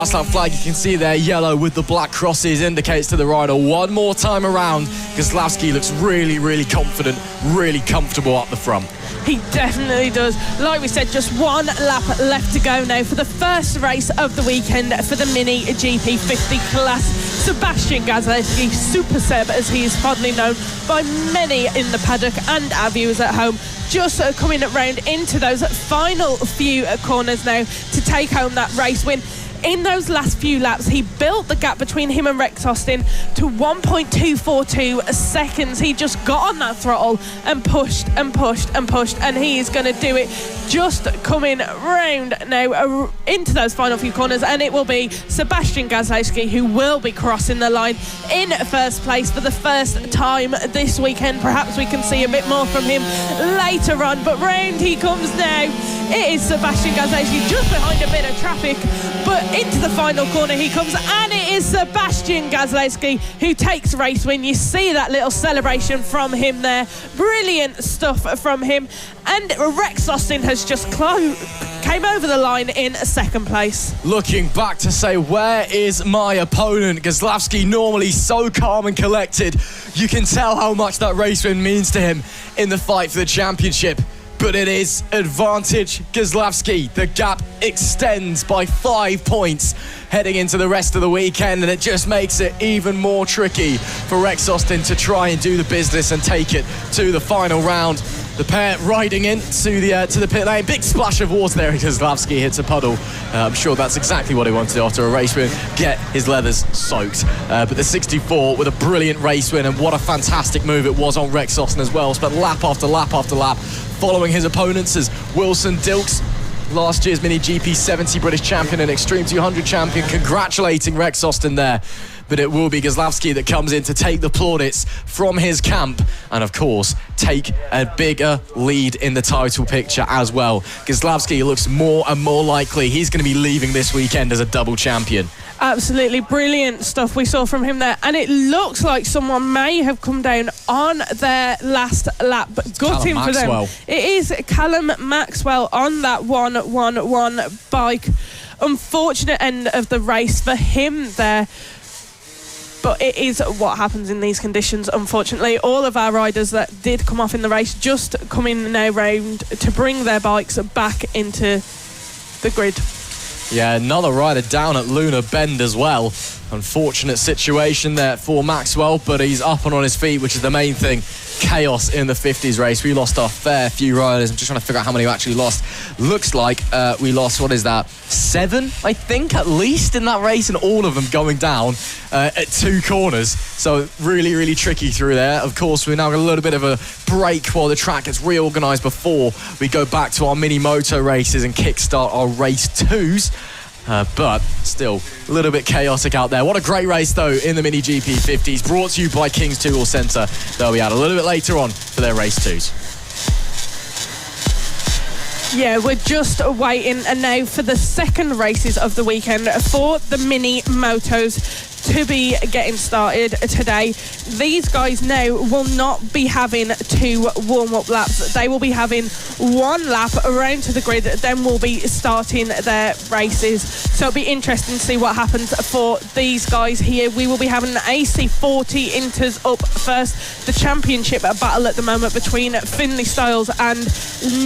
That's that flag you can see there, yellow with the black crosses, indicates to the rider one more time around. Kozlowski looks really, really confident, really comfortable up the front. He definitely does. Like we said, just one lap left to go now for the first race of the weekend for the Mini GP50 class. Sebastian Kozlowski, Super Seb as he is fondly known by many in the paddock and our viewers at home, just coming round into those final few corners now to take home that race win. In those last few laps, he built the gap between him and Rex Austin to 1.242 seconds. He just got on that throttle and pushed and pushed and pushed, and he is going to do it just coming round now into those final few corners, and it will be Sebastian Kozlowski who will be crossing the line in first place for the first time this weekend. Perhaps we can see a bit more from him later on, but round he comes now. It is Sebastian Kozlowski just behind a bit of traffic, but into the final corner he comes, and it is Sebastian Kozlowski who takes race win. You see that little celebration from him there. Brilliant stuff from him. And Rex Austin has just came over the line in second place. Looking back to say, where is my opponent? Kozlowski, normally so calm and collected. You can tell how much that race win means to him in the fight for the championship. But it is advantage Kozlowski. The gap extends by 5 points heading into the rest of the weekend, and it just makes it even more tricky for Rex Austin to try and do the business and take it to the final round. The pair riding into the pit lane. Big splash of water there. Kozlowski hits a puddle. I'm sure that's exactly what he wanted after a race win. Get his leathers soaked. But the 64 with a brilliant race win, and what a fantastic move it was on Rex Austin as well. Spent lap after lap after lap following his opponents as Wilson Dilks, last year's Mini GP 70 British champion and Extreme 200 champion, congratulating Rex Austin there. But it will be Kozlowski that comes in to take the plaudits from his camp and, of course, take a bigger lead in the title picture as well. Kozlowski looks more and more likely he's going to be leaving this weekend as a double champion. Absolutely brilliant stuff we saw from him there, and it looks like someone may have come down on their last lap, but gutting for them. It is Callum Maxwell on that 111 bike. Unfortunate end of the race for him there. But it is what happens in these conditions, unfortunately. All of our riders that did come off in the race just coming now round to bring their bikes back into the grid. Yeah, another rider down at Luna Bend as well. Unfortunate situation there for Maxwell, but he's up and on his feet, which is the main thing. Chaos in the 50s race. We lost our fair few riders. I'm just trying to figure out how many we actually lost. Looks like we lost, 7, I think, at least in that race, and all of them going down at 2 corners. So really, really tricky through there. Of course, we're now got a little bit of a break while the track gets reorganised before we go back to our Mini Moto races and kickstart our race 2s. But still a little bit chaotic out there. What a great race though in the Mini GP 50s, brought to you by King's Tool Centre. They'll be out a little bit later on for their race 2s. Yeah, we're just waiting now for the second races of the weekend for the Mini Motos to be getting started today. These guys now will not be having 2 warm-up laps. They will be having 1 lap around to the grid, then we'll be starting their races. So it'll be interesting to see what happens for these guys here. We will be having the AC40 Inters up first. The championship battle at the moment between Finley Styles and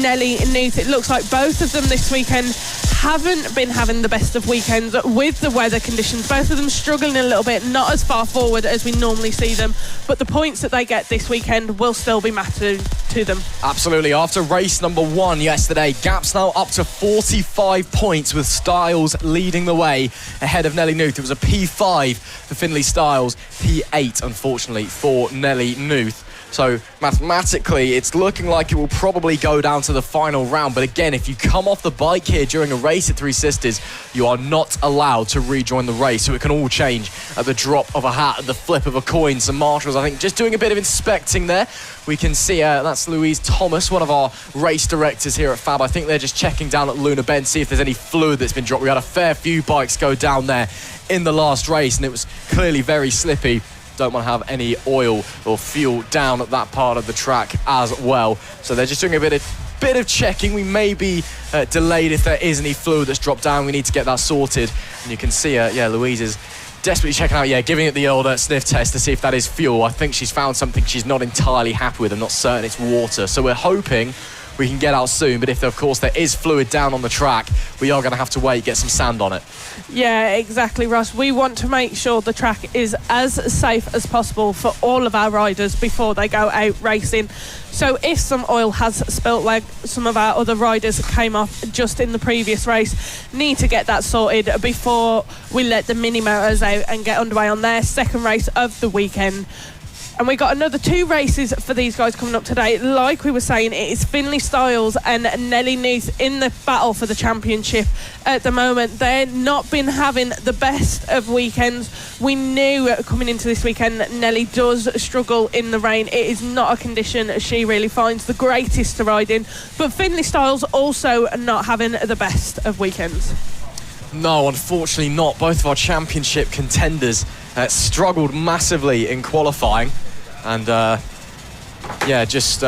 Nelly Nuth. It looks like both of them this weekend haven't been having the best of weekends with the weather conditions. Both of them struggling a little bit, not as far forward as we normally see them, but the points that they get this weekend will still be mattered to them. Absolutely. After race number 1 yesterday, gaps now up to 45 points with Styles leading the way ahead of Nelly Nuth. It was a P5 for Finley Styles, P8 unfortunately for Nelly Nuth. So mathematically, it's looking like it will probably go down to the final round. But again, if you come off the bike here during a race at Three Sisters, you are not allowed to rejoin the race. So it can all change at the drop of a hat, at the flip of a coin. Some marshals, I think, just doing a bit of inspecting there. We can see that's Louise Thomas, one of our race directors here at FAB. I think they're just checking down at Luna Bend, see if there's any fluid that's been dropped. We had a fair few bikes go down there in the last race, and it was clearly very slippy. Don't want to have any oil or fuel down at that part of the track as well. So they're just doing a bit of bit of checking. We may be delayed if there is any fluid that's dropped down. We need to get that sorted. And you can see Louise is desperately checking out, giving it the old sniff test to see if that is fuel. I think she's found something she's not entirely happy with. I'm not certain it's water. So we're hoping we can get out soon, but if, of course, there is fluid down on the track, we are going to have to wait, get some sand on it. Yeah, exactly, Ross. We want to make sure the track is as safe as possible for all of our riders before they go out racing. So if some oil has spilt, like some of our other riders came off just in the previous race, need to get that sorted before we let the Mini Motos out and get underway on their second race of the weekend. And we got another 2 races for these guys coming up today. Like we were saying, it is Finlay Styles and Nelly Nuth in the battle for the championship at the moment. They've not been having the best of weekends. We knew coming into this weekend that Nelly does struggle in the rain. It is not a condition she really finds the greatest to ride in. But Finlay Styles also not having the best of weekends. No, unfortunately not. Both of our championship contenders struggled massively in qualifying, and just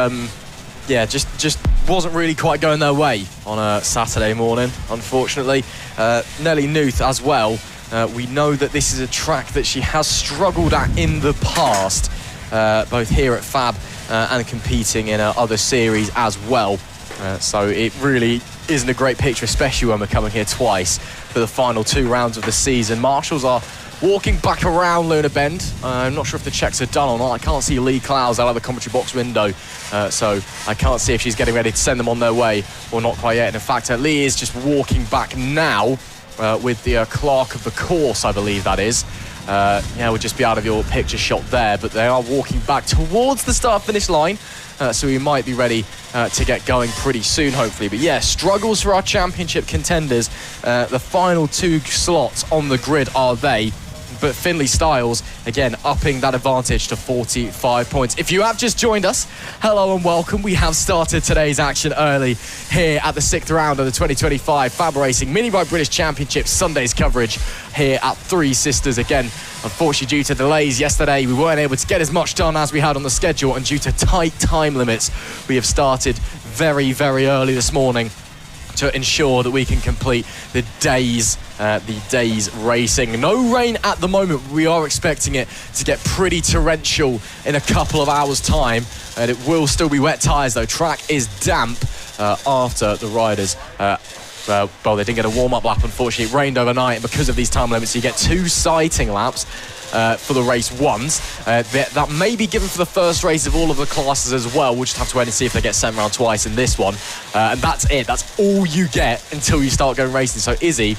wasn't really quite going their way on a Saturday morning, unfortunately. Nelly Nuth as well. We know that this is a track that she has struggled at in the past, both here at FAB and competing in other series as well. So it really isn't a great picture, especially when we're coming here twice for the final 2 rounds of the season. Marshals are walking back around Luna Bend. I'm not sure if the checks are done or not. I can't see Lee Clowes out of the commentary box window, so I can't see if she's getting ready to send them on their way or not quite yet. And in fact, Lee is just walking back now with the clerk of the course, I believe that is. We'll just be out of your picture shot there, but they are walking back towards the start-finish line, so we might be ready to get going pretty soon, hopefully. But yeah, struggles for our championship contenders. The final 2 slots on the grid are they. But Finlay Styles, again, upping that advantage to 45 points. If you have just joined us, hello and welcome. We have started today's action early here at the 6th round of the 2025 FAB-Racing Mini Bike British Championship Sunday's coverage here at Three Sisters. Again, unfortunately, due to delays yesterday, we weren't able to get as much done as we had on the schedule, and due to tight time limits, we have started very, very early this morning to ensure that we can complete the day's racing. No rain at the moment. We are expecting it to get pretty torrential in a couple of hours' time, and it will still be wet tyres though. Track is damp after the riders they didn't get a warm-up lap, unfortunately. It rained overnight, and because of these time limits, you get 2 sighting laps for the race ones. That may be given for the first race of all of the classes as well. We'll just have to wait and see if they get sent around twice in this one. And that's it. That's all you get until you start going racing. So Izzy,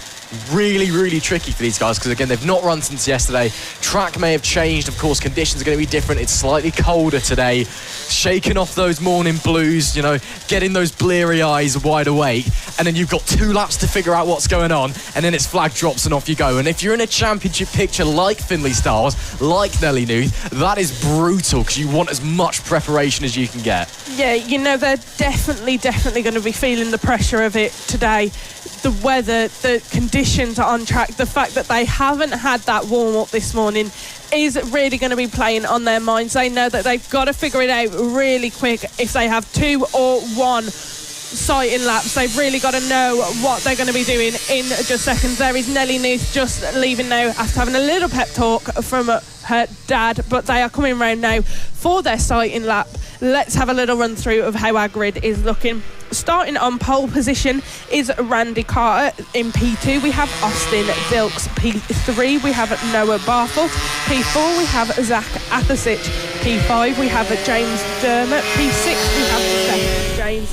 really, really tricky for these guys because, again, they've not run since yesterday. Track may have changed. Of course, conditions are going to be different. It's slightly colder today. Shaking off those morning blues, getting those bleary eyes wide awake. And then you've got 2 laps to figure out what's going on. And then it's flag drops and off you go. And if you're in a championship picture like Finlay Styles, like Nelly Nuth, that is brutal because you want as much preparation as you can get. Yeah, they're definitely going to be feeling the pressure of it today. The weather, the conditions on track, the fact that they haven't had that warm-up this morning is really going to be playing on their minds. They know that they've got to figure it out really quick. If they have 2 or 1 sighting laps, they've really got to know what they're going to be doing in just seconds. There is Nelly Nuth just leaving now after having a little pep talk from her dad, but they are coming round now for their sighting lap. Let's have a little run through of how our grid is looking. Starting on pole position is Randy Carter. In P2 we have Austin Dilks. P3 we have Noah Barfoot. P4 we have Zach Athasich. P5 we have James Dermott. P6 we have Seth James.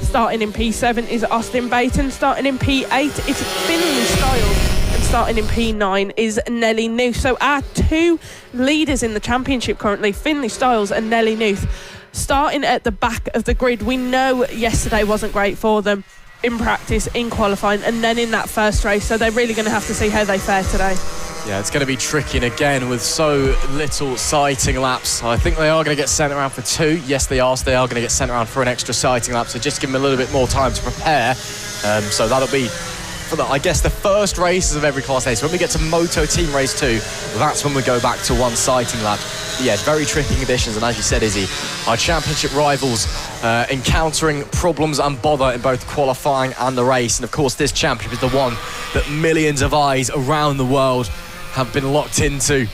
Starting in P7 is Austin Baton. Starting in P8 is Finlay Styles. And starting in P9 is Nelly Nuth. So our 2 leaders in the championship currently, Finlay Styles and Nelly Nuth, starting at the back of the grid. We know yesterday wasn't great for them in practice, in qualifying, and then in that first race. So they're really going to have to see how they fare today. Yeah, it's going to be tricky, and again, with so little sighting laps, I think they are going to get sent around for 2. Yes, they are. So they are going to get sent around for an extra sighting lap, so just give them a little bit more time to prepare. So that'll be for I guess the first races of every Class A. So when we get to Moto Team Race 2, that's when we go back to one sighting lap. But yeah, very tricky conditions, and as you said, Izzy, our championship rivals encountering problems and bother in both qualifying and the race. And of course, this championship is the one that millions of eyes around the world have been locked into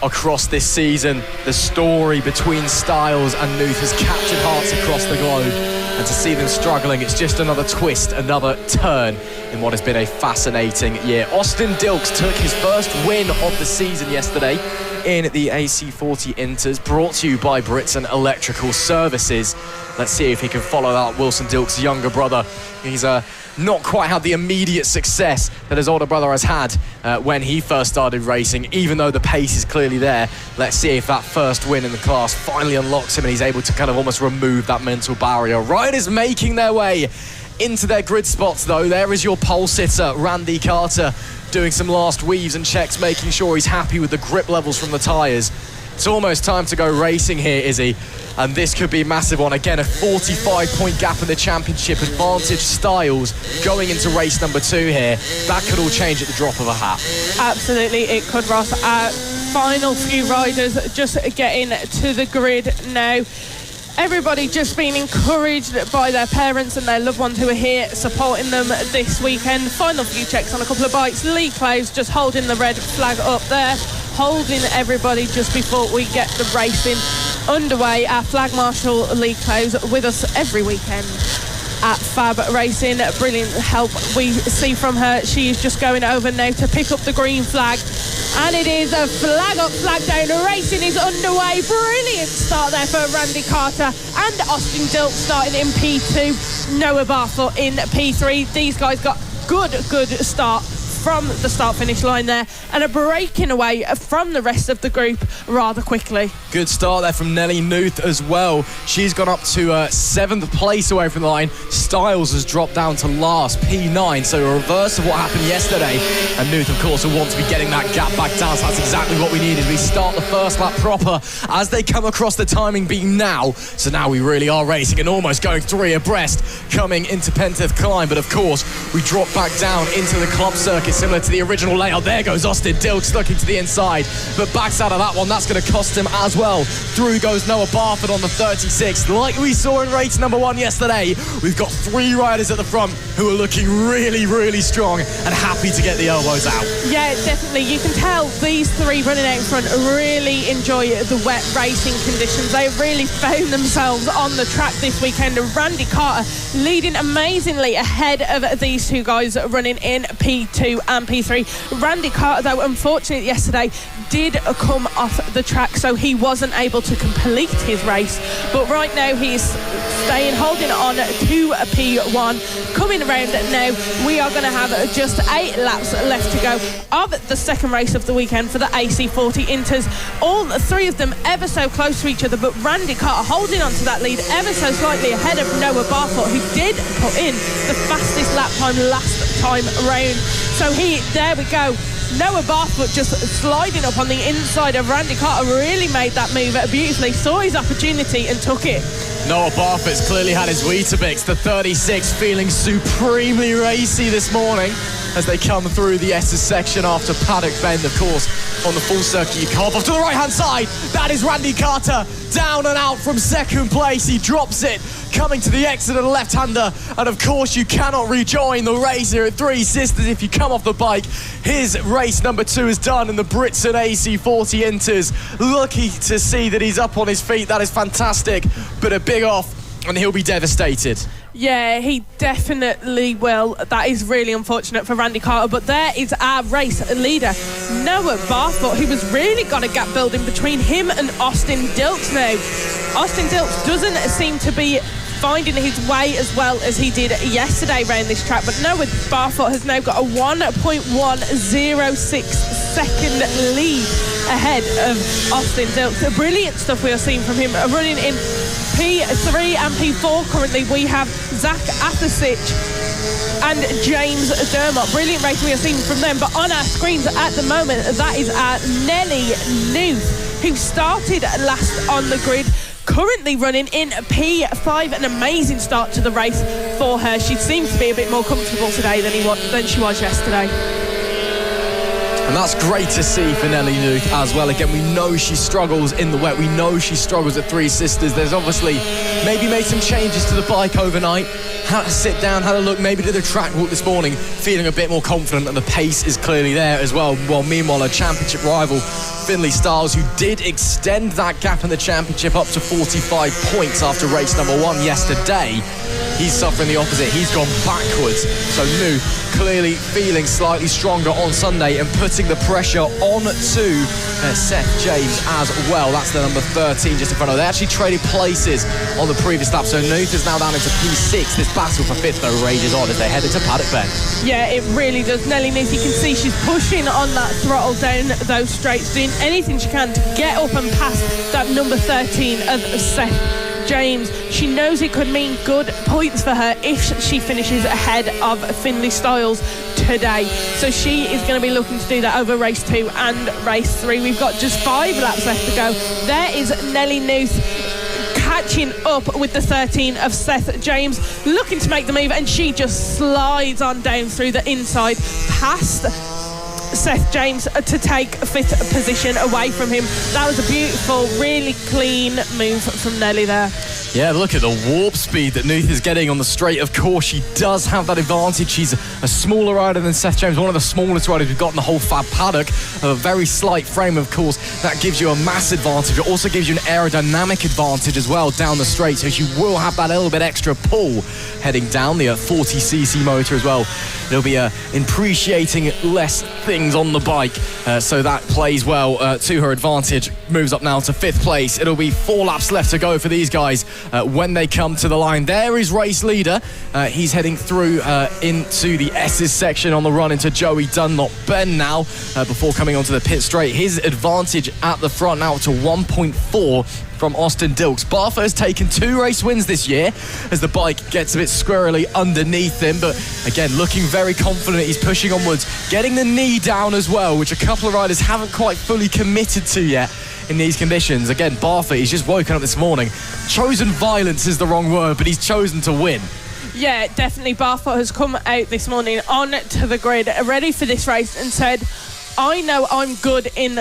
across this season. The story between Styles and Nuth has captured hearts across the globe, and to see them struggling, it's just another twist, another turn in what has been a fascinating year. Austin Dilks took his first win of the season yesterday in the AC40 Inters, brought to you by Britson Electrical Services. Let's see if he can follow that. Wilson Dilks' younger brother, he's not quite had the immediate success that his older brother has had when he first started racing, even though the pace is clearly there. Let's see if that first win in the class finally unlocks him and he's able to kind of almost remove that mental barrier. Riders making their way into their grid spots though. There is your pole sitter, Randy Carter, doing some last weaves and checks, making sure he's happy with the grip levels from the tyres. It's almost time to go racing here, Izzy, and this could be a massive one. Again, a 45-point gap in the championship, advantage Styles going into race number 2 here. That could all change at the drop of a hat. Absolutely, it could, Ross. Final few riders just getting to the grid now. Everybody just being encouraged by their parents and their loved ones who are here supporting them this weekend. Final few checks on a couple of bikes. Lee Clowes just holding the red flag up there, holding everybody just before we get the racing underway. Our flag marshal Lee Clowes with us every weekend at FAB-Racing. Brilliant help we see from her. She is just going over now to pick up the green flag, and it is a flag up, flag down. Racing is underway. Brilliant start there for Randy Carter and Austin Dilks starting in P2, Noah Barfoot in P3. These guys got good start from the start-finish line there, and are breaking away from the rest of the group rather quickly. Good start there from Nelly Nuth as well. She's gone up to 7th place away from the line. Styles has dropped down to last, P9, so a reverse of what happened yesterday. And Nuth, of course, will want to be getting that gap back down, so that's exactly what we needed. We start the first lap proper as they come across the timing beam now. So now we really are racing and almost going 3 abreast coming into Penteth Climb. But of course, we drop back down into the club circuit, similar to the original layout. There goes Austin Dilks looking to the inside, but backs out of that one. That's going to cost him as well. Through goes Noah Barfoot on the 36th. Like we saw in race number 1 yesterday, we've got 3 riders at the front who are looking really strong and happy to get the elbows out. Yeah, definitely. You can tell these 3 running out front really enjoy the wet racing conditions. They really found themselves on the track this weekend. Randy Carter leading amazingly ahead of these 2 guys running in P2 and P3. Randy Carter, though, unfortunately yesterday did come off the track, so he wasn't able to complete his race. But right now he's staying, holding on to P1. Coming around now, we are going to have just 8 laps left to go of the second race of the weekend for the AC40 Inters. All 3 of them ever so close to each other, but Randy Carter holding on to that lead ever so slightly ahead of Noah Barfoot, who did put in the fastest lap time last time round. So there we go. Noah Barfoot just sliding up on the inside of Randy Carter, really made that move beautifully, saw his opportunity and took it. Noah Barfoot's clearly had his Weetabix, the 36, feeling supremely racy this morning as they come through the S's section after Paddock Bend. Of course, on the full circuit, you carve off to the right-hand side. That is Randy Carter, down and out from 2nd place. He drops it, coming to the exit of the left-hander. And of course, you cannot rejoin the race here at Three Sisters if you come off the bike. His race number 2 is done in the Britson AC40 Inters. Lucky to see that he's up on his feet. That is fantastic, but a big off, and he'll be devastated. Yeah, he definitely will. That is really unfortunate for Randy Carter, but there is our race leader, Noah Barfoot, who has really got a gap building between him and Austin Dilks now. Austin Dilks doesn't seem to be finding his way as well as he did yesterday around this track, but Noah Barfoot has now got a 1.106 second lead ahead of Austin Dilks. Brilliant stuff we are seeing from him. Running in P3 and P4 currently, we have Zach Athasich and James Dermott. Brilliant race we are seeing from them, but on our screens at the moment, that is our Nelly Nuth, who started last on the grid, currently running in P5. An amazing start to the race for her. She seems to be a bit more comfortable today than she was yesterday. And that's great to see for Nelly Nuth as well. Again, we know she struggles in the wet. We know she struggles at Three Sisters. There's obviously maybe made some changes to the bike overnight. Had to sit down, had a look, maybe did a track walk this morning, feeling a bit more confident, and the pace is clearly there as well. While meanwhile, her championship rival, Finlay Stiles, who did extend that gap in the championship up to 45 points after race number 1 yesterday, he's suffering the opposite. He's gone backwards. So Nuth clearly feeling slightly stronger on Sunday and putting the pressure on to Seth James as well. That's the number 13 just in front of her. They actually traded places on the previous lap, so Nuth is now down into P6. This battle for 5th though rages on as they head into Paddock Bend. Yeah, it really does. Nelly Nuth, you can see she's pushing on that throttle down those straights, doing anything she can to get up and past that number 13 of Seth James. She knows it could mean good points for her if she finishes ahead of Finlay Stiles today. So she is going to be looking to do that over race 2 and race 3. We've got just 5 laps left to go. There is Nelly Nuth catching up with the 13 of Seth James, looking to make the move, and she just slides on down through the inside past Seth James to take 5th position away from him. That was a beautiful, really clean move from Nelly there. Yeah, look at the warp speed that Nuth is getting on the straight. Of course, she does have that advantage. She's a smaller rider than Seth James, one of the smallest riders we've got in the whole FAB paddock. A very slight frame, of course. That gives you a mass advantage. It also gives you an aerodynamic advantage as well down the straight, so she will have that little bit extra pull heading down the 40cc motor as well. It'll be appreciating less things on the bike, so that plays well to her advantage. Moves up now to 5th place. It'll be 4 laps left to go for these guys when they come to the line. There is race leader. He's heading through into the S's section on the run into Joey Dunlop Ben now before coming onto the pit straight. His advantage at the front now to 1.4 from Austin Dilks. Barfoot has taken 2 race wins this year as the bike gets a bit squirrely underneath him, but again, looking very confident. He's pushing onwards, getting the knee down as well, which a couple of riders haven't quite fully committed to yet in these conditions. Again, Barfoot, he's just woken up this morning. Chosen violence is the wrong word, but he's chosen to win. Yeah, definitely. Barfoot has come out this morning onto the grid, ready for this race, and said, I know I'm good in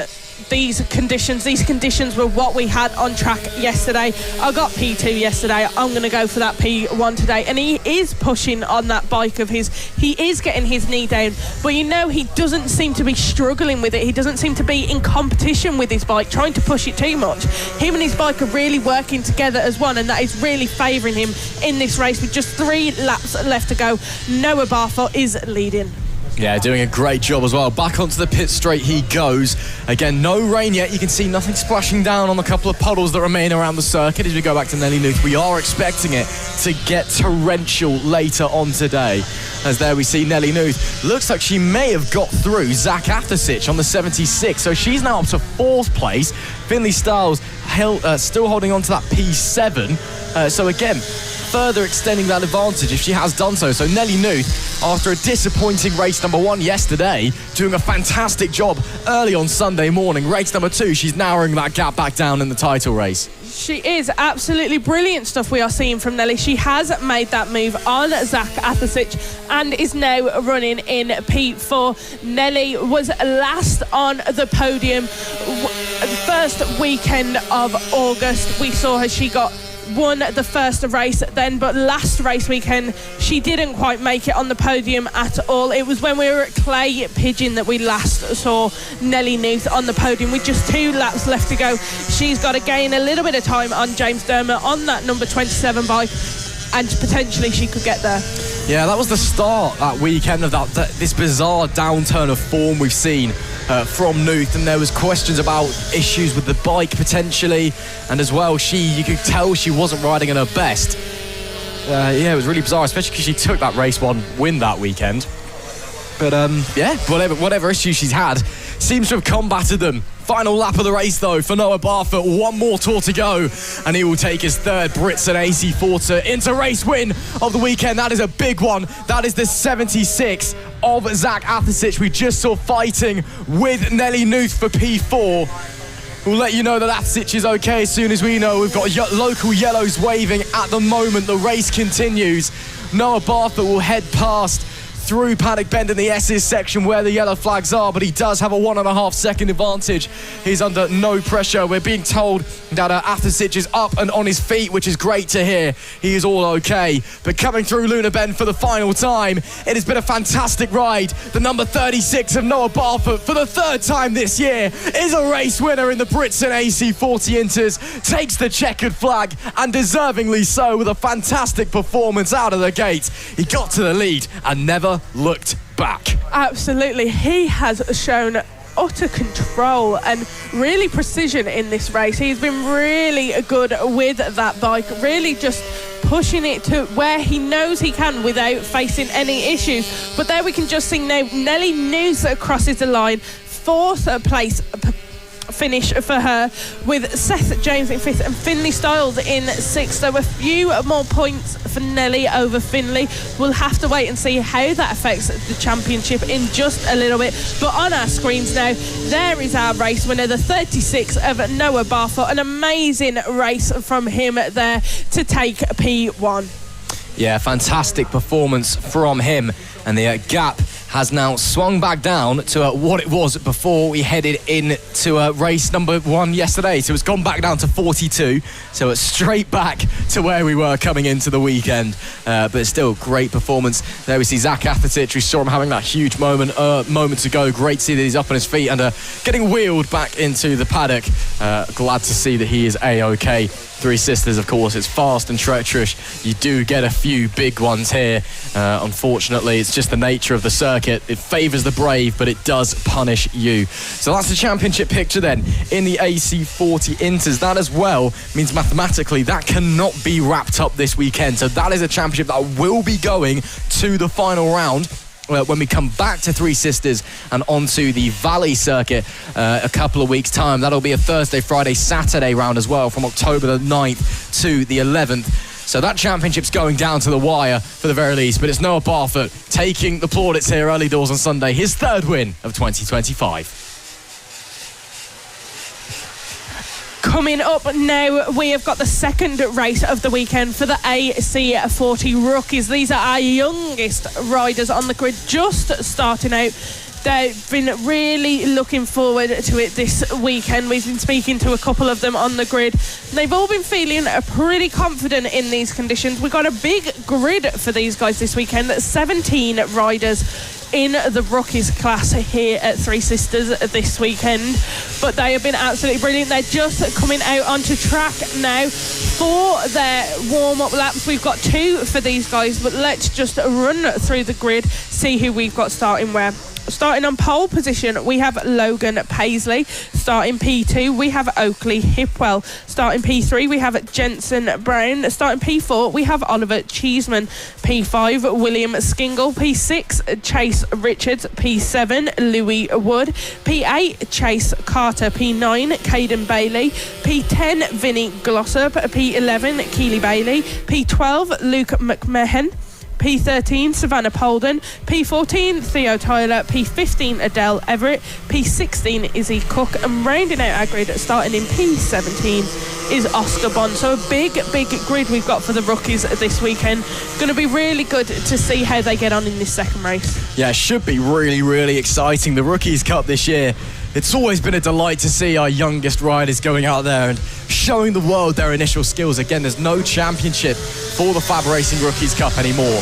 these conditions. These conditions were what we had on track yesterday. I got P2 yesterday. I'm going to go for that P1 today. And he is pushing on that bike of his. He is getting his knee down. But you know, he doesn't seem to be struggling with it. He doesn't seem to be in competition with his bike, trying to push it too much. Him and his bike are really working together as one, and that is really favouring him in this race with just 3 laps left to go. Noah Barfoot is leading. Yeah, doing a great job as well. Back onto the pit straight he goes. Again, no rain yet. You can see nothing splashing down on the couple of puddles that remain around the circuit as we go back to Nelly Nuth. We are expecting it to get torrential later on today. As there we see Nelly Nuth. Looks like she may have got through Zach Athasich on the 76. So she's now up to 4th place. Finlay Stiles still holding on to that P7. So again, further extending that advantage if she has done so. So Nelly Nuth, after a disappointing race number 1 yesterday, doing a fantastic job early on Sunday morning. Race number 2, she's narrowing that gap back down in the title race. She is. Absolutely brilliant stuff we are seeing from Nelly. She has made that move on Zach Athasich and is now running in P4. Nelly was last on the podium the first weekend of August. We saw her. She won the first race then, but last race weekend she didn't quite make it on the podium at all. It was when we were at Clay Pigeon that we last saw Nelly Nuth on the podium with just 2 laps left to go. She's got to gain a little bit of time on James Dermott on that number 27 bike, and potentially she could get there. Yeah, that was the start that weekend of this bizarre downturn of form we've seen from Nuth, and there was questions about issues with the bike potentially, and as well you could tell she wasn't riding at her best. Yeah, it was really bizarre, especially because she took that race 1 win that weekend. But yeah, whatever issues she's had seems to have combated them. Final lap of the race though for Noah Barfoot. 1 more tour to go and he will take his 3rd Brits and AC Forza into race win of the weekend. That is a big one. That is the 76 of Zach Athasich we just saw fighting with Nelly Nuth for P4. We'll let you know that Sitch is okay as soon as we know. We've got local yellows waving at the moment. The race continues. Noah Barfoot will head past through Paddock Bend in the S's section where the yellow flags are, but he does have a 1.5 second advantage. He's under no pressure. We're being told that Sitch is up and on his feet, which is great to hear. He is all okay. But coming through Luna Bend for the final time, it has been a fantastic ride. The number 36 of Noah Barfoot for the third time this year is a race winner in the Britson AC40 Inters, takes the checkered flag, and deservingly so, with a fantastic performance out of the gate. He got to the lead and never looked back. Absolutely. He has shown utter control and really precision in this race. He's been really good with that bike, really just pushing it to where he knows he can without facing any issues. But there we can just see now Nelly News crosses the line. Fourth place finish for her, with Seth James in fifth and Finlay Styles in sixth. So a few more points for Nelly over Finlay. We'll have to wait and see how that affects the championship in just a little bit. But on our screens now, there is our race winner, the 36 of Noah Barfoot. An amazing race from him there to take P1. Yeah, fantastic performance from him, and the gap has now swung back down to what it was before we headed into race number 1 yesterday. So it's gone back down to 42. So it's straight back to where we were coming into the weekend. But it's still great performance. There we see Zach Athertich. We saw him having that huge moments ago. Great to see that he's up on his feet and getting wheeled back into the paddock. Glad to see that he is A-OK. Three Sisters, of course, it's fast and treacherous. You do get a few big ones here. Unfortunately, it's just the nature of the circuit. It favours the brave, but it does punish you. So that's the championship picture then in the AC40 Inters. That as well means mathematically that cannot be wrapped up this weekend. So that is a championship that will be going to the final round when we come back to Three Sisters and onto the Valley circuit a couple of weeks' time. That'll be a Thursday, Friday, Saturday round as well, from October the 9th to the 11th. So that championship's going down to the wire for the very least, but it's Noah Barfoot taking the plaudits here early doors on Sunday, his third win of 2025. Coming up now, we have got the second race of the weekend for the AC40 Rookies. These are our youngest riders on the grid, just starting out. They've been really looking forward to it this weekend. We've been speaking to a couple of them on the grid. They've all been feeling pretty confident in these conditions. We've got a big grid for these guys this weekend. 17 riders in the rookies class here at Three Sisters this weekend. But they have been absolutely brilliant. They're just coming out onto track now for their warm-up laps. We've got 2 for these guys, but let's just run through the grid, see who we've got starting where. Starting on pole position, we have Logan Paisley. Starting P2, we have Oakley Hipwell. Starting P3, we have Jensen Brown. Starting P4, we have Oliver Cheeseman. P5, William Skingle. P6, Chase Richards. P7, Louis Wood. P8, Chase Carter. P9, Caden Bailey. P10, Vinnie Glossop. P11, Keely Bailey. P12, Luke McMahon. P13, Savannah Polden. P14, Theo Tyler. P15, Adele Everett. P16, Izzy Cook. And rounding out our grid, starting in P17, is Oscar Bond. So a big grid we've got for the rookies this weekend. Going to be really good to see how they get on in this second race. Yeah, it should be really exciting. The Rookies Cup this year, it's always been a delight to see our youngest riders going out there and showing the world their initial skills. Again, there's no championship for the FAB-Racing Rookies Cup anymore.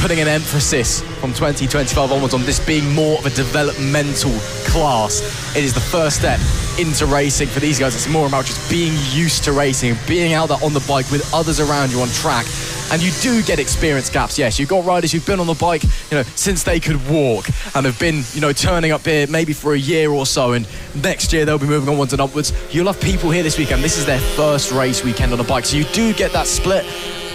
Putting an emphasis from 2025 onwards on this being more of a developmental class. It is the first step into racing for these guys. It's more about just being used to racing, being out there on the bike with others around you on track. And you do get experience gaps, yes. You've got riders who've been on the bike, since they could walk and have been, turning up here maybe for a year or so, and next year they'll be moving onwards and upwards. You'll have people here this weekend. This is their first race weekend on a bike, so you do get that split.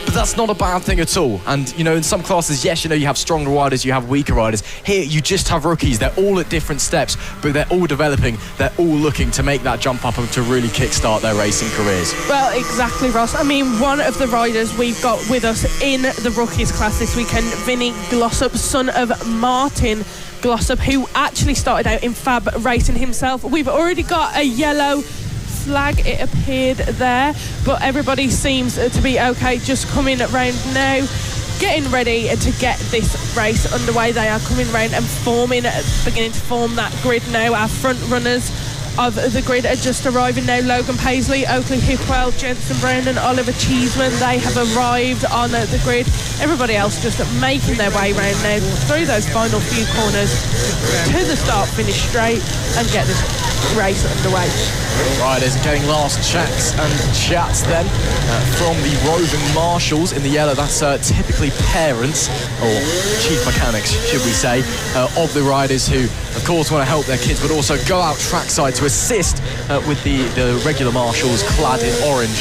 But that's not a bad thing at all. And, in some classes, yes, you have stronger riders, you have weaker riders. Here, you just have rookies. They're all at different steps, but they're all developing. They're all looking to make that jump up and to really kickstart their racing careers. Well, exactly, Ross. I mean, one of the riders we've got with us in the rookies class this weekend, Vinnie Glossop, son of Martin Glossop, who actually started out in FAB Racing himself. We've already got a yellow flag, it appeared there, but everybody seems to be okay, just coming round now, getting ready to get this race underway. They are coming round and beginning to form that grid now. Our front runners of the grid are just arriving now. Logan Paisley, Oakley Hipwell, Jensen Brown and Oliver Cheeseman, they have arrived on the grid. Everybody else just making their way round now through those final few corners to the start finish straight and get this race underway. Riders getting last checks and chats then from the roving marshals in the yellow. That's typically parents or chief mechanics, should we say, of the riders who of course want to help their kids but also go out trackside to assist with the regular marshals clad in orange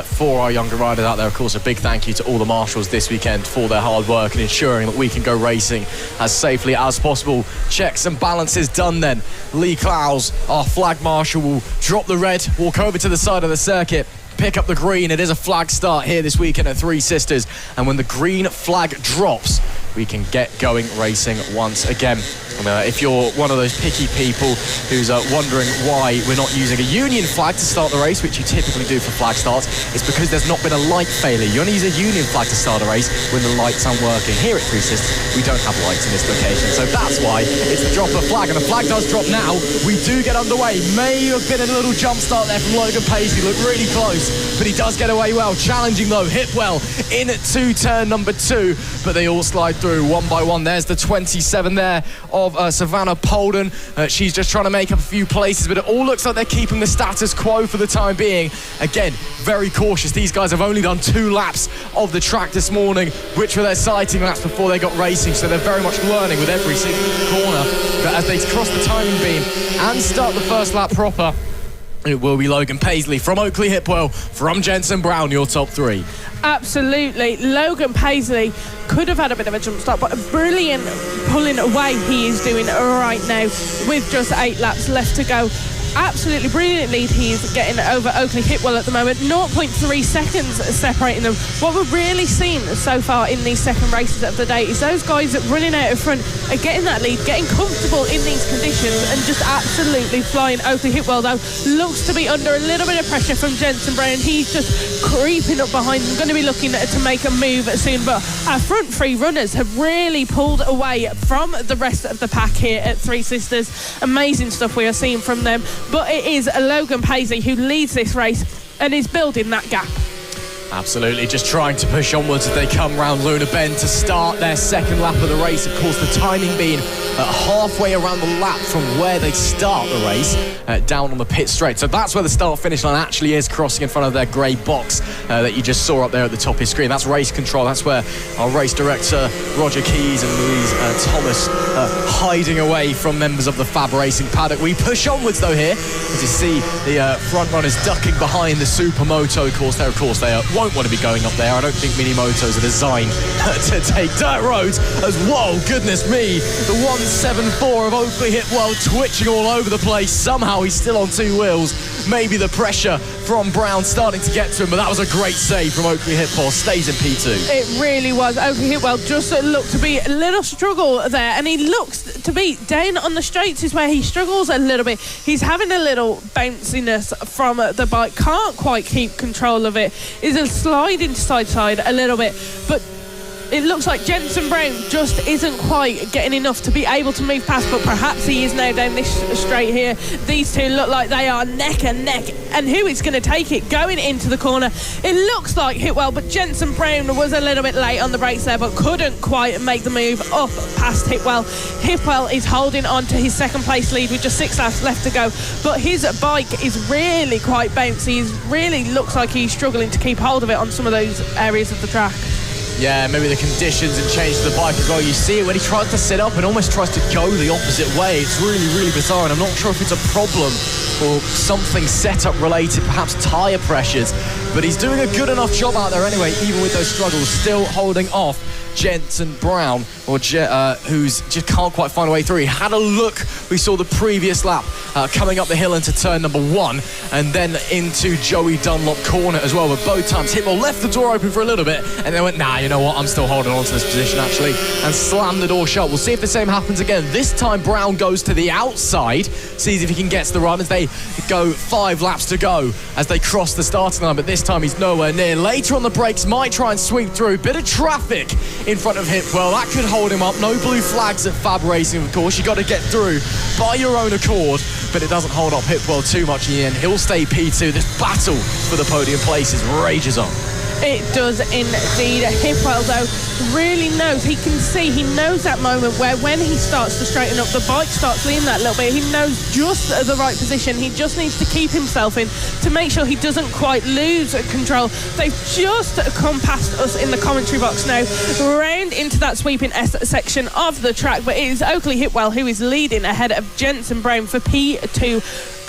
for our younger riders out there. Of course, a big thank you to all the marshals this weekend for their hard work and ensuring that we can go racing as safely as possible. Checks and balances done then. Lee Clowes, our flag marshal, will drop the red, walk over to the side of the circuit, pick up the green. It is a flag start here this weekend at Three Sisters, and when the green flag drops, we can get going racing once again. If you're one of those picky people who's wondering why we're not using a union flag to start the race, which you typically do for flag starts, it's because there's not been a light failure. You only use a union flag to start a race when the lights aren't working. Here at Three Sisters, we don't have lights in this location, so that's why it's the drop of the flag, and the flag does drop now. We do get underway. May have been a little jump start there from Logan Paisley, looked really close, but he does get away well. Challenging though, Hipwell into turn number 2, but they all slide through one by one. There's the 27 there of Savannah Polden. She's just trying to make up a few places, but it all looks like they're keeping the status quo for the time being. Again, very cautious. These guys have only done 2 laps of the track this morning, which were their sighting laps before they got racing, so they're very much learning with every single corner. But as they cross the timing beam and start the first lap proper, it will be Logan Paisley from Oakley Hipwell, from Jensen Brown, your top 3. Absolutely. Logan Paisley could have had a bit of a jump start, but a brilliant pulling away he is doing right now with just 8 laps left to go. Absolutely brilliant lead he is getting over Oakley Hipwell at the moment. 0.3 seconds separating them. What we've really seen so far in these second races of the day is those guys running out in front are getting that lead, getting comfortable in these conditions and just absolutely flying. Oakley Hipwell though looks to be under a little bit of pressure from Jensen Brown. He's just creeping up behind them, going to be looking to make a move soon, but our front 3 runners have really pulled away from the rest of the pack here at Three Sisters. Amazing stuff we are seeing from them. But it is Logan Paisley who leads this race and is building that gap. Absolutely, just trying to push onwards as they come round Luna Bend to start their second lap of the race. Of course, the timing being halfway around the lap from where they start the race, down on the pit straight. So that's where the start-finish line actually is, crossing in front of their grey box that you just saw up there at the top of your screen. That's race control. That's where our race director, Roger Keys and Louise Thomas, hiding away from members of the FAB-Racing paddock. We push onwards, though, here, as you see the front runners ducking behind the Supermoto course. There, of course, they won't want to be going up there. I don't think Mini Motos are designed to take dirt roads as, whoa, goodness me, the 174 of Oakley Hipwell twitching all over the place. Somehow he's still on 2 wheels. Maybe the pressure from Brown starting to get to him, but that was a great save from Oakley Hipwell. Stays in P2. It really was. Oakley Hipwell just looked to be a little struggle there, and he looks to be down on the straights is where he struggles a little bit. He's having a little bounciness from the bike, can't quite keep control of it. Is a sliding side to side a little bit, but it looks like Jensen Brown just isn't quite getting enough to be able to move past, but perhaps he is now down this straight here. These two look like they are neck and neck, and who is going to take it going into the corner? It looks like Hipwell, but Jensen Brown was a little bit late on the brakes there, but couldn't quite make the move up past Hipwell. Hipwell is holding on to his second place lead with just 6 laps left to go, but his bike is really quite bouncy. He really looks like he's struggling to keep hold of it on some of those areas of the track. Yeah, maybe the conditions and change to the bike as well. You see it when he tries to sit up and almost tries to go the opposite way. It's really, really bizarre, and I'm not sure if it's a problem or something setup related, perhaps tyre pressures. But he's doing a good enough job out there anyway, even with those struggles, still holding off Jensen Brown, who's just can't quite find a way through. He had a look, we saw the previous lap, coming up the hill into turn number 1, and then into Joey Dunlop corner as well, but both times Hitwell left the door open for a little bit, and then went, nah, you know what, I'm still holding on to this position actually, and slammed the door shut. We'll see if the same happens again. This time Brown goes to the outside, sees if he can get to the run as they go 5 laps to go as they cross the starting line, but this time he's nowhere near. Later on the brakes, might try and sweep through. Bit of traffic in front of Hitwell. That could hold him up. No blue flags at FAB-Racing, of course. You got to get through by your own accord, but it doesn't hold up Hitwell too much in the end. He'll stay P2. This battle for the podium places rages on. It does indeed. Hitwell, though, really knows. He can see, he knows that moment where when he starts to straighten up, the bike starts leaning that little bit. He knows just the right position. He just needs to keep himself in to make sure he doesn't quite lose control. They've just come past us in the commentary box now, round into that sweeping S section of the track, but it is Oakley Hitwell who is leading ahead of Jensen Brown for P2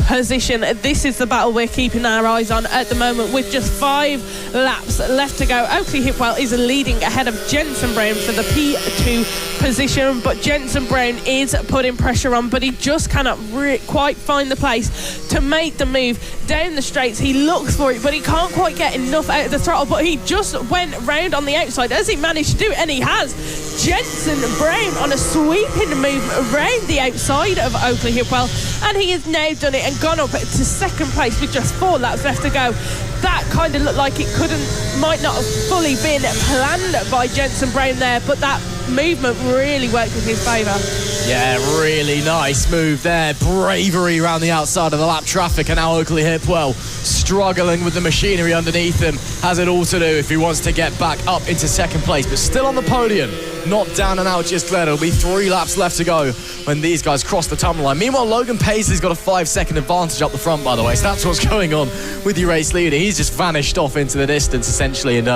position. This is the battle we're keeping our eyes on at the moment with just 5 laps left to go. Oakley Hitwell is leading ahead of Jensen Brown for the P2 position, but Jensen Brown is putting pressure on, but he just cannot quite find the place to make the move down the straights. He looks for it, but he can't quite get enough out of the throttle, but he just went round on the outside as he managed to do it, and he has. Jensen Brown on a sweeping move around the outside of Oakley Hitwell, and he has now done it and gone up to second place with just 4 laps left to go. That kind of looked like it might not have fully been planned by Jensen Brown there, but that movement really worked in his favour. Yeah, really nice move there. Bravery around the outside of the lap traffic, and now Oakley Hitwell struggling with the machinery underneath him. Has it all to do if he wants to get back up into second place, but still on the podium. Not down and out just yet. It'll be 3 laps left to go when these guys cross the tunnel line. Meanwhile, Logan Paisley's got a 5-second advantage up the front, by the way, so that's what's going on with your race leader. He's just vanished off into the distance, essentially, and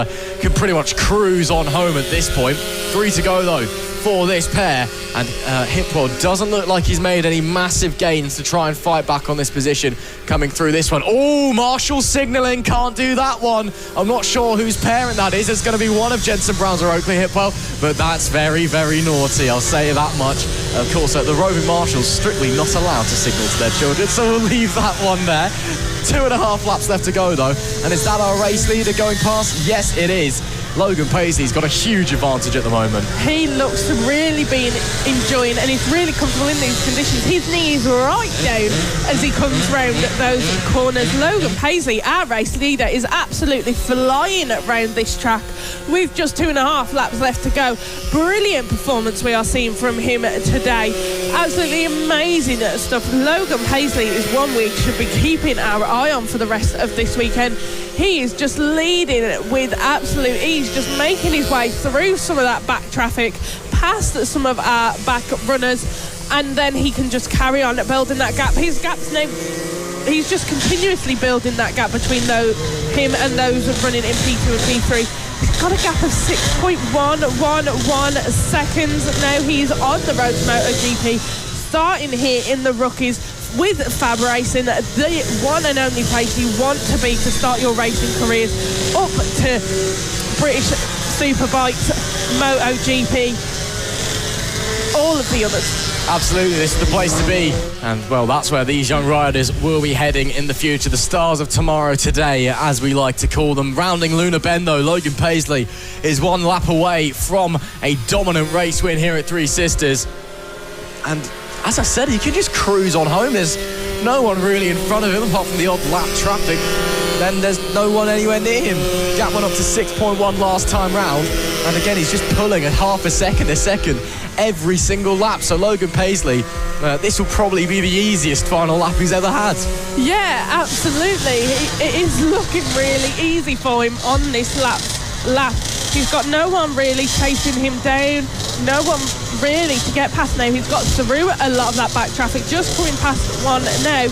can pretty much cruise on home at this point. 3 to go, though, for this pair, and Hitwell doesn't look like he's made any massive gains to try and fight back on this position coming through this one. Oh, Marshall signalling, can't do that one. I'm not sure whose parent that is. It's going to be one of Jensen Brown's or Oakley Hitwell, but that's very, very naughty, I'll say that much. Of course, the roving marshals strictly not allowed to signal to their children, so we'll leave that one there. 2.5 laps left to go, though, and is that our race leader going past? Yes, it is. Logan Paisley's got a huge advantage at the moment. He looks to really be enjoying, and he's really comfortable in these conditions. His knee is right down as he comes round those corners. Logan Paisley, our race leader, is absolutely flying around this track with just 2.5 laps left to go. Brilliant performance we are seeing from him today. Absolutely amazing stuff. Logan Paisley is one we should be keeping our eye on for the rest of this weekend. He is just leading with absolute ease, just making his way through some of that back traffic, past some of our back runners, and then he can just carry on building that gap. His gap's now, he's just continuously building that gap between him and those running in P2 and P3. He's got a gap of 6.111 seconds. Now he's on the road to MotoGP, starting here in the rookies with FAB-Racing, the one and only place you want to be to start your racing careers, up to British Superbikes, MotoGP, all of the others. Absolutely, this is the place to be, and well, that's where these young riders will be heading in the future. The stars of tomorrow today, as we like to call them. Rounding Luna Bend, though, Logan Paisley is 1 lap away from a dominant race win here at Three Sisters, and as I said, he can just cruise on home. There's no one really in front of him apart from the odd lap traffic. Then there's no one anywhere near him. Gap went up to 6.1 last time round, and again he's just pulling at half a second every single lap. So Logan Paisley, this will probably be the easiest final lap he's ever had. Yeah, absolutely. It is looking really easy for him on this lap. He's got no one really chasing him down, no one really to get past now. He's got through a lot of that back traffic, just coming past one now.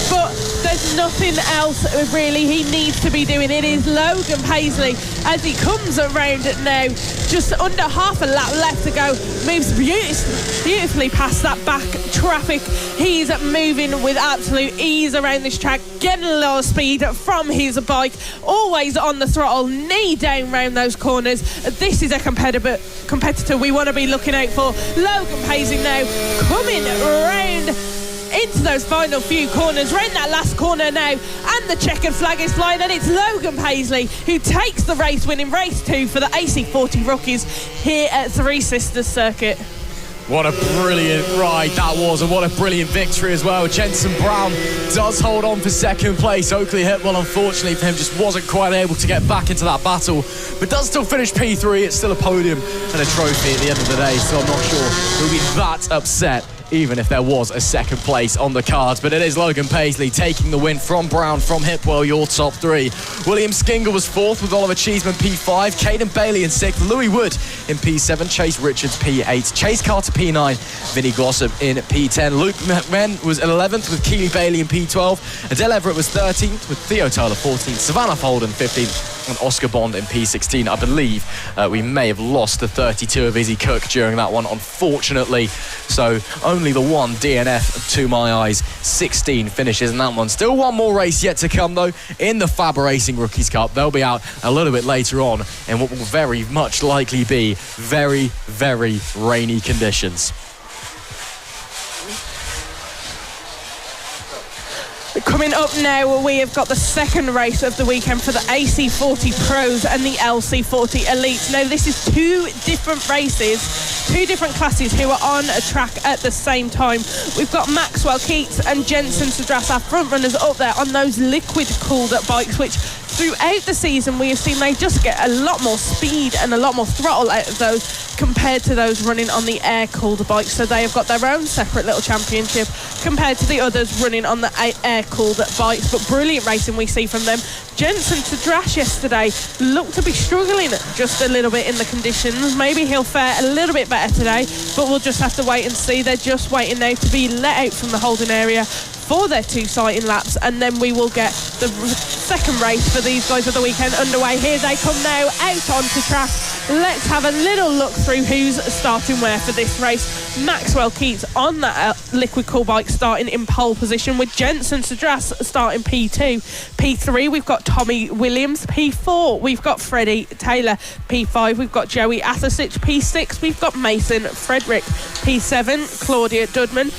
But there's nothing else really he needs to be doing. It is Logan Paisley as he comes around now. Just under half a lap left to go. Moves beautifully past that back traffic. He's moving with absolute ease around this track, getting a lot of speed from his bike, always on the throttle, knee down round those corners. This is a competitor we want to be looking out for. Logan Paisley now coming around into those final few corners, round that last corner now, and the checkered flag is flying, and it's Logan Paisley who takes the race, winning race 2 for the AC40 rookies here at Three Sisters Circuit. What a brilliant ride that was, and what a brilliant victory as well. Jensen Brown does hold on for second place. Oakley Hipwell, unfortunately for him, just wasn't quite able to get back into that battle, but does still finish P3. It's still a podium and a trophy at the end of the day, so I'm not sure we'll be that upset even if there was a second place on the cards. But it is Logan Paisley taking the win from Brown, from Hipwell, your top 3. William Skingle was 4th with Oliver Cheeseman P5, Caden Bailey in 6th, Louis Wood in P7, Chase Richards P8, Chase Carter P9, Vinnie Glossop in P10, Luke McMahon was 11th with Keely Bailey in P12, Adele Everett was 13th with Theo Taylor 14th, Savannah Folden 15th, and Oscar Bond in P16. I believe we may have lost the 32 of Izzy Cook during that one, unfortunately. So only the one DNF, to my eyes, 16 finishes in that one. Still one more race yet to come, though, in the FAB-Racing Rookies Cup. They'll be out a little bit later on in what will very much likely be very, very rainy conditions. Coming up now, we have got the second race of the weekend for the AC40 Pros and the LC40 Elites. Now, this is 2 different races, 2 different classes who are on a track at the same time. We've got Maxwell Keats and Jensen Sadras, our front runners, up there on those liquid-cooled bikes, which throughout the season we have seen they just get a lot more speed and a lot more throttle out of those compared to those running on the air-cooled bikes. So they have got their own separate little championship compared to the others running on the air-cooled bikes. But brilliant racing we see from them. Jensen Sadras yesterday looked to be struggling just a little bit in the conditions. Maybe he'll fare a little bit better today, but we'll just have to wait and see. They're just waiting now to be let out from the holding area for their 2 sighting laps, and then we will get the second race for these guys of the weekend underway. Here they come now out onto track. Let's have a little look through who's starting where for this race. Maxwell Keats on that liquid cool bike starting in pole position, with Jensen Sadras starting P2. P3 we've got Tommy Williams. P4 we've got Freddie Taylor. P5 we've got Joey Athasich. P6 we've got Mason Frederick. P7 Claudia Dudman.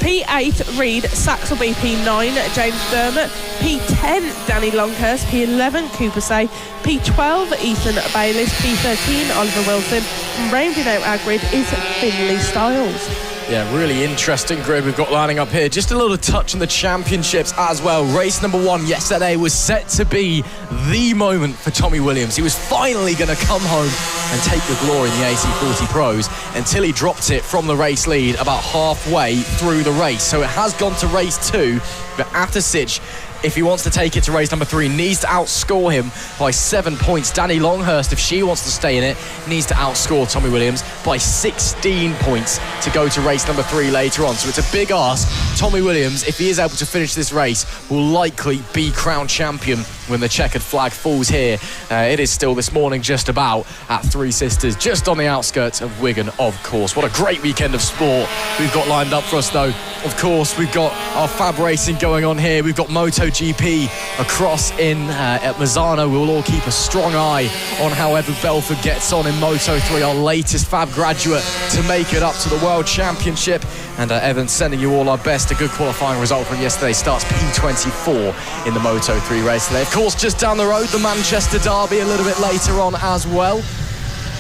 P8 Reed Saxelby. P9 James Dermott. P10 Danny Longhurst. P11 Cooper Say. P12 Ethan Bayliss. P13 Oliver Wilson. And rounding out our grid is Finley Styles. Yeah, really interesting grid we've got lining up here. Just a little touch on the championships as well. Race number 1 yesterday was set to be the moment for Tommy Williams. He was finally going to come home and take the glory in the AC40 Pros until he dropped it from the race lead about halfway through the race. So it has gone to race 2, but Athasich, if he wants to take it to race number 3, needs to outscore him by 7 points. Danny Longhurst, if she wants to stay in it, needs to outscore Tommy Williams by 16 points to go to race number 3 later on. So it's a big ask. Tommy Williams, if he is able to finish this race, will likely be crowned champion when the checkered flag falls here. It is still this morning just about at Three Sisters, just on the outskirts of Wigan, of course. What a great weekend of sport we've got lined up for us, though. Of course, we've got our FAB-Racing going on here. We've got MotoGP across at Mazzano. We'll all keep a strong eye on how Evan Belford gets on in Moto3, our latest FAB graduate to make it up to the World Championship. And Evan, sending you all our best. A good qualifying result from yesterday. Starts P24 in the Moto3 race today. Of course, just down the road, the Manchester Derby a little bit later on as well,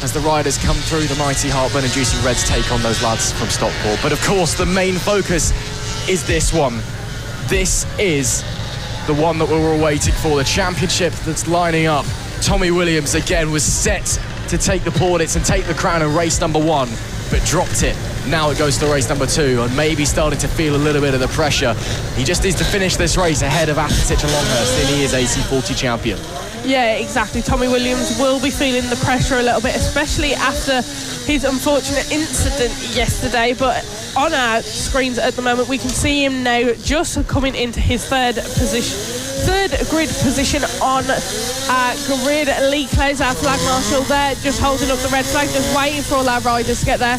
as the riders come through. The mighty heartburn-inducing Reds take on those lads from Stockport. But of course, the main focus is this one. This is the one that we were all waiting for, the championship that's lining up. Tommy Williams again was set to take the plaudits and take the crown in race number 1, but dropped it Now it goes to race number 2, and maybe starting to feel a little bit of the pressure. He just needs to finish this race ahead of Athisic and Longhurst, and he is AC40 champion. Yeah, exactly. Tommy Williams will be feeling the pressure a little bit, especially after his unfortunate incident yesterday. But on our screens at the moment, we can see him now just coming into his third grid position on grid. Lee Clay's our flag marshal there, just holding up the red flag, just waiting for all our riders to get there.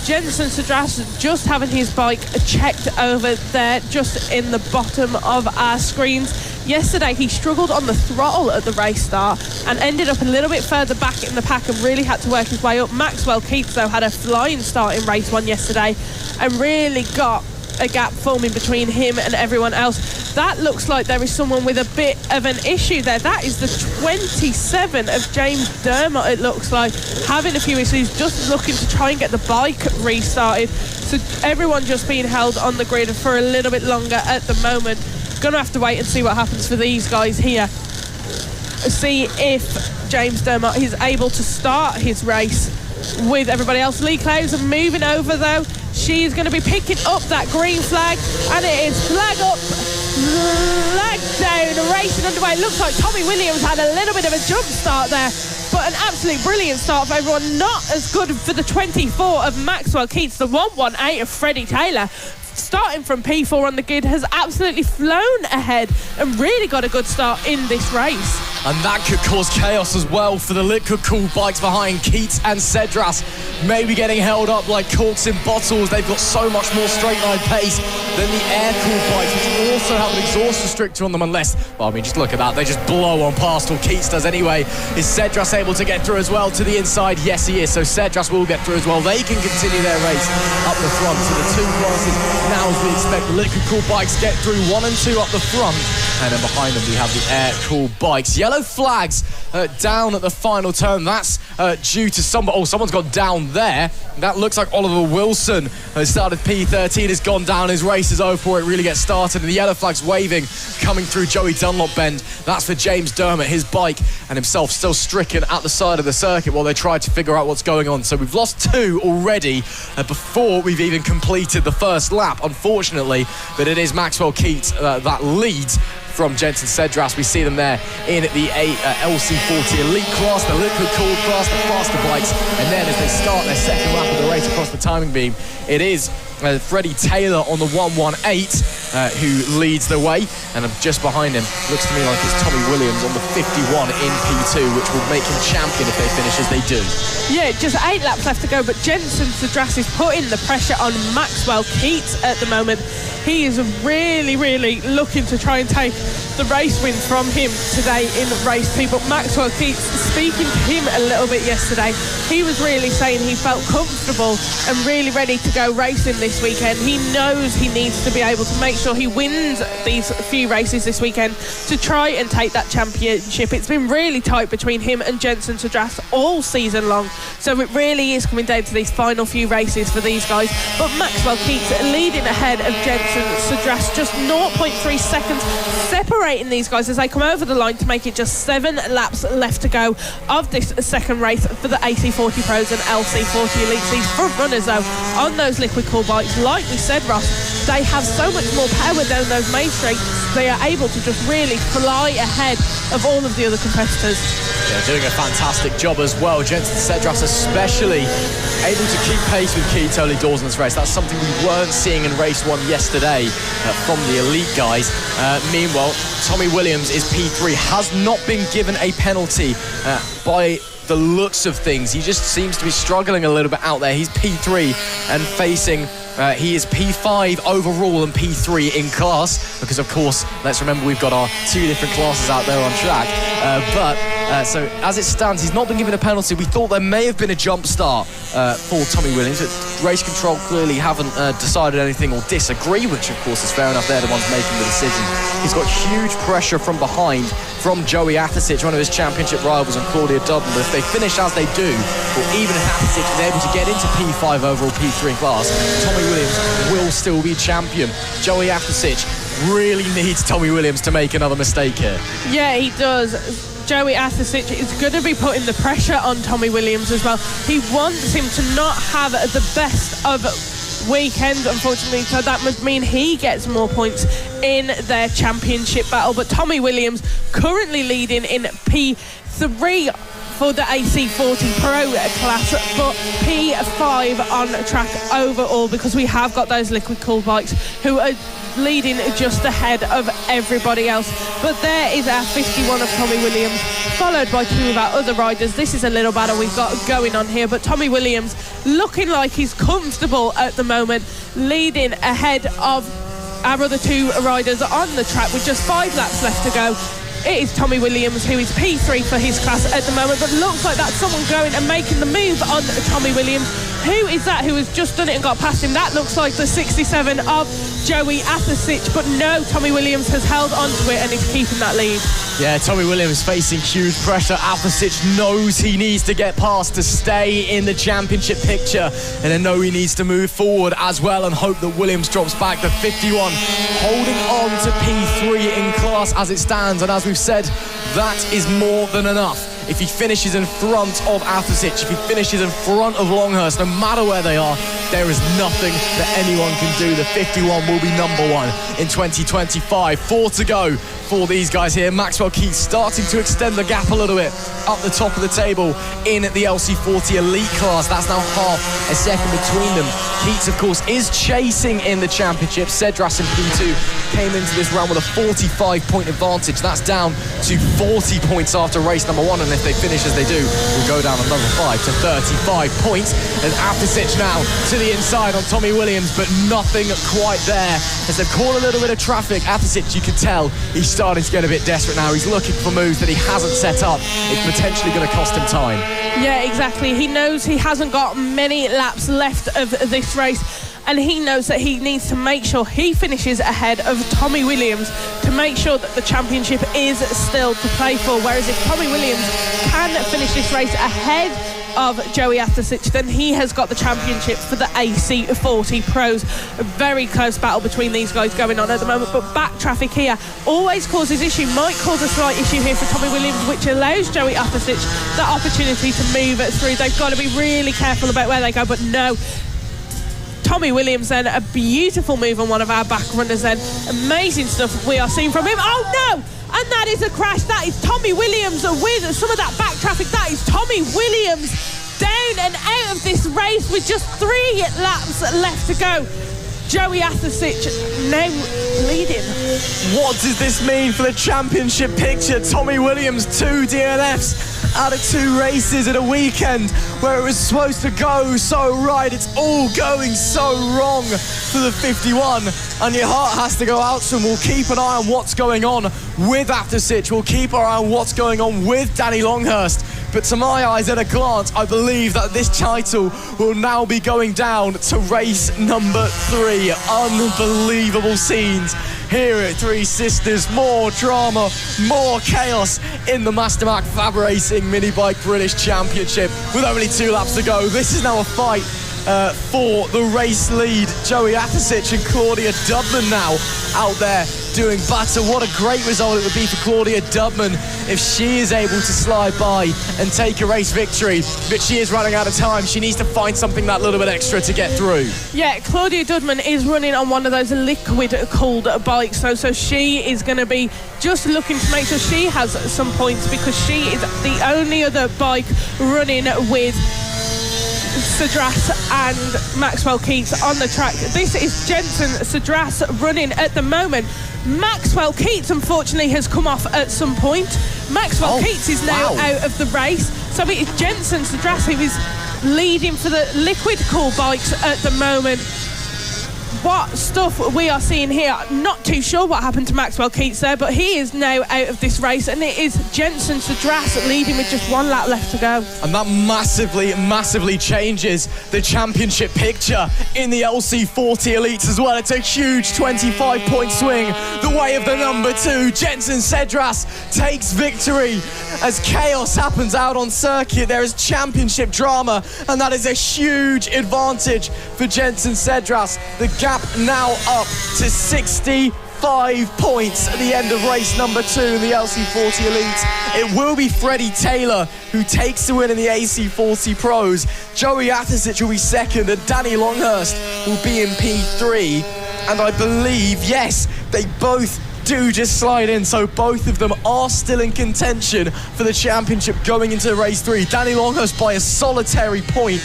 Jenson Sadras just having his bike checked over there, just in the bottom of our screens. Yesterday he struggled on the throttle at the race start and ended up a little bit further back in the pack and really had to work his way up. Maxwell Keats though had a flying start in race 1 yesterday and really got a gap forming between him and everyone else. That looks like there is someone with a bit of an issue there. That is the 27 of James Dermott, it looks like, having a few issues, just looking to try and get the bike restarted. So everyone just being held on the grid for a little bit longer at the moment. Gonna have to wait and see what happens for these guys here. See if James Dermott is able to start his race with everybody else. Lee Clowes moving over though. She's going to be picking up that green flag, and it is flag up, flag down, racing underway. Looks like Tommy Williams had a little bit of a jump start there, but an absolutely brilliant start for everyone. Not as good for the 24 of Maxwell Keats. The 118 of Freddie Taylor, starting from P4 on the grid, has absolutely flown ahead and really got a good start in this race. And that could cause chaos as well for the Liquid Cool bikes behind Keats and Cedras. Maybe getting held up like corks in bottles. They've got so much more straight line pace than the Air Cool bikes, which also have an exhaust restrictor on them unless, well, I mean, just look at that. They just blow on past, or Keats does anyway. Is Cedras able to get through as well to the inside? Yes, he is. So Cedras will get through as well. They can continue their race up the front. So the two classes now, as we expect, the Liquid Cool bikes get through 1 and 2 up the front. And then behind them we have the Air Cool bikes. Yellow flags down at the final turn. That's due to someone's gone down there. That looks like Oliver Wilson has started P13, has gone down. His race is over before it really gets started, and the yellow flag's waving coming through Joey Dunlop bend. That's for James Dermott, his bike and himself still stricken at the side of the circuit while they try to figure out what's going on. So we've lost 2 already before we've even completed the first lap, unfortunately. But it is Maxwell Keats that leads from Jenson Cedras. We see them there in the LC40 Elite class, the Liquid Cool class, the faster bikes. And then as they start their second lap of the race across the timing beam, it is Freddie Taylor on the 118 who leads the way, and just behind him looks to me like it's Tommy Williams on the 51 in P2, which will make him champion if they finish as they do. Yeah, just 8 laps left to go, but Jenson Cedras is putting the pressure on Maxwell Keats at the moment. He is really, really looking to try and take the race win from him today in race 2. But Maxwell Keats, speaking to him a little bit yesterday, he was really saying he felt comfortable and really ready to go racing this weekend. He knows he needs to be able to make sure he wins these few races this weekend to try and take that championship. It's been really tight between him and Jenson Cedras all season long, so it really is coming down to these final few races for these guys. But Maxwell Keats leading ahead of Jenson Cedras, just 0.3 seconds separating these guys as they come over the line to make it just 7 laps left to go of this second race for the AC40 Pros and LC40 Elites. These front runners though on those Liquid Cool bikes, like we said, Ross, they have so much more power down those main straights. They are able to just really fly ahead of all of the other competitors. They're doing a fantastic job as well. Jenson Cedras especially able to keep pace with Keats early doors in this race. That's something we weren't seeing in race 1 yesterday from the elite guys. Meanwhile, Tommy Williams is P3, has not been given a penalty by the looks of things. He just seems to be struggling a little bit out there. He's P3 and facing he is P5 overall and P3 in class, because of course, let's remember we've got our 2 different classes out there on track. So as it stands, he's not been given a penalty. We thought there may have been a jump start for Tommy Williams, but race control clearly haven't decided anything or disagree, which of course is fair enough. They're the ones making the decision. He's got huge pressure from behind from Joey Athisic, one of his championship rivals, and Claudia Dudley. But if they finish as they do, or even if Athisic is able to get into P5 overall, P3 in class, Tommy Williams will still be champion. Joey Athisic really needs Tommy Williams to make another mistake here. Yeah, he does. Joey Athersic is going to be putting the pressure on Tommy Williams as well. He wants him to not have the best of weekends, unfortunately, so that must mean he gets more points in their championship battle. But Tommy Williams currently leading in P3 for the AC40 Pro class, but P5 on track overall, because we have got those liquid cooled bikes who are leading just ahead of everybody else. But there is our 51 of Tommy Williams, followed by two of our other riders. This is a little battle we've got going on here, but Tommy Williams looking like he's comfortable at the moment, leading ahead of our other two riders on the track with just 5 laps left to go. It is Tommy Williams, who is P3 for his class at the moment, but looks like that's someone going and making the move on Tommy Williams. Who is that who has just done it and got past him? That looks like the 67 of Joey Athersic, but no, Tommy Williams has held on to it and is keeping that lead. Yeah, Tommy Williams facing huge pressure. Athersic knows he needs to get past to stay in the championship picture, and I know he needs to move forward as well and hope that Williams drops back. The 51 holding on to P3 in class as it stands, and as we've said, that is more than enough. If he finishes in front of Athersic, if he finishes in front of Longhurst, no matter where they are, there is nothing that anyone can do. The 51 will be number one in 2025. 4 to go for these guys here. Maxwell Keats starting to extend the gap a little bit up the top of the table in the LC40 Elite class. That's now half a second between them. Keats, of course, is chasing in the championship. Cedras in P2 came into this round with a 45-point advantage. That's down to 40 points after race number 1, and if they finish as they do, we'll go down another 5 to 35 points. And Athersic now to the inside on Tommy Williams, but nothing quite there. As they've caught a little bit of traffic, Athersic, you can tell, he's starting to get a bit desperate now. He's looking for moves that he hasn't set up. It's potentially going to cost him time. Yeah, exactly. He knows he hasn't got many laps left of this race, and he knows that he needs to make sure he finishes ahead of Tommy Williams to make sure that the championship is still to play for. Whereas if Tommy Williams can finish this race ahead of Joey Athersic, then he has got the championship for the AC40 Pros. A very close battle between these guys going on at the moment, but back traffic here always causes issue, might cause a slight issue here for Tommy Williams, which allows Joey Athersic the opportunity to move through. They've got to be really careful about where they go, but no, Tommy Williams then, a beautiful move on one of our back runners then. Amazing stuff we are seeing from him. Oh no! And that is a crash. That is Tommy Williams with some of that back traffic. That is Tommy Williams down and out of this race with just 3 laps left to go. Joey Athersic now leading. What does this mean for the championship picture? Tommy Williams, 2 DNFs out of 2 races in a weekend where it was supposed to go so right. It's all going so wrong for the 51, and your heart has to go out to him. We'll keep an eye on what's going on with Athersic. We'll keep our eye on what's going on with Danny Longhurst. But to my eyes, at a glance, I believe that this title will now be going down to race number 3. Unbelievable scenes here at Three Sisters. More drama, more chaos in the Mastermark FAB-Racing Mini Bike British Championship. With only 2 laps to go, this is now a fight for the race lead. Joey Athersic and Claudia Dubman now out there doing battle. What a great result it would be for Claudia Dubman if she is able to slide by and take a race victory. But she is running out of time. She needs to find something that little bit extra to get through. Yeah, Claudia Dubman is running on one of those liquid cooled bikes, so she is going to be just looking to make sure she has some points, because she is the only other bike running with Cedras and Maxwell Keats on the track. This is Jensen Cedras running at the moment. Maxwell Keats unfortunately has come off at some point. Maxwell Keats is now out of the race, so it is Jensen Cedras who is leading for the liquid cool bikes at the moment. What stuff we are seeing here. Not too sure what happened to Maxwell Keats there, but he is now out of this race, and it is Jensen Cedras leading with just 1 lap left to go. And that massively changes the championship picture in the LC40 Elites as well. It's a huge 25-point swing the way of the number 2. Jensen Cedras takes victory as chaos happens out on circuit. There is championship drama, and that is a huge advantage for Jensen Cedras. The gap now up to 65 5 points at the end of race number 2 in the LC40 Elite. It will be Freddie Taylor who takes the win in the AC40 Pros. Joey Athersic will be second and Danny Longhurst will be in P3. And I believe, yes, they both do just slide in, so both of them are still in contention for the championship going into race 3. Danny Longhurst by a solitary point.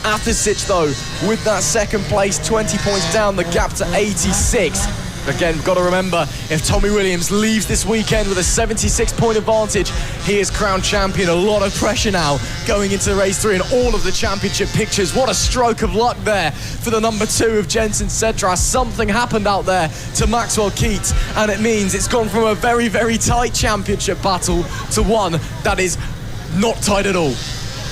Athersic, though, with that second place, 20 points down, the gap to 86. Again, we've got to remember, if Tommy Williams leaves this weekend with a 76-point advantage, he is crowned champion. A lot of pressure now going into race 3 and all of the championship pictures. What a stroke of luck there for the number 2 of Jensen Cedras. Something happened out there to Maxwell Keats, and it means it's gone from a very, very tight championship battle to one that is not tight at all.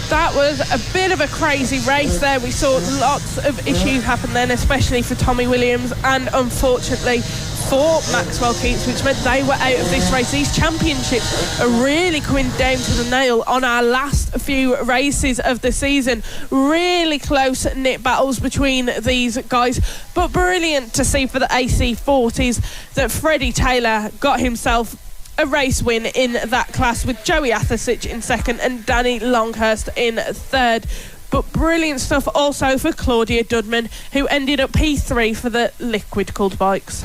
That was a bit of a crazy race there. We saw lots of issues happen then, especially for Tommy Williams and unfortunately for Maxwell Keats, which meant they were out of this race. These championships are really coming down to the nail on our last few races of the season. Really close-knit battles between these guys, but brilliant to see for the AC40s that Freddie Taylor got himself a race win in that class, with Joey Athersic in second and Danny Longhurst in third. But brilliant stuff also for Claudia Dudman, who ended up P3 for the liquid-cooled bikes.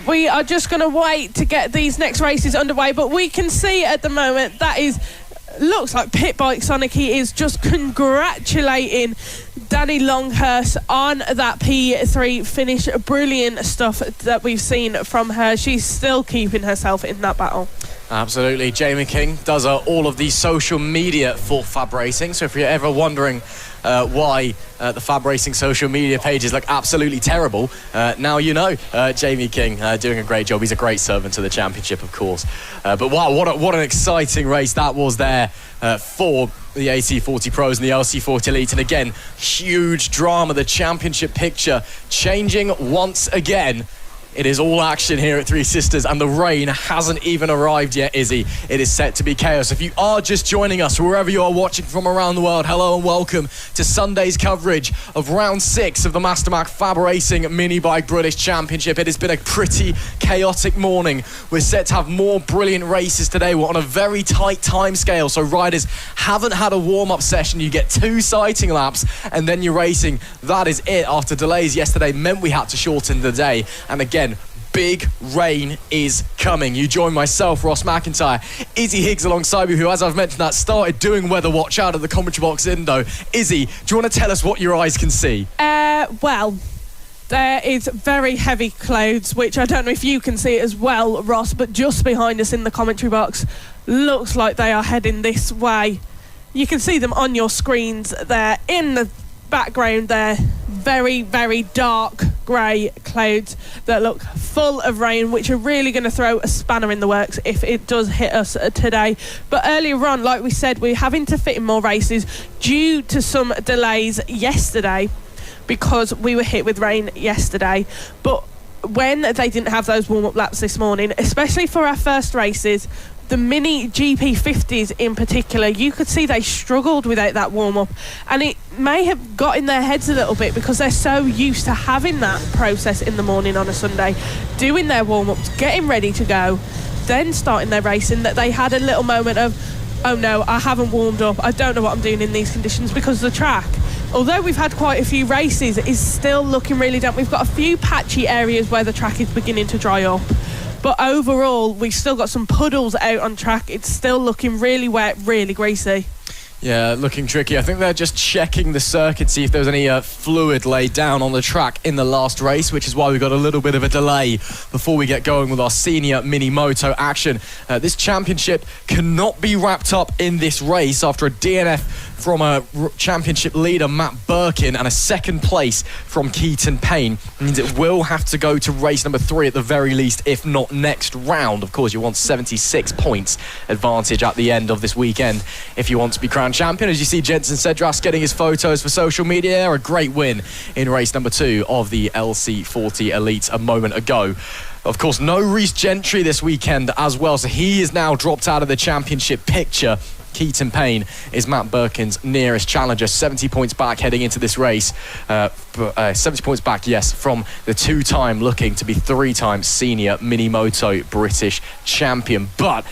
We are just going to wait to get these next races underway, but we can see at the moment that looks like Pit Bike Sonic. He is just congratulating Danny Longhurst on that P3 finish. Brilliant stuff that we've seen from her. She's still keeping herself in that battle. Absolutely. Jamie King does all of the social media for FAB-Racing, so if you're ever wondering why the FAB-Racing social media pages look absolutely terrible, now you know. Jamie King doing a great job. He's a great servant to the championship, of course. But wow, what an exciting race that was there for the AC40 Pros and the LC40 Elite. And again, huge drama. The championship picture changing once again. It is all action here at Three Sisters, and the rain hasn't even arrived yet, Izzy. It is set to be chaos. If you are just joining us, wherever you are watching from around the world, hello and welcome to Sunday's coverage of round 6 of the Mastermark FAB-Racing Mini Bike British Championship. It has been a pretty chaotic morning. We're set to have more brilliant races today. We're on a very tight time scale, so riders haven't had a warm-up session. You get 2 sighting laps, and then you're racing. That is it. After delays yesterday meant we had to shorten the day, and again, big rain is coming. You join myself, Ross McIntyre, Izzy Higgs alongside me, who, as I've mentioned, that started doing weather watch out of the commentary box window. Izzy, do you want to tell us what your eyes can see? Well, there is very heavy clouds, which I don't know if you can see as well, Ross, but just behind us in the commentary box, looks like they are heading this way. You can see them on your screens there in the background there. Very, very dark grey clouds that look full of rain, which are really going to throw a spanner in the works if it does hit us today. But earlier on, like we said, we're having to fit in more races due to some delays yesterday because we were hit with rain yesterday. But when they didn't have those warm-up laps this morning, especially for our first races, the mini GP50s in particular, you could see they struggled without that warm-up, and it may have got in their heads a little bit because they're so used to having that process in the morning on a Sunday, doing their warm-ups, getting ready to go, then starting their racing, that they had a little moment of, oh no, I haven't warmed up, I don't know what I'm doing in these conditions, because the track, although we've had quite a few races, is still looking really damp. We've got a few patchy areas where the track is beginning to dry up, but overall we've still got some puddles out on track. It's still looking really wet, really greasy. Yeah, looking tricky. I think they're just checking the circuit, see if there was any fluid laid down on the track in the last race, which is why we got a little bit of a delay before we get going with our senior Mini Moto action. This championship cannot be wrapped up in this race after a DNF from a championship leader, Matt Birkin, and a second place from Katon Payne. It means it will have to go to race number 3 at the very least, if not next round. Of course, you want 76 points advantage at the end of this weekend if you want to be crowned champion. As you see Jensen Cedras getting his photos for social media, a great win in race number 2 of the LC40 Elite a moment ago. Of course, no Reece Gentry this weekend as well, so he is now dropped out of the championship picture. Katon Payne is Matt Birkin's nearest challenger, 70 points back heading into this race. 70 points back, yes, from the two-time looking to be three-time senior Mini Moto British champion. But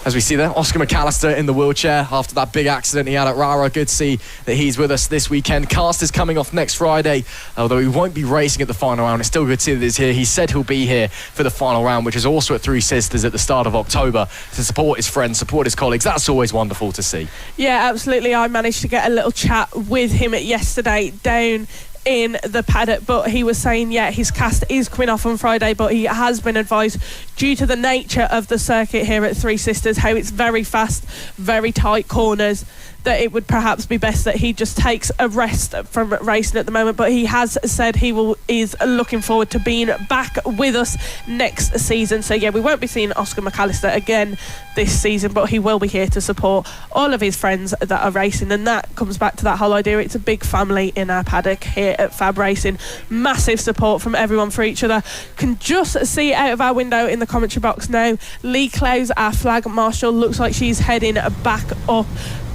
as we see there, Oscar McAllister in the wheelchair after that big accident he had at Rara. Good to see that he's with us this weekend. Cast is coming off next Friday, although he won't be racing at the final round. It's still good to see that he's here. He said he'll be here for the final round, which is also at Three Sisters at the start of October, to support his friends, support his colleagues. That's always wonderful to see. Yeah, absolutely. I managed to get a little chat with him yesterday down in the paddock, but he was saying, his cast is coming off on Friday, but he has been advised, due to the nature of the circuit here at Three Sisters, how it's very fast, very tight corners, that it would perhaps be best that he just takes a rest from racing at the moment. But he has said is looking forward to being back with us next season. So we won't be seeing Oscar McAllister again this season, but he will be here to support all of his friends that are racing. And that comes back to that whole idea. It's a big family in our paddock here at FAB-Racing. Massive support from everyone for each other. Can just see out of our window in the commentary box now, Lee Clowes, our flag marshal, looks like she's heading back up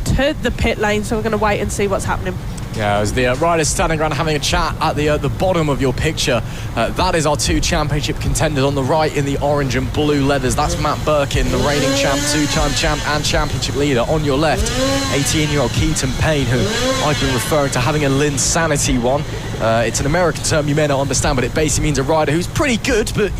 to the pit lane, so we're going to wait and see what's happening. Yeah, as the riders standing around having a chat at the bottom of your picture, that is our two championship contenders on the right in the orange and blue leathers. That's Matt Birkin, the reigning champ, two-time champ and championship leader. On your left, 18-year-old Katon Payne, who I've been referring to having a Linsanity one. It's an American term you may not understand, but it basically means a rider who's pretty good, but,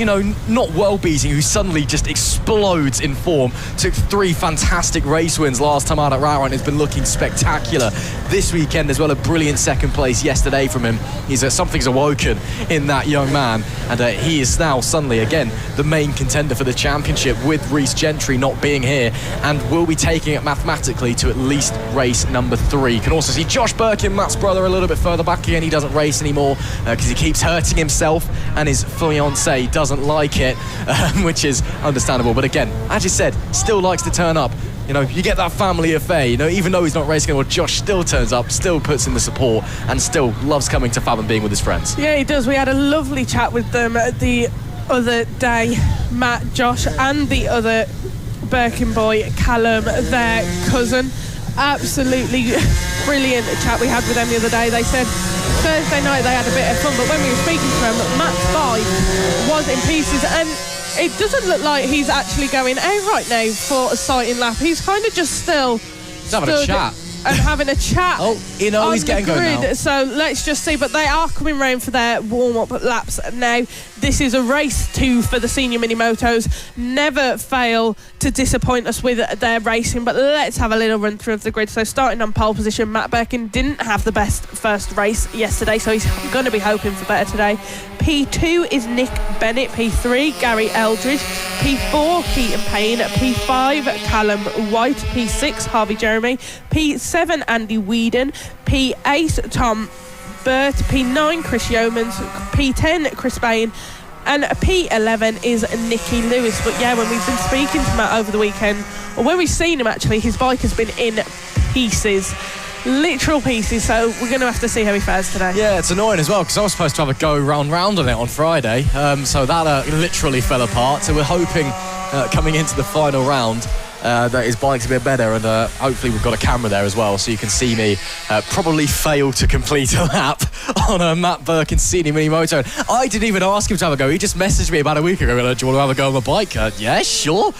not well-beating, who suddenly just explodes in form. Took 3 fantastic race wins last time out at Rara and has been looking spectacular this weekend as well. A brilliant second place yesterday from him. Something's awoken in that young man, and he is now suddenly again the main contender for the championship, with Reece Gentry not being here, and will be taking it mathematically to at least race number 3. You can also see Josh Birkin, Matt's brother, a little bit further back again. He doesn't race anymore because he keeps hurting himself and his fiancée doesn't like it, which is understandable. But again, as you said, still likes to turn up. You get that family affair, even though he's not racing anymore, Josh still turns up, still puts in the support, and still loves coming to FAB and being with his friends. Yeah, he does. We had a lovely chat with them the other day, Matt, Josh, and the other Birkin boy, Callum, their cousin. Absolutely brilliant chat we had with them the other day. They said Thursday night they had a bit of fun, but when we were speaking to them, Matt's bike was in pieces, and it doesn't look like he's actually going out right now for a sighting lap. He's kind of just still having a chat. And having a chat. He's getting going now. So let's just see. But they are coming round for their warm-up laps now. This is a race 2 for the senior mini motos. Never fail to disappoint us with their racing. But let's have a little run through of the grid. So starting on pole position, Matt Birkin didn't have the best first race yesterday, so he's going to be hoping for better today. P2 is Nick Bennett. P3, Gary Eldridge. P4, Katon Payne. P5, Callum White. P6, Harvey Jeremy. P7, Andy Whedon. P8, Tom Burt. P9, Chris Yeomans. P10, Chris Bain. And P11 is Nicky Lewis. But when we've been speaking to Matt over the weekend, or when we've seen him actually, his bike has been in pieces. Literal pieces, so we're going to have to see how he fares today. Yeah, it's annoying as well, because I was supposed to have a go round on it on Friday, so that literally fell apart. So we're hoping coming into the final round that his bike's a bit better, and hopefully we've got a camera there as well, so you can see me probably fail to complete a lap on Matt Birkin's senior mini moto. I didn't even ask him to have a go. He just messaged me about a week ago, do you want to have a go on my bike? Yeah, sure.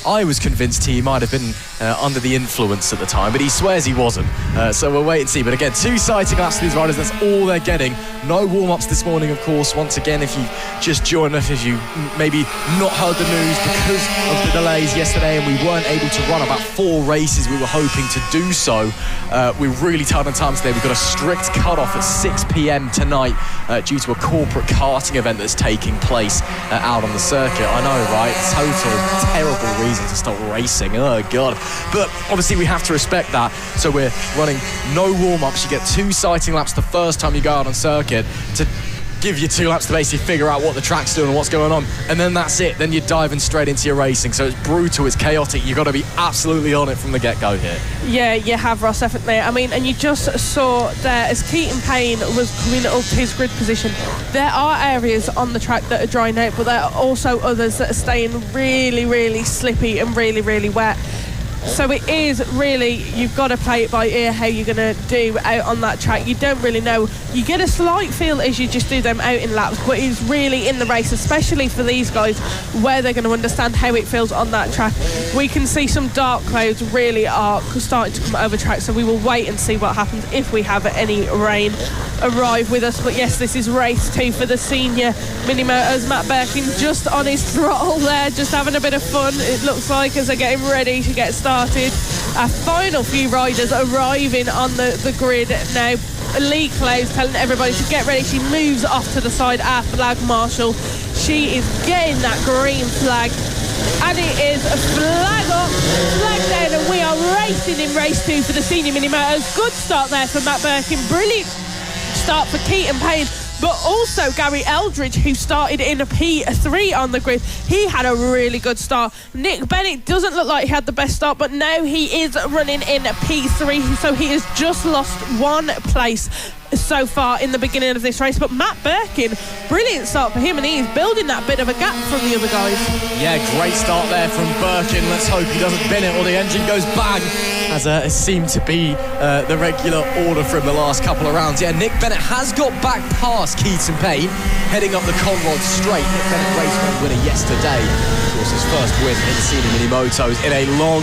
I was convinced he might have been under the influence at the time, but he swears he wasn't. So we'll wait and see. But again, 2 sighting laps for these riders, that's all they're getting. No warm-ups this morning, of course. Once again, if you just joined us, if you maybe not heard the news because of the delays yesterday and we weren't able to run about 4 races we were hoping to do so, we're really tight on time today. We've got a strict cut-off at 6 p.m. tonight due to a corporate karting event that's taking place out on the circuit. I know, right? Total terrible reason to stop racing. Oh, God. But obviously we have to respect that. So we're running no warm-ups. You get 2 sighting laps the first time you go out on circuit to give you 2 laps to basically figure out what the track's doing and what's going on, and then that's it. Then you're diving straight into your racing. So it's brutal, it's chaotic. You've got to be absolutely on it from the get-go here. Yeah, you have, Ross, definitely. I mean, and you just saw there as Katon Payne was coming up to his grid position, there are areas on the track that are drying out, but there are also others that are staying really, really slippy and really, really wet. So it is really, you've got to play it by ear how you're going to do out on that track. You don't really know. You get a slight feel as you just do them out in laps, but it's really in the race, especially for these guys, where they're going to understand how it feels on that track. We can see some dark clouds really are starting to come over track, so we will wait and see what happens if we have any rain arrive with us. But yes, this is race 2 for the senior Mini Motos. Matt Birkin just on his throttle there, just having a bit of fun, it looks like, as they're getting ready to get started. Our final few riders arriving on the grid now. Lee Clowes telling everybody to get ready. She moves off to the side, our flag marshal. She is getting that green flag, and it is a flag up, flag down, and we are racing in race 2 for the senior Mini Motos. Good start there for Matt Birkin, brilliant start for Katon Payne, but also Gary Eldridge, who started in a P3 on the grid. He had a really good start. Nick Bennett doesn't look like he had the best start, but now he is running in a P3, so he has just lost 1 place so far in the beginning of this race. But Matt Birkin, brilliant start for him, and he is building that bit of a gap from the other guys. Yeah, great start there from Birkin. Let's hope he doesn't bin it or the engine goes bang, as it seemed to be the regular order from the last couple of rounds. Yeah, Nick Bennett has got back past Katon Payne, heading up the Conrod straight. Nick Bennett race winner yesterday. Of course, his first win in the senior Mini Motos in a long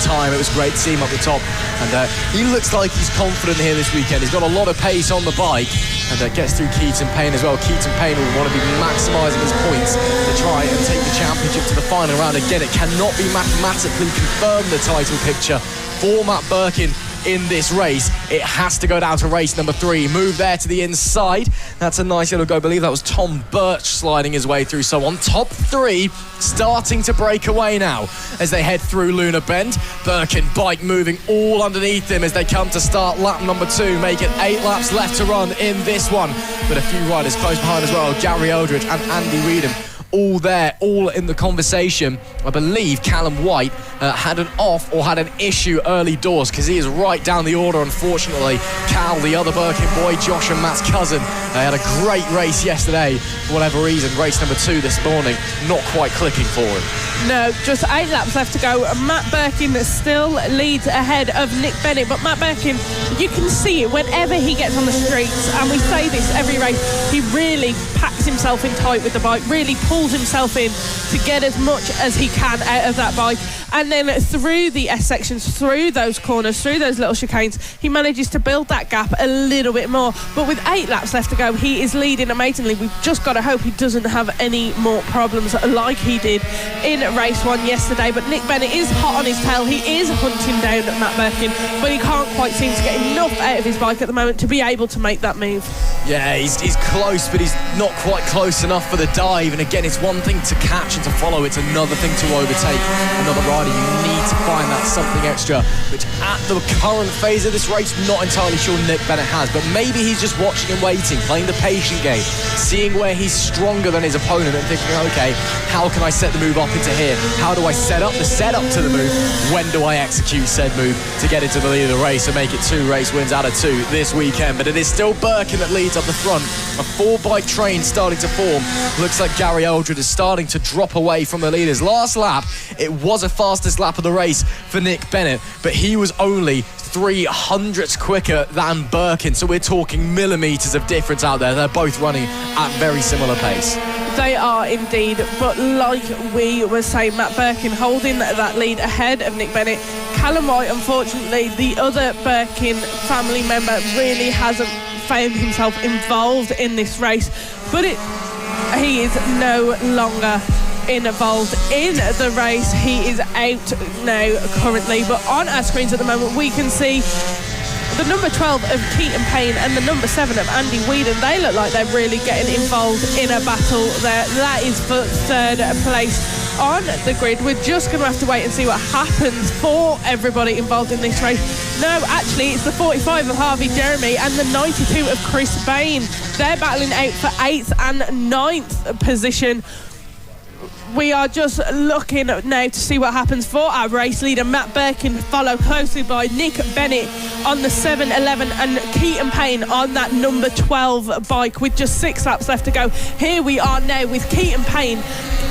time. It was great to see him up the top, and he looks like he's confident here this weekend. He's got a lot of pace on the bike, and gets through Katon Payne as well. Katon Payne will want to be maximising his points to try and take the championship to the final round. Again, it cannot be mathematically confirmed, the title picture for Matt Birkin in this race. It has to go down to race number 3. Move there to the inside. That's a nice little go. I believe that was Tom Birch sliding his way through. So on top 3, starting to break away now as they head through Luna Bend. Birkin bike moving all underneath him as they come to start lap number 2. Make it 8 laps left to run in this one. But a few riders close behind as well. Gary Eldridge and Andy Weedham all there, all in the conversation. I believe Callum White had an off or had an issue early doors, because he is right down the order, unfortunately. Cal, the other Birkin boy, Josh and Matt's cousin, had a great race yesterday. For whatever reason, race number 2 this morning, not quite clicking for him. No, just 8 laps left to go. Matt Birkin still leads ahead of Nick Bennett, but Matt Birkin, you can see it whenever he gets on the streets, and we say this every race, he really packs himself in tight with the bike, really pulls himself in to get as much as he can out of that bike, and then through the S sections, through those corners, through those little chicanes, he manages to build that gap a little bit more. But with 8 laps left to go, he is leading amazingly. We've just got to hope he doesn't have any more problems like he did in race 1 yesterday. But Nick Bennett is hot on his tail. He is hunting down Matt Birkin, but he can't quite seem to get enough out of his bike at the moment to be able to make that move. Yeah, he's close, but he's not quite close enough for the dive. And again, it's one thing to catch and to follow, it's another thing to overtake another rider. You need to find that something extra, which at the current phase of this race, not entirely sure Nick Bennett has. But maybe he's just watching and waiting, playing the patient game, seeing where he's stronger than his opponent and thinking, okay, how can I set the move up into here? How do I set up the setup to the move? When do I execute said move to get into the lead of the race and make it 2 race wins out of 2 this weekend? But it is still Birkin that leads up the front. A 4-bike train starting to form. Looks like Gary Eldridge is starting to drop away from the leaders. Last lap, it was a fastest lap of the race for Nick Bennett, but he was only 300ths quicker than Birkin. So we're talking millimetres of difference out there. They're both running at very similar pace. They are indeed, but like we were saying, Matt Birkin holding that lead ahead of Nick Bennett. Callum White, unfortunately, the other Birkin family member, really hasn't found himself involved in this race, but he is no longer involved in the race. He is out now currently, but on our screens at the moment we can see the number 12 of Katon Payne and the number 7 of Andy Weedham. They look like they're really getting involved in a battle there. That is for 3rd place on the grid. We're just going to have to wait and see what happens for everybody involved in this race. No, actually, it's the 45 of Harvey Jeremy and the 92 of Chris Bain. They're battling out for 8th and 9th position. we are just looking now to see what happens for our race leader Matt Birkin, followed closely by Nick Bennett on the 7-11 and Katon Payne on that number 12 bike with just 6 laps left to go. Here we are now with Katon Payne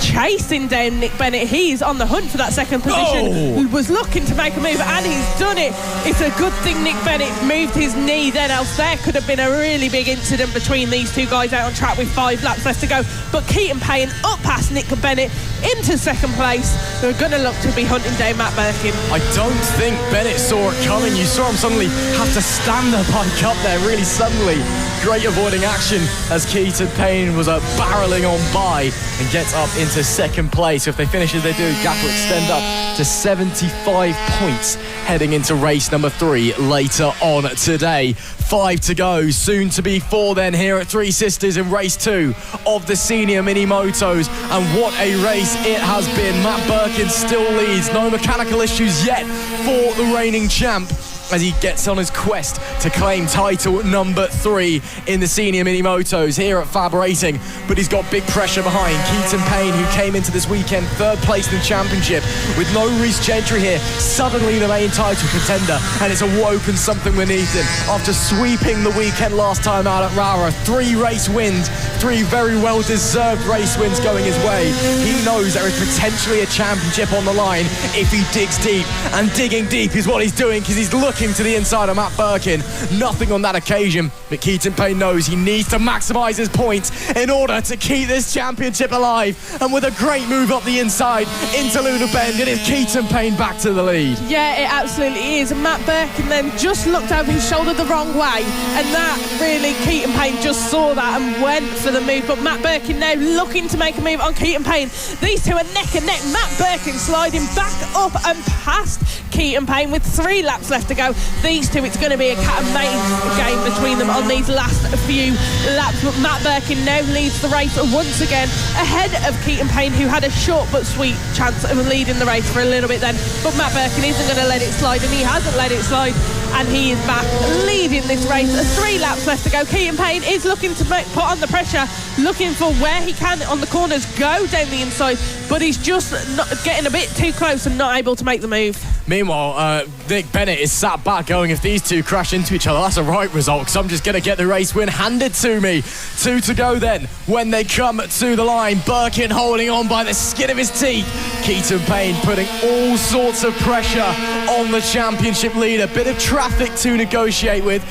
chasing down Nick Bennett. He's on the hunt for that second position. He was looking to make a move and he's done it. It's a good thing Nick Bennett moved his knee then, else there could have been a really big incident between these two guys out on track with 5 laps left to go. But Katon Payne up past Nick Bennett into second place. They're going to look to be hunting down Matt Birkin. I don't think Bennett saw it coming. You saw him suddenly have to stand the bike up there really suddenly. Great avoiding action as Katon Payne was barreling on by and gets up into second place. If they finish as they do, gap will extend up to 75 points heading into race number 3 later on today. 5 to go, soon to be 4 then here at Three Sisters in race 2 of the senior Mini Motos. And what a race it has been. Matt Birkin still leads, no mechanical issues yet for the reigning champ, as he gets on his quest to claim title number 3 in the senior Mini Motos here at FAB-Racing. But he's got big pressure behind Katon Payne, who came into this weekend 3rd place in the championship with no Reece Gentry here, suddenly the main title contender, and it's awoken something beneath him after sweeping the weekend last time out at Rara. 3 race wins, 3 very well deserved race wins going his way. He knows there is potentially a championship on the line if he digs deep, and digging deep is what he's doing, because he's looking to the inside of Matt Birkin. Nothing on that occasion, but Katon Payne knows he needs to maximise his points in order to keep this championship alive. And with a great move up the inside into Luna Bend, it is Katon Payne back to the lead. Yeah, it absolutely is. Matt Birkin then just looked over his shoulder the wrong way, and that really, Katon Payne just saw that and went for the move. But Matt Birkin now looking to make a move on Katon Payne. These two are neck and neck. Matt Birkin sliding back up and past Katon Payne with 3 laps left to go. These two, it's going to be a cat and mouse game between them on these last few laps. But Matt Birkin now leads the race once again ahead of Katon Payne, who had a short but sweet chance of leading the race for a little bit then. But Matt Birkin isn't going to let it slide, and he hasn't let it slide, and he is back leading this race. 3 laps left to go. Katon Payne is looking to put on the pressure, looking for where he can on the corners, go down the inside, but he's just not getting a bit too close and not able to make the move. Meanwhile, Nick Bennett is sat back going, if these two crash into each other, that's a right result, because I'm just going to get the race win handed to me. 2 to go then when they come to the line. Birkin holding on by the skin of his teeth. Katon Payne putting all sorts of pressure on the championship leader. Bit of traffic to negotiate with.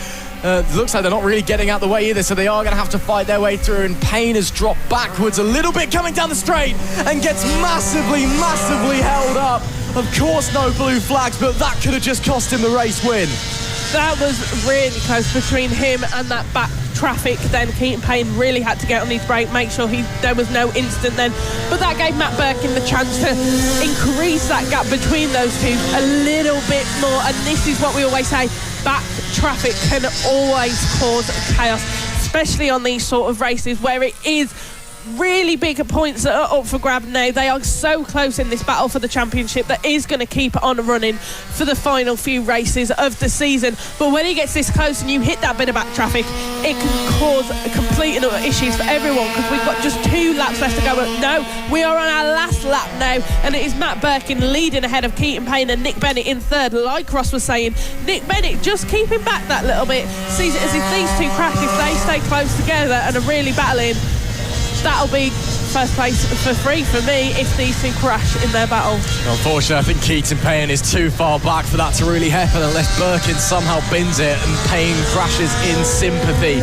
Looks like they're not really getting out the way either, so they are going to have to fight their way through, and Payne has dropped backwards a little bit coming down the straight and gets massively held up. Of course no blue flags, but that could have just cost him the race win. That was really close between him and that back traffic. Then Katon Payne really had to get on his brake, make sure there was no incident then. But that gave Matt Birkin the chance to increase that gap between those two a little bit more. And this is what we always say, back traffic can always cause chaos, especially on these sort of races where it is really big points that are up for grab now. They are so close in this battle for the championship that is going to keep on running for the final few races of the season. But when he gets this close and you hit that bit of back traffic, it can cause complete and utter issues for everyone, because we've got just 2 laps left to go. But no, we are on our last lap now, and it is Matt Birkin leading ahead of Katon Payne and Nick Bennett in 3rd. Like Ross was saying, Nick Bennett just keeping back that little bit, sees it as if these two crash, if they stay close together and are really battling, that'll be first place for free for me if these two crash in their battle. Unfortunately, I think Katon Payne is too far back for that to really happen, unless Birkin somehow bins it and Payne crashes in sympathy,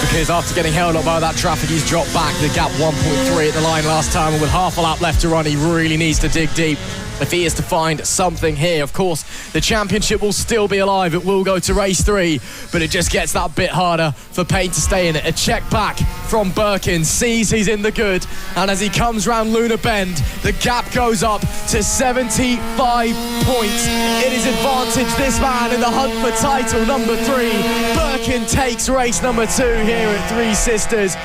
because after getting held up by that traffic, he's dropped back. The gap 1.3 at the line last time, and with half a lap left to run, he really needs to dig deep if he is to find something here. Of course, the championship will still be alive. It will go to race 3, but it just gets that bit harder for Payne to stay in it. A check back from Birkin, sees he's in the good, and as he comes round Luna Bend, the gap goes up to 75 points. It is advantage this man in the hunt for title number 3. Birkin takes race number 2 here at Three Sisters.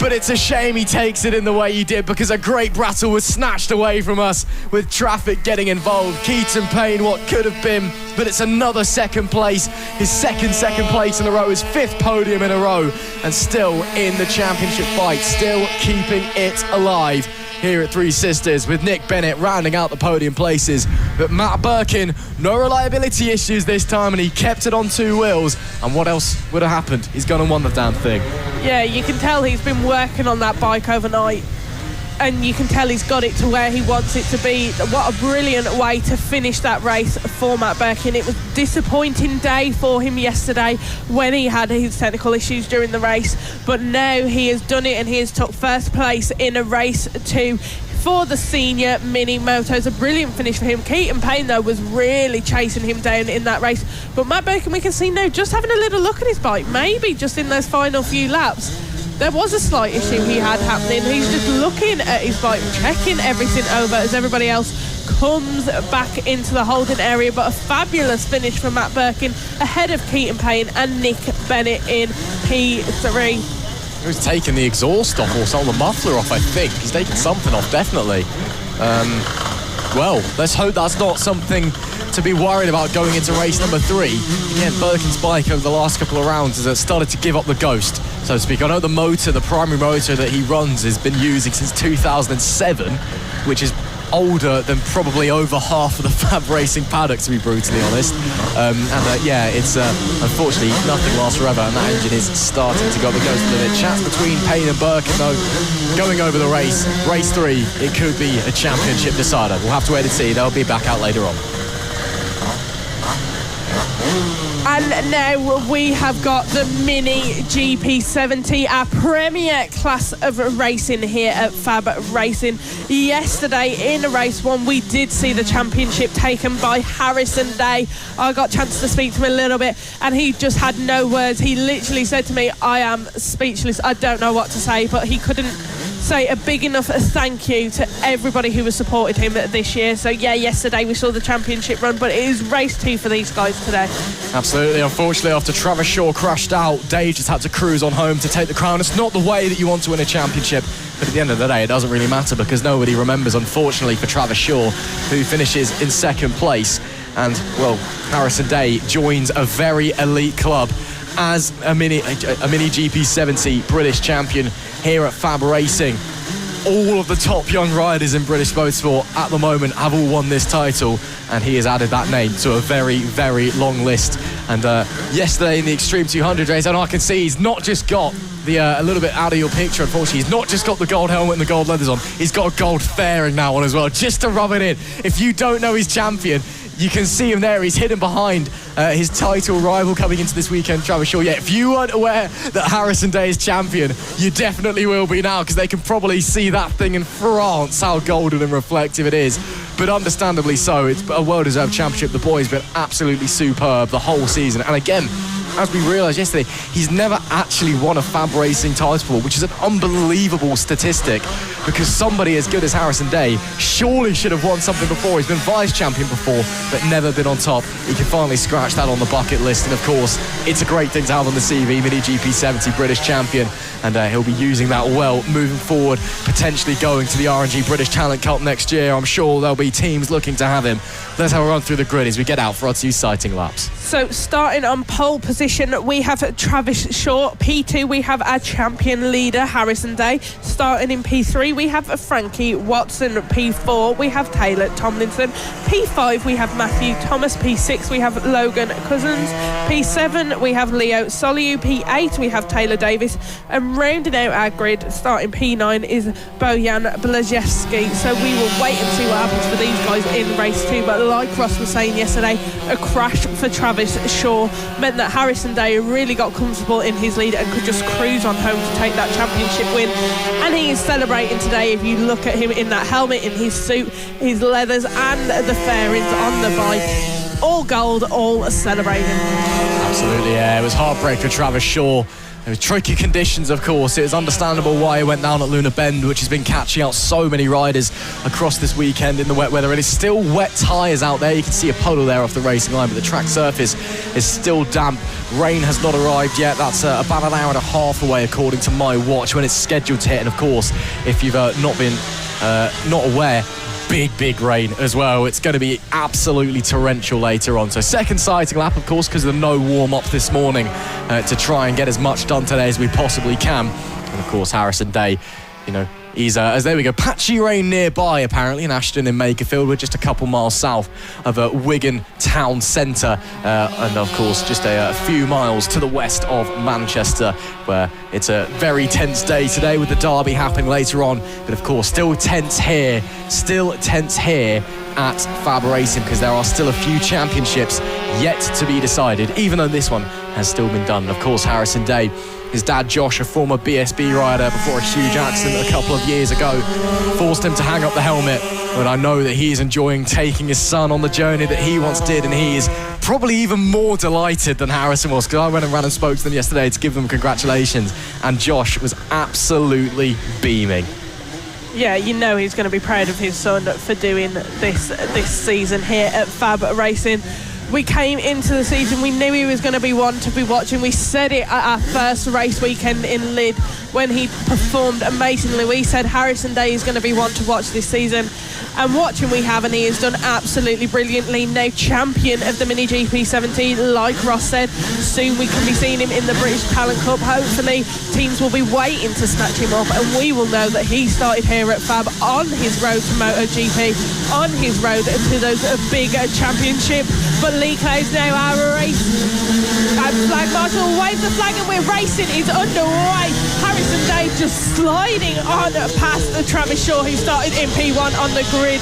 but it's a shame he takes it in the way he did, because a great battle was snatched away from us with traffic getting involved. Katon Payne, what could have been, but it's another second place. His second place in a row, his 5th podium in a row, and still in the championship fight, still keeping it alive here at Three Sisters, with Nick Bennett rounding out the podium places. But Matt Birkin, no reliability issues this time, and he kept it on 2 wheels. And what else would have happened? He's gone and won the damn thing. Yeah, you can tell he's been working on that bike overnight, and you can tell he's got it to where he wants it to be. What a brilliant way to finish that race for Matt Birkin. It was a disappointing day for him yesterday when he had his technical issues during the race, but now he has done it and he has took first place in a race 2 for the senior Mini Moto. It's a brilliant finish for him. Katon Payne, though, was really chasing him down in that race, but Matt Birkin, we can see now, just having a little look at his bike, maybe just in those final few laps, there was a slight issue he had happening. He's just looking at his bike, checking everything over as everybody else comes back into the holding area. But a fabulous finish from Matt Birkin, ahead of Katon Payne and Nick Bennett in P3. He was taking the exhaust off, or some of the muffler off, I think. He's taking something off, definitely. Well, let's hope that's not something to be worried about going into race number 3. Again, Birkin's bike over the last couple of rounds has started to give up the ghost, so to speak. I know the motor, the primary motor that he runs, has been using since 2007, which is older than probably over half of the FAB-Racing Paddock, to be brutally honest. Yeah, it's unfortunately nothing lasts forever, and that engine is starting to go the ghost limit. Chats between Payne and Birkin, though, going over the race 3, it could be a championship decider. We'll have to wait and see. They'll be back out later on. And now we have got the Mini GP70, our premier class of racing here at FAB-Racing. Yesterday in race 1, we did see the championship taken by Harrison Day. I got a chance to speak to him a little bit, and he just had no words. He literally said to me, I am speechless. I don't know what to say, but he couldn't say a big enough thank you to everybody who has supported him this year. So yeah, yesterday we saw the championship run, but it is race 2 for these guys today. Absolutely. Unfortunately, after Travis Shaw crashed out, Dave just had to cruise on home to take the crown. It's not the way that you want to win a championship, but at the end of the day, it doesn't really matter, because nobody remembers, unfortunately, for Travis Shaw, who finishes in 2nd place. And, well, Harrison Day joins a very elite club as a Mini GP70 British champion here at FAB-Racing. All of the top young riders in British motorsport at the moment have all won this title, and he has added that name to a very, very long list. And yesterday in the Extreme 200 race, and I can see he's not just got the a little bit out of your picture, unfortunately, he's not just got the gold helmet and the gold leathers on, he's got a gold fairing now on as well, just to rub it in. If you don't know he's champion, you can see him there. He's hidden behind his title rival coming into this weekend, Travis Shaw. Yeah, if you weren't aware that Harrison Day is champion, you definitely will be now, because they can probably see that thing in France, how golden and reflective it is. But understandably so. It's a well-deserved championship. The boy's been absolutely superb the whole season. And again, as we realised yesterday, he's never actually won a FAB-Racing title before, which is an unbelievable statistic, because somebody as good as Harrison Day surely should have won something before. He's been vice-champion before, but never been on top. He can finally scratch that on the bucket list, and of course, it's a great thing to have on the CV, Mini GP70 British champion, and he'll be using that well moving forward, potentially going to the R&G British Talent Cup next year. I'm sure there'll be teams looking to have him. Let's have a run through the grid as we get out for our 2 sighting laps. So starting on pole position, we have Travis Shaw. P2, we have our champion leader, Harrison Day. Starting in P3, we have Frankie Watson. P4, we have Taylor Tomlinson. P5, we have Matthew Thomas. P6, we have Logan Cousins. P7, we have Leo Soliu. P8, we have Taylor Davis. And rounding out our grid, starting P9, is Bojan Blazewski. So we will wait and see what happens for these guys in race 2. But like Ross was saying yesterday, a crash for Travis Shaw meant that Harrison Day really got comfortable in his lead and could just cruise on home to take that championship win. And he is celebrating today. If you look at him in that helmet, in his suit, his leathers and the fairings on the bike, all gold, all celebrating. Absolutely, yeah. It was heartbreak for Travis Shaw, Tricky conditions, of course. It was understandable why he went down at Luna Bend, which has been catching out so many riders across this weekend in the wet weather. It is still wet tyres out there. You can see a puddle there off the racing line, but the track surface is still damp. Rain has not arrived yet. That's about an hour and a half away, according to my watch, when it's scheduled to hit. And of course, if you've not aware, big rain as well. It's going to be absolutely torrential later on. So second sighting lap, of course, because of the no warm-up this morning, to try and get as much done today as we possibly can. And of course, Harrison Day, he's as there we go, patchy rain nearby apparently in Ashton in Makerfield. We're just a couple miles south of Wigan town centre, and of course just a few miles to the west of Manchester, where it's a very tense day today with the derby happening later on. But of course still tense here at FAB-Racing, because there are still a few championships yet to be decided, even though this one has still been done. And of course, Harrison Day, his dad Josh, a former BSB rider before a huge accident a couple of years ago, forced him to hang up the helmet. But I know that he is enjoying taking his son on the journey that he once did, and he is probably even more delighted than Harrison was, because I went and ran and spoke to them yesterday to give them congratulations, and Josh was absolutely beaming. Yeah, he's going to be proud of his son for doing this season here at FAB-Racing. We came into the season, we knew he was going to be one to be watching. We said it at our first race weekend in Lyd when he performed amazingly. We said Harrison Day is going to be one to watch this season. And watching we have, and he has done absolutely brilliantly. Now champion of the Mini GP 70, like Ross said. Soon we can be seeing him in the British Talent Cup. Hopefully teams will be waiting to snatch him up, and we will know that he started here at FAB on his road to MotoGP, on his road to those big championship. But Lee Clay's now our race. And Flag Marshal waves the flag, and we're racing. It's underway. Harrison Day just sliding on past Travis Shaw, who started in P1 on the grid.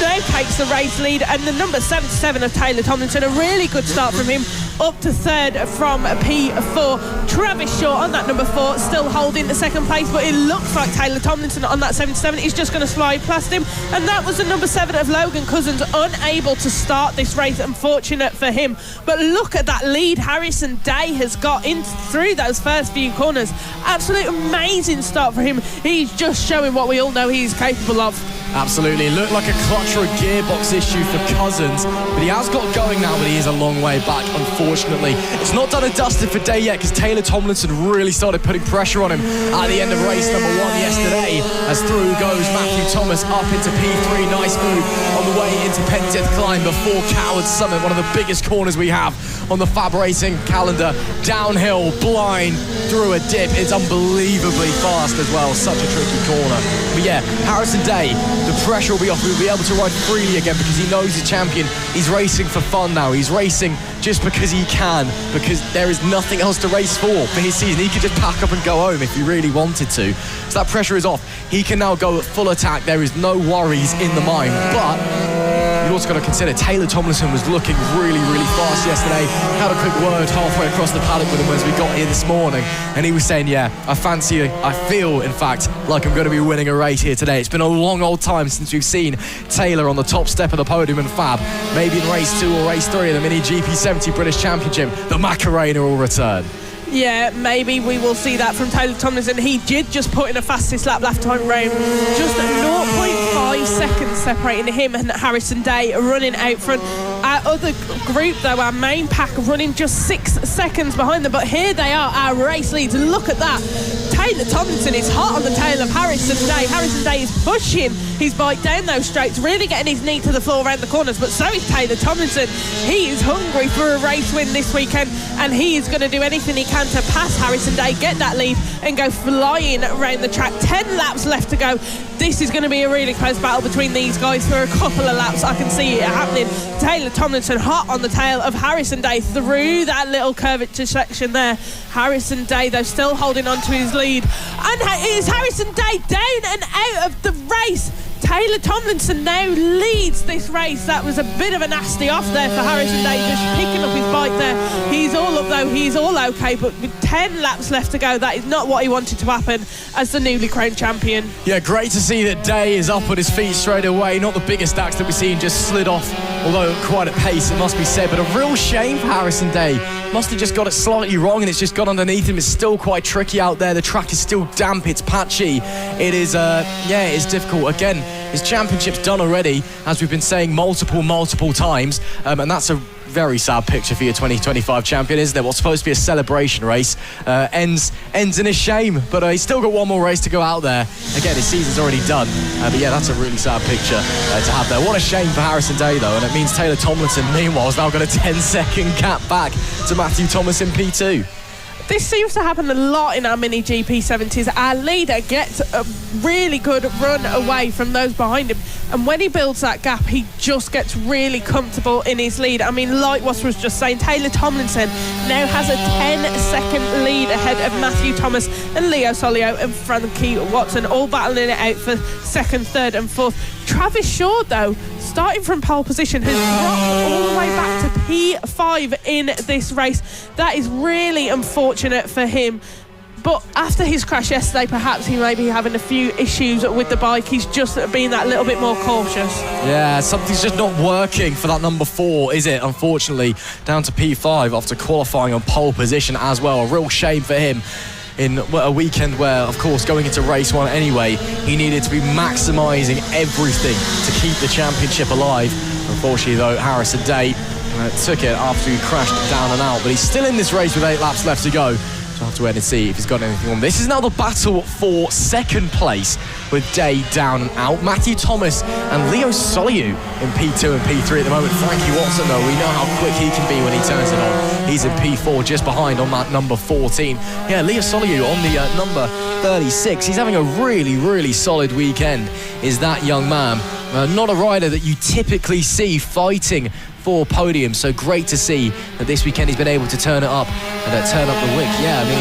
Now takes the race lead, and the number 77 of Taylor Tomlinson, a really good start from him, up to third from P4. Travis Shaw on that number 4, still holding the second place, but it looks like Taylor Tomlinson on that 77 is just going to slide past him. And that was the number 7 of Logan Cousins, unable to start this race, unfortunate for him. But look at that lead Harrison Day has got in through those first few corners. Absolute amazing start for him. He's just showing what we all know he's capable of. Absolutely. It looked like a clutch or a gearbox issue for Cousins, but he has got going now, but he is a long way back, unfortunately. It's not done and dusted for Day yet, because Taylor Tomlinson really started putting pressure on him at the end of race number 1 yesterday, as through goes Matthew Thomas up into P3. Nice move on the way into Pentith Climb before Coward Summit, one of the biggest corners we have on the FAB-Racing calendar. Downhill, blind, through a dip. It's unbelievably fast as well. Such a tricky corner. But yeah, Harrison Day, the pressure will be off. We'll be able to ride freely again, because he knows he's champion. He's racing for fun now. He's racing just because he can, because there is nothing else to race for his season. He could just pack up and go home if he really wanted to. So that pressure is off. He can now go at full attack. There is no worries in the mind. But you've also got to consider Taylor Tomlinson was looking really fast yesterday. Had a quick word halfway across the paddock with him as we got here this morning, and he was saying, yeah, I feel in fact like I'm going to be winning a race here today. It's been a long old time since we've seen Taylor on the top step of the podium in FAB. Maybe in race 2 or race 3 of the Mini GP 70 British Championship, the Macarena will return. Yeah, maybe we will see that from Taylor Tomlinson. He did just put in a fastest lap last time round. Just 0.5 seconds separating him and Harrison Day running out front. Our other group, though, our main pack, running just 6 seconds behind them. But here they are, our race leads. Look at that. Taylor Tomlinson is hot on the tail of Harrison Day. Harrison Day is pushing his bike down those straights, really getting his knee to the floor around the corners. But so is Taylor Tomlinson. He is hungry for a race win this weekend, and he is going to do anything he can to pass Harrison Day, get that lead, and go flying around the track. 10 laps left to go. This is going to be a really close battle between these guys for a couple of laps. I can see it happening. Taylor Tomlinson hot on the tail of Harrison Day through that little curvature section there. Harrison Day, though, still holding on to his lead. And it is Harrison Day down and out of the race. Taylor Tomlinson now leads this race. That was a bit of a nasty off there for Harrison Day, just picking up his bike there. He's all up though, he's all okay, but with 10 laps left to go, that is not what he wanted to happen as the newly crowned champion. Yeah, great to see that Day is up on his feet straight away. Not the biggest axe that we've seen, just slid off, although quite at pace, it must be said, but a real shame for Harrison Day. must have just got it slightly wrong and it's just gone underneath him. It's still quite tricky out there. The track is still damp, it's patchy. It is, it is difficult. Again, his championship's done already, as we've been saying multiple times, and that's a very sad picture for your 2025 champion, isn't it? What's supposed to be a celebration race ends in a shame, but he's still got one more race to go out there. Again, his season's already done, but yeah, that's a really sad picture to have there. What a shame for Harrison Day, though, and it means Taylor Tomlinson, meanwhile, has now got a 10-second gap back to Matthew Thomas in P2. This seems to happen a lot in our mini GP70s. Our leader gets a really good run away from those behind him, and when he builds that gap, he just gets really comfortable in his lead. I mean, like Ross was just saying, Taylor Tomlinson now has a 10-second lead ahead of Matthew Thomas and Leo Solio and Frankie Watson, all battling it out for second, third and fourth. Travis Shaw, though, starting from pole position, has dropped all the way back to P5 in this race. That is really unfortunate for him. But after his crash yesterday, perhaps he may be having a few issues with the bike. He's just being that little bit more cautious. Yeah, something's just not working for that number 4, is it? Unfortunately, down to P5 after qualifying on pole position as well. A real shame for him in a weekend where, of course, going into race 1 anyway, he needed to be maximising everything to keep the championship alive. Unfortunately, though, Harrison Day took it after he crashed down and out, but he's still in this race with 8 laps left to go. So I'll have to wait and see if he's got anything on. This is now the battle for second place with Day down and out. Matthew Thomas and Leo Soliu in P2 and P3 at the moment. Frankie Watson, though, we know how quick he can be when he turns it on. He's in P4 just behind on that number 14. Yeah, Leo Soliu on the number 36. He's having a really solid weekend, is that young man. Not a rider that you typically see fighting for podium, so great to see that this weekend he's been able to turn it up and turn up the wick. Yeah, I mean,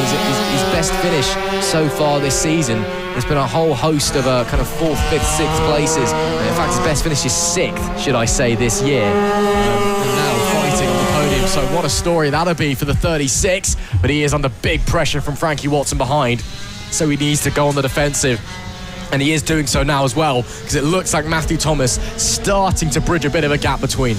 his best finish so far this season has been a whole host of kind of 4th, 5th, 6th places. In fact, his best finish is 6th, should I say, this year. And now fighting on the podium, so what a story that'll be for the 36, but he is under big pressure from Frankie Watson behind, so he needs to go on the defensive. And he is doing so now as well, because it looks like Matthew Thomas starting to bridge a bit of a gap between.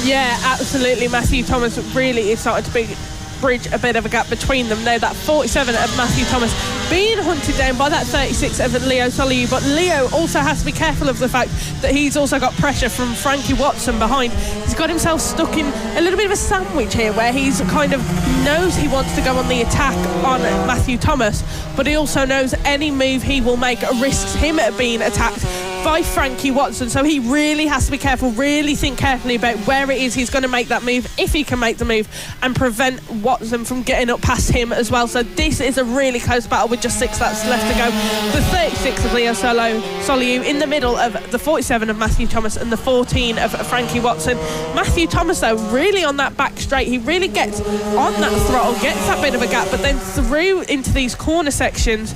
Yeah, absolutely. Matthew Thomas really is starting to bridge a bit of a gap between them now. That 47 of Matthew Thomas being hunted down by that 36 of Leo Soliu, but Leo also has to be careful of the fact that he's also got pressure from Frankie Watson behind. He's got himself stuck in a little bit of a sandwich here, where he's kind of knows he wants to go on the attack on Matthew Thomas, but he also knows any move he will make risks him being attacked by Frankie Watson, so he really has to be careful, really think carefully about where it is he's going to make that move, if he can make the move, and prevent Watson from getting up past him as well. So this is a really close battle with just 6 laps left to go. The 36 of Leo Soliu in the middle of the 47 of Matthew Thomas and the 14 of Frankie Watson. Matthew Thomas, though, really on that back straight, he really gets on that throttle, gets that bit of a gap, but then through into these corner sections,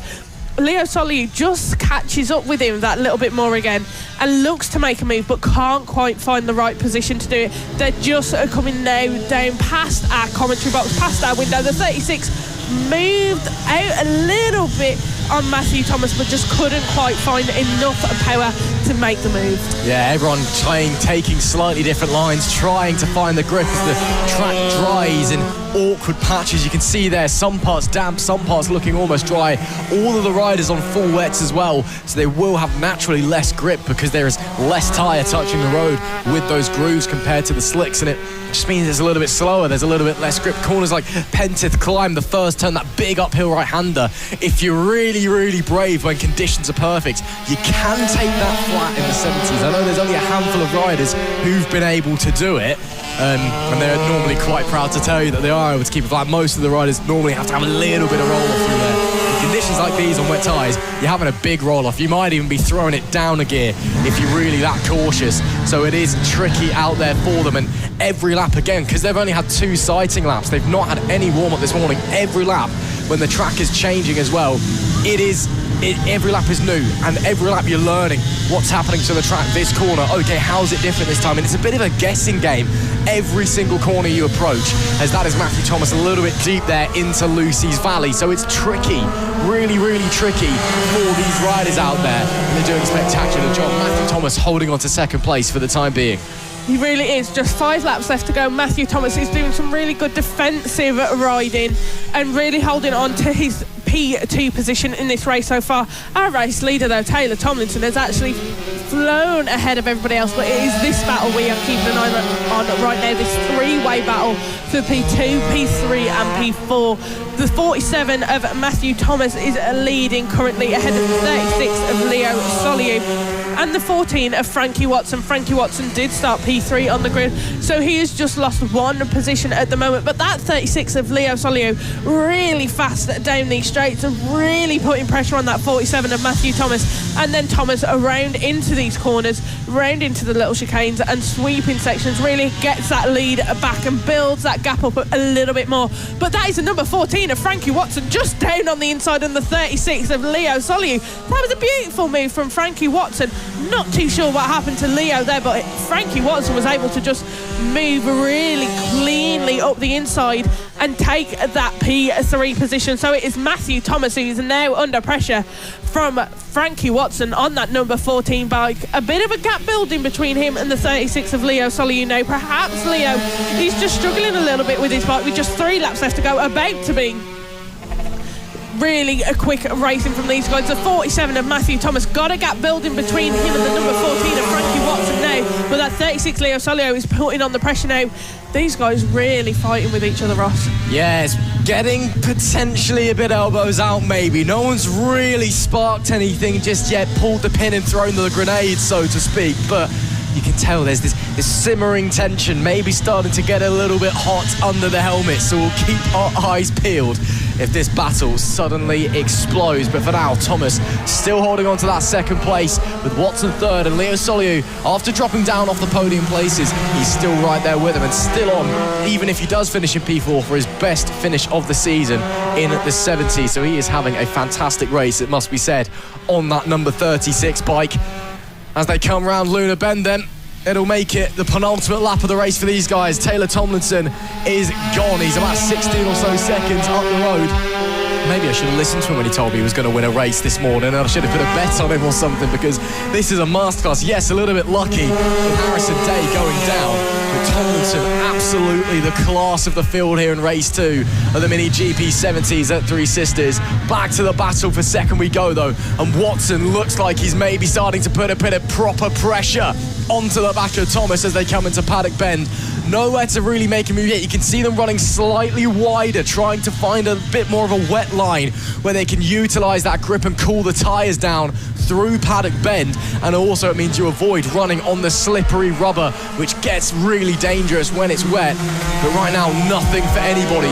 Leo Soliu just catches up with him that little bit more again and looks to make a move, but can't quite find the right position to do it. They're just coming now down past our commentary box, past our window. The 36 moved out a little bit on Matthew Thomas, but just couldn't quite find enough power to make the move. Yeah, everyone taking slightly different lines, trying to find the grip as the track dries in awkward patches. You can see there some parts damp, some parts looking almost dry. All of the riders on full wets as well, so they will have naturally less grip because there is less tyre touching the road with those grooves compared to the slicks, and it just means it's a little bit slower. There's a little bit less grip. Corners like Pentith Climb, the first turn, that big uphill right-hander. If you're really brave when conditions are perfect, you can take that flat in the 70s. I know there's only a handful of riders who've been able to do it, and they're normally quite proud to tell you that they are able to keep it flat. Most of the riders normally have to have a little bit of roll-off through there. In conditions like these on wet tyres, you're having a big roll-off. You might even be throwing it down a gear if you're really that cautious. So it is tricky out there for them, and every lap again, because they've only had 2 sighting laps, they've not had any warm-up this morning. Every lap, when the track is changing as well, every lap is new, and every lap you're learning what's happening to the track. This corner, okay, how's it different this time? And it's a bit of a guessing game every single corner you approach, as that is Matthew Thomas a little bit deep there into Lucy's Valley. So it's tricky, really tricky for these riders out there, and they're doing a spectacular job. Matthew Thomas holding on to second place for the time being. He really is. Just 5 laps left to go. Matthew Thomas is doing some really good defensive riding and really holding on to his P2 position in this race so far. Our race leader, though, Taylor Tomlinson, has actually flown ahead of everybody else, but it is this battle we are keeping an eye on right now, this 3-way battle for P2, P3 and P4. The 47 of Matthew Thomas is leading currently ahead of the 36 of Leo Soliu and the 14 of Frankie Watson. Frankie Watson did start P3 on the grid, so he has just lost 1 position at the moment, but that 36 of Leo Soliu really fast down these straights and really putting pressure on that 47 of Matthew Thomas, and then Thomas around into these corners, round into the little chicanes and sweeping sections, really gets that lead back and builds that gap up a little bit more. But that is the number 14 of Frankie Watson just down on the inside on the 36 of Leo Soliu. That was a beautiful move from Frankie Watson. Not too sure what happened to Leo there, but Frankie Watson was able to just move really cleanly up the inside and take that P3 position. So it is Matthew Thomas who is now under pressure from Frankie Watson on that number 14 bike. A bit of a gap building between him and the 36 of Leo Soliu now. Perhaps Leo, he's just struggling a little bit with his bike with just 3 laps left to go, about to be really a quick racing from these guys. The 47 of Matthew Thomas got a gap building between him and the number 14 of Frankie Watson now, but that 36 Leo Soliu is putting on the pressure now. These guys really fighting with each other, Ross. Yeah, it's getting potentially a bit elbows out maybe. No one's really sparked anything just yet, pulled the pin and thrown the grenade, so to speak, but you can tell there's this simmering tension, maybe starting to get a little bit hot under the helmet, so we'll keep our eyes peeled if this battle suddenly explodes. But for now, Thomas still holding on to that second place with Watson third, and Leo Soliu, after dropping down off the podium places, he's still right there with him and still on, even if he does finish in P4 for his best finish of the season in the 70s. So he is having a fantastic race, it must be said, on that number 36 bike. As they come round Luna Bend then, it'll make it the penultimate lap of the race for these guys. Taylor Tomlinson is gone. He's about 16 or so seconds up the road. Maybe I should have listened to him when he told me he was going to win a race this morning, and I should have put a bet on him or something, because this is a masterclass. Yes, a little bit lucky with Harrison Day going down, but Tomlinson absolutely the class of the field here in race 2 of the Mini GP 70s at Three Sisters. Back to the battle for second we go though, and Watson looks like he's maybe starting to put a bit of proper pressure onto the back of Thomas as they come into Paddock Bend. Nowhere to really make a move yet. You can see them running slightly wider, trying to find a bit more of a wet line where they can utilise that grip and cool the tyres down through Paddock Bend, and also it means you avoid running on the slippery rubber, which gets really dangerous when it's wet. But right now, nothing for anybody.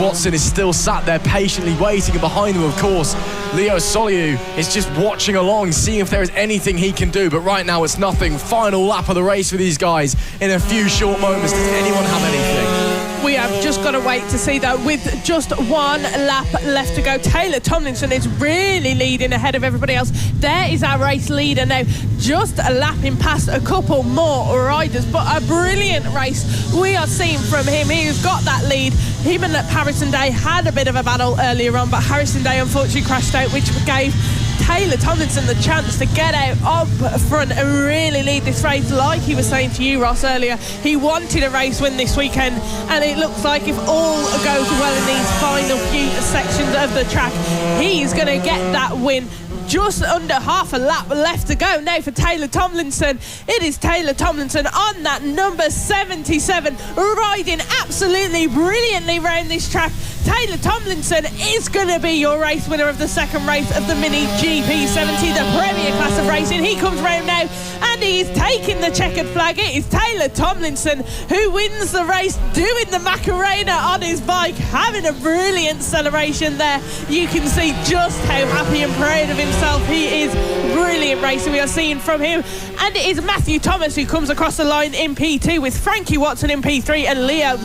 Watson is still sat there patiently waiting, and behind him, of course, Leo Soliu is just watching along, seeing if there is anything he can do, but right now it's nothing. Final lap of the race for these guys in a few short moments. Does anyone have anything? We have just got to wait to see that. With just 1 lap left to go, Taylor Tomlinson is really leading ahead of everybody else. There is our race leader now, just lapping past a couple more riders, but a brilliant race we are seeing from him. He's got that lead. Him and Harrison Day had a bit of a battle earlier on, but Harrison Day unfortunately crashed out, which gave Taylor Tomlinson the chance to get out up front and really lead this race. Like he was saying to you, Ross, earlier, he wanted a race win this weekend, and it looks like if all goes well in these final few sections of the track, he's going to get that win. Just under half a lap left to go now for Taylor Tomlinson. It is Taylor Tomlinson on that number 77, riding absolutely brilliantly around this track. Taylor Tomlinson is going to be your race winner of the second race of the Mini GP 70, the premier class of racing. He comes round now and he's taking the checkered flag. It is Taylor Tomlinson who wins the race, doing the Macarena on his bike, having a brilliant celebration there. You can see just how happy and proud of himself he is. Brilliant racing we are seeing from him. And it is Matthew Thomas who comes across the line in P2 with Frankie Watson in P3 and Leo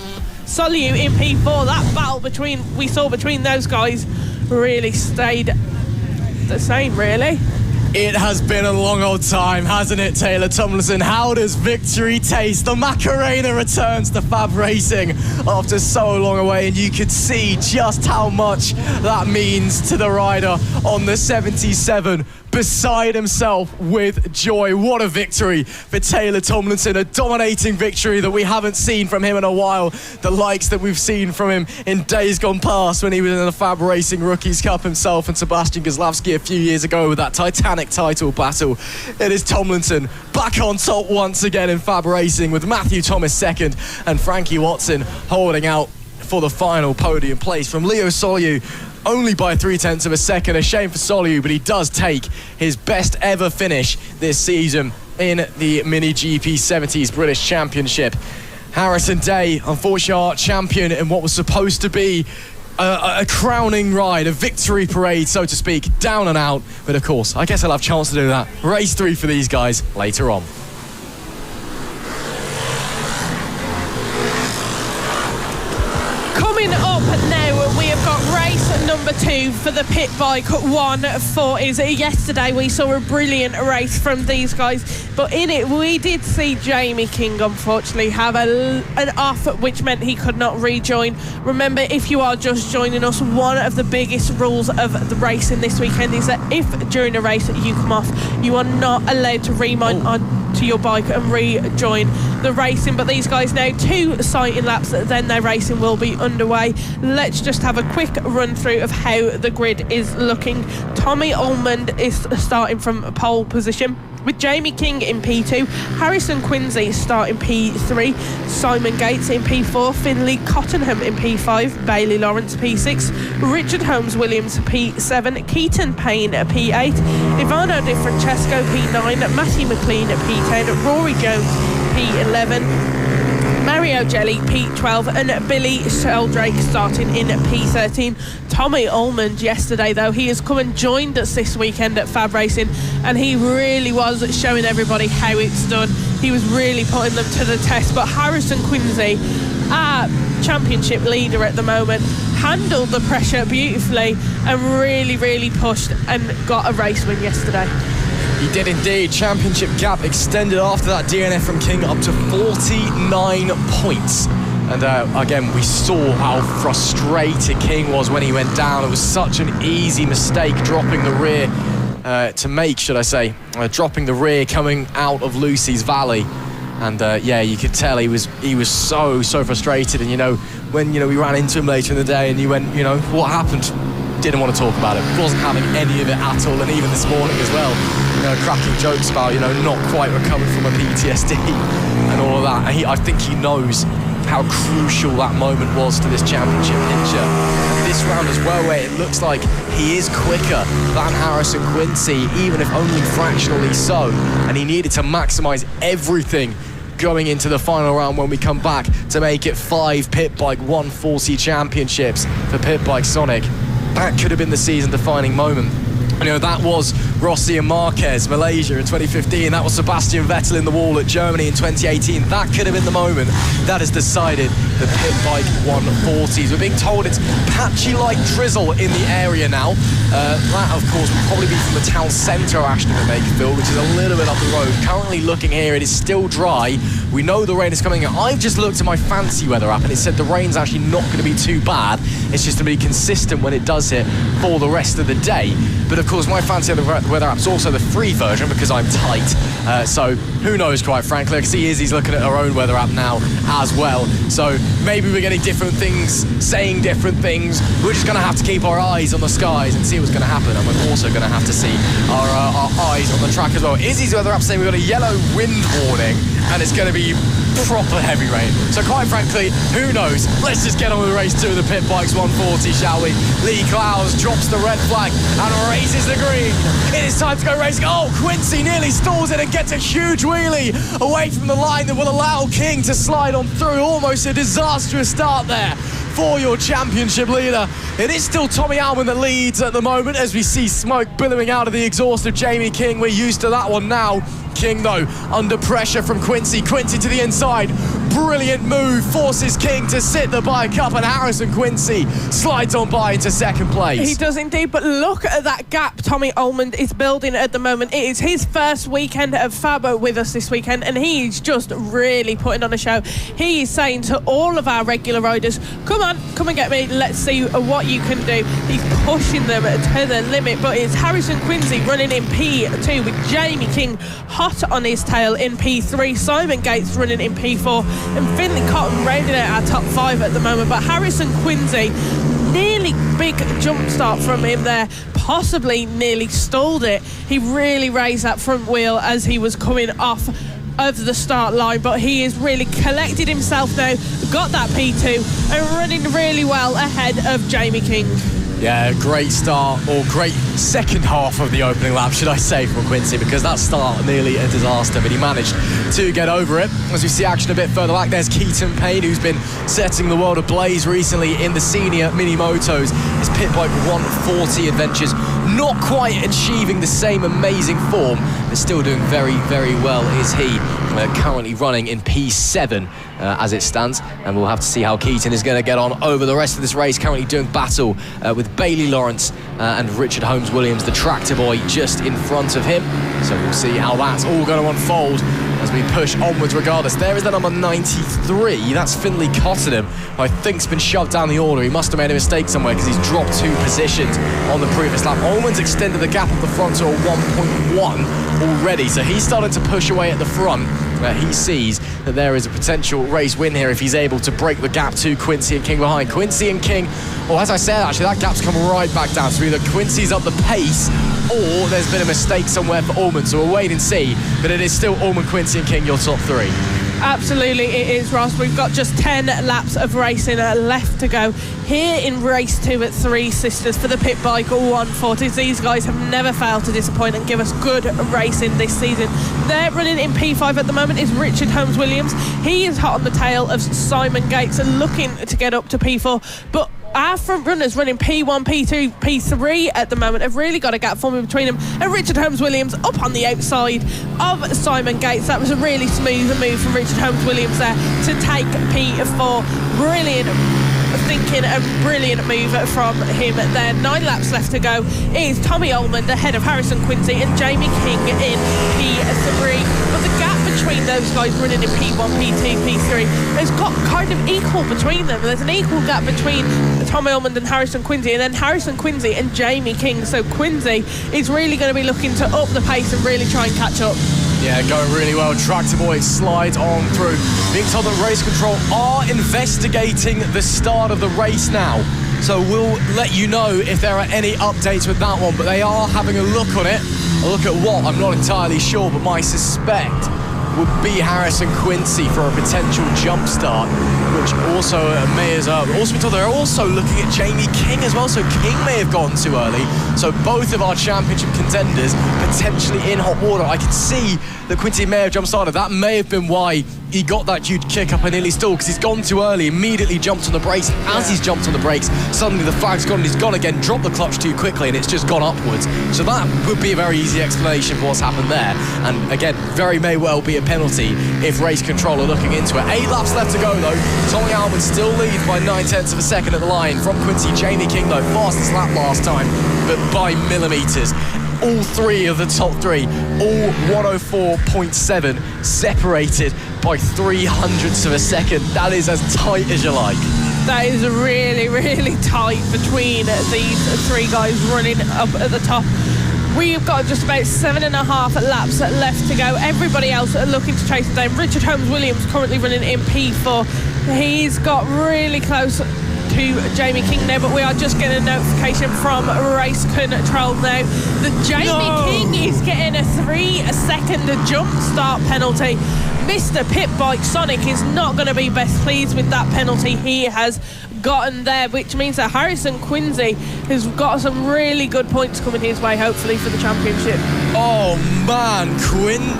Soliu in P4. That battle we saw between those guys really stayed the same, really. It has been a long old time, hasn't it, Taylor Tomlinson? How does victory taste? The Macarena returns to FAB-Racing after so long away, and you could see just how much that means to the rider on the 77. beside himself with joy. What a victory for Taylor Tomlinson, a dominating victory that we haven't seen from him in a while, the likes that we've seen from him in days gone past when he was in the FAB-Racing Rookies Cup himself and Sebastian Kozlowski a few years ago with that titanic title battle. It is Tomlinson back on top once again in FAB-Racing with Matthew Thomas second and Frankie Watson holding out for the final podium place from Leo Solyu, only by 0.3 of a second. A shame for Solyu, but he does take his best ever finish this season in the Mini GP 70s British Championship. Harrison Day, unfortunately our champion in what was supposed to be a crowning ride, a victory parade, so to speak, down and out. But of course, I guess I'll have a chance to do that. Race 3 for these guys later on. Coming up now, we have got race number 2 for the Pit Bike 140s. Yesterday we saw a brilliant race from these guys, but in it we did see Jamie King unfortunately have an off, which meant he could not rejoin. Remember, if you are just joining us, one of the biggest rules of the racing this weekend is that if during a race you come off, you are not allowed to remount onto your bike and rejoin the racing. But these guys now 2 sighting laps, then their racing will be underway. Let's just have a quick run through of how the grid is looking. Tommy Almond is starting from pole position with Jamie King in P2, Harrison Quincy starting P3, Simon Gates in P4, Finlay Cottenham in P5, Bailey Lawrence P6, Richard Holmes Williams P7, Katon Payne P8, Ivano Di Francesco P9, Matthew McLean P10, Rory Jones P11, Mario Jelly P12 and Billy Sheldrake starting in P13. Tommy Almond yesterday though, he has come and joined us this weekend at FAB-Racing and he really was showing everybody how it's done. He was really putting them to the test, but Harrison Quincy, our championship leader at the moment, handled the pressure beautifully and really pushed and got a race win yesterday. He did indeed. Championship gap extended after that DNF from King up to 49 points. And again, we saw how frustrated King was when he went down. It was such an easy mistake dropping the rear to make, should I say, dropping the rear coming out of Lucy's Valley. And yeah, you could tell he was so frustrated. And when we ran into him later in the day and he went, what happened? Didn't want to talk about it. Wasn't having any of it at all. And even this morning as well, cracking jokes about not quite recovered from a PTSD and all of that. And I think he knows how crucial that moment was to this championship picture. And this round as well, where it looks like he is quicker than Harrison Quincy, even if only fractionally so. And he needed to maximise everything going into the final round when we come back to make it 5 Pit Bike 140 championships for Pit Bike Sonic. That could have been the season-defining moment. That was Rossi and Marquez, Malaysia in 2015. That was Sebastian Vettel in the wall at Germany in 2018. That could have been the moment that has decided the Pit Bike 140s. We're being told it's patchy like drizzle in the area now. That, of course, will probably be from the town centre of Ashton and Makerfield, which is a little bit up the road. Currently looking here, it is still dry. We know the rain is coming in. I've just looked at my fancy weather app and it said the rain's actually not going to be too bad. It's just going to be consistent when it does hit for the rest of the day. But of course, my fancy weather app's also the free version because I'm tight. So who knows, quite frankly. I can see Izzy's looking at her own weather app now as well. So maybe we're getting different things, saying different things. We're just going to have to keep our eyes on the skies and see what's going to happen. And we're also going to have to see our eyes on the track as well. Izzy's weather app saying we've got a yellow wind warning and it's going to be proper heavy rain. So quite frankly, who knows? Let's just get on with race 2 of the Pit Bikes 140, shall we? Lee Clowes drops the red flag and raises the green. It is time to go racing. Oh, Quincy nearly stalls it and gets a huge wheelie away from the line that will allow King to slide on through. Almost a disastrous start there for your championship leader. It is still Tommy Almond that leads at the moment as we see smoke billowing out of the exhaust of Jamie King. We're used to that one now. King, though, under pressure from Quincy. Quincy to the inside. Brilliant move, forces King to sit the bike up, and Harrison Quincy slides on by into second place. He does indeed, but look at that gap Tommy Ullman is building at the moment. It is his first weekend of FAB with us this weekend, and he's just really putting on a show. He is saying to all of our regular riders, come on, come and get me, let's see what you can do. He's pushing them to the limit, but it's Harrison Quincy running in P2 with Jamie King hot on his tail in P3, Simon Gates running in P4, and Finley Cotton rounding out our top 5 at the moment. But Harrison Quincy, nearly big jump start from him there, possibly nearly stalled it. He really raised that front wheel as he was coming off of the start line, but he has really collected himself now, got that P2 and running really well ahead of Jamie King. Yeah, great start, or great second half of the opening lap, should I say, from Quincy, because that start nearly a disaster, but he managed to get over it. As we see action a bit further back, there's Katon Payne, who's been setting the world ablaze recently in the senior Mini Motos. His pit bike 140 adventures, not quite achieving the same amazing form, but still doing very, very well is he. Currently running in P7 as it stands, and we'll have to see how Keaton is going to get on over the rest of this race. Currently doing battle with Bailey Lawrence and Richard Holmes-Williams, the tractor boy, just in front of him. So we'll see how that's all going to unfold as we push onwards regardless. There is the number 93, that's Finley Cottenham, who I think's been shoved down the order. He must have made a mistake somewhere because he's dropped 2 positions on the previous lap. Ullman's extended the gap of the front to a 1.1 already, so he's starting to push away at the front. He sees that there is a potential race win here if he's able to break the gap to Quincy and King behind. Quincy and King, or as I said, actually, that gap's come right back down. So either Quincy's up the pace or there's been a mistake somewhere for Ullman. So we'll wait and see. But it is still Ullman, Quincy and King, your top 3. Absolutely, it is, Ross. We've got just 10 laps of racing left to go here in race 2 at Three Sisters for the pit bike 140s. These guys have never failed to disappoint and give us good racing this season. They're running in P5 at the moment is Richard Holmes-Williams. He is hot on the tail of Simon Gates and looking to get up to P4, but our front runners running P1, P2, P3 at the moment have really got a gap forming between them, and Richard Holmes-Williams up on the outside of Simon Gates. That was a really smooth move from Richard Holmes-Williams there to take P4. Brilliant thinking, a brilliant move from him there. 9 laps left to go. It is Tommy Ullman ahead of Harrison Quincy and Jamie King in P3, but the gap between those guys running in P1, P2, P3 has got kind of equal between them. There's an equal gap between Tommy Ullman and Harrison Quincy, and then Harrison Quincy and Jamie King. So Quincy is really going to be looking to up the pace and really try and catch up. Yeah, going really well. Tractor Boy slides on through. Being told that race control are investigating the start of the race now. So we'll let you know if there are any updates with that one, but they are having a look on it. A look at what, I'm not entirely sure, but my suspect would be Harrison Quincy for a potential jump start, which also may as also been told they're also looking at Jamie King as well, so King may have gone too early. So both of our championship contenders potentially in hot water. I could see that Quincy may have jump started. That may have been why he got that huge kick up and nearly stalled, because he's gone too early, immediately jumped on the brakes. As he's jumped on the brakes, suddenly the flag's gone and he's gone again, dropped the clutch too quickly, and it's just gone upwards. So that would be a very easy explanation for what's happened there. And again, very may well be a penalty if race control are looking into it. 8 laps left to go though. Tommy Ullman still leads by 9/10 of a second at the line from Quincy. Jamie King though, fastest lap last time, but by millimetres. All 3 of the top 3, all 104.7, separated by 300ths of a second. That is as tight as you like. That is really, really tight between these 3 guys running up at the top. We've got just about 7.5 laps left to go. Everybody else are looking to chase it down. Richard Holmes-Williams currently running in P4. He's got really close to Jamie King now, but we are just getting a notification from race control now that Jamie King is getting a 3-second jump start penalty. Mr. Pit Bike Sonic is not going to be best pleased with that penalty he has gotten there, which means that Harrison Quincy has got some really good points coming his way, hopefully, for the championship. Oh man,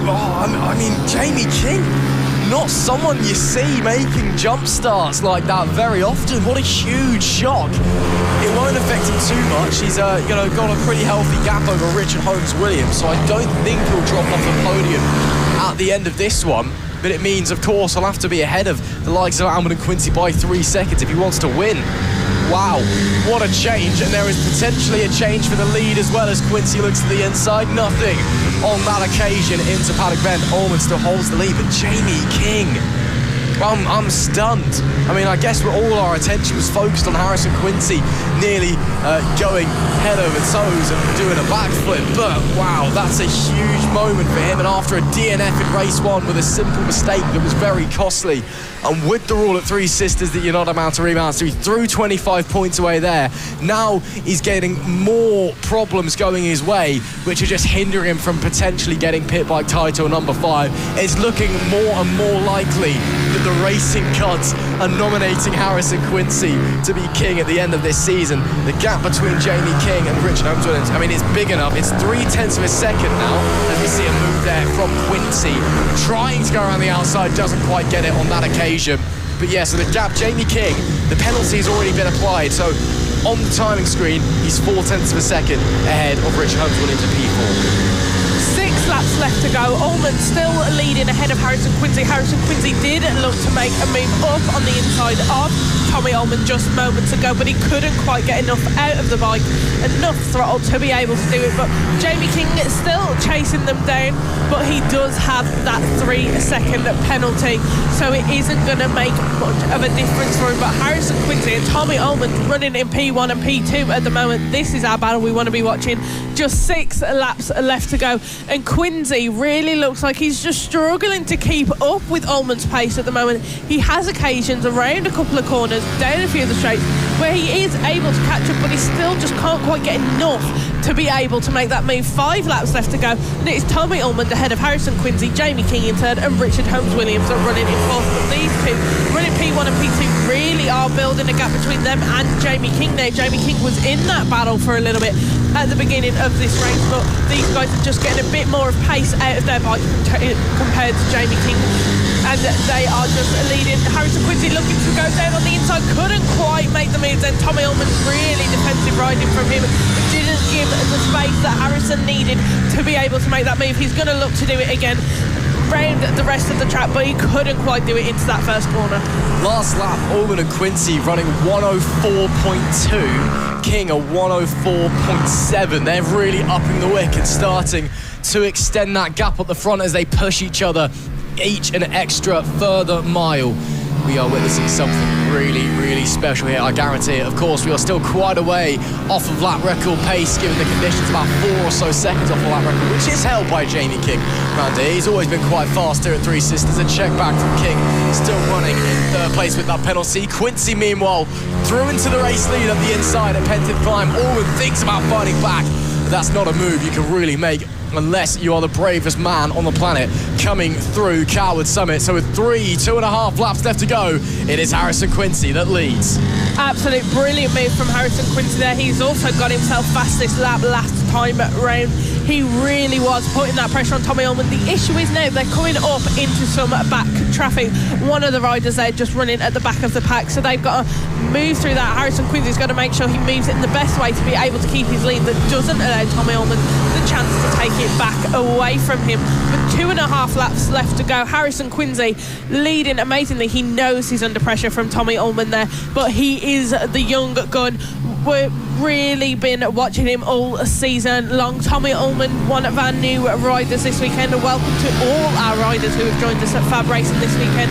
I mean, Jamie King, not someone you see making jump starts like that very often. What a huge shock. It won't affect him too much. He's got a pretty healthy gap over Richard Holmes-Williams, so I don't think he'll drop off the podium at the end of this one. but it means, of course, he'll have to be ahead of the likes of Albon and Quincy by 3 seconds if he wants to win. Wow, what a change, and there is potentially a change for the lead as well as Quincy looks to the inside. Nothing on that occasion into Paddock Bend. Allman still holds the lead, but Jamie King, I'm stunned. I mean, I guess all our attention was focused on Harrison Quincy nearly going head over toes and doing a backflip, but wow, that's a huge moment for him, and after a DNF in race 1 with a simple mistake that was very costly, and with the rule at Three Sisters that you're not allowed to rebound, so he threw 25 points away there. Now he's getting more problems going his way, which are just hindering him from potentially getting pit bike title number 5. It's looking more and more likely that the racing gods are nominating Harrison Quincy to be king at the end of this season. The gap between Jamie King and Richard Holmes, I mean, it's big enough. It's 0.3 of a second now as we see a move there from Quincy. Trying to go around the outside, doesn't quite get it on that occasion. But yeah, so the gap, Jamie King, the penalty has already been applied. So on the timing screen, he's 0.4 of a second ahead of Richard Holmes into P4. 6 laps left to go. Allman still leading ahead of Harrison Quincy. Harrison Quincy did look to make a move up on the inside of Tommy Allman just moments ago, but he couldn't quite get enough out of the bike, enough throttle to be able to do it. But Jamie King is still chasing them down, but he does have that 3-second penalty, so it isn't going to make much of a difference for him. But Harrison Quincy and Tommy Allman running in P1 and P2 at the moment. This is our battle we want to be watching. Just 6 laps left to go, and Quincy really looks like he's just struggling to keep up with Allman's pace at the moment. He has occasions around a couple of corners, down a few of the straights, where he is able to catch up, but he still just can't quite get enough to be able to make that move. 5 laps left to go, and it's Tommy Allman ahead of Harrison Quincy, Jamie King in third, and Richard Holmes-Williams are running in fourth. But these two, running P1 and P2, really are building a gap between them and Jamie King now. Jamie King was in that battle for a little bit at the beginning of this race, but these guys are just getting a bit more of pace out of their bike compared to Jamie King, and they are just leading. Harrison Quincy looking to go down on the inside, couldn't quite make the move. Then Tommy Allman's really defensive riding from him, didn't give the space that Harrison needed to be able to make that move. He's going to look to do it again round the rest of the track, but he couldn't quite do it into that first corner. Last lap, Allman and Quincy running 104.2, King a 104.7. They're really upping the wick and starting to extend that gap at the front as they push each other each an extra further mile. We are witnessing something really, really special here, I guarantee it. Of course, we are still quite a way off of lap record pace, given the conditions, about 4 or so seconds off of lap record, which is held by Jamie King around here. He's always been quite fast here at Three Sisters. A check back from King, still running in third place with that penalty. Quincy, meanwhile, through into the race lead up the inside at Penton Climb. Allman thinks about fighting back, but that's not a move you can really make unless you are the bravest man on the planet coming through Coward Summit. So with 2.5 laps left to go, it is Harrison Quincy that leads. Absolute brilliant move from Harrison Quincy there. He's also got himself fastest lap last time round. He really was putting that pressure on Tommy Allman. The issue is now they're coming up into some back traffic. One of the riders there just running at the back of the pack, so they've got to move through that. Harrison Quincy's got to make sure he moves it in the best way to be able to keep his lead, that doesn't allow Tommy Allman the chance to take it back away from him. With 2.5 laps left to go, Harrison Quincy leading amazingly. He knows he's under pressure from Tommy Allman there, but he is the young gun. We've really been watching him all season long. Tommy Allman, one of our new riders this weekend. Welcome to all our riders who have joined us at FAB-Racing this weekend,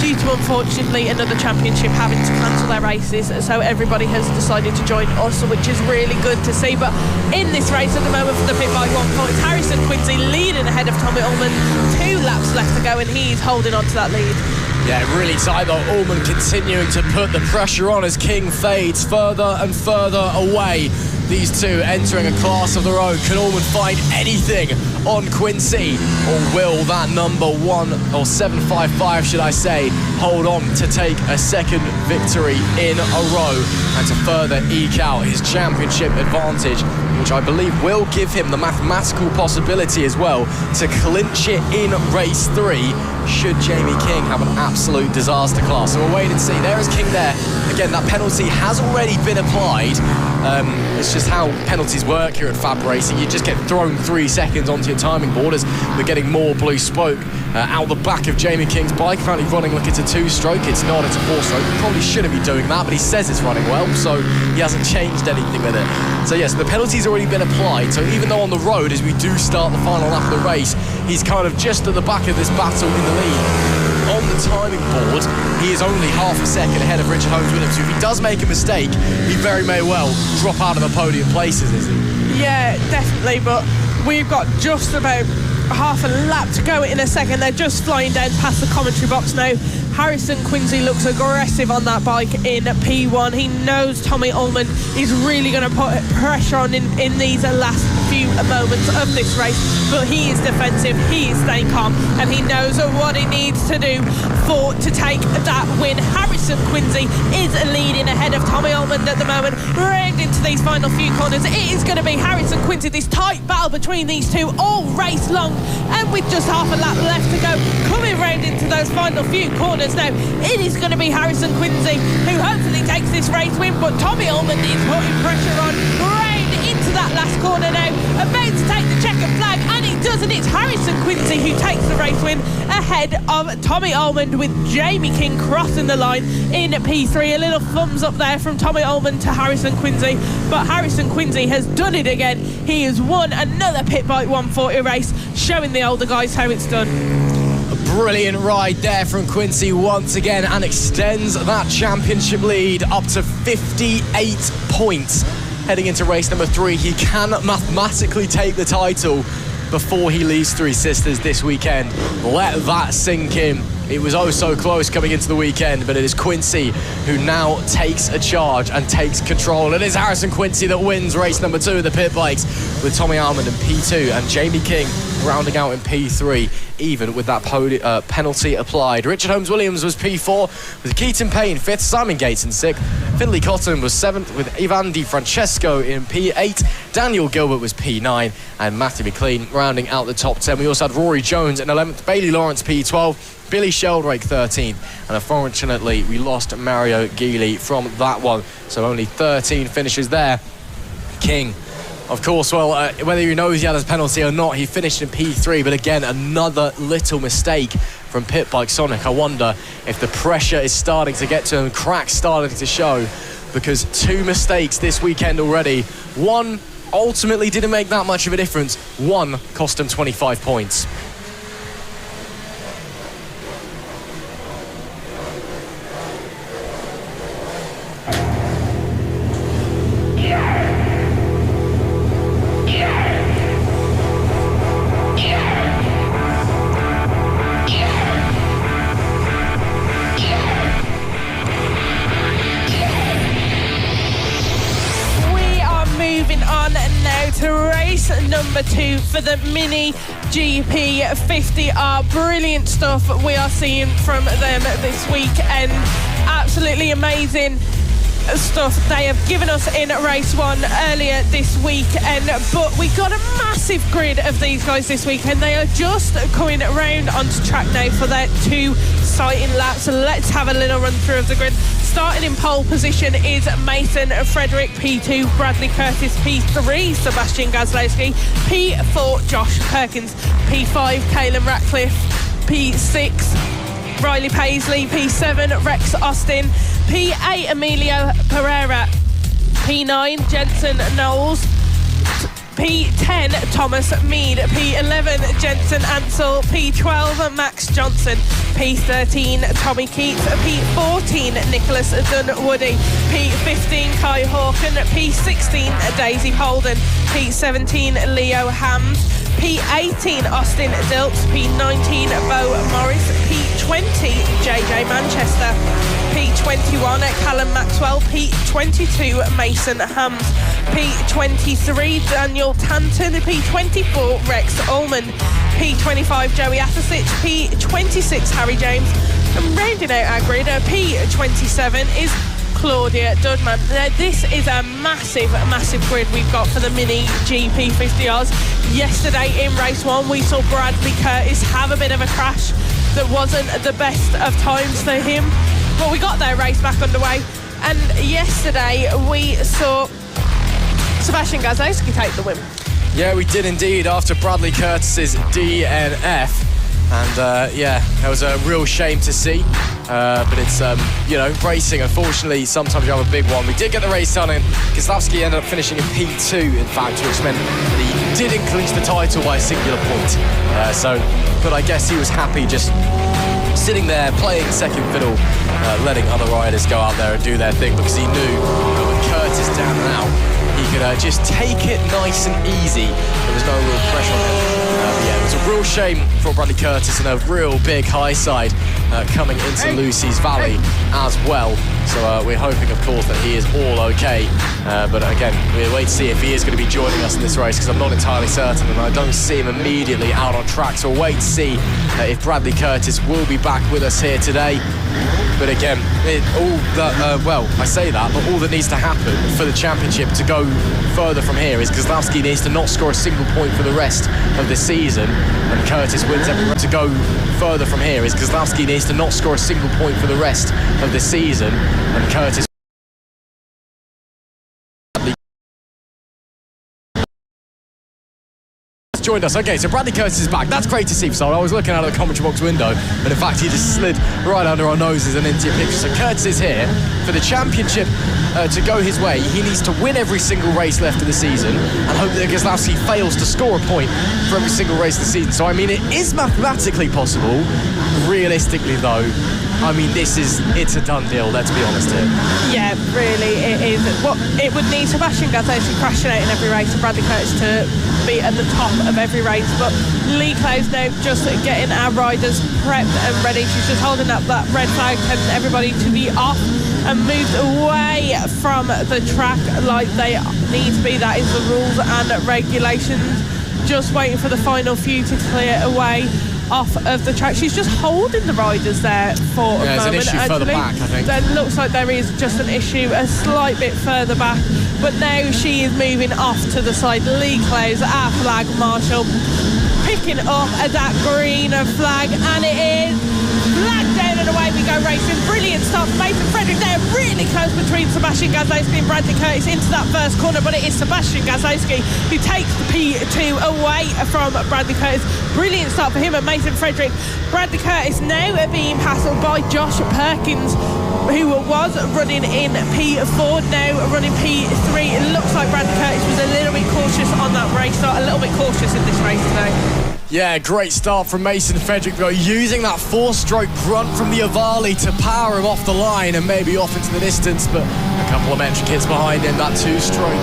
due to unfortunately another championship having to cancel their races, so everybody has decided to join us, which is really good to see. But in this race at the moment for the pit bike 1 point, Harrison Quincy leading ahead of Tommy Allman. 2 laps left to go, and he's holding on to that lead. Yeah, really tight though. Allman continuing to put the pressure on as King fades further and further away. These two entering a class of their own. Can Allman find anything on Quincy, or will that number 1 or 755, should I say, hold on to take a second victory in a row and to further eke out his championship advantage, which I believe will give him the mathematical possibility as well to clinch it in race 3 should Jamie King have an absolute disaster class. So we'll wait and see. There is King there again, that penalty has already been applied. It's just how penalties work here at FAB-Racing. You just get thrown 3 seconds onto your timing board as we're getting more blue smoke out the back of Jamie King's bike. Apparently running like it's a 2-stroke. It's not, it's a 4-stroke. Probably shouldn't be doing that, but he says it's running well, so he hasn't changed anything with it. So yes, the penalty's already been applied. So even though on the road, as we do start the final lap of the race, he's kind of just at the back of this battle in the lead. On the timing board, he is only half a second ahead of Richard Holmes-Williams. So if he does make a mistake, he very may well drop out of the podium places, isn't he? Yeah, definitely, but we've got just about half a lap to go in a second. They're just flying down past the commentary box now. Harrison Quincy looks aggressive on that bike in P1. He knows Tommy Ullman is really going to put pressure on in these last few moments of this race, but he is defensive, he is staying calm, and he knows what he needs to do to take that win. Harrison Quincy is leading ahead of Tommy Ullman at the moment. Round into these final few corners, it is going to be Harrison Quincy, this tight battle between these two all race long, and with just half a lap left to go, coming round into those final few corners now, it is going to be Harrison Quincy who hopefully takes this race win, but Tommy Ullman is putting pressure on round into that last corner now, about to take the checkered flag, and he does, and it's Harrison Quincy who takes the race win ahead of Tommy Ullman, with Jamie King crossing the line in P3. A little thumbs up there from Tommy Ullman to Harrison Quincy, but Harrison Quincy has done it again. He has won another Pit Bike 140 race, showing the older guys how it's done. Brilliant ride there from Quincy once again, and extends that championship lead up to 58 points. Heading into race number 3, he can mathematically take the title before he leaves Three Sisters this weekend. Let that sink in. It was oh so close coming into the weekend, but it is Quincy who now takes a charge and takes control. It is Harrison Quincy that wins race number 2 of the pit bikes, with Tommy Armand in P2 and Jamie King rounding out in P3, even with that penalty applied. Richard Holmes-Williams was P4, with Katon Payne 5th, Simon Gates in 6th, Finley Cotton was 7th, with Ivan Di Francesco in P8, Daniel Gilbert was P9, and Matthew McLean rounding out the top 10. We also had Rory Jones in 11th, Bailey Lawrence P12, Billy Sheldrake 13th, and unfortunately we lost Mario Geely from that one, so only 13 finishes there. King, of course, well, whether he knows he had his penalty or not, he finished in P3, but again, another little mistake from Pit Bike Sonic. I wonder if the pressure is starting to get to him, cracks starting to show, because 2 mistakes this weekend already. One ultimately didn't make that much of a difference. One cost him 25 points. Number 2 for the Mini GP 50R. Brilliant stuff we are seeing from them this weekend. Absolutely amazing stuff they have given us in race 1 earlier this weekend, but we got a massive grid of these guys this weekend. They are just coming around onto track now for their 2 sighting laps, so let's have a little run through of the grid. Starting in pole position is Mason Frederick, P2 Bradley Curtis, P3 Sebastian Gazlowski, P4 Josh Perkins, P5 Caelan Ratcliffe, P6 Riley Paisley, P7 Rex Austin, P8 Emilio Pereira, P9 Jensen Knowles, P10 Thomas Mead, P11 Jensen Ansell, P12 Max Johnson, P13 Tommy Keats, P14 Nicholas Dunwoody, P15 Kai Hawken, P16 Daisy Holden, P17 Leo Hams, P18 Austin Dilts, P19 Bo Morris, P20 JJ Manchester, P21 Callum Maxwell, P22 Mason Hams, P23 Daniel Tanton, P24 Rex Ullman, P25 Joey Attersich, P26 Harry James, and rounding out our grid, P27 is Claudia Dudman. This is a massive grid we've got for the Mini GP 50Rs. Yesterday in race 1 we saw Bradley Curtis have a bit of a crash that wasn't the best of times for him, but we got their race back underway, And yesterday we saw Sebastian Gazowski take the win. Yeah, we did indeed, after Bradley Curtis's DNF. And yeah, that was a real shame to see. But it's, you know, racing, unfortunately, sometimes you have a big one. We did get the race done, and Kozlowski ended up finishing in P2, in fact, which meant that he didn't clinch the title by a singular point. But I guess he was happy just sitting there, playing second fiddle, letting other riders go out there and do their thing, because he knew that with Curtis down and out, he could just take it nice and easy. There was no real pressure on him. Yeah, it was a real shame for Bradley Curtis, and a real big high side coming into Lucy's Valley as well. So we're hoping, of course, that he is all okay. But again, we'll wait to see if he is going to be joining us in this race, because I'm not entirely certain, and I don't see him immediately out on track. So we'll wait to see if Bradley Curtis will be back with us here today. But again, well, I say that, but all that needs to happen for the championship to go further from here is Kozlowski needs to not score a single point for the rest of the season, and Curtis wins every race. To go further from here is Kozlowski needs to not score a single point for the rest of the season, and Curtis joined us. Okay, so Bradley Curtis is back. That's great to see. So I was looking out of the commentary box window, and in fact he just slid right under our noses and into your picture. So Curtis is here for the championship to go his way. He needs to win every single race left of the season and hope that Kozlowski fails to score a point for every single race of the season. So I mean, it is mathematically possible. Realistically though, I mean, it's a done deal, let's be honest here. Yeah, really, it is. What it would need Sebastian Gazowski crashing out in every race and Bradley Curtis to be at the top of every race. But Lee Clowes now just getting our riders prepped and ready. She's just holding up that red flag, telling everybody to be off and moved away from the track like they need to be. That is the rules and regulations. Just waiting for the final few to clear away off of the track. She's just holding the riders there for a moment. There's an issue further back, I think. It looks like there is just an issue a slight bit further back, but now she is moving off to the side. Lee Clowes, our flag marshal, picking up that green flag, and it is flag down and away we go racing. Brilliant start from Mason Frederick there, really close between Sebastian Gazowski and Bradley Curtis into that first corner, but it is Sebastian Gazowski who takes the P2 away from Bradley Curtis. Brilliant start for him and Mason Frederick. Bradley Curtis now being passed by Josh Perkins, who was running in P4, now running P3. It looks like Bradley Curtis was a little bit cautious on that race start, a little bit cautious in this race today. Yeah, great start from Mason Frederick, though, using that four-stroke grunt from the Avali to power him off the line and maybe off into the distance, but a couple of metric hits behind him, that two-stroke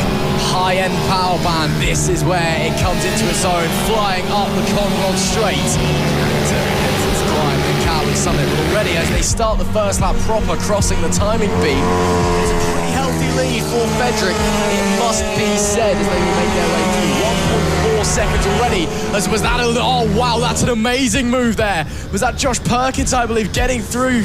high-end power band. This is where it comes into its own, flying up the Conrod Straight. And it's climb in Cowley Summit, but already as they start the first lap proper, crossing the timing beam, there's a pretty healthy lead for Frederick, it must be said, as they will make their way through 1.4 seconds already. As was that, oh wow, that's an amazing move there. Was that Josh Perkins, I believe, getting through?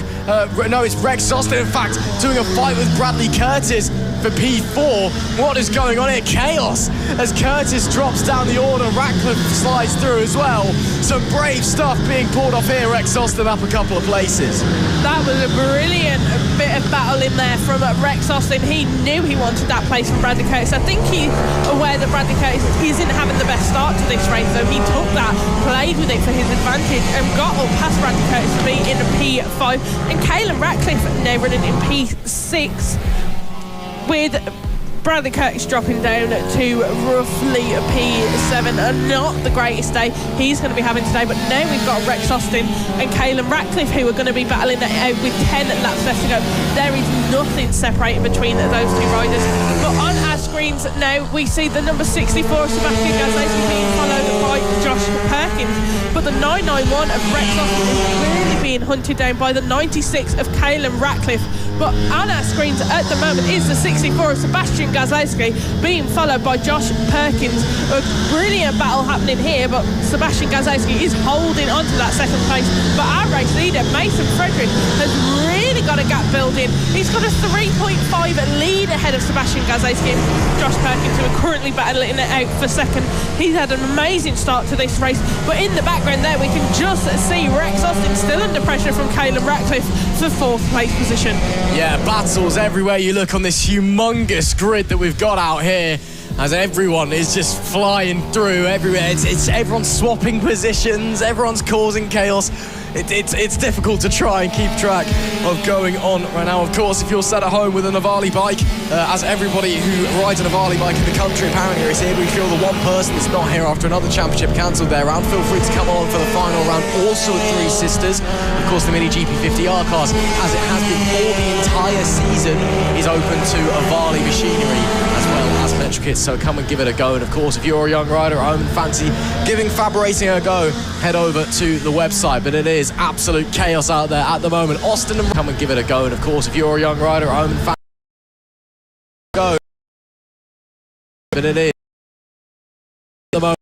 No, it's Rex Austin, in fact, doing a fight with Bradley Curtis for P4. What is going on here? Chaos as Curtis drops down the order. Ratcliffe slides through as well. Some brave stuff being pulled off here. Rex Austin up a couple of places. That was a brilliant bit of battle in there from Rex Austin. He knew he wanted that place from Bradley Curtis. I think he's aware that Bradley Curtis isn't having the best start to this race, so he took that, played with it for his advantage, and got up past Bradley Curtis to be in a P5. And Caelan Ratcliffe now running in P6, with Bradley Curtis dropping down to roughly a P7. Not the greatest day he's going to be having today, but now we've got Rex Austin and Caelan Ratcliffe who are going to be battling it out with 10 laps left to go. There is nothing separating between those two riders. But on our screens now, we see the number 64 Sebastian Gazowski being followed by Josh Perkins, but the 991 of Rex Austin is really being hunted down by the 96 of Caelan Ratcliffe. But on our screens at the moment is the 64 of Sebastian Gazowski being followed by Josh Perkins. A brilliant battle happening here, but Sebastian Gazowski is holding on to that second place. But our race leader, Mason Frederick, has really got got a gap building. He's got a 3.5 lead ahead of Sebastian Gazowski and Josh Perkins, who are currently battling it out for second. He's had an amazing start to this race, but in the background there we can just see Rex Austin still under pressure from Caleb Ratcliffe for 4th place position. Yeah, battles everywhere you look on this humongous grid that we've got out here, as everyone is just flying through everywhere. It's everyone's swapping positions, everyone's causing chaos. It's difficult to try and keep track of going on right now. Of course, if you're sat at home with a Navali bike, as everybody who rides a Navali bike in the country apparently is here, we feel the one person that's not here after another championship cancelled their round. Feel free to come on for the final round, also at Three Sisters. Of course, the Mini GP50R class, as it has been for the entire season, is open to Avali machinery as well as Metric Kits, so come and give it a go. And of course, if you're a young rider at home and fancy giving FAB-Racing a go, head over to the website. But it is absolute chaos out there at the moment. Austin, and come and give it a go. And of course, if you're a young rider at home and fancy go, but it is at the moment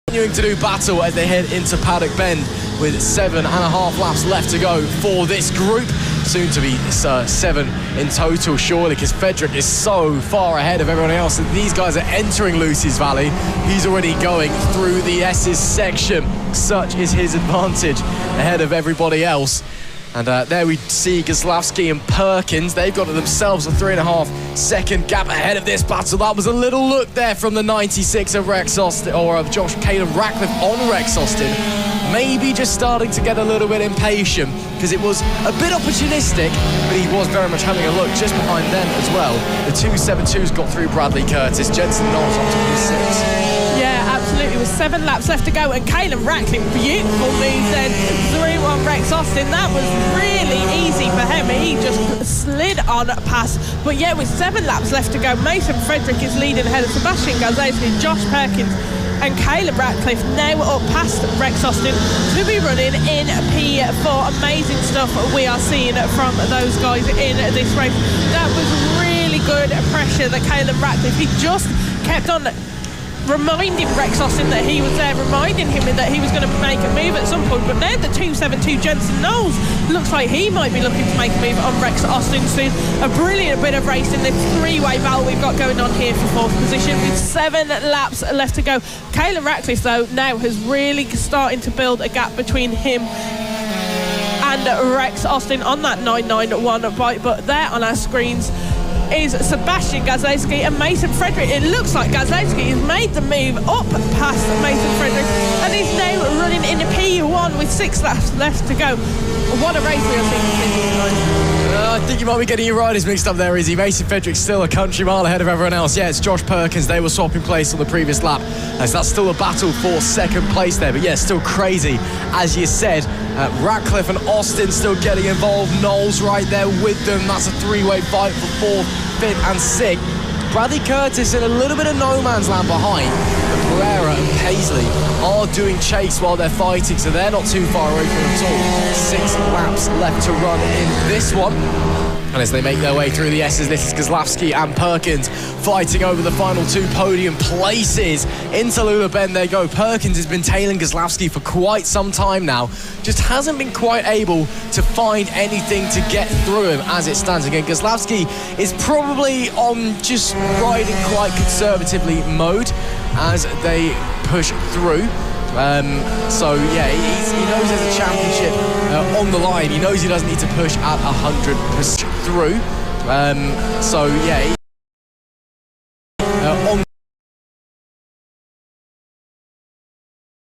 continuing to do battle as they head into Paddock Bend with 7.5 laps left to go for this group. Soon to be 7 in total, surely, because Frederick is so far ahead of everyone else. And these guys are entering Lucy's Valley. He's already going through the S's section. Such is his advantage ahead of everybody else. And there we see Gazlowski and Perkins. They've got themselves a 3.5 second gap ahead of this battle. That was a little look there from the 96 of Rex Austin, or of Josh Caleb Ratcliffe on Rex Austin. Maybe just starting to get a little bit impatient because it was a bit opportunistic, but he was very much having a look just behind them as well. The 272's got through Bradley Curtis. Jensen Knowles on to P6. Yeah, absolutely. With 7 laps left to go, and Caleb Ratcliffe, beautiful move then through on Rex Austin. That was really easy for him. He just slid on past. But yeah, with 7 laps left to go, Mason Frederick is leading ahead of Sebastian Gazowski, Josh Perkins and Caleb Ratcliffe now up past Rex Austin to be running in P4. Amazing stuff we are seeing from those guys in this race. That was really good pressure that Caleb Ratcliffe, he just kept on reminding Rex Austin that he was there, reminding him that he was going to make a move at some point. But now the 272 Jensen Knowles looks like he might be looking to make a move on Rex Austin soon. A brilliant bit of racing, the 3-way battle we've got going on here for 4th position with 7 laps left to go. Caleb Ratcliffe though now has really starting to build a gap between him and Rex Austin on that 991 bike. But there on our screens is Sebastian Gazowski and Mason Frederick. It looks like Gazowski has made the move up past Mason Frederick and is now running in a P1 with 6 laps left to go. What a race we are seeing tonight. I think you might be getting your riders mixed up there, Izzy. Mason Frederick's still a country mile ahead of everyone else. Yeah, it's Josh Perkins. They were swapping place on the previous lap. So that's still a battle for second place there. But yeah, still crazy. As you said, Ratcliffe and Austin still getting involved. Knowles right there with them. That's a 3-way fight for 4th, 5th and 6th. Bradley Curtis in a little bit of no man's land behind. But Pereira and Paisley are doing chase while they're fighting, so they're not too far away from them at all. 6 laps left to run in this one. And as they make their way through the S's, this is Gazlowski and Perkins fighting over the final 2 podium places. Into Lula Bend they go. Perkins has been tailing Gazlowski for quite some time now. Just hasn't been quite able to find anything to get through him as it stands. Again, Gazlowski is probably on just riding quite conservatively mode as they push through. So yeah, he knows there's a championship on the line. He knows he doesn't need to push at 100% through. So yeah, on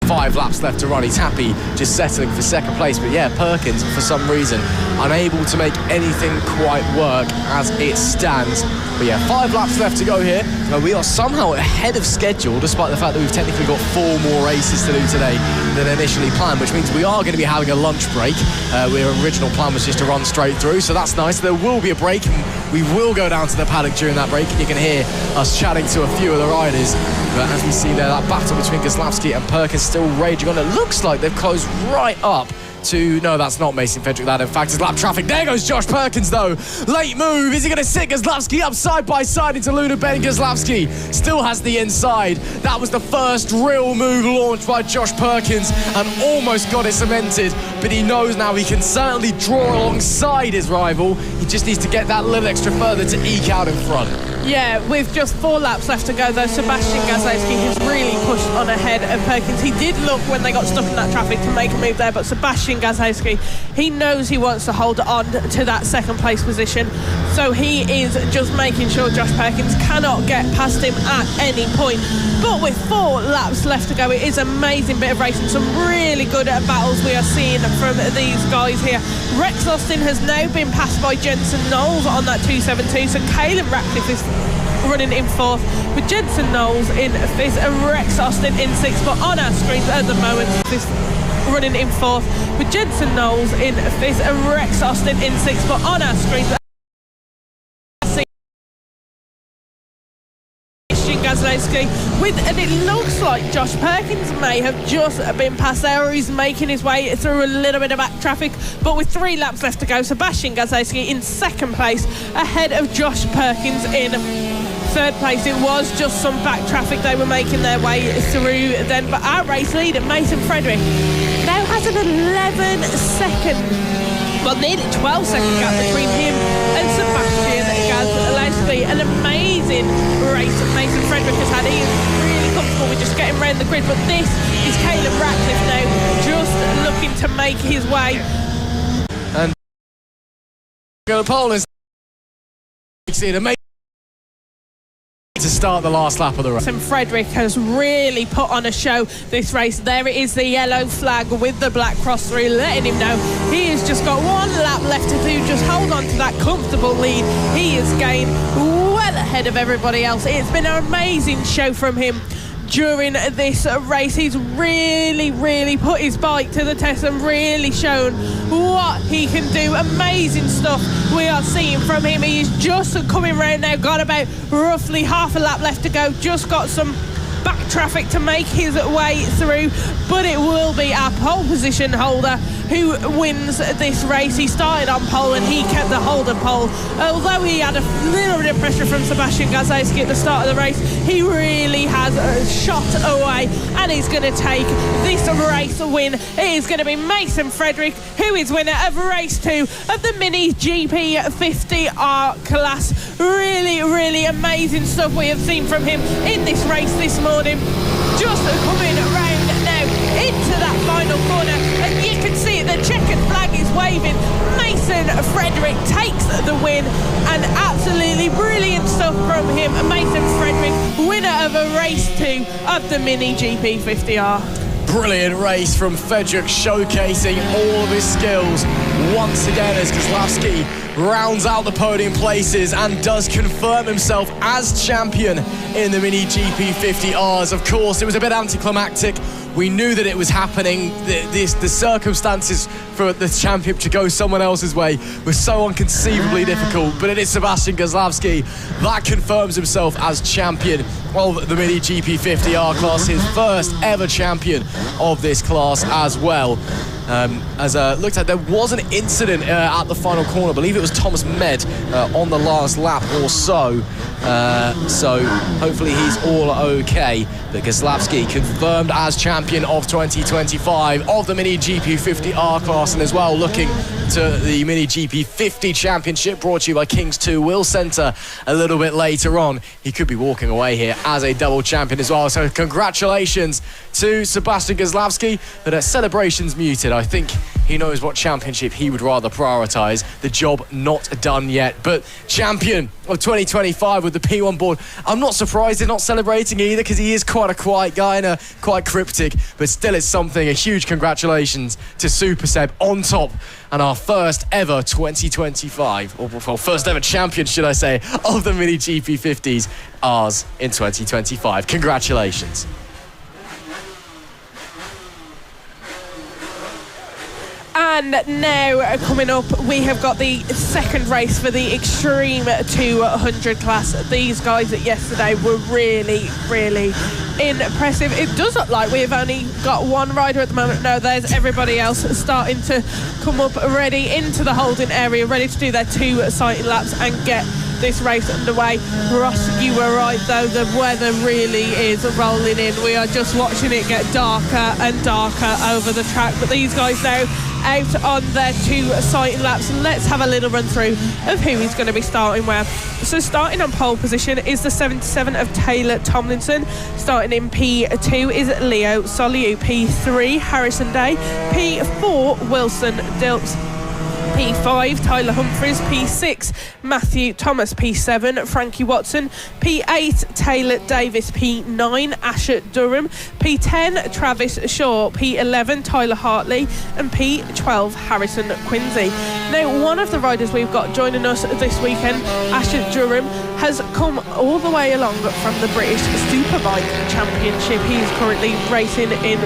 5 laps left to run. He's happy just settling for second place. But yeah, Perkins, for some reason, unable to make anything quite work as it stands. But yeah, 5 laps left to go here. We are somehow ahead of schedule, despite the fact that we've technically got 4 more races to do today than initially planned, which means we are going to be having a lunch break. Our original plan was just to run straight through, so that's nice. There will be a break, and we will go down to the paddock during that break, and you can hear us chatting to a few of the riders. But as we see there, that battle between Gazlowski and Perkins still raging on. It looks like they've closed right up to... No, that's not Mason Frederick. That, in fact, is lap traffic. There goes Josh Perkins, though. Late move. Is he going to sit Gazlowski up side by side into Luna Ben? Gazlowski still has the inside. That was the first real move launched by Josh Perkins and almost got it cemented. But he knows now he can certainly draw alongside his rival. He just needs to get that little extra further to eke out in front. Yeah, with just 4 laps left to go, though, Sebastian Gazlowski has really pushed on ahead of Perkins. He did look when they got stuck in that traffic to make a move there, but Sebastian Gazlowski, he knows he wants to hold on to that second place position, so he is just making sure Josh Perkins cannot get past him at any point. But with 4 laps left to go, it is an amazing bit of racing. Some really good battles we are seeing from these guys here. Rex Austin has now been passed by Jensen Knowles on that 272, so Caelan Ratcliffe is running in 4th, with Jensen Knowles in 5th and Rex Austin in 6th. But on our screens at the moment, this running in 4th, with Jensen Knowles in 5th and Rex Austin in 6th. But on our screens, Gazlowski and it looks like Josh Perkins may have just been passed there, or he's making his way through a little bit of back traffic. But with 3 laps left to go, Sebastian Gazlowski in 2nd place ahead of Josh Perkins in 3rd place. It was just some back traffic they were making their way through then, but our race leader Mason Frederick now has an 11-second, well, nearly 12-second gap between him and Sebastian Gazlowski. An amazing race that Mason Frederick has had. He is really comfortable with just getting around the grid, but this is Caelan Ratcliffe now just looking to make his way. And the pole is amazing to start the last lap of the race. And Frederick has really put on a show this race. There it is, the yellow flag with the black cross through, letting him know he has just got 1 lap left to do. Just hold on to that comfortable lead. He has gained well ahead of everybody else. It's been an amazing show from him during this race. He's really put his bike to the test and really shown what he can do. Amazing stuff we are seeing from him. He's just coming round now, got about roughly half a lap left to go, just got some back traffic to make his way through, but it will be our pole position holder who wins this race. He started on pole and he kept the hold of pole. Although he had a little bit of pressure from Sebastian Gazlowski at the start of the race, he really has shot away and he's going to take this race win. It is going to be Mason Frederick who is winner of race 2 of the Mini GP 50R class. Really amazing stuff we have seen from him in this race this morning. Just coming around now into that final corner, and you can see the checkered flag is waving. Mason Frederick takes the win, and absolutely brilliant stuff from him. Mason Frederick, winner of a race 2 of the Mini GP 50R. Brilliant race from Frederick, showcasing all of his skills once again as Gazlowski rounds out the podium places and does confirm himself as champion in the Mini GP 50Rs. Of course, it was a bit anticlimactic. We knew that it was happening. The circumstances for the championship to go someone else's way was so inconceivably difficult, but it is Sebastian Gazlowski that confirms himself as champion of the Mini GP 50R class, his first ever champion of this class as well. As looked at, there was an incident at the final corner. I believe it was Thomas Med on the last lap or so. So hopefully he's all okay. But Gazlowski confirmed as champion of 2025 of the Mini GP 50R class, and as well looking to the Mini GP 50 Championship, brought to you by Kings 2 Wheel Centre a little bit later on. He could be walking away here as a double champion as well. So congratulations to Sebastian Gazlowski. But celebrations muted. I think he knows what championship he would rather prioritise. The job not done yet. But champion of 2025 with the P1 board. I'm not surprised he's not celebrating either, because he is quite a quiet guy and quite cryptic. But still, it's something. A huge congratulations to Super Seb on top, and our first ever 2025, or well, first ever champion, should I say, of the Mini GP 50s, ours in 2025. Congratulations. And now coming up, we have got the second race for the Extreme 200 class. These guys yesterday were really impressive. It does look like we've only got one rider at the moment. No, there's everybody else starting to come up ready into the holding area, ready to do their 2 sighting laps and get this race underway. Ross, you were right though, the weather really is rolling in. We are just watching it get darker and darker over the track, but these guys now out on their 2 sighting laps. Let's have a little run through of who he's going to be starting where. So starting on pole position is the 77 of Taylor Tomlinson. Starting in P2 is Leo Soliu. P3 Harrison Day. P4 Wilson Dilks. P5 Tyler Humphries. P6 Matthew Thomas. P7 Frankie Watson. P8 Taylor Davis. P9 Asher Durham. P10 Travis Shaw. P11 Tyler Hartley. And P12 Harrison Quincy. Now, one of the riders we've got joining us this weekend, Asher Durham, has come all the way along from the British Superbike Championship. He is currently racing in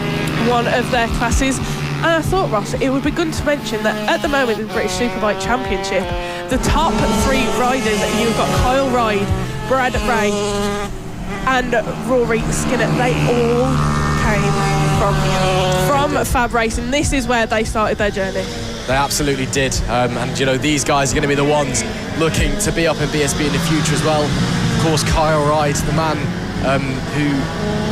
one of their classes. And I thought, Ross, it would be good to mention that at the moment in the British Superbike Championship, the top 3 riders, you've got Kyle Ride, Brad Ray and Rory Skinner. They all came from FAB-Racing. This is where they started their journey. They absolutely did. And, you know, these guys are going to be the ones looking to be up in BSB in the future as well. Of course, Kyle Ride, the man who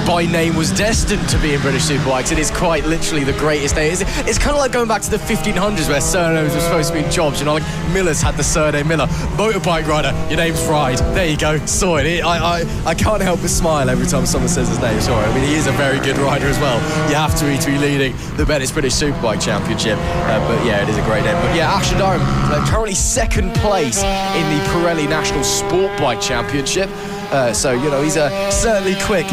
by name was destined to be in British Superbikes. It is quite literally the greatest day. It's kind of like going back to the 1500s where surnames were supposed to be in jobs. You know, like Miller's had the surname Miller. Motorbike rider, your name's Ride. There you go, saw it. I can't help but smile every time someone says his name. Sorry, I mean, he is a very good rider as well. You have to be leading the British Superbike Championship. But yeah, it is a great name. But yeah, Asher Durham, currently 2nd place in the Pirelli National Sport Bike Championship. So, you know, he's certainly quick.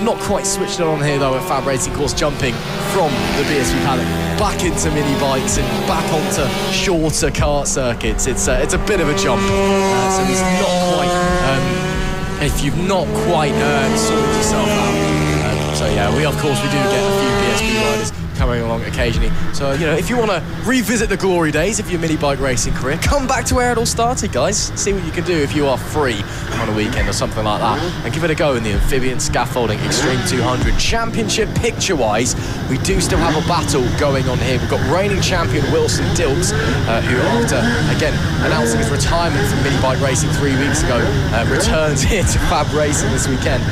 Not quite switched it on here, though, at FAB-Racing, course, jumping from the BSB paddock back into mini bikes and back onto shorter kart circuits. It's a bit of a jump. So he's not quite, if you've not quite sorted yourself out. So, yeah, we do get a few BSB riders coming along occasionally. So, you know, if you want to revisit the glory days of your mini bike racing career, come back to where it all started, guys. See what you can do if you are free on a weekend or something like that, and give it a go in the Amphibian Scaffolding Extreme 200 Championship. Picture-wise, we do still have a battle going on here. We've got reigning champion Wilson Dilks, who, after, again, announcing his retirement from mini bike racing 3 weeks ago, returns here to FAB-Racing this weekend.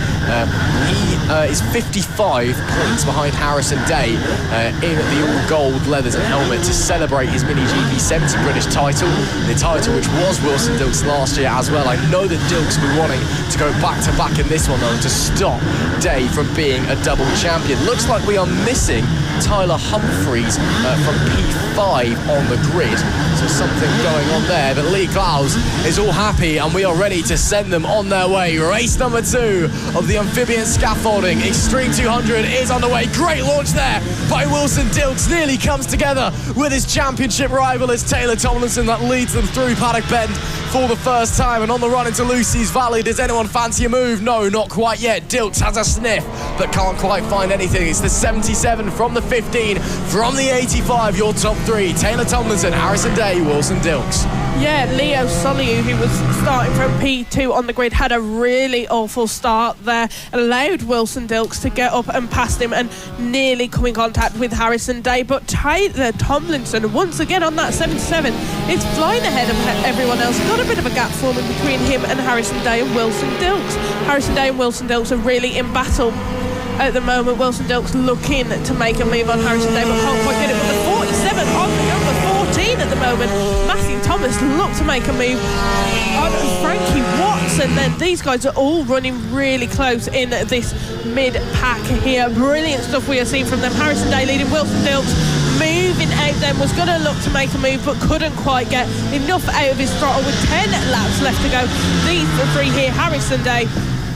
He is 55 points behind Harrison Day in the all-gold leathers and helmet to celebrate his Mini GP 70 British title, the title which was Wilson Dilks last year as well. I know that Dilks will be wanting to go back-to-back in this one, though, to stop Day from being a double champion. Looks like we are missing Tyler Humphries from P5 on the grid, so something going on there, but Lee Klaus is all happy and we are ready to send them on their way. Race number 2 of the Amphibian Scaffolding Extreme 200 is on the way. Great launch there by Wilson Dilks, nearly comes together with his championship rival. It's Taylor Tomlinson that leads them through Paddock Bend for the first time, and on the run into Lucy's Valley. Does anyone fancy a move? No, not quite yet. Dilks has a sniff but can't quite find anything. It's the 77 from the 15, from the 85, your top 3: Taylor Tomlinson, Harrison Day, Wilson Dilks. Yeah, Leo Soliu, who was starting from P2 on the grid, had a really awful start there, allowed Wilson Dilks to get up and past him and nearly come in contact with Harrison Day. But Taylor Tomlinson, once again on that 77, is flying ahead of everyone else. Got a bit of a gap forming between him and Harrison Day and Wilson Dilks. Harrison Day and Wilson Dilks are really in battle at the moment. Wilson Dilks looking to make a move on Harrison Day, but can't quite get it with the 47 on the number 14 at the moment. Matthew Thomas looked to make a move on Frankie Watson. Then these guys are all running really close in this mid-pack here. Brilliant stuff we are seeing from them. Harrison Day leading, Wilson Dilks moving out then, was going to look to make a move but couldn't quite get enough out of his throttle with 10 laps left to go. These 3 here, Harrison Day,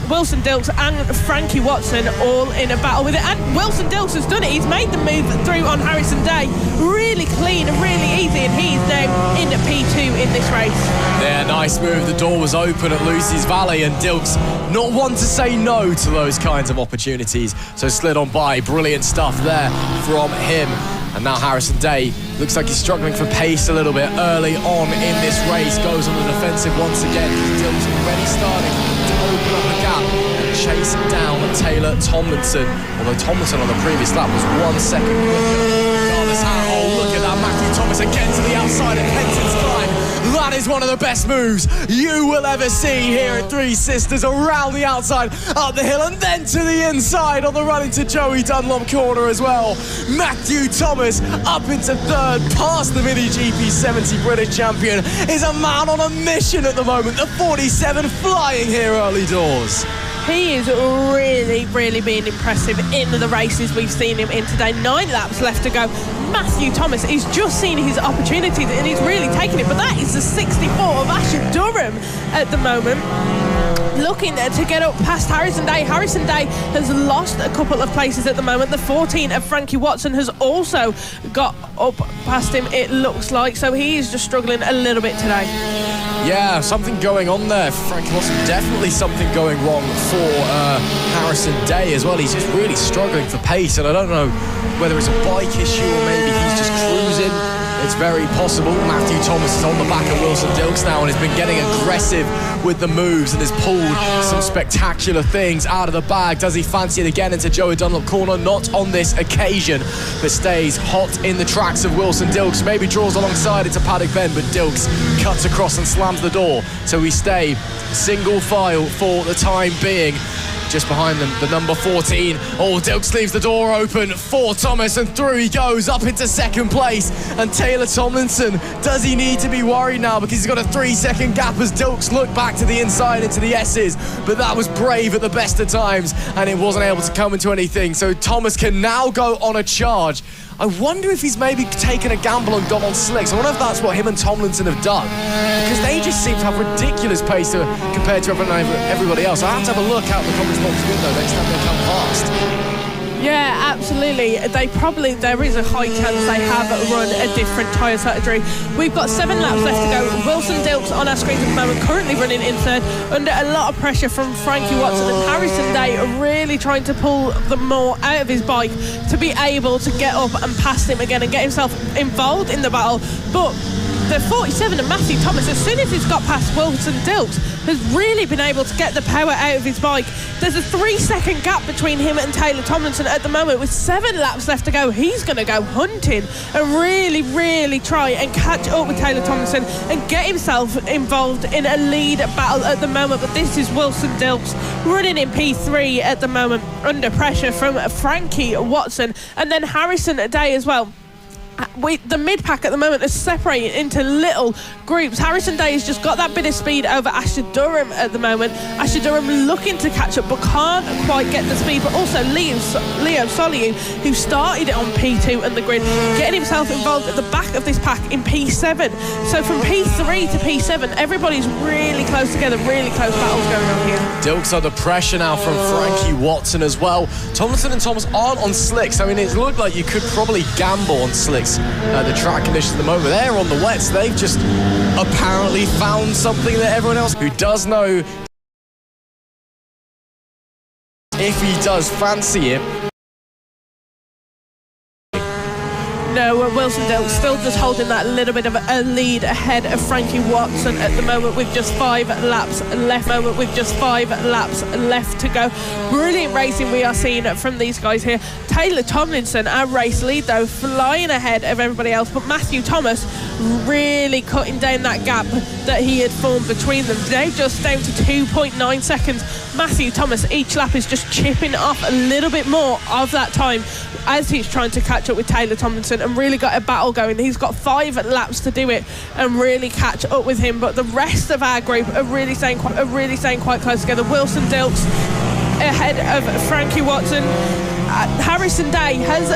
Wilson Dilks and Frankie Watson, all in a battle with it, and Wilson Dilks has done it. He's made the move through on Harrison Day really clean and really easy, and he's now in P2 in this race. Yeah, nice move. The door was open at Lucy's Valley, and Dilks not one to say no to those kinds of opportunities, so slid on by. Brilliant stuff there from him. And now Harrison Day looks like he's struggling for pace a little bit early on in this race. Goes on the defensive once again. Dilks already starting to open up the gap and chase down Taylor Tomlinson. Although Tomlinson on the previous lap was 1 second quicker. Regardless how, oh, look at that, Matthew Thomas again to the outside of Kenton's climb. That is one of the best moves you will ever see here at Three Sisters, around the outside, up the hill, and then to the inside on the run into Joey Dunlop corner as well. Matthew Thomas up into third, past the Mini GP 70 British champion, is a man on a mission at the moment. The 47 flying here early doors. He is really being impressive in the races we've seen him in today. 9 laps left to go. Matthew Thomas is just seeing his opportunities and he's really taking it, but that is the 64 of Asher Durham at the moment, looking to get up past Harrison Day. Harrison Day has lost a couple of places at the moment. The 14 of Frankie Watson has also got up past him, it looks like, so he is just struggling a little bit today. Yeah, something going on there for Frankie Watson. Definitely something going wrong for Harrison Day as well. He's just really struggling for pace, and I don't know whether it's a bike issue or maybe he's just cruising. It's very possible. Matthew Thomas is on the back of Wilson Dilks now and has been getting aggressive with the moves and has pulled some spectacular things out of the bag. Does he fancy it again into Joey Dunlop corner? Not on this occasion, but stays hot in the tracks of Wilson Dilks. Maybe draws alongside into Paddock Bend, but Dilks cuts across and slams the door. So we stay single file for the time being. Just behind them, the number 14. Oh, Dilks leaves the door open for Thomas and through he goes up into second place. And Taylor Tomlinson, does he need to be worried now because he's got a 3-second gap as Dilks look back to the inside into the S's, but that was brave at the best of times and it wasn't able to come into anything. So Thomas can now go on a charge. I wonder if he's maybe taken a gamble and gone on slicks. I wonder if that's what him and Tomlinson have done, because they just seem to have ridiculous pace compared to everybody else. I have to have a look out the comments box window next time they come past. Yeah, absolutely. There is a high chance they have run a different tyre strategy. We've got 7 laps left to go. Wilson Dilks on our screen at the moment, currently running in third, under a lot of pressure from Frankie Watson, and Harrison Day are really trying to pull the more out of his bike to be able to get up and pass him again and get himself involved in the battle. But the 47 of Matthew Thomas, as soon as he's got past Wilson Dilks, has really been able to get the power out of his bike. There's a 3-second gap between him and Taylor Tomlinson at the moment. With 7 laps left to go, he's going to go hunting and really try and catch up with Taylor Tomlinson and get himself involved in a lead battle at the moment. But this is Wilson Dilks running in P3 at the moment, under pressure from Frankie Watson and then Harrison Day as well. The mid-pack at the moment is separated into little groups. Harrison Day has just got that bit of speed over Asher Durham at the moment. Asher Durham looking to catch up but can't quite get the speed. But also Leo Soliu, who started on P2 and the grid, getting himself involved at the back of this pack in P7. So from P3 to P7, everybody's really close together, really close battles going on here. Dilks under pressure now from Frankie Watson as well. Tomlinson and Thomas aren't on slicks. I mean, it looked like you could probably gamble on slicks. The track conditions at the moment, they're on the wets. They've just apparently found something that everyone else who does know, if he does fancy it. No, Wilson Dilks still just holding that little bit of a lead ahead of Frankie Watson at the moment with just 5 laps left to go. Brilliant racing we are seeing from these guys here. Taylor Tomlinson, our race lead though, flying ahead of everybody else, but Matthew Thomas really cutting down that gap that he had formed between them. Now just down to 2.9 seconds. Matthew Thomas, each lap is just chipping off a little bit more of that time as he's trying to catch up with Taylor Tomlinson and really got a battle going. He's got 5 laps to do it and really catch up with him, but the rest of our group are really staying quite close together. Wilson Dilks ahead of Frankie Watson. Harrison Day has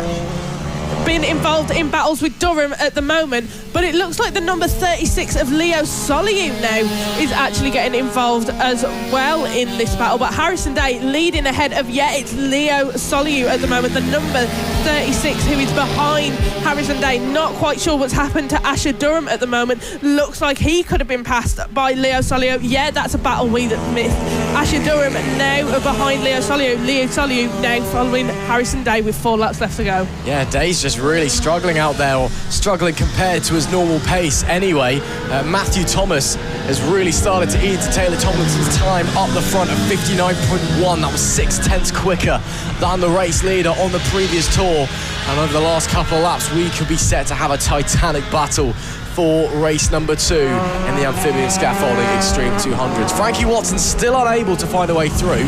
been involved in battles with Durham at the moment, but it looks like the number 36 of Leo Soliu now is actually getting involved as well in this battle. But Harrison Day leading ahead of, it's Leo Soliu at the moment, the number 36 who is behind Harrison Day. Not quite sure what's happened to Asher Durham at the moment. Looks like he could have been passed by Leo Soliu. That's a battle we missed. Asher Durham now behind Leo Soliu. Leo Soliu now following Harrison Day with 4 laps left to go. Yeah, Day's just really struggling out there, or struggling compared to his normal pace anyway. Matthew Thomas has really started to eat into Taylor Tomlinson's time up the front of 59.1. That was 6/10 quicker than the race leader on the previous tour. And over the last couple of laps, we could be set to have a titanic battle for race number 2 in the amphibian scaffolding Extreme 200s. Frankie Watson still unable to find a way through.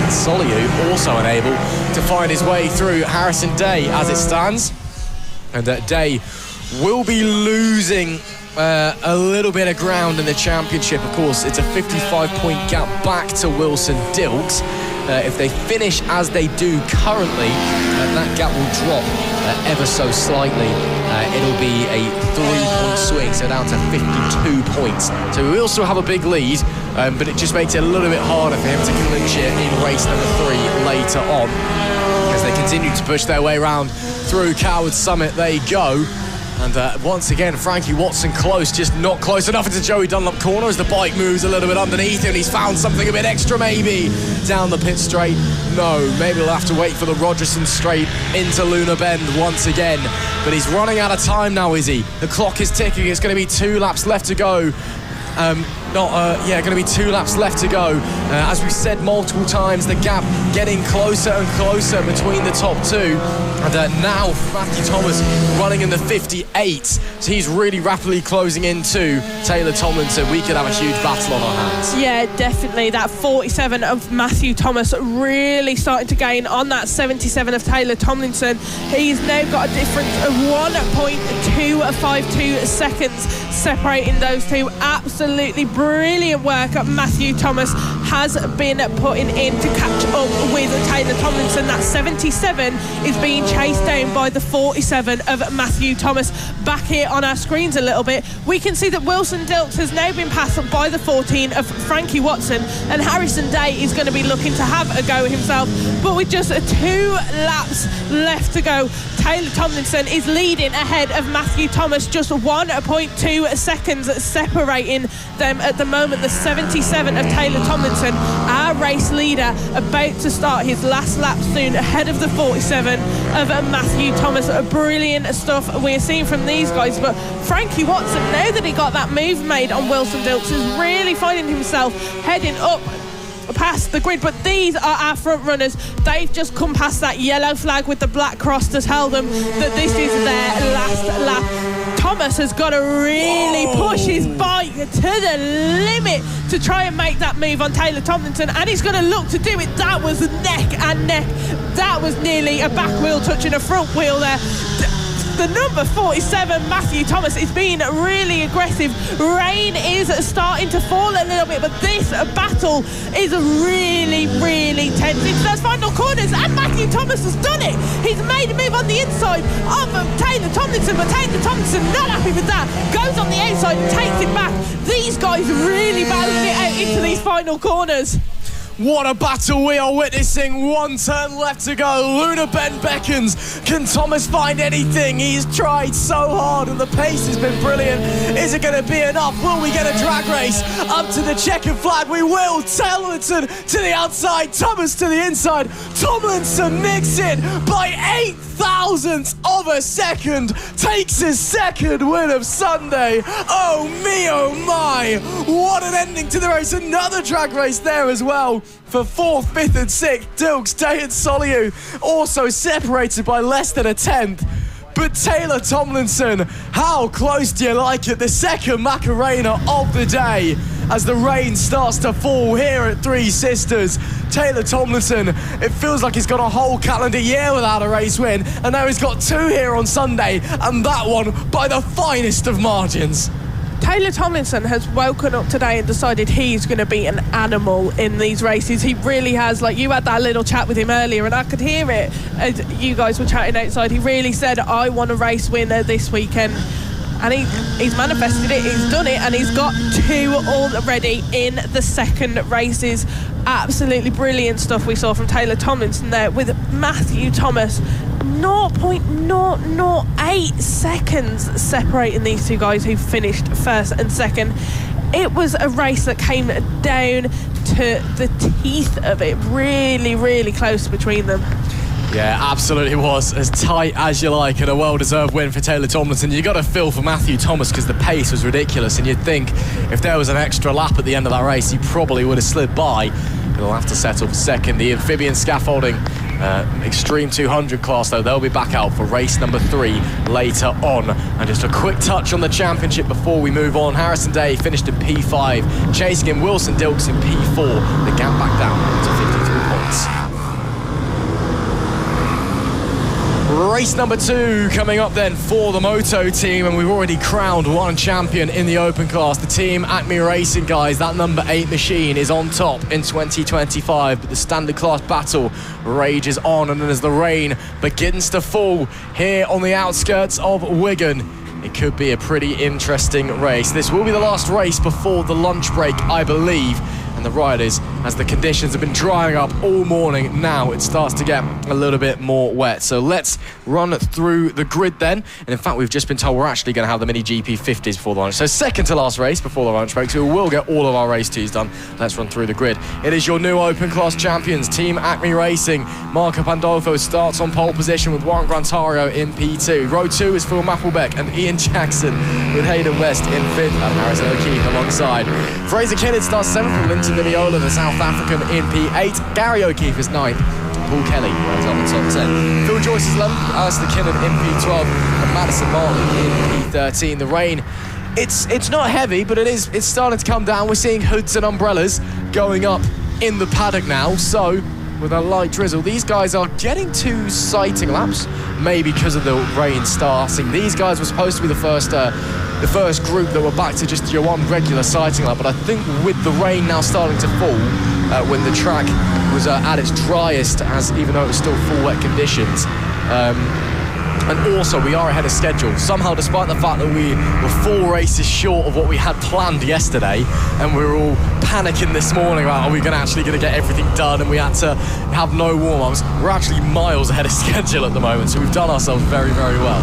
Soliu also unable to find his way through Harrison Day as it stands. And Day will be losing a little bit of ground in the championship. Of course, it's a 55-point gap back to Wilson Dilks. If they finish as they do currently, that gap will drop ever so slightly. It'll be a 3-point swing, so down to 52 points. So we also have a big lead, but it just makes it a little bit harder for him to clinch it in race number 3 later on. As they continue to push their way around through Coward Summit, they go. And once again, Frankie Watson close, just not close enough into Joey Dunlop corner as the bike moves a little bit underneath him. He's found something a bit extra maybe down the pit straight. No, maybe we'll have to wait for the Rogerson straight into Luna Bend once again. But he's running out of time now, is he? The clock is ticking. It's going to be 2 laps left to go. Going to be 2 laps left to go. As we've said multiple times, the gap getting closer and closer between the top 2. And now Matthew Thomas running in the 58. So he's really rapidly closing into Taylor Tomlinson. We could have a huge battle on our hands. Yeah, definitely. That 47 of Matthew Thomas really starting to gain on that 77 of Taylor Tomlinson. He's now got a difference of 1.252 seconds separating those two. Absolutely brilliant work Matthew Thomas has been putting in to catch up with Taylor Tomlinson. That 77 is being chased down by the 47 of Matthew Thomas. Back here on our screens a little bit, we can see that Wilson Dilks has now been passed by the 14 of Frankie Watson, and Harrison Day is going to be looking to have a go himself. But with just 2 laps left to go, Taylor Tomlinson is leading ahead of Matthew Thomas, just 1.2 seconds separating them at the moment. The 77 of Taylor Tomlinson, our race leader, about to start his last lap soon, ahead of the 47 of Matthew Thomas. Brilliant stuff we're seeing from these guys. But Frankie Watson, now that he got that move made on Wilson Dilks, is really finding himself heading up past the grid. But these are our front runners. They've just come past that yellow flag with the black cross to tell them that this is their last lap. Thomas has got to really push his bike to the limit to try and make that move on Taylor Tomlinson, and he's going to look to do it. That was neck and neck. That was nearly a back wheel touching a front wheel there. The number 47, Matthew Thomas, is being really aggressive. Rain is starting to fall a little bit, but this battle is really, really tense into those final corners, and Matthew Thomas has done it. He's made a move on the inside of Taylor Tomlinson, but Taylor Tomlinson not happy with that. Goes on the outside and takes it back. These guys really battling it out into these final corners. What a battle we are witnessing. 1 turn left to go. Luna Bend beckons. Can Thomas find anything? He's tried so hard and the pace has been brilliant. Is it going to be enough? Will we get a drag race up to the checkered flag? We will. Tomlinson to the outside, Thomas to the inside. Tomlinson nicks it by 8 thousandths of a second. Takes his second win of Sunday. Oh me, oh my. What an ending to the race. Another drag race there as well. For 4th, 5th and 6th, Dilks, Day and Soliu also separated by less than a tenth. But Taylor Tomlinson, how close do you like it? The second Macarena of the day as the rain starts to fall here at Three Sisters. Taylor Tomlinson, it feels like he's got a whole calendar year without a race win, and now he's got 2 here on Sunday, and that one by the finest of margins. Taylor Tomlinson has woken up today and decided he's going to be an animal in these races. He really has. Like, you had that little chat with him earlier and I could hear it as you guys were chatting outside. He really said, I want a race winner this weekend. And he's manifested it, he's done it, and he's got 2 already in the second races. Absolutely brilliant stuff we saw from Taylor Tomlinson there, with Matthew Thomas 0.008 seconds separating these 2 guys who finished 1st and 2nd. It was a race that came down to the teeth of it, really, really close between them. Yeah, absolutely was. As tight as you like, and a well-deserved win for Taylor Tomlinson. You got to feel for Matthew Thomas because the pace was ridiculous, and you'd think if there was an extra lap at the end of that race, he probably would have slid by. He'll have to settle for second. The amphibian scaffolding Extreme 200 class, though, they'll be back out for race number 3 later on. And just a quick touch on the championship before we move on. Harrison Day finished in P5, chasing him Wilson Dilks in P4. The gap back down to 53 points. Race number 2 coming up then for the Moto team, and we've already crowned one champion in the open class. The team Acme Racing guys, that number 8 machine is on top in 2025, but the standard class battle rages on, and as the rain begins to fall here on the outskirts of Wigan, it could be a pretty interesting race. This will be the last race before the lunch break, I believe. And the riders, as the conditions have been drying up all morning, now it starts to get a little bit more wet. So let's run through the grid then. And in fact, we've just been told we're actually going to have the Mini GP 50s before the lunch. So second to last race before the lunch break. So we will get all of our race 2s done. Let's run through the grid. It is your new open class champions, Team Acme Racing. Marco Pandolfo starts on pole position with Warren Grantario in P2. Row 2 is Phil Mapplebeck and Ian Jackson with Hayden West in 5th and Harrison O'Keefe alongside. Fraser Kinnard starts 7th with Linton Nimiola, the South African, in P8. Gary O'Keefe is 9th. Paul Kelly runs on the top 10. Phil Joyce is 11th. Alistair Kinnan in P12 and Madison Marley in P13. The rain, it's not heavy, but it's starting to come down. We're seeing hoods and umbrellas going up in the paddock now. So with a light drizzle, these guys are getting 2 sighting laps, maybe because of the rain starting. These guys were supposed to be the first group that were back to just your one regular sighting lap, but I think with the rain now starting to fall, when the track was at its driest, as even though it was still full wet conditions, and also we are ahead of schedule somehow, despite the fact that we were 4 races short of what we had planned yesterday, and we were all panicking this morning about, are we actually going to get everything done, and we had to have no warm-ups. We're actually miles ahead of schedule at the moment, so we've done ourselves very, very well.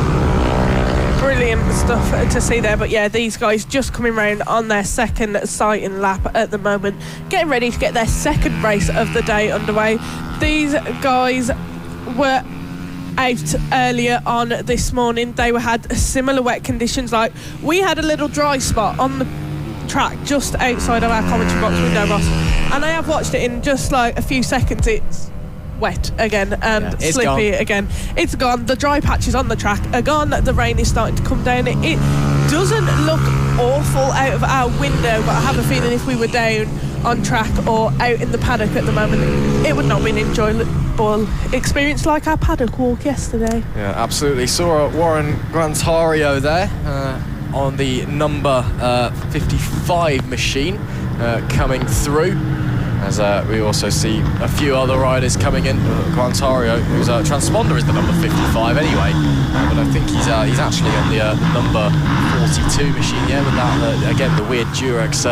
Brilliant stuff to see there. But yeah, these guys just coming round on their second sighting lap at the moment, getting ready to get their second race of the day underway. These guys were out earlier on this morning. They had similar wet conditions. Like, we had a little dry spot on the track just outside of our commentary box window, Ross, and I have watched it in just like a few seconds. It's wet again and slippy again. It's gone. The dry patches on the track are gone. The rain is starting to come down. It doesn't look awful out of our window, but I have a feeling if we were down on track or out in the paddock at the moment, it would not be an enjoyable experience like our paddock walk yesterday. Yeah, absolutely. Saw Warren Grantario there on the number 55 machine coming through. As we also see a few other riders coming in. Grantario, whose transponder is the number 55 anyway, but I think he's actually on the number 42 machine, yeah, with that, again, the weird Durex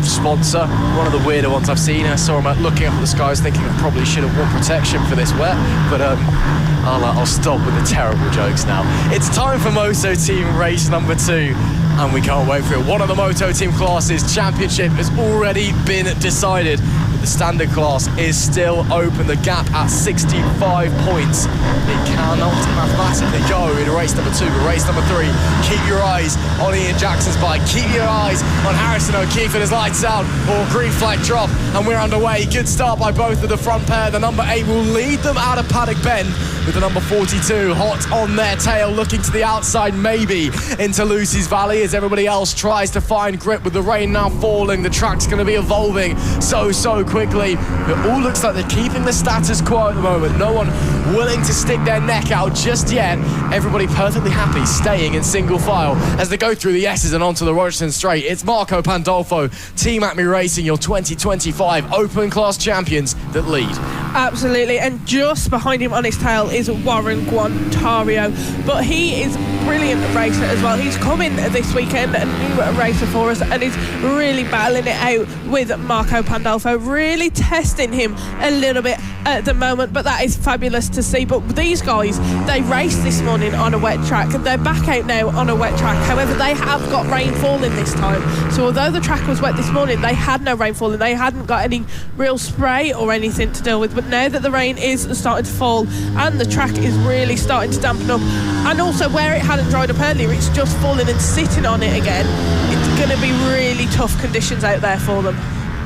sponsor. One of the weirder ones I've seen. I saw him looking up at the skies thinking I probably should have worn protection for this wet, but I'll stop with the terrible jokes now. It's time for Moto Team race number 2. And we can't wait for it. One of the Moto Team classes championship has already been decided, but the standard class is still open. The gap at 65 points. It cannot mathematically go in race number 2, but race number 3, keep your eyes on Ian Jackson's bike. Keep your eyes on Harrison O'Keefe and his lights out or green flag drop. And we're underway. Good start by both of the front pair. The number 8 will lead them out of Paddock Bend, with the number 42 hot on their tail, looking to the outside, maybe into Lucy's Valley, as everybody else tries to find grip. With the rain now falling, the track's going to be evolving so quickly. It all looks like they're keeping the status quo at the moment. No one willing to stick their neck out just yet. Everybody perfectly happy staying in single file as they go through the S's and onto the Royston Straight. It's Marco Pandolfo, Team Acme Racing, your 2025 Open Class champions that lead. Absolutely, and just behind him on his tail is Warren Grantario, but he is a brilliant racer as well. He's coming this weekend, a new racer for us, and he's really battling it out with Marco Pandolfo, really testing him a little bit at the moment, but that is fabulous to see. But these guys, they race raced this morning on a wet track. They're back out now on a wet track. However, they have got rain falling this time. So although the track was wet this morning, they had no rain falling. They hadn't got any real spray or anything to deal with. But now that the rain is starting to fall and the track is really starting to dampen up, and also where it hadn't dried up earlier, it's just falling and sitting on it again, it's going to be really tough conditions out there for them.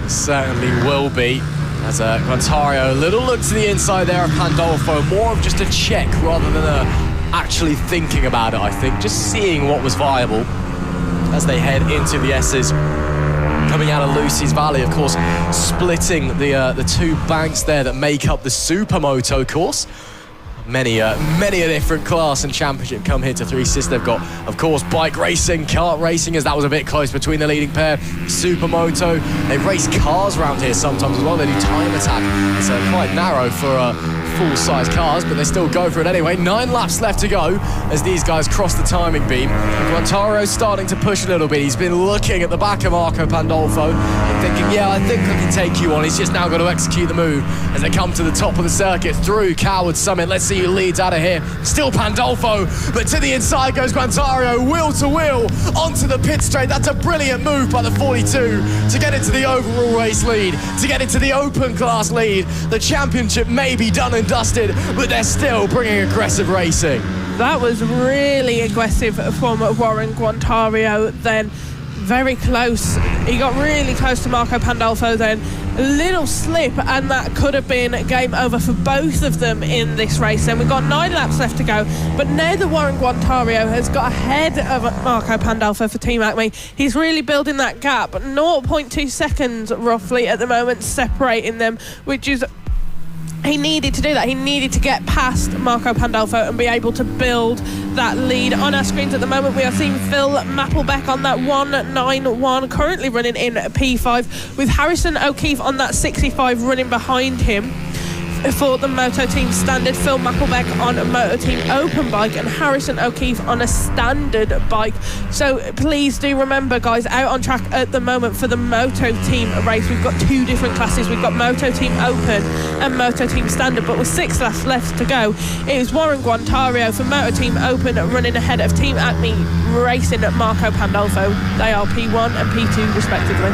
It certainly will be. As Guantario, a little look to the inside there of Pandolfo, more of just a check rather than actually thinking about it, I think. Just seeing what was viable as they head into the S's. Coming out of Lucy's Valley, of course, splitting the two banks there that make up the Supermoto course. Many a different class and championship come here to Three Sisters. They've got, of course, bike racing, kart racing, as that was a bit close between the leading pair. Supermoto. They race cars around here sometimes as well. They do time attack. It's quite narrow for full-size cars, but they still go for it anyway. 9 laps left to go as these guys cross the timing beam. Guantaro's starting to push a little bit. He's been looking at the back of Marco Pandolfo and thinking, yeah, I think I can take you on. He's just now got to execute the move as they come to the top of the circuit through Coward Summit. Let's see who leads out of here. Still Pandolfo, but to the inside goes Guantario, wheel to wheel onto the pit straight. That's a brilliant move by the 42 to get into the overall race lead, to get into the open class lead. The championship may be done and dusted, but they're still bringing aggressive racing. That was really aggressive from Warren Guantario then. Very close. He got really close to Marco Pandolfo then. A little slip and that could have been game over for both of them in this race. And we've got 9 laps left to go. But now that Warren Guantario has got ahead of Marco Pandolfo for Team Acme, he's really building that gap. 0.2 seconds roughly at the moment separating them, which is... He needed to do that. He needed to get past Marco Pandolfo and be able to build that lead. On our screens at the moment, we are seeing Phil Mapplebeck on that 191, currently running in P5, with Harrison O'Keefe on that 65 running behind him. For the Moto Team Standard, Phil Mapplebeck on a Moto Team Open bike and Harrison O'Keefe on a standard bike. So please do remember, guys, out on track at the moment for the Moto Team race, we've got 2 different classes. We've got Moto Team Open and Moto Team Standard, but with 6 laps left to go, it is Warren Guantario for Moto Team Open running ahead of Team Acme Racing at Marco Pandolfo. They are P1 and P2 respectively.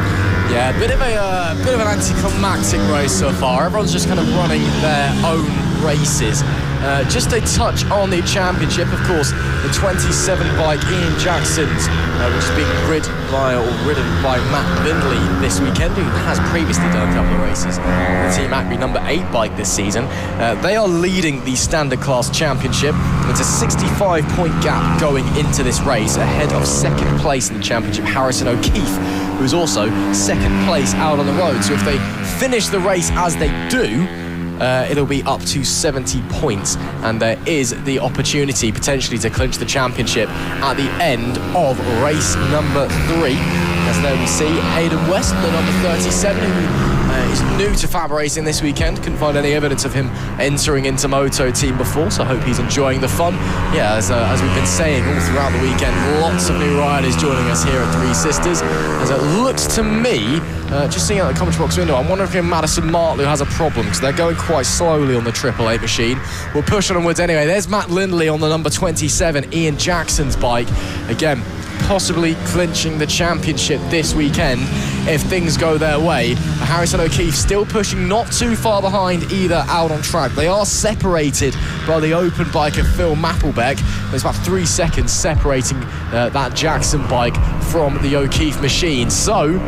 Yeah, a bit of an anticlimactic race so far. Everyone's just kind of running their own races. Just a touch on the championship, of course, the 27 bike Ian Jackson's, which is being ridden by Matt Lindley this weekend, who has previously done a couple of races. The Team Acme number 8 bike this season. They are leading the standard class championship. It's a 65-point gap going into this race, ahead of second place in the championship, Harrison O'Keefe, who's also second place out on the road. So if they finish the race as they do, it'll be up to 70 points, and there is the opportunity potentially to clinch the championship at the end of race number 3. As there we see Hayden West, the number 37, who is new to FAB-Racing this weekend. Couldn't find any evidence of him entering into Moto Team before, so I hope he's enjoying the fun. Yeah, as we've been saying all throughout the weekend, lots of new riders joining us here at Three Sisters. As it looks to me, just seeing out the commentary box window, I'm wondering if Madison Martlew has a problem, because they're going quite slowly on the 888 machine. We'll push on onwards anyway. There's Matt Lindley on the number 27, Ian Jackson's bike. Again, possibly clinching the championship this weekend if things go their way. Harrison O'Keefe still pushing, not too far behind either out on track. They are separated by the open bike of Phil Mapplebeck. There's about 3 seconds separating that Jackson bike from the O'Keefe machine. So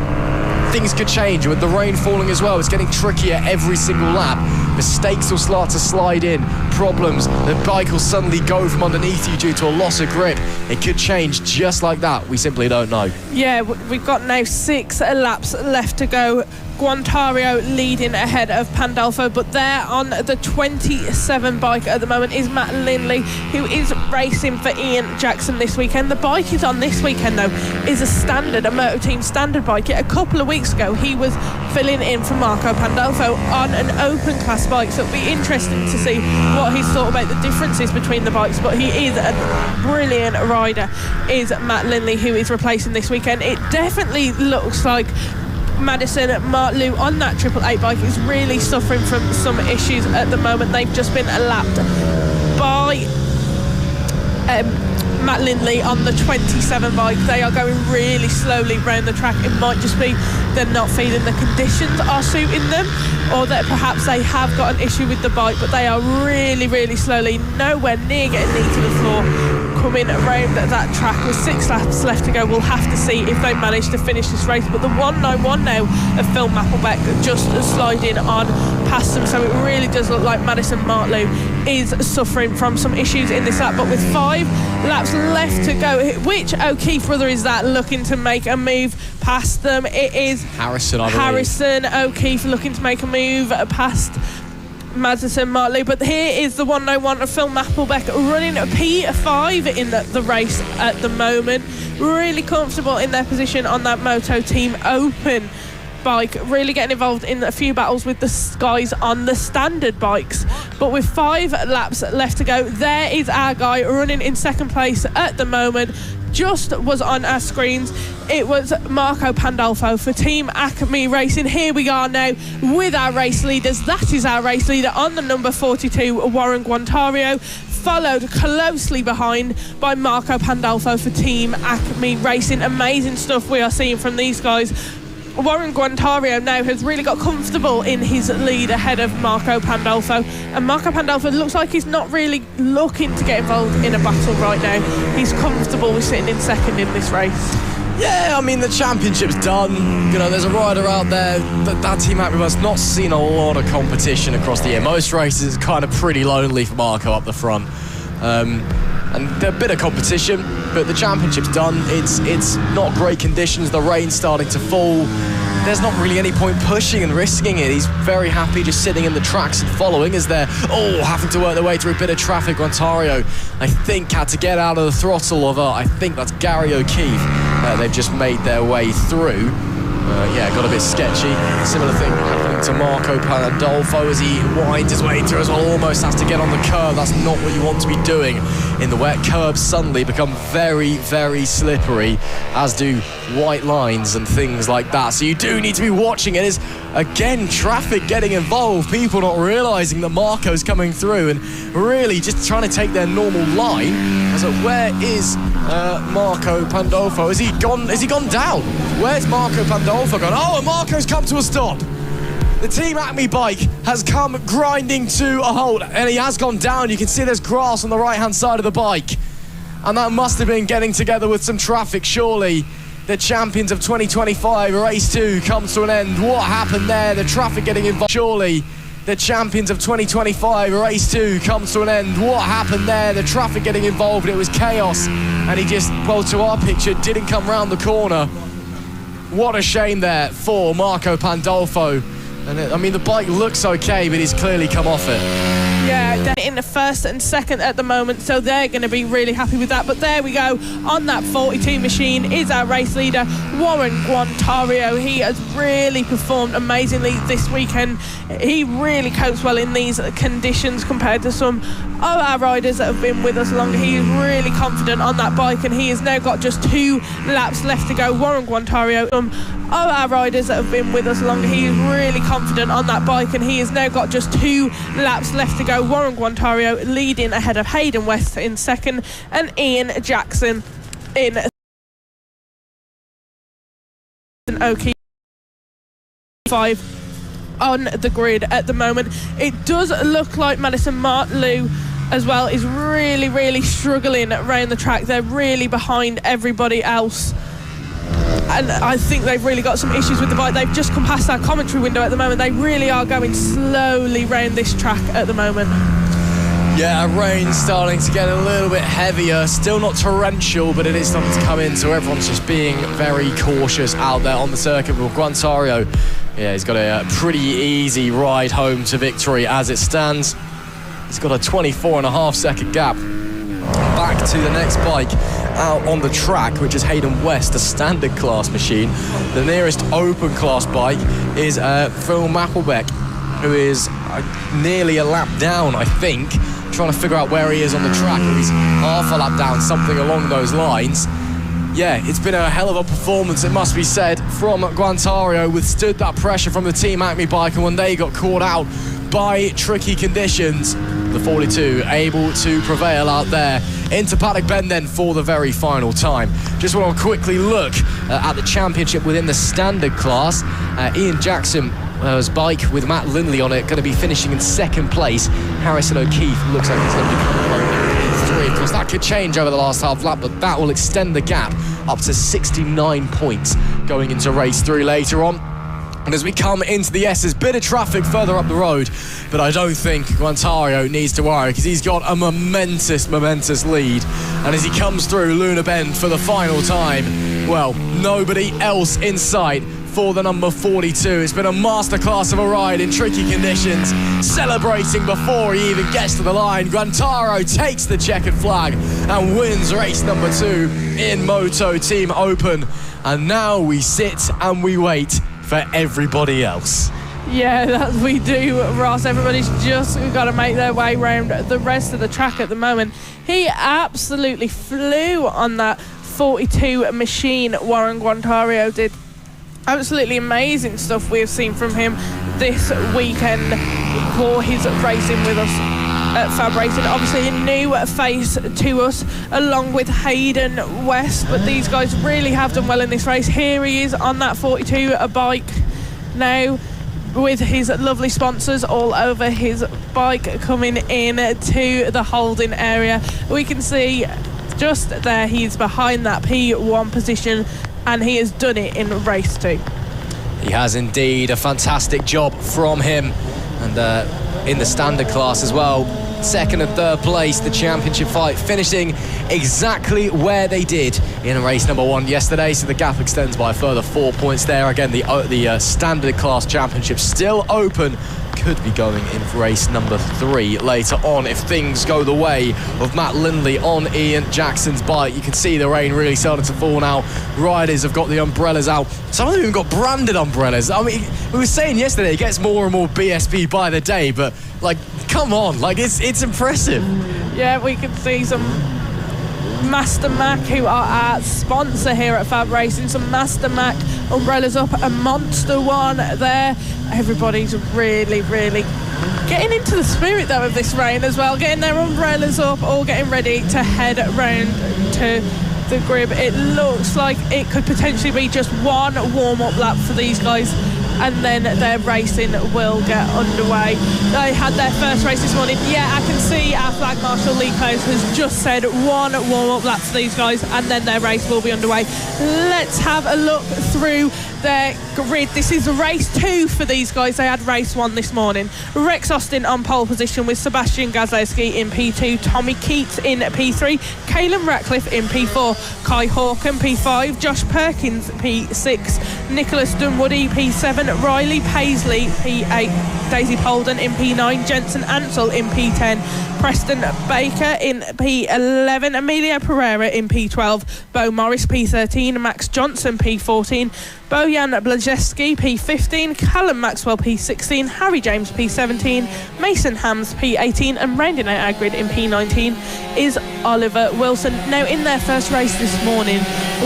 things could change with the rain falling as well. It's getting trickier every single lap. Mistakes will start to slide in. Problems. The bike will suddenly go from underneath you due to a loss of grip. It could change just like that. We simply don't know. Yeah, we've got now 6 laps left to go. Guantario leading ahead of Pandolfo, but there on the 27 bike at the moment is Matt Lindley, who is racing for Ian Jackson this weekend. The bike he's on this weekend, though, is a Moto Team standard bike. A couple of weeks ago, he was filling in for Marco Pandolfo on an open class bike, so it'll be interesting to see what he's thought about the differences between the bikes, but he is a brilliant rider, is Matt Lindley, who is replacing this weekend. It definitely looks like Madison Martlew on that 888 bike is really suffering from some issues at the moment. They've just been lapped by Matt Lindley on the 27 bike. They are going really slowly around the track. It might just be they're not feeling the conditions are suiting them, or that perhaps they have got an issue with the bike, but they are really, really slowly, nowhere near getting knee to the floor, coming around that track with 6 laps left to go. We'll have to see if they manage to finish this race, but the 191 now of Phil Mapplebeck just sliding on past them, so it really does look like Madison Martlew is suffering from some issues in this lap. But with 5 laps left to go, which O'Keefe brother is that looking to make a move past them? It is Harrison, I believe. Harrison O'Keefe looking to make a move past Madison Martlew. But here is the 101 of Phil Mapplebeck running a P5 in the race at the moment. Really comfortable in their position on that Moto Team Open bike, really getting involved in a few battles with the guys on the standard bikes. But with 5 laps left to go, there is our guy running in second place at the moment. Just was on our screens. It was Marco Pandolfo for Team Acme Racing. Here we are now with our race leaders. That is our race leader on the number 42, Warren Guantario, followed closely behind by Marco Pandolfo for Team Acme Racing. Amazing stuff we are seeing from these guys. Warren Guantario now has really got comfortable in his lead ahead of Marco Pandolfo, and Marco Pandolfo looks like he's not really looking to get involved in a battle right now. He's comfortable with sitting in second in this race. Yeah, I mean, the championship's done. You know, there's a rider out there that Team Acme has not seen a lot of competition across the year. Most races it's kind of pretty lonely for Marco up the front. And a bit of competition, but the championship's done. It's not great conditions. The rain's starting to fall. There's not really any point pushing and risking it. He's very happy just sitting in the tracks and following as they're having to work their way through a bit of traffic. Ontario, I think, had to get out of the throttle of I think that's Gary O'Keefe. They've just made their way through. Got a bit sketchy. Similar thing happening to Marco Pandolfo as he winds his way through as well. Almost has to get on the curb. That's not what you want to be doing in the wet. Curbs suddenly become very, very slippery, as do white lines and things like that. So you do need to be watching it. Is again traffic getting involved. People not realising that Marco's coming through and really just trying to take their normal line. As where is Marco Pandolfo? Has he gone down? Where's Marco Pandolfo gone? And Marco's come to a stop. The Team Acme bike has come grinding to a halt, and he has gone down. You can see there's grass on the right-hand side of the bike, and that must have been getting together with some traffic, surely. The champions of 2025, race 2, comes to an end. What happened there? The traffic getting involved. Surely the champions of 2025, race 2, comes to an end. What happened there? The traffic getting involved. It was chaos, and he just, to our picture, didn't come round the corner. What a shame there for Marco Pandolfo. And the bike looks okay, but he's clearly come off it. Yeah, they're in the first and second at the moment, so they're going to be really happy with that. But there we go. On that 42 machine is our race leader, Warren Guantario. He has really performed amazingly this weekend. He really copes well in these conditions compared to some of our riders that have been with us longer. He is really confident on that bike, and he has now got just 2 laps left to go. Warren Guantario, of our riders that have been with us longer, he is really confident on that bike, and he has now got just 2 laps left to go. Warren Guantario leading ahead of Hayden West in second and Ian Jackson in O'Keefe 5 on the grid at the moment. It does look like Madison Martlew as well is really, really struggling around the track. They're really behind everybody else, and I think they've really got some issues with the bike. They've just come past our commentary window at the moment. They really are going slowly round this track at the moment. Yeah, rain's starting to get a little bit heavier. Still not torrential, but it is starting to come in, so everyone's just being very cautious out there on the circuit. With Guantario, he's got a pretty easy ride home to victory as it stands. He's got a 24.5 second gap. Back to the next bike out on the track, which is Hayden West, a standard class machine. The nearest open class bike is Phil Mapplebeck, who is nearly a lap down, I think, trying to figure out where he is on the track. He's half a lap down, something along those lines. Yeah, it's been a hell of a performance, it must be said, from Guantario. Withstood that pressure from the Team Acme bike, and when they got caught out by tricky conditions, the 42, able to prevail out there. Into Paddock Bend then for the very final time. Just want to quickly look at the championship within the standard class. Ian Jackson bike with Matt Lindley on it, going to be finishing in second place. Harrison O'Keefe looks like he's going to be coming home in P3. Of course, that could change over the last half lap, but that will extend the gap up to 69 points going into race 3 later on. And as we come into the S, there's a bit of traffic further up the road, but I don't think Guantario needs to worry because he's got a momentous lead. And as he comes through Luna Bend for the final time, well, nobody else in sight for the number 42. It's been a masterclass of a ride in tricky conditions, celebrating before he even gets to the line. Guantaro takes the checkered flag and wins race number 2 in Moto Team Open. And now we sit and we wait for everybody else. Yeah, that we do, Ross. Everybody's just got to make their way around the rest of the track at the moment. He absolutely flew on that 42 machine, Warren Guantario did. Absolutely amazing stuff we've seen from him this weekend for his racing with us at FAB-Racing. Obviously a new face to us along with Hayden West, but these guys really have done well in this race. Here he is on that 42 bike now with his lovely sponsors all over his bike coming in to the holding area. We can see just there he's behind that P1 position, and he has done it in race 2. He has indeed. A fantastic job from him. And in the standard class as well, second and third place, the championship fight, finishing exactly where they did in race number 1 yesterday. So the gap extends by a further 4 points there. Again, the standard class championship still open. Could be going in for race number 3 later on if things go the way of Matt Lindley on Ian Jackson's bike. You can see the rain really starting to fall now. Riders have got the umbrellas out. Some of them even got branded umbrellas. I mean, we were saying yesterday it gets more and more BSB by the day, but like, come on, like it's impressive. Yeah, we can see some Master Mac, who are our sponsor here at FAB-Racing. Some Master Mac umbrellas up, a monster one there. Everybody's really getting into the spirit though of this rain as well, getting their umbrellas up, all getting ready to head round to the grip. It looks like it could potentially be just one warm-up lap for these guys, and then their racing will get underway. They had their first race this morning. Yeah, I can see our flag marshal Lee Close has just said one warm-up lap for these guys, and then their race will be underway. Let's have a look through their grid. This is race 2 for these guys. They had race 1 this morning. Rex Austin on pole position with Sebastian Gazlowski in P2, Tommy Keats in P3, Caelan Ratcliffe in P4, Kai Hawken P5, Josh Perkins P6, Nicholas Dunwoody P7, Riley Paisley P8, Daisy Polden in P9, Jensen Ansell in P10, Preston Baker in P11, Emilio Pereira in P12, Bo Morris P13, Max Johnson P14, Bojan Blajeski P15, Callum Maxwell P16, Harry James P17, Mason Hams P18, and rounding out our grid in P19 is Oliver Wilson. Now, in their first race this morning,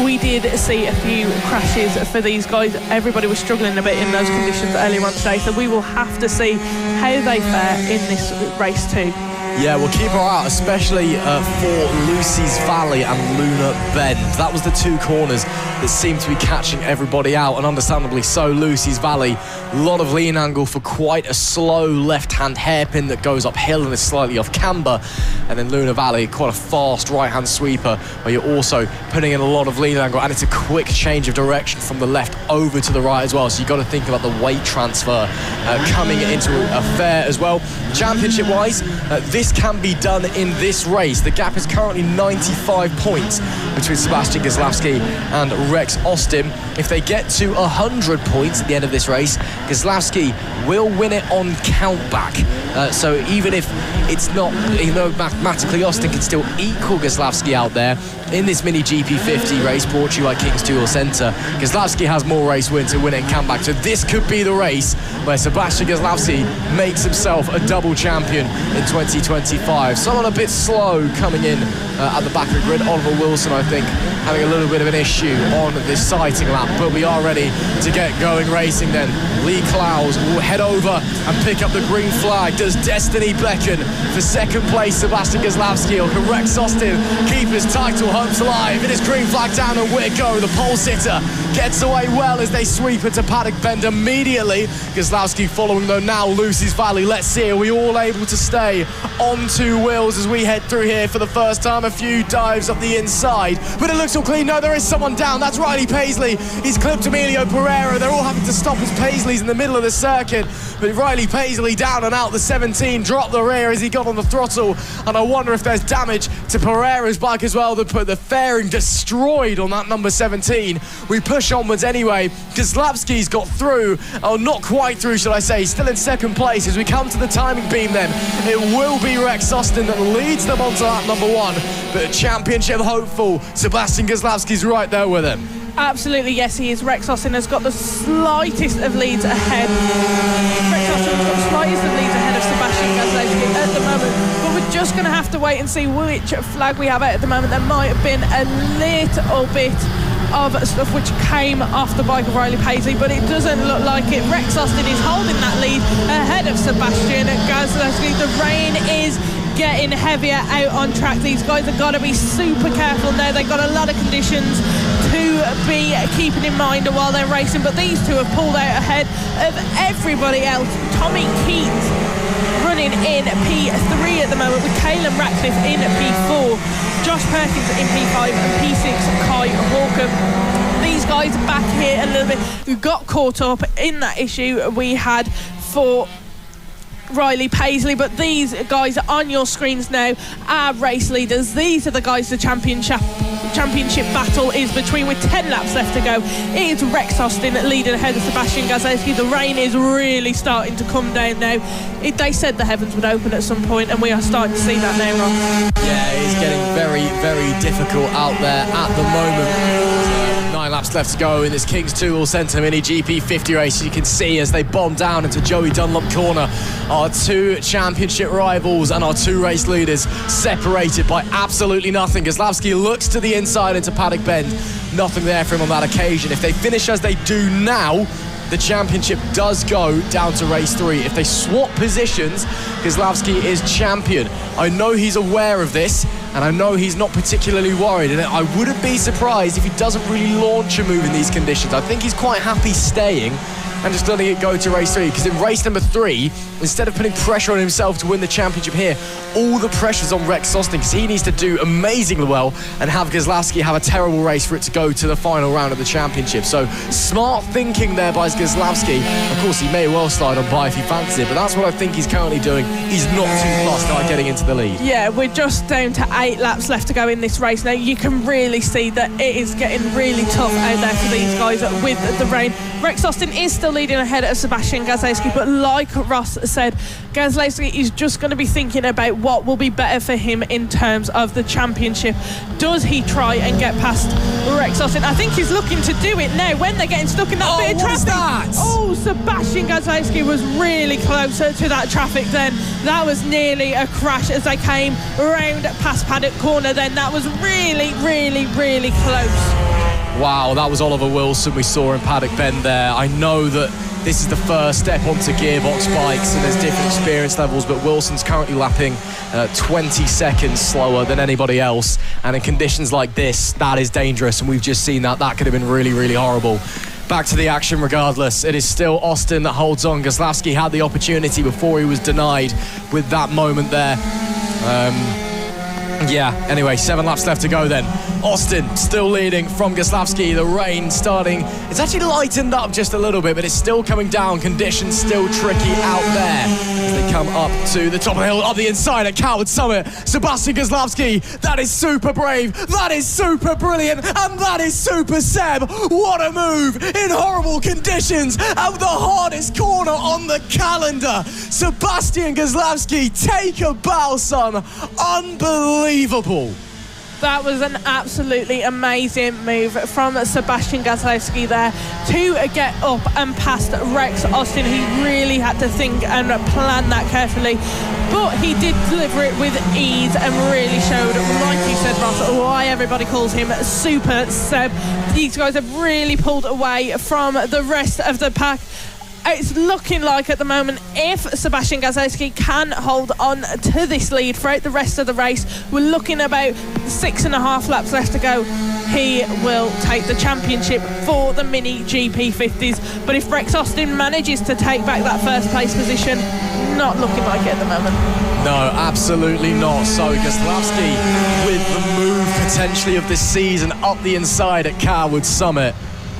we did see a few crashes for these guys. Everybody was struggling a bit in those conditions earlier on today, so we will have to see how they fare in this race 2. Yeah, we'll keep her out, especially for Lucy's Valley and Luna Bend. That was the 2 corners that seemed to be catching everybody out, and understandably so. Lucy's Valley, a lot of lean angle for quite a slow left-hand hairpin that goes uphill and is slightly off camber. And then Luna Valley, quite a fast right-hand sweeper where you're also putting in a lot of lean angle, and it's a quick change of direction from the left over to the right as well. So you've got to think about the weight transfer coming into a fair as well. Championship-wise, this can be done in this race. The gap is currently 95 points between Sebastian Gazlowski and Rex Austin. If they get to 100 points at the end of this race, Gazlowski will win it on countback. So even if it's not, mathematically Austin can still equal Gazlowski out there in this Mini GP50 race brought to you by King's Duel Centre. Gazlowski has more race wins to win it in countback. So this could be the race where Sebastian Gazlowski makes himself a double champion in 2025. Someone a bit slow coming in at the back of the grid. Oliver Wilson, I think, having a little bit of an issue on this sighting lap, but we are ready to get going racing then. Lee Clowes will head over and pick up the green flag. does destiny beckon for second place Sebastian Gazlowski, or can Rex Austin keep his title hopes alive? It is green flag down and we go. The pole sitter gets away well as they sweep into Paddock Bend immediately. Gazlowski following though now Lucy's Valley. Let's see, are we all able to stay on two wheels as we head through here for the first time? A few dives up the inside, but it looks all clean. No, there is someone down. That's Riley Paisley. He's clipped Emilio Pereira. They're all having to stop as Paisley's in the middle of the circuit, but Riley Paisley down and out. The 17 dropped the rear as he got on the throttle, and I wonder if there's damage to Pereira's bike as well. They put the fairing destroyed on that number 17. We push onwards anyway. Gazlowski's got through, oh, not quite through, shall I say. Still in second place as we come to the timing beam then. It will be Rex Austin that leads them onto that number one, but championship hopeful Sebastian Gazlowski's right there with him. Absolutely, yes, he is. Rex Austin has got the slightest of leads ahead. Rex Austin has got the slightest of leads ahead of Sebastian Gazlowski at the moment, but we're just going to have to wait and see which flag we have out at the moment. There might have been a little bit of stuff which came off the bike of Riley Paisley, but it doesn't look like it. Rex Austin is holding that lead ahead of Sebastian Gazlowski. The rain is getting heavier out on track. These guys have got to be super careful now. They've got a lot of conditions to be keeping in mind while they're racing, but these two have pulled out ahead of everybody else. Tommy Keats running in P3 at the moment, with Caelan Ratcliffe in P4, Josh Perkins in P5 and P6 Kai Hawkham. These guys back here a little bit who got caught up in that issue we had for Riley Paisley, but these guys on your screens now are race leaders. These are the guys the championship battle is between, with 10 laps left to go. It is Rex Austin leading ahead of Sebastian Gazlowski. The rain is really starting to come down now. They said the heavens would open at some point, and we are starting to see that now, Ross. Yeah, it's getting very, very difficult out there at the moment. 9 laps left to go in this King's 2 Wheel Centre Mini GP50 race. You can see as they bomb down into Joey Dunlop corner, our two championship rivals and our two race leaders separated by absolutely nothing. Gazlowski looks to the inside into Paddock Bend. Nothing there for him on that occasion. If they finish as they do now, the championship does go down to race 3. If they swap positions, Gazlowski is champion. I know he's aware of this, and I know he's not particularly worried, and I wouldn't be surprised if he doesn't really launch a move in these conditions. I think he's quite happy staying and just letting it go to race 3, because in race number 3, instead of putting pressure on himself to win the championship here, all the pressure's on Rex Austin, because he needs to do amazingly well and have Gazlowski have a terrible race for it to go to the final round of the championship. So smart thinking there by Gazlowski. Of course, he may well slide on by if he fancies it, but that's what I think he's currently doing. He's not too fast at getting into the lead. Yeah, we're just down to 8 laps left to go in this race now. You can really see that it is getting really tough out there for these guys with the rain. Rex Austin is still leading ahead of Sebastian Gazlowski, but like Ross said, Gazlowski is just going to be thinking about what will be better for him in terms of the championship. Does he try and get past Rex Austin? I think he's looking to do it now when they're getting stuck in that bit of traffic. What is that? Oh, Sebastian Gazlowski was really close to that traffic then. That was nearly a crash as they came around past Paddock corner then. That was really, really, really close. Wow, that was Oliver Wilson we saw in Paddock Bend there. I know that this is the first step onto gearbox bikes and there's different experience levels, but Wilson's currently lapping 20 seconds slower than anybody else, and in conditions like this, that is dangerous, and we've just seen that. That could have been really, really horrible. Back to the action regardless. It is still Austin that holds on. Gazlowski had the opportunity before he was denied with that moment there. Yeah, anyway, 7 laps left to go then. Austin still leading from Gazlowski. The rain starting, it's actually lightened up just a little bit, but it's still coming down. Conditions still tricky out there as they come up to the top of the hill, up the inside at Coward Summit. Sebastian Gazlowski, that is super brave, that is super brilliant, and that is super Seb. What a move in horrible conditions out the hardest corner on the calendar. Sebastian Gazlowski, take a bow, son. Unbelievable. That was an absolutely amazing move from Sebastian Gazlowski there to get up and past Rex Austin. He really had to think and plan that carefully, but he did deliver it with ease and really showed, like you said, Ross, why everybody calls him Super Seb. These guys have really pulled away from the rest of the pack. it's looking like at the moment, if Sebastian Gazowski can hold on to this lead throughout the rest of the race, we're looking about 6.5 laps left to go. He will take the championship for the Mini GP50s. But if Rex Austin manages to take back that first place position, not looking like it at the moment. No, absolutely not. So Gazowski with the move potentially of this season up the inside at Carwood Summit.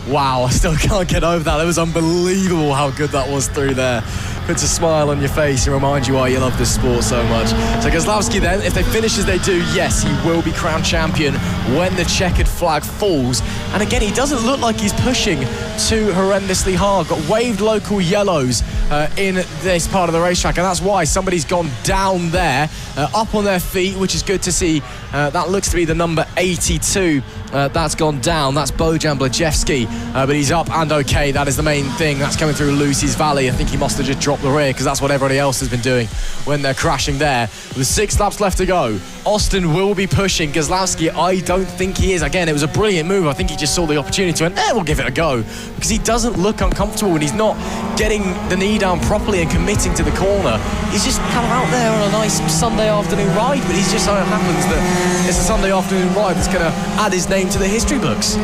Wow, I still can't get over that. It was unbelievable how good that was through there. Puts a smile on your face and reminds you why you love this sport so much. So Gazowski then, if they finish as they do, yes, he will be crowned champion when the checkered flag falls. And again, he doesn't look like he's pushing too horrendously hard. Got waved local yellows in this part of the racetrack, and that's why somebody's gone down there, up on their feet, which is good to see. That looks to be the number 82. That's gone down. That's Bojan Blajewski, but he's up and okay. That is the main thing. That's coming through Lucy's Valley. I think he must have just dropped the rear, because that's what everybody else has been doing when they're crashing there. With 6 laps left to go, Austin will be pushing. Gazowski, I don't think he is. Again, it was a brilliant move. I think he just saw the opportunity and we'll give it a go, because he doesn't look uncomfortable and he's not getting the knee down properly and committing to the corner. He's just kind of out there on a nice Sunday afternoon ride, but he's just so it happens that it's a Sunday afternoon ride that's going to add his name to the history books.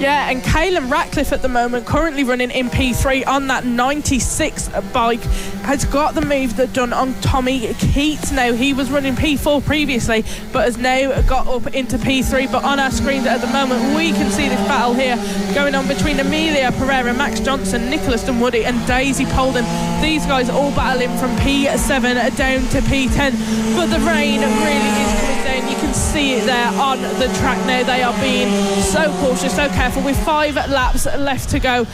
Yeah, and Caelan Ratcliffe at the moment, currently running in P3 on that 96 bike, has got the move that done on Tommy Keats. Now, he was running P4 previously, but has now got up into P3. But on our screens at the moment, we can see this battle here going on between Amelia Pereira, Max Johnson, Nicholas Dunwoody and Daisy Polden. These guys all battling from P7 down to P10. But the rain really is coming down. You can see it there on the track now. They are being so cautious, so careful. With 5 laps left to go,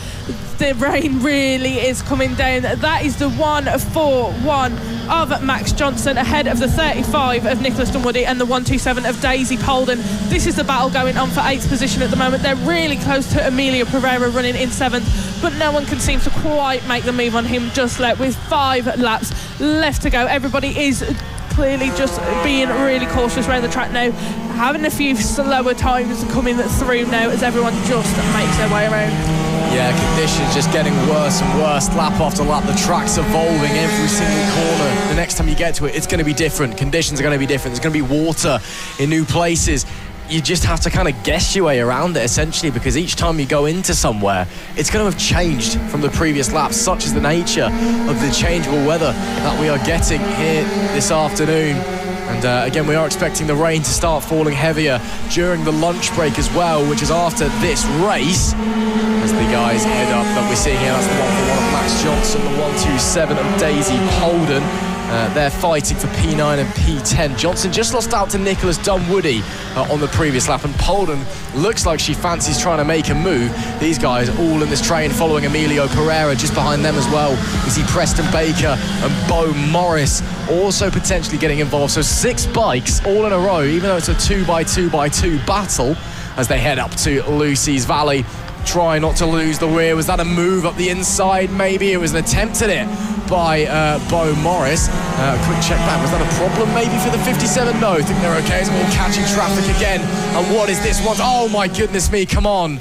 the rain really is coming down. That is the 141 of Max Johnson ahead of the 35 of Nicholas Dunwoody and the 127 of Daisy Polden. This is the battle going on for 8th position at the moment. They're really close to Amelia Pereira running in 7th, but no one can seem to quite make the move on him just yet. With 5 laps left to go, everybody is clearly just being really cautious around the track now, having a few slower times coming through now as everyone just makes their way around. Yeah, conditions just getting worse and worse, lap after lap. The track's evolving every single corner. The next time you get to it, it's going to be different. Conditions are going to be different. There's going to be water in new places. You just have to kind of guess your way around it, essentially, because each time you go into somewhere, it's going to have changed from the previous laps. Such is the nature of the changeable weather that we are getting here this afternoon. And again, we are expecting the rain to start falling heavier during the lunch break as well, which is after this race. As the guys head up that we're seeing here, that's the 141 of Max Johnson, the 127 of Daisy Polden. They're fighting for P9 and P10. Johnson just lost out to Nicholas Dunwoody on the previous lap, and Polden looks like she fancies trying to make a move. These guys all in this train following Emilio Pereira. Just behind them as well, we see Preston Baker and Bo Morris also potentially getting involved. So 6 bikes all in a row, even though it's a 2x2x2 battle, as they head up to Lucy's Valley. Try not to lose the rear. Was that a move up the inside? Maybe it was an attempt at it by Bo Morris. Quick check back. Was that a problem maybe for the 57? No, I think they're okay. It's all catching traffic again. And what is this one? Oh my goodness me, come on.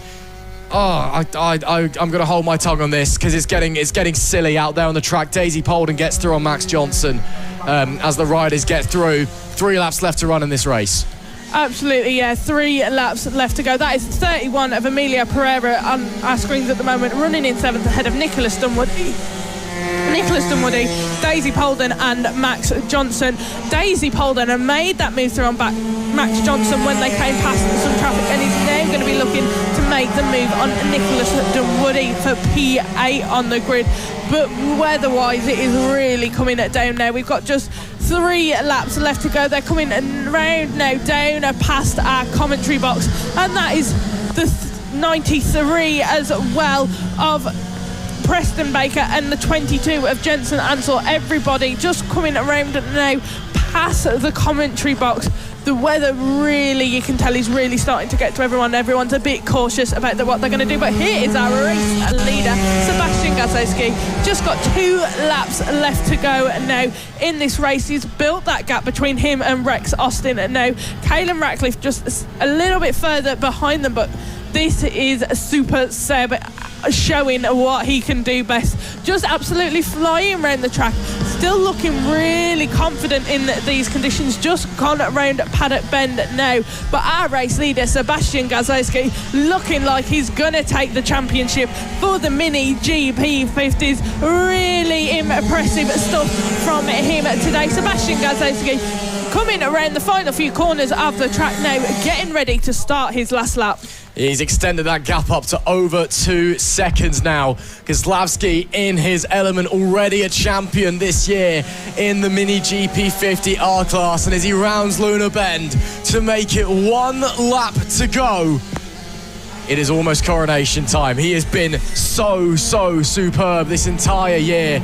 Oh, I'm going to hold my tongue on this, because it's getting silly out there on the track. Daisy Polden gets through on Max Johnson as the riders get through. 3 laps left to run in this race. Absolutely, yeah. 3 laps left to go. That is 31 of Amelia Pereira on our screens at the moment, running in 7th ahead of Nicholas Dunwoody, Daisy Polden and Max Johnson. Daisy Polden made that move through on Max Johnson when they came past some traffic, and is now going to be looking to make the move on Nicholas Dunwoody for P8 on the grid. But weather-wise, it is really coming down now. We've got just 3 laps left to go. They're coming round now, down past our commentary box, and that is the 93 as well of Preston Baker and the 22 of Jensen Ansell. Everybody just coming around now past the commentary box. The weather really, you can tell, is really starting to get to everyone. Everyone's a bit cautious about what they're going to do. But here is our race leader, Sebastian Gazowski. Just got 2 laps left to go now in this race. He's built that gap between him and Rex Austin. Now, Caelan Ratcliffe just a little bit further behind them, but This is Super Seb showing what he can do best. Just absolutely flying around the track. Still looking really confident in these conditions. Just gone around Paddock Bend now. But our race leader, Sebastian Gazowski, looking like he's going to take the championship for the Mini GP 50s. Really impressive stuff from him today. Sebastian Gazowski coming around the final few corners of the track now, getting ready to start his last lap. He's extended that gap up to over 2 seconds now. Kozlowski in his element, already a champion this year in the Mini GP 50 R class. And as he rounds Luna Bend to make it 1 lap to go, it is almost coronation time. He has been so superb this entire year.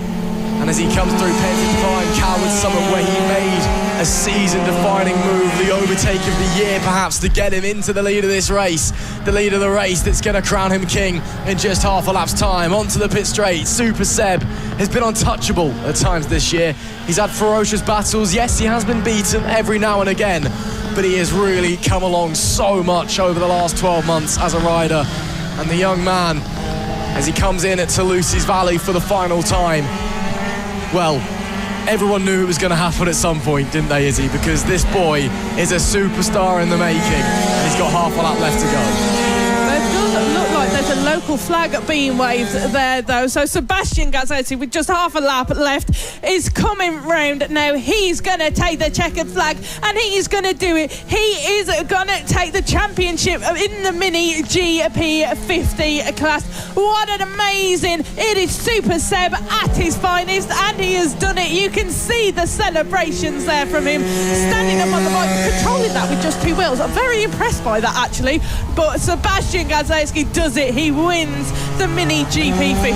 And as he comes through Penton's Prime, Coward Summit, where he made a season-defining move, the overtake of the year perhaps, to get him into the lead of this race, the lead of the race that's going to crown him king in just half a lap's time. Onto the pit straight, Super Seb has been untouchable at times this year. He's had ferocious battles. Yes, he has been beaten every now and again, but he has really come along so much over the last 12 months as a rider. And the young man, as he comes in at Toulouse's Valley for the final time, well, everyone knew it was going to happen at some point, didn't they, Izzy? Because this boy is a superstar in the making, and he's got half a lap left to go. It does look like there's a local flag being waved there, though. So Sebastian Gazzotti, with just half a lap left, is coming round now. He's going to take the checkered flag, and he's going to do it. He is going to take the championship in the Mini GP 50 class. What an amazing... It is Super Seb at his finest, and he has done it. You can see the celebrations there from him, standing up on the bike, controlling that with just 2 wheels. I'm very impressed by that, actually. But Sebastian Gazowski does it. He wins the Mini GP 50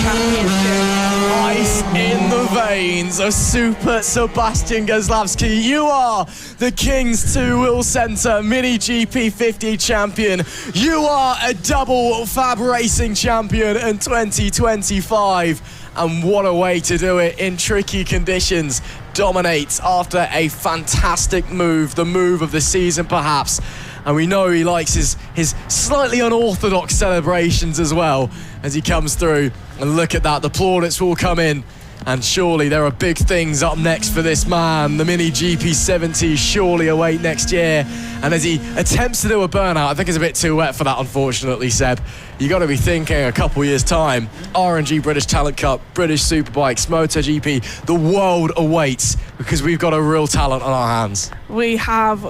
championship. Ice in the veins of Super Sebastian Kozlowski. You are the King's Two-Wheel Centre Mini GP 50 champion. You are a double FAB-Racing champion in 2025. And what a way to do it in tricky conditions. Dominates after a fantastic move, the move of the season perhaps. And we know he likes his slightly unorthodox celebrations as well as he comes through. And look at that, the plaudits will come in. And surely there are big things up next for this man. The Mini GP 70 surely await next year. And as he attempts to do a burnout, I think it's a bit too wet for that, unfortunately, Seb. You got to be thinking a couple years' time, RNG British Talent Cup, British Superbikes, MotoGP, the world awaits, because we've got a real talent on our hands. We have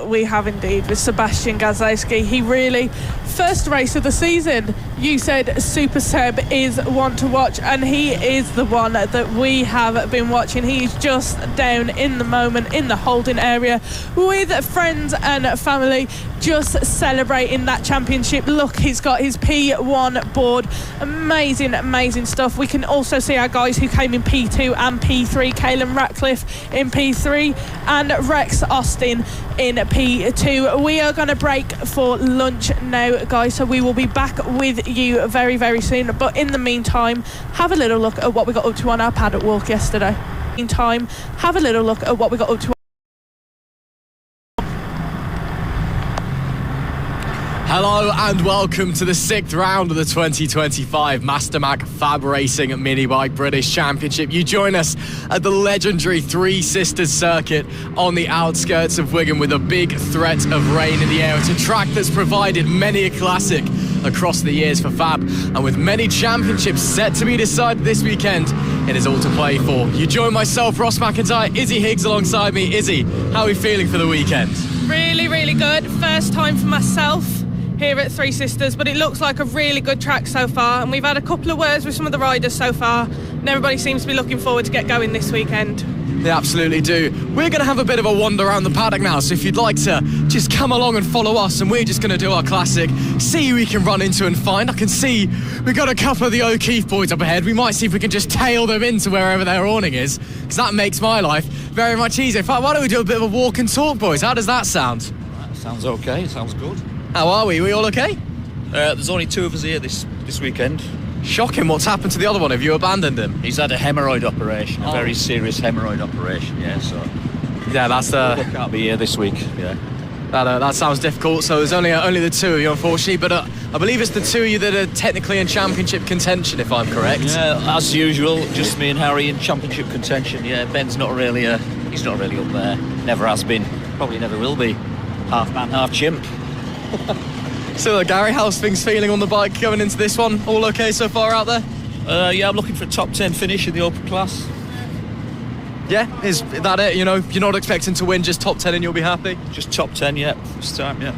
indeed, with Sebastian Gazowski. He really, first race of the season, you said Super Seb is one to watch, and he is the one that we have been watching. He's just down in the moment in the holding area with friends and family, just celebrating that championship. Look, he's got his P1 board. Amazing stuff. We can also see our guys who came in P2 and P3. Caelan Ratcliffe in P3 and Rex Austin in P2. We are going to break for lunch now, guys, so we will be back with you very soon. But in the meantime, have a little look at what we got up to on our paddock walk yesterday. Meantime, have a little look at what we got up to. Hello and welcome to the 6th round of the 2025 Mastermac FAB-Racing Mini Bike British Championship. You join us at the legendary Three Sisters circuit on the outskirts of Wigan with a big threat of rain in the air. It's a track that's provided many a classic across the years for FAB, and with many championships set to be decided this weekend, it is all to play for. You join myself, Ross McIntyre, Izzy Higgs alongside me. Izzy, how are we feeling for the weekend? Really good. First time for myself here at Three Sisters, but it looks like a really good track so far, and we've had a couple of words with some of the riders so far, and everybody seems to be looking forward to get going this weekend. They absolutely do. We're going to have a bit of a wander around the paddock now, so if you'd like to just come along and follow us, and we're just going to do our classic, see who we can run into and find. I can see we've got a couple of the O'Keefe boys up ahead. We might see if we can just tail them into wherever their awning is, because that makes my life very much easier. In fact, why don't we do a bit of a walk and talk, boys? How does that sound? That sounds okay, sounds good. How are we? Are we all okay? There's only 2 of us here this weekend. Shocking, what's happened to the other one? Have you abandoned him? He's had a hemorrhoid operation, a very serious hemorrhoid operation, yeah, so... Yeah, that's They can't be here this week, yeah. That sounds difficult. So there's only the two of you, unfortunately. But I believe it's the two of you that are technically in championship contention, if I'm correct. Yeah, as usual, just me and Harry in championship contention. Yeah, Ben's not really he's not really up there. Never has been. Probably never will be. Half man, half chimp. So, Gary, how's things feeling on the bike going into this one? All okay so far out there? Yeah, I'm looking for a top 10 finish in the open class. Yeah, is that it? You know, you're not expecting to win, just top 10 and you'll be happy? Just top 10, yeah, this time, yeah.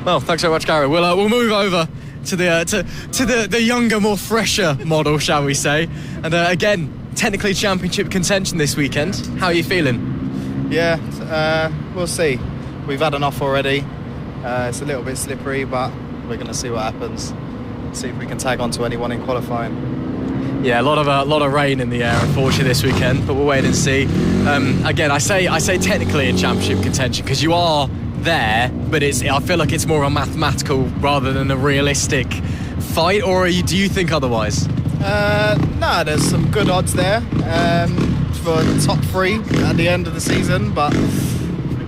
Well, thanks so much, Gary. We'll move over to the younger, more fresher model, shall we say? And again, technically championship contention this weekend. How are you feeling? Yeah, we'll see. We've had enough already. It's a little bit slippery, but we're going to see what happens. See if we can tag on to anyone in qualifying. Yeah, a lot of rain in the air, unfortunately, this weekend, but we'll wait and see. Again, I say technically in championship contention because you are there, but I feel like it's more a mathematical rather than a realistic fight. Or do you think otherwise? No, there's some good odds there for top 3 at the end of the season, but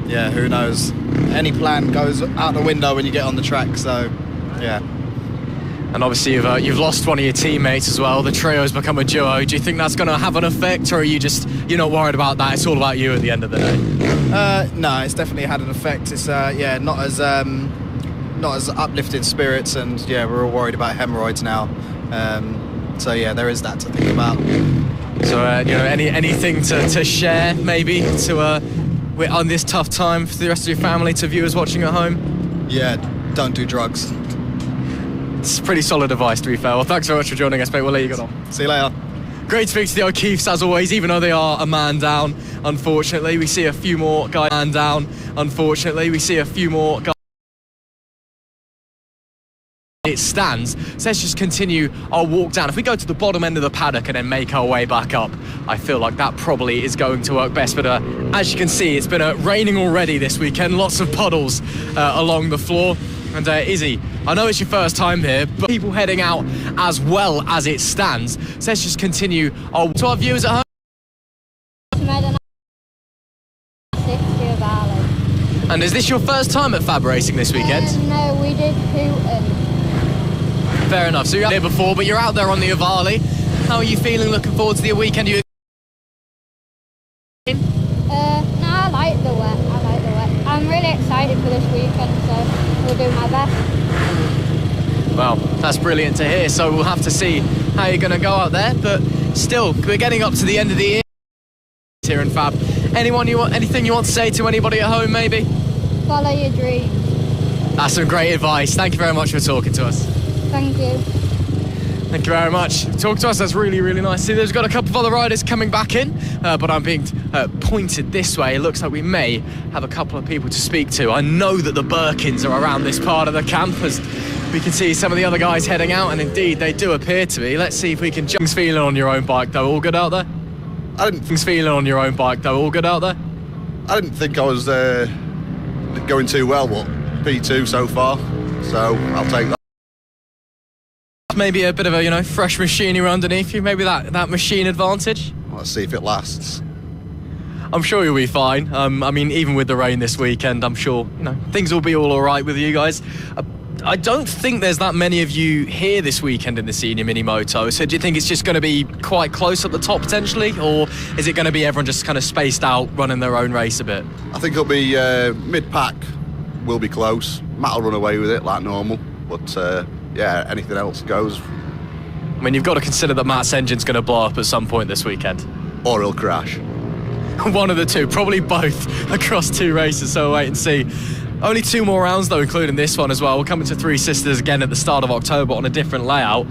yeah, who knows? Any plan goes out the window when you get on the track, so yeah. And obviously you've lost one of your teammates as well. The trio's become a duo. Do you think that's going to have an effect, or are you're not worried about that? It's all about you at the end of the day. No, it's definitely had an effect. It's not as uplifted spirits, and yeah, we're all worried about hemorrhoids now. So yeah, there is that to think about. So anything to share maybe to on this tough time for the rest of your family, to viewers watching at home? Yeah, don't do drugs. It's a pretty solid advice, to be fair. Well, thanks very much for joining us, mate. We'll let you get on. See you later. Great to speak to the O'Keefes, as always, even though they are a man down. Unfortunately, we see a few more guys man down. Unfortunately, we see a few more guys. It stands. So let's just continue our walk down. If we go to the bottom end of the paddock and then make our way back up, I feel like that probably is going to work best. But as you can see, it's been raining already this weekend. Lots of puddles along the floor. And Izzy, I know it's your first time here, but people heading out as well as it stands. So let's just continue to our viewers at home. And is this your first time at FAB-Racing this weekend? No, we did Putin. Fair enough. So you're out there before, but you're out there on the Avali. How are you feeling looking forward to the weekend? No, I like the wet. I'm really excited for this weekend, so we'll do my best. Well, that's brilliant to hear. So we'll have to see how you're going to go out there. But still, we're getting up to the end of the year here in Fab. Anything you want to say to anybody at home, maybe? Follow your dreams. That's some great advice. Thank you very much for talking to us. Thank you. Thank you very much. Talk to us, that's really, really nice. See, there's got a couple of other riders coming back in, but I'm being pointed this way. It looks like we may have a couple of people to speak to. I know that the Birkins are around this part of the camp, as we can see some of the other guys heading out, and indeed they do appear to be. Let's see if we can jump. Things feeling on your own bike though, all good out there? Things feeling on your own bike though, all good out there? I didn't think I was going too well, but P2 so far, so I'll take that. Maybe a bit of a, fresh machinery underneath you, maybe that machine advantage. Let's see if it lasts. I'm sure you'll be fine. I mean, even with the rain this weekend, I'm sure, things will be all right with you guys. I don't think there's that many of you here this weekend in the senior Mini Moto, so do you think it's just going to be quite close at the top potentially, or is it going to be everyone just kind of spaced out, running their own race a bit? I think it'll be mid-pack, will be close. Matt will run away with it like normal, but yeah, anything else goes. I mean, you've got to consider that Matt's engine's going to blow up at some point this weekend. Or he'll crash. One of the two, probably both across 2 races, so we'll wait and see. Only 2 more rounds though, including this one as well. We're coming to Three Sisters again at the start of October on a different layout.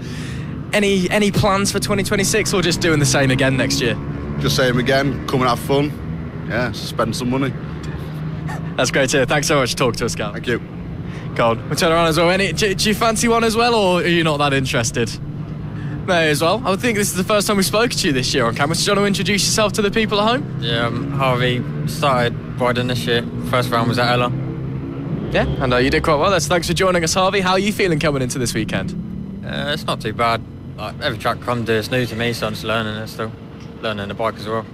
Any plans for 2026, or just doing the same again next year? Just same again, come and have fun. Yeah, spend some money. That's great to hear. Thanks so much for talking to us, Cal. Thank you. Go on, we'll turn around as well. Do you fancy one as well, or are you not that interested? May as well. I would think this is the first time we've spoken to you this year on camera, so do you want to introduce yourself to the people at home? Yeah, Harvey, started riding this year. First round was at Ella. Yeah, and you did quite well. Thanks for joining us, Harvey. How are you feeling coming into this weekend? It's not too bad. Every track comes to, it's new to me, so I'm just learning it still. Learning the bike as well.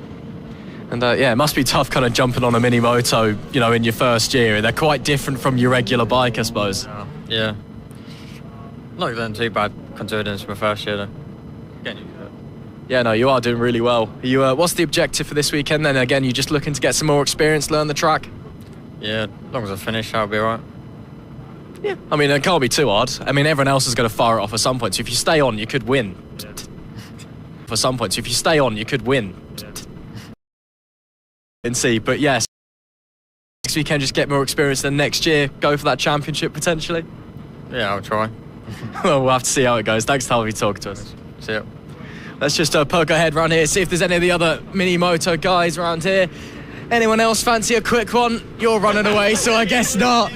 And yeah, it must be tough kind of jumping on a Mini Moto, you know, in your first year. They're quite different from your regular bike, I suppose. Yeah. Not doing too bad considering it's my first year though. Getting used to it. Yeah, no, you are doing really well. You, what's the objective for this weekend then? Again, you're just looking to get some more experience, learn the track? Yeah, as long as I finish, I'll be alright. Yeah. I mean, it can't be too hard. I mean, everyone else is going to fire it off at some point. So if you stay on, you could win. For some points, if you stay on, you could win. And see, but yes, next weekend just get more experience. Then next year, go for that championship potentially. Yeah, I'll try. Well, we'll have to see how it goes. Thanks for talking to us. See ya. Let's just poke our head around here, see if there's any of the other Mini Moto guys around here. Anyone else fancy a quick one? You're running away, so I guess not.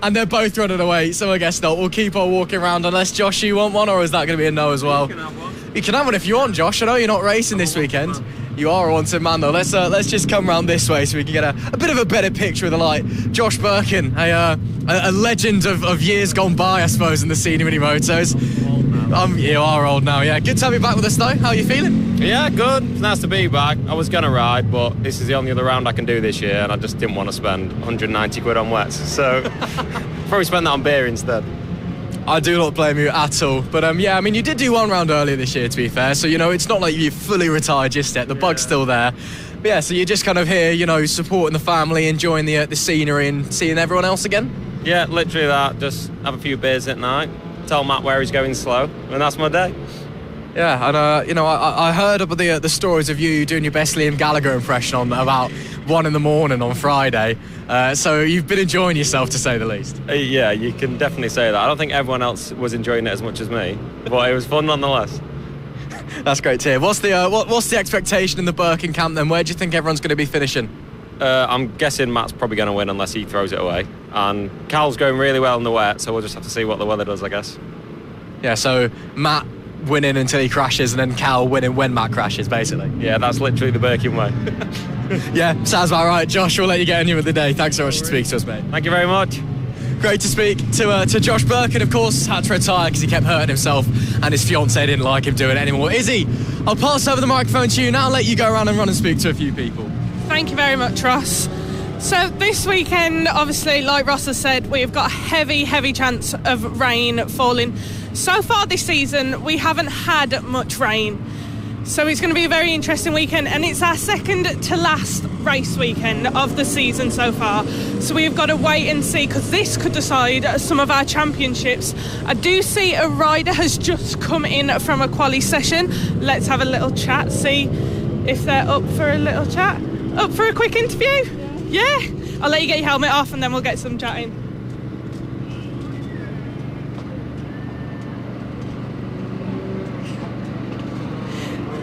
And they're both running away, so I guess not. We'll keep on walking around unless, Josh, you want one, or is that going to be a no as well? You can have one if you want, Josh. I know you're not racing this weekend. You are a wanted man, though. Let's just come round this way so we can get a bit of a better picture of the light. Josh Birkin, a legend of years gone by, I suppose, in the scene of Mini Motos. You are old now, yeah. Good to have you back with us, though. How are you feeling? Yeah, good. It's nice to be back. I was going to ride, but this is the only other round I can do this year, and I just didn't want to spend 190 quid on wets. So probably spend that on beer instead. I do not blame you at all. But yeah, I mean, you did do one round earlier this year, to be fair. So, you know, it's not like you've fully retired just yet. The bug's still there. But yeah, so you're just kind of here, you know, supporting the family, enjoying the scenery and seeing everyone else again? Yeah, literally that. Just have a few beers at night, tell Matt where he's going slow, and that's my day. Yeah, and you know, I heard about the stories of you doing your best Liam Gallagher impression on about 1 a.m. on Friday. So you've been enjoying yourself, to say the least. Yeah, you can definitely say that. I don't think everyone else was enjoying it as much as me, but it was fun nonetheless. That's great to hear. What's the expectation in the Birkin camp then? Where do you think everyone's going to be finishing? I'm guessing Matt's probably going to win unless he throws it away. And Cal's going really well in the wet, so we'll just have to see what the weather does, I guess. Yeah, so Matt winning until he crashes and then Cal winning when Matt crashes, basically. Yeah, that's literally the Birkin way. Yeah, sounds about right. Josh, we'll let you get on with the day. Thanks so much for speaking to us, mate. Thank you very much. Great to speak to Josh Birkin, of course. Had to retire because he kept hurting himself and his fiancée didn't like him doing it anymore. Izzy, I'll pass over the microphone to you now. I'll let you go around and run and speak to a few people. Thank you very much, Ross. So this weekend, obviously, like Ross has said, we've got a heavy chance of rain falling. So far this season, we haven't had much rain. So it's going to be a very interesting weekend, and it's our second to last race weekend of the season so far. So we've got to wait and see, because this could decide some of our championships. I do see a rider has just come in from a quali session. Let's have a little chat, see if they're up for a little chat. Up for a quick interview? Yeah? I'll let you get your helmet off and then we'll get some chatting.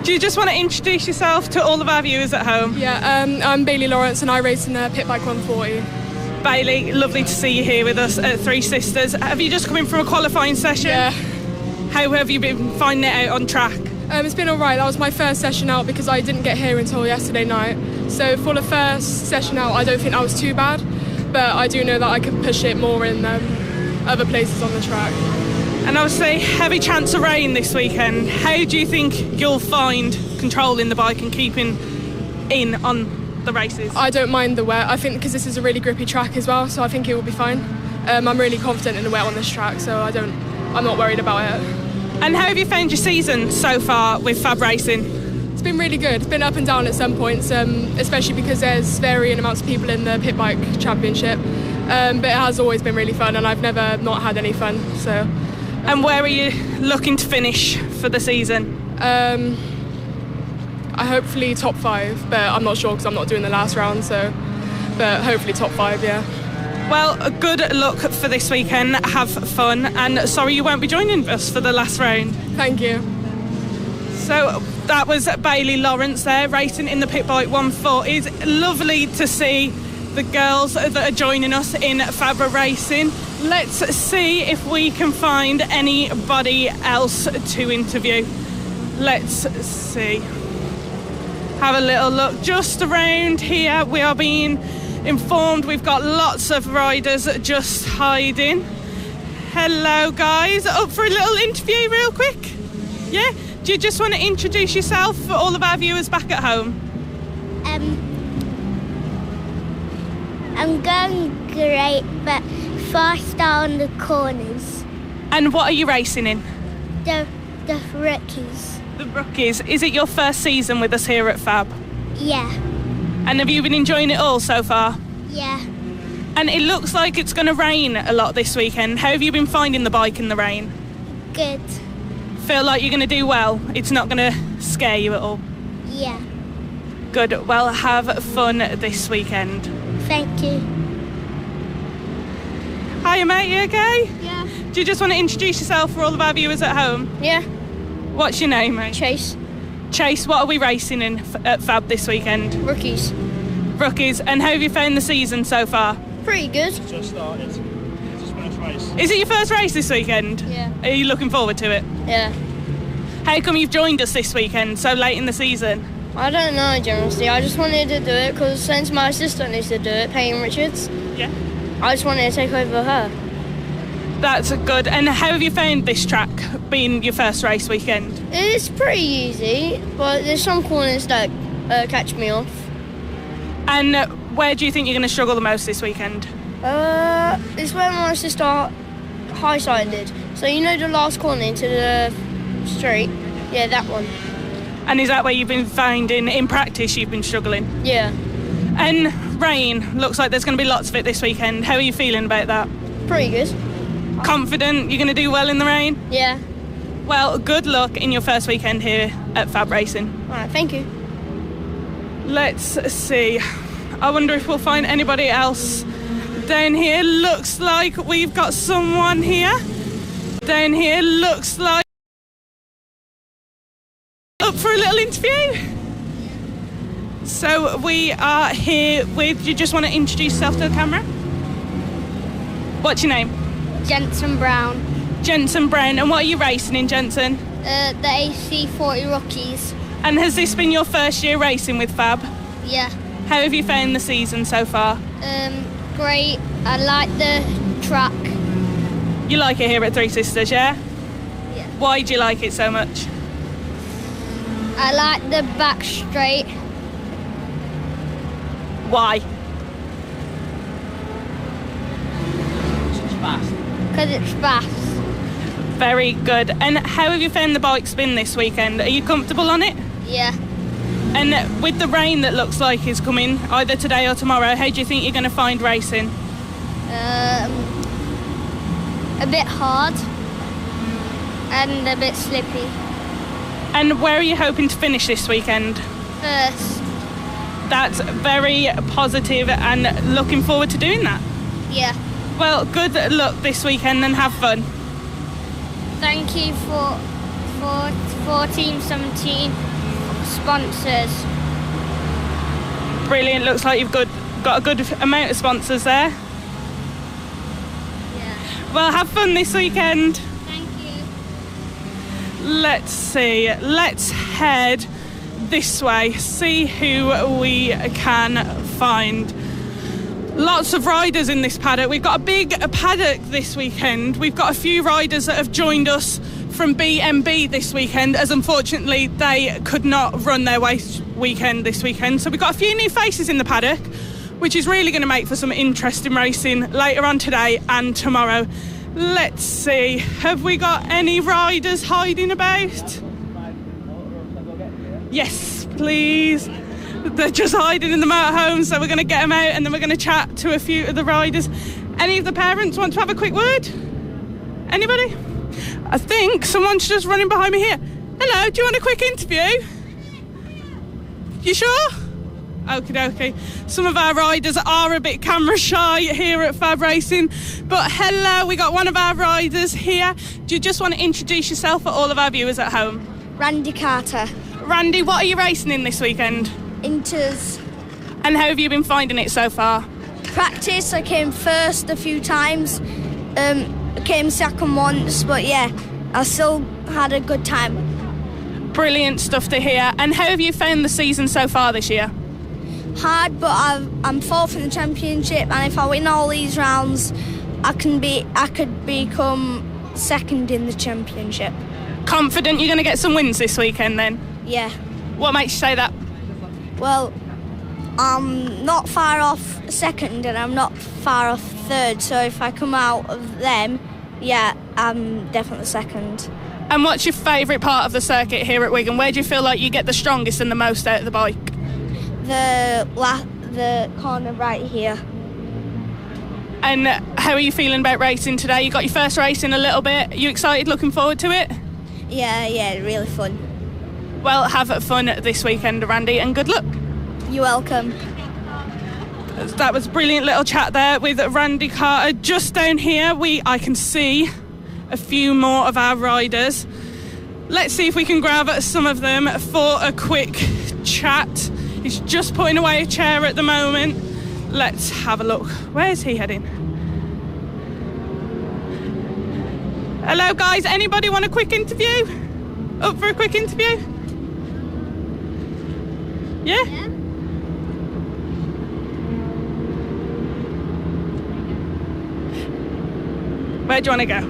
Do you just want to introduce yourself to all of our viewers at home? Yeah, I'm Bailey Lawrence and I race in the Pit Bike 140. Bailey, lovely to see you here with us at Three Sisters. Have you just come in from a qualifying session? Yeah. How have you been finding it out on track? It's been alright. That was my first session out because I didn't get here until yesterday night. So for the first session out, I don't think that was too bad, but I do know that I can push it more in other places on the track. And obviously, heavy chance of rain this weekend. How do you think you'll find controlling the bike and keeping in on the races? I don't mind the wet. I think because this is a really grippy track as well, so I think it will be fine. I'm really confident in the wet on this track, so I'm not worried about it. And how have you found your season so far with FAB-Racing? It's been really good. It's been up and down at some points, especially because there's varying amounts of people in the Pit Bike Championship. But it has always been really fun, and I've never not had any fun. So. And where are you looking to finish for the season? I hopefully top 5, but I'm not sure because I'm not doing the last round. But hopefully top 5, yeah. Well, good luck for this weekend. Have fun, and sorry you won't be joining us for the last round. Thank you. So that was Bailey Lawrence there, racing in the Pit Bike 140. It's lovely to see the girls that are joining us in FAB-Racing. Let's see if we can find anybody else to interview. Let's see. Have a little look just around here. We are being informed we've got lots of riders just hiding. Hello guys, up for a little interview real quick? Yeah? Do you just want to introduce yourself for all of our viewers back at home? I'm going great, but fast on the corners. And what are you racing in? The rookies. The rookies. Is it your first season with us here at FAB? Yeah. And have you been enjoying it all so far? Yeah. And it looks like it's going to rain a lot this weekend. How have you been finding the bike in the rain? Good. Feel like you're going to do well? It's not going to scare you at all? Yeah. Good. Well, have fun this weekend. Thank you. Hiya, mate. You okay? Yeah. Do you just want to introduce yourself for all of our viewers at home? Yeah. What's your name, mate? Chase. Chase, what are we racing in at FAB this weekend? Rookies. Rookies. And how have you found the season so far? Pretty good. Just started. It's his first race. Is it your first race this weekend? Yeah. Are you looking forward to it? Yeah. How come you've joined us this weekend so late in the season? I don't know, generally. I just wanted to do it because since my sister needs to do it, Payne Richards, Yeah. I just wanted to take over her. That's good. And how have you found this track being your first race weekend? It's pretty easy, but there's some corners that catch me off. And where do you think you're going to struggle the most this weekend? It's where my sister high-sided. So you know the last corner into the straight? Yeah, that one. And is that where you've been finding in practice you've been struggling? Yeah. And rain, looks like there's going to be lots of it this weekend. How are you feeling about that? Pretty good. Confident you're going to do well in the rain? Yeah. Well, good luck in your first weekend here at FAB-Racing. All right, thank you. Let's see. I wonder if we'll find anybody else down here. Looks like we've got someone here. Down here, looks like up for a little interview. So we are here with, you just want to introduce yourself to the camera? What's your name? Jensen Brown. Jensen Brown. And what are you racing in, Jensen? The AC40 Rookies. And has this been your first year racing with FAB? Yeah. How have you found the season so far? Great. I like the track. You like it here at Three Sisters, yeah? Yeah. Why do you like it so much? I like the back straight. Why? It's fast. Because it's fast. Very good. And how have you found the bike spin this weekend? Are you comfortable on it? Yeah. And with the rain that looks like is coming, either today or tomorrow, how do you think you're going to find racing? A bit hard. And a bit slippy. And where are you hoping to finish this weekend? First. That's very positive and looking forward to doing that. Yeah. Well, good luck this weekend and have fun. Thank you for Team 17 sponsors. Brilliant. Looks like you've got a good amount of sponsors there. Yeah. Well, have fun this weekend. Thank you. Let's see. Let's head this way. See who we can find. Lots of riders in this paddock. We've got a big paddock this weekend. We've got a few riders that have joined us from BMB this weekend, as unfortunately they could not run their weekend this weekend. So we've got a few new faces in the paddock, which is really going to make for some interesting racing later on today and tomorrow. Let's see, have we got any riders hiding about? Yes, please. They're just hiding in the motorhome, so we're going to get them out and then we're going to chat to a few of the riders. Any of the parents want to have a quick word? Anybody? I think someone's just running behind me here. Hello, do you want a quick interview? You sure? Okie dokie. Some of our riders are a bit camera shy here at FAB-Racing, but hello, we got one of our riders here. Do you just want to introduce yourself for all of our viewers at home? Randy Carter. Randy, what are you racing in this weekend? Inters. And how have you been finding it so far? Practice, I came first a few times. I came second once, but yeah, I still had a good time. Brilliant stuff to hear. And how have you found the season so far this year? Hard, but I'm fourth in the championship, and if I win all these rounds, I could become second in the championship. Confident you're going to get some wins this weekend then? Yeah. What makes you say that? Well, I'm not far off second and I'm not far off third, so if I come out of them, yeah, I'm definitely second. And what's your favourite part of the circuit here at Wigan? Where do you feel like you get the strongest and the most out of the bike? The corner right here. And how are you feeling about racing today? You got your first race in a little bit. Are you excited, looking forward to it? Yeah, really fun. Well, have fun this weekend, Randy, and good luck. You're welcome. That was a brilliant little chat there with Randy Carter. Just down here, I can see a few more of our riders. Let's see if we can grab some of them for a quick chat. He's just putting away a chair at the moment. Let's have a look. Where's he heading? Hello, guys. Anybody want a quick interview? Up for a quick interview? Yeah? Where do you want to go?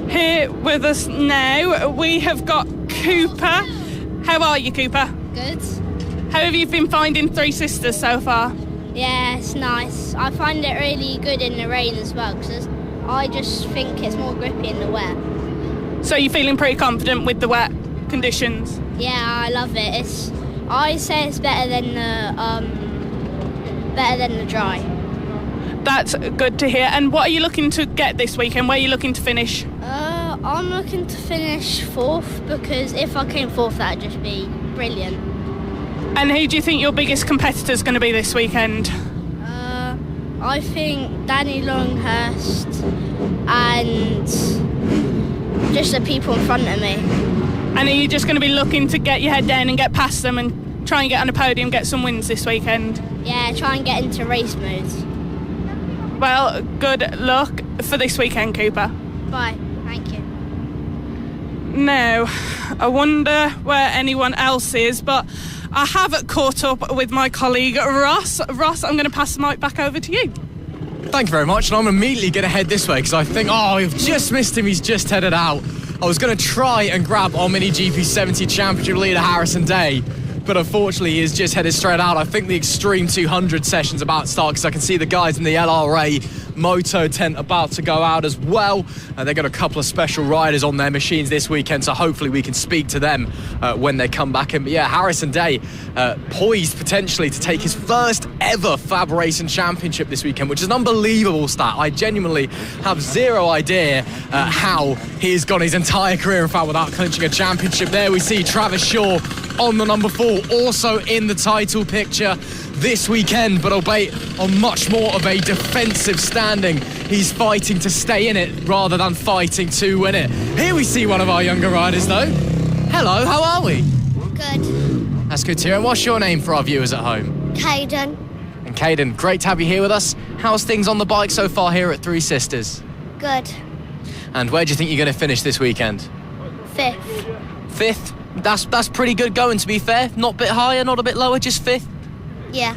Here with us now, we have got Cooper. How are you, Cooper? Good. How have you been finding Three Sisters so far? Yeah, it's nice. I find it really good in the rain as well, because I just think it's more grippy in the wet. So you're feeling pretty confident with the wet conditions? Yeah, I love it. I say it's better than the dry. That's good to hear. And what are you looking to get this weekend? Where are you looking to finish? I'm looking to finish 4th, because if I came 4th, that'd just be brilliant. And who do you think your biggest competitor's going to be this weekend? I think Danny Longhurst and just the people in front of me. And are you just going to be looking to get your head down and get past them and try and get on a podium, get some wins this weekend? Yeah, try and get into race mode. Well, good luck for this weekend, Cooper. Bye. Thank you. Now, I wonder where anyone else is, but I have caught up with my colleague Ross. Ross, I'm going to pass the mic back over to you. Thank you very much, and I'm immediately going to head this way because I think, we've just missed him. He's just headed out. I was going to try and grab our Mini GP70 Championship leader, Harrison Day, but unfortunately he has just headed straight out. I think the Extreme 200 session's about to start because I can see the guys in the LRA Moto tent about to go out as well. They've got a couple of special riders on their machines this weekend, so hopefully we can speak to them when they come back in. But yeah, Harrison Day poised potentially to take his first ever FAB-Racing Championship this weekend, which is an unbelievable stat. I genuinely have zero idea how he's gone his entire career, in fact, without clinching a championship. There we see Travis Shaw on the number 4, also in the title picture this weekend, but albeit on much more of a defensive standing. He's fighting to stay in it rather than fighting to win it. Here we see one of our younger riders though. Hello, how are we? Good. That's good to hear. And what's your name for our viewers at home? Kaden. And Kaden, great to have you here with us. How's things on the bike so far here at Three Sisters? Good. And where do you think you're going to finish this weekend? 5th. 5th? That's pretty good going, to be fair. Not a bit higher, not a bit lower, just 5th. Yeah.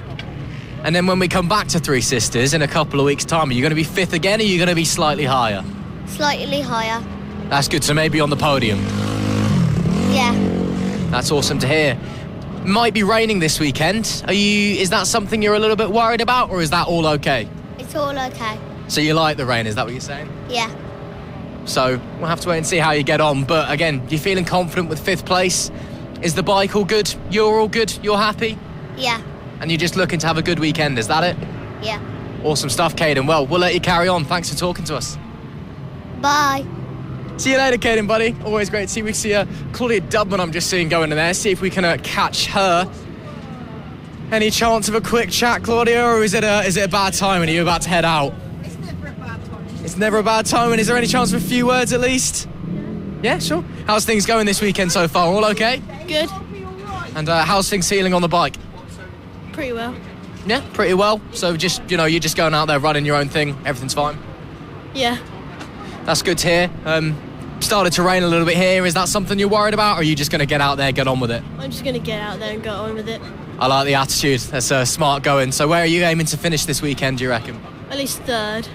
And then when we come back to Three Sisters in a couple of weeks' time, are you going to be 5th again, or are you going to be slightly higher? Slightly higher. That's good, so maybe on the podium. Yeah. That's awesome to hear. Might be raining this weekend. Is that something you're a little bit worried about, or is that all okay? It's all okay. So you like the rain, is that what you're saying? Yeah. So we'll have to wait and see how you get on. But again, you're feeling confident with 5th place. Is the bike all good? You're all good? You're happy? Yeah. And you're just looking to have a good weekend, is that it? Yeah. Awesome stuff, Kaden. Well, we'll let you carry on. Thanks for talking to us. Bye. See you later, Kaden, buddy. Always great to see you. We see Claudia Dubman I'm just seeing going in there. See if we can catch her. Any chance of a quick chat, Claudia, or is it a bad time and are you about to head out? It's never a bad time. It's never a bad time, and is there any chance of a few words at least? Yeah, sure. How's things going this weekend so far? All okay? Good. And how's things feeling on the bike? Pretty well. Yeah, pretty well. So just, you're just going out there running your own thing. Everything's fine. Yeah. That's good to hear. Started to rain a little bit here. Is that something you're worried about, or are you just going to get out there, get on with it? I'm just going to get out there and go on with it. I like the attitude. That's smart going. So where are you aiming to finish this weekend, do you reckon? At least 3rd.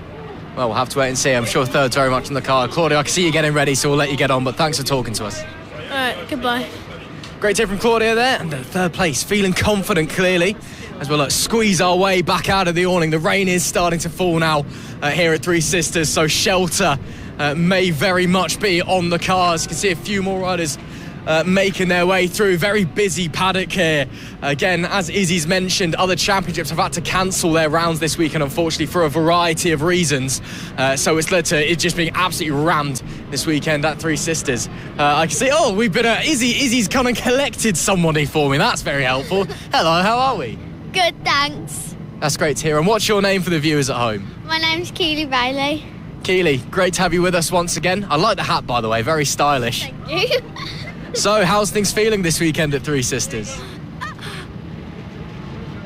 Well, we'll have to wait and see. I'm sure 3rd's very much in the card. Claudia, I can see you getting ready, so we'll let you get on, but thanks for talking to us. All right, goodbye. Great to hear from Claudia there, and third place, feeling confident clearly, as we'll squeeze our way back out of the awning. The rain is starting to fall now here at Three Sisters, so shelter may very much be on the cards. You can see a few more riders making their way through. Very busy paddock here. Again, as Izzy's mentioned, other championships have had to cancel their rounds this weekend, unfortunately, for a variety of reasons. So it's led to it just being absolutely rammed this weekend at Three Sisters. I can see, we've been, Izzy's come and collected somebody for me. That's very helpful. Hello, how are we? Good, thanks. That's great to hear. And what's your name for the viewers at home? My name's Keely Bailey. Keely, great to have you with us once again. I like the hat, by the way, very stylish. Thank you. So, how's things feeling this weekend at Three Sisters?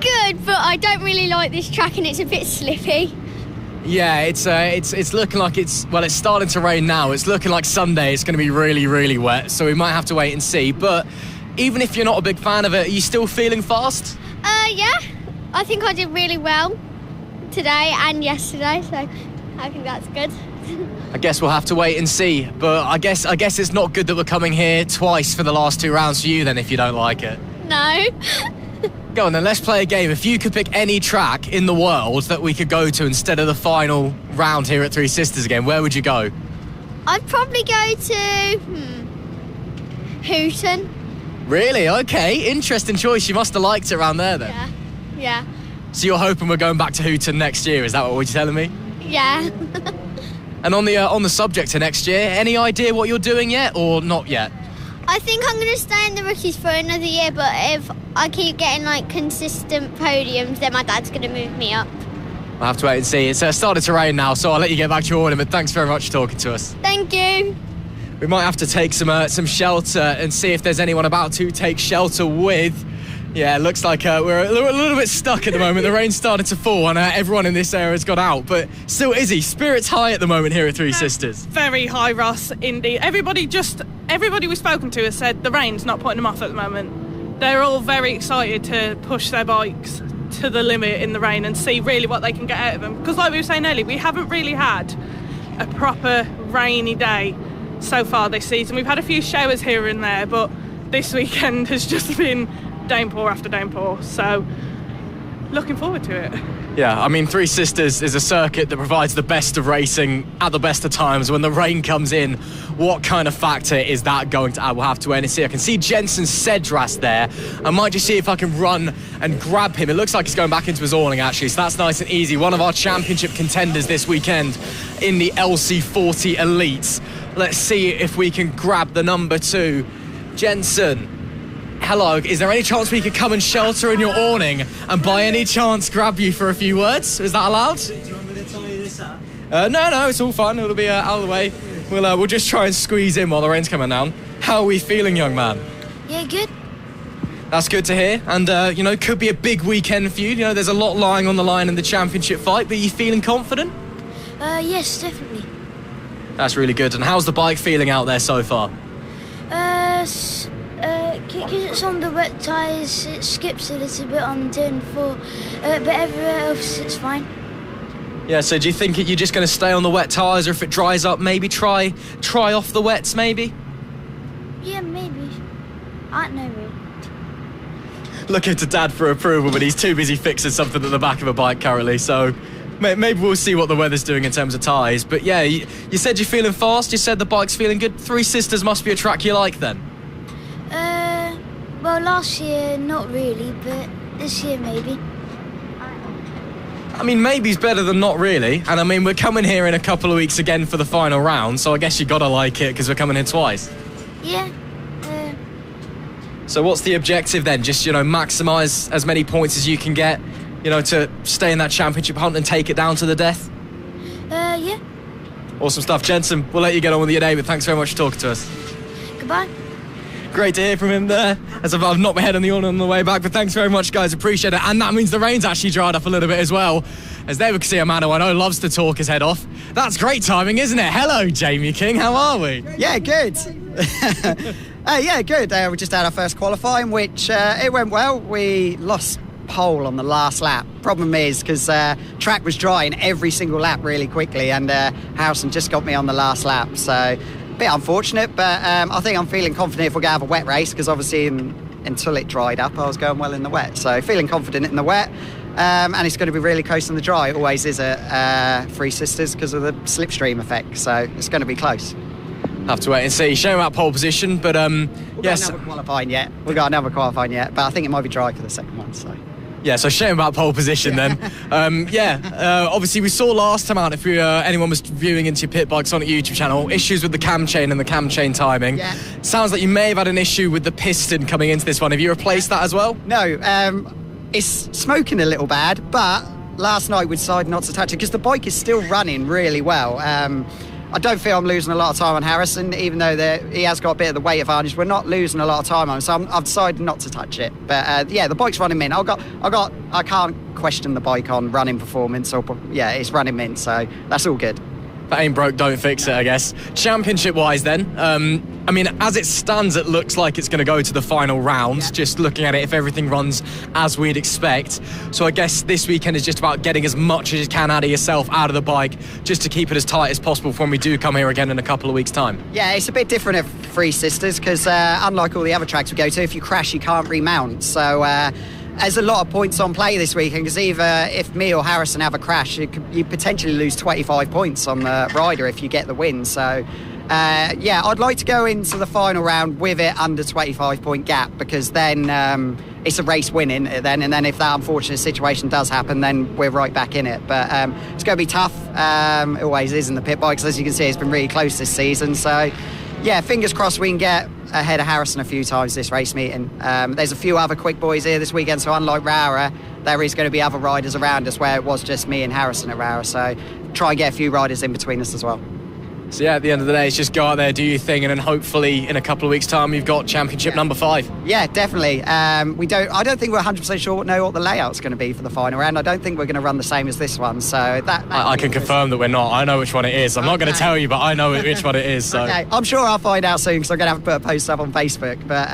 Good, but I don't really like this track and it's a bit slippy. Yeah, it's looking like it's starting to rain now. It's looking like Sunday it's going to be really, really wet, so we might have to wait and see. But even if you're not a big fan of it, are you still feeling fast? Yeah. I think I did really well today and yesterday, so I think that's good. I guess we'll have to wait and see. But I guess it's not good that we're coming here twice for the last 2 rounds for you then, if you don't like it. No. Go on then, let's play a game. If you could pick any track in the world that we could go to instead of the final round here at Three Sisters again, where would you go? I'd probably go to Hooton. Really? Okay, interesting choice. You must have liked it around there then. Yeah. So you're hoping we're going back to Hooton next year, is that what you're telling me? Yeah. And on the subject of next year, any idea what you're doing yet or not yet? I think I'm going to stay in the rookies for another year, but if I keep getting consistent podiums, then my dad's going to move me up. I'll have to wait and see. It's started to rain now, so I'll let you get back to your order, but thanks very much for talking to us. Thank you. We might have to take some shelter and see if there's anyone about to take shelter with. Yeah, it looks like we're a little bit stuck at the moment. The rain's started to fall and everyone in this area has got out. But still, Izzy, spirits high at the moment here at Three Sisters. Very high, Ross, indeed. Everybody we've spoken to has said the rain's not putting them off at the moment. They're all very excited to push their bikes to the limit in the rain and see really what they can get out of them. Because like we were saying earlier, we haven't really had a proper rainy day so far this season. We've had a few showers here and there, but this weekend has just been downpour after downpour, so looking forward to it. Yeah, I mean, Three Sisters is a circuit that provides the best of racing at the best of times. When the rain comes in, what kind of factor is that going to add? We'll have to wait and see. I can see Jensen Cedras there. I might just see if I can run and grab him. It looks like he's going back into his awning, actually, so that's nice and easy. One of our championship contenders this weekend in the LC40 Elites. Let's see if we can grab the number 2. Jensen. Hello, is there any chance we could come and shelter in your awning and by any chance grab you for a few words? Is that allowed? Do you want me to tie this up? No, it's all fine. It'll be out of the way. We'll just try and squeeze in while the rain's coming down. How are we feeling, young man? Yeah, good. That's good to hear. And, could be a big weekend for you. There's a lot lying on the line in the championship fight, but are you feeling confident? Yes, definitely. That's really good. And how's the bike feeling out there so far? Because it's on the wet tyres, it skips a little bit on turn 4, but everywhere else it's fine. Yeah, so do you think you're just going to stay on the wet tyres, or if it dries up, maybe try off the wets, maybe? Yeah, maybe. I don't know, really. Looking to Dad for approval, but he's too busy fixing something at the back of a bike currently, so maybe we'll see what the weather's doing in terms of tyres. But yeah, you said you're feeling fast, you said the bike's feeling good. Three Sisters must be a track you like then? Well, last year, not really, but this year, maybe. I mean, maybe's better than not really. And I mean, we're coming here in a couple of weeks again for the final round, so I guess you gotta like it because we're coming here twice. Yeah. So what's the objective then? Just, maximise as many points as you can get, to stay in that championship hunt and take it down to the death? Yeah. Awesome stuff. Jensen, we'll let you get on with your day, but thanks very much for talking to us. Goodbye. Great to hear from him there. As I've knocked my head on the awning on the way back, but thanks very much, guys. Appreciate it. And that means the rain's actually dried up a little bit as well. As there we can see a man who I know loves to talk his head off. That's great timing, isn't it? Hello, Jamie King. How are we? Yeah, good. Yeah, good. We just had our first qualifying, which it went well. We lost pole on the last lap. Problem is, because track was drying every single lap really quickly, and Howson just got me on the last lap. So bit unfortunate, but I think I'm feeling confident if we're going to have a wet race, because obviously until it dried up, I was going well in the wet. So feeling confident in the wet, and it's going to be really close in the dry. It always is at Three Sisters because of the slipstream effect, so it's going to be close. Have to wait and see. Shame about pole position, but yes. We've got another qualifying yet, but I think it might be dry for the second one, so. Yeah, so shame about pole position then. Obviously we saw last time out, if anyone was viewing into your Pit Bike Sonic YouTube channel, issues with the cam chain and the cam chain timing. Yeah. Sounds like you may have had an issue with the piston coming into this one. Have you replaced that as well? No, it's smoking a little bad, but last night we decided not to touch it because the bike is still running really well. I don't feel I'm losing a lot of time on Harrison, even though he has got a bit of the weight advantage. We're not losing a lot of time on him, so I've decided not to touch it. But the bike's running mint. I can't question the bike on running performance. It's running mint, so that's all good. If that ain't broke, don't fix it, I guess. Championship-wise then, as it stands, it looks like it's going to go to the final round, just looking at it, if everything runs as we'd expect. So I guess this weekend is just about getting as much as you can out of yourself, out of the bike, just to keep it as tight as possible for when we do come here again in a couple of weeks' time. Yeah, it's a bit different at Three Sisters, because unlike all the other tracks we go to, if you crash, you can't remount. So there's a lot of points on play this weekend, because either if me or Harrison have a crash, you potentially lose 25 points on the rider if you get the win. So I'd like to go into the final round with it under 25 point gap, because then it's a race winning then, and then if that unfortunate situation does happen, then we're right back in it. But it's going to be tough. It always is in the pit bikes. As you can see, it's been really close this season. So fingers crossed we can get ahead of Harrison a few times this race meeting. There's a few other quick boys here this weekend, so unlike Rara, there is going to be other riders around us, where it was just me and Harrison at Rara, so try and get a few riders in between us as well. So at the end of the day, it's just go out there, do your thing, and then hopefully in a couple of weeks' time you've got championship number 5. Yeah, definitely. I don't think we're 100% sure what the layout's going to be for the final round. I don't think we're going to run the same as this one, so I can confirm that we're not. I know which one it is. I'm not going to tell you, but I know which one it is. So. Okay, I'm sure I'll find out soon, because I'm going to have to put a post up on Facebook. But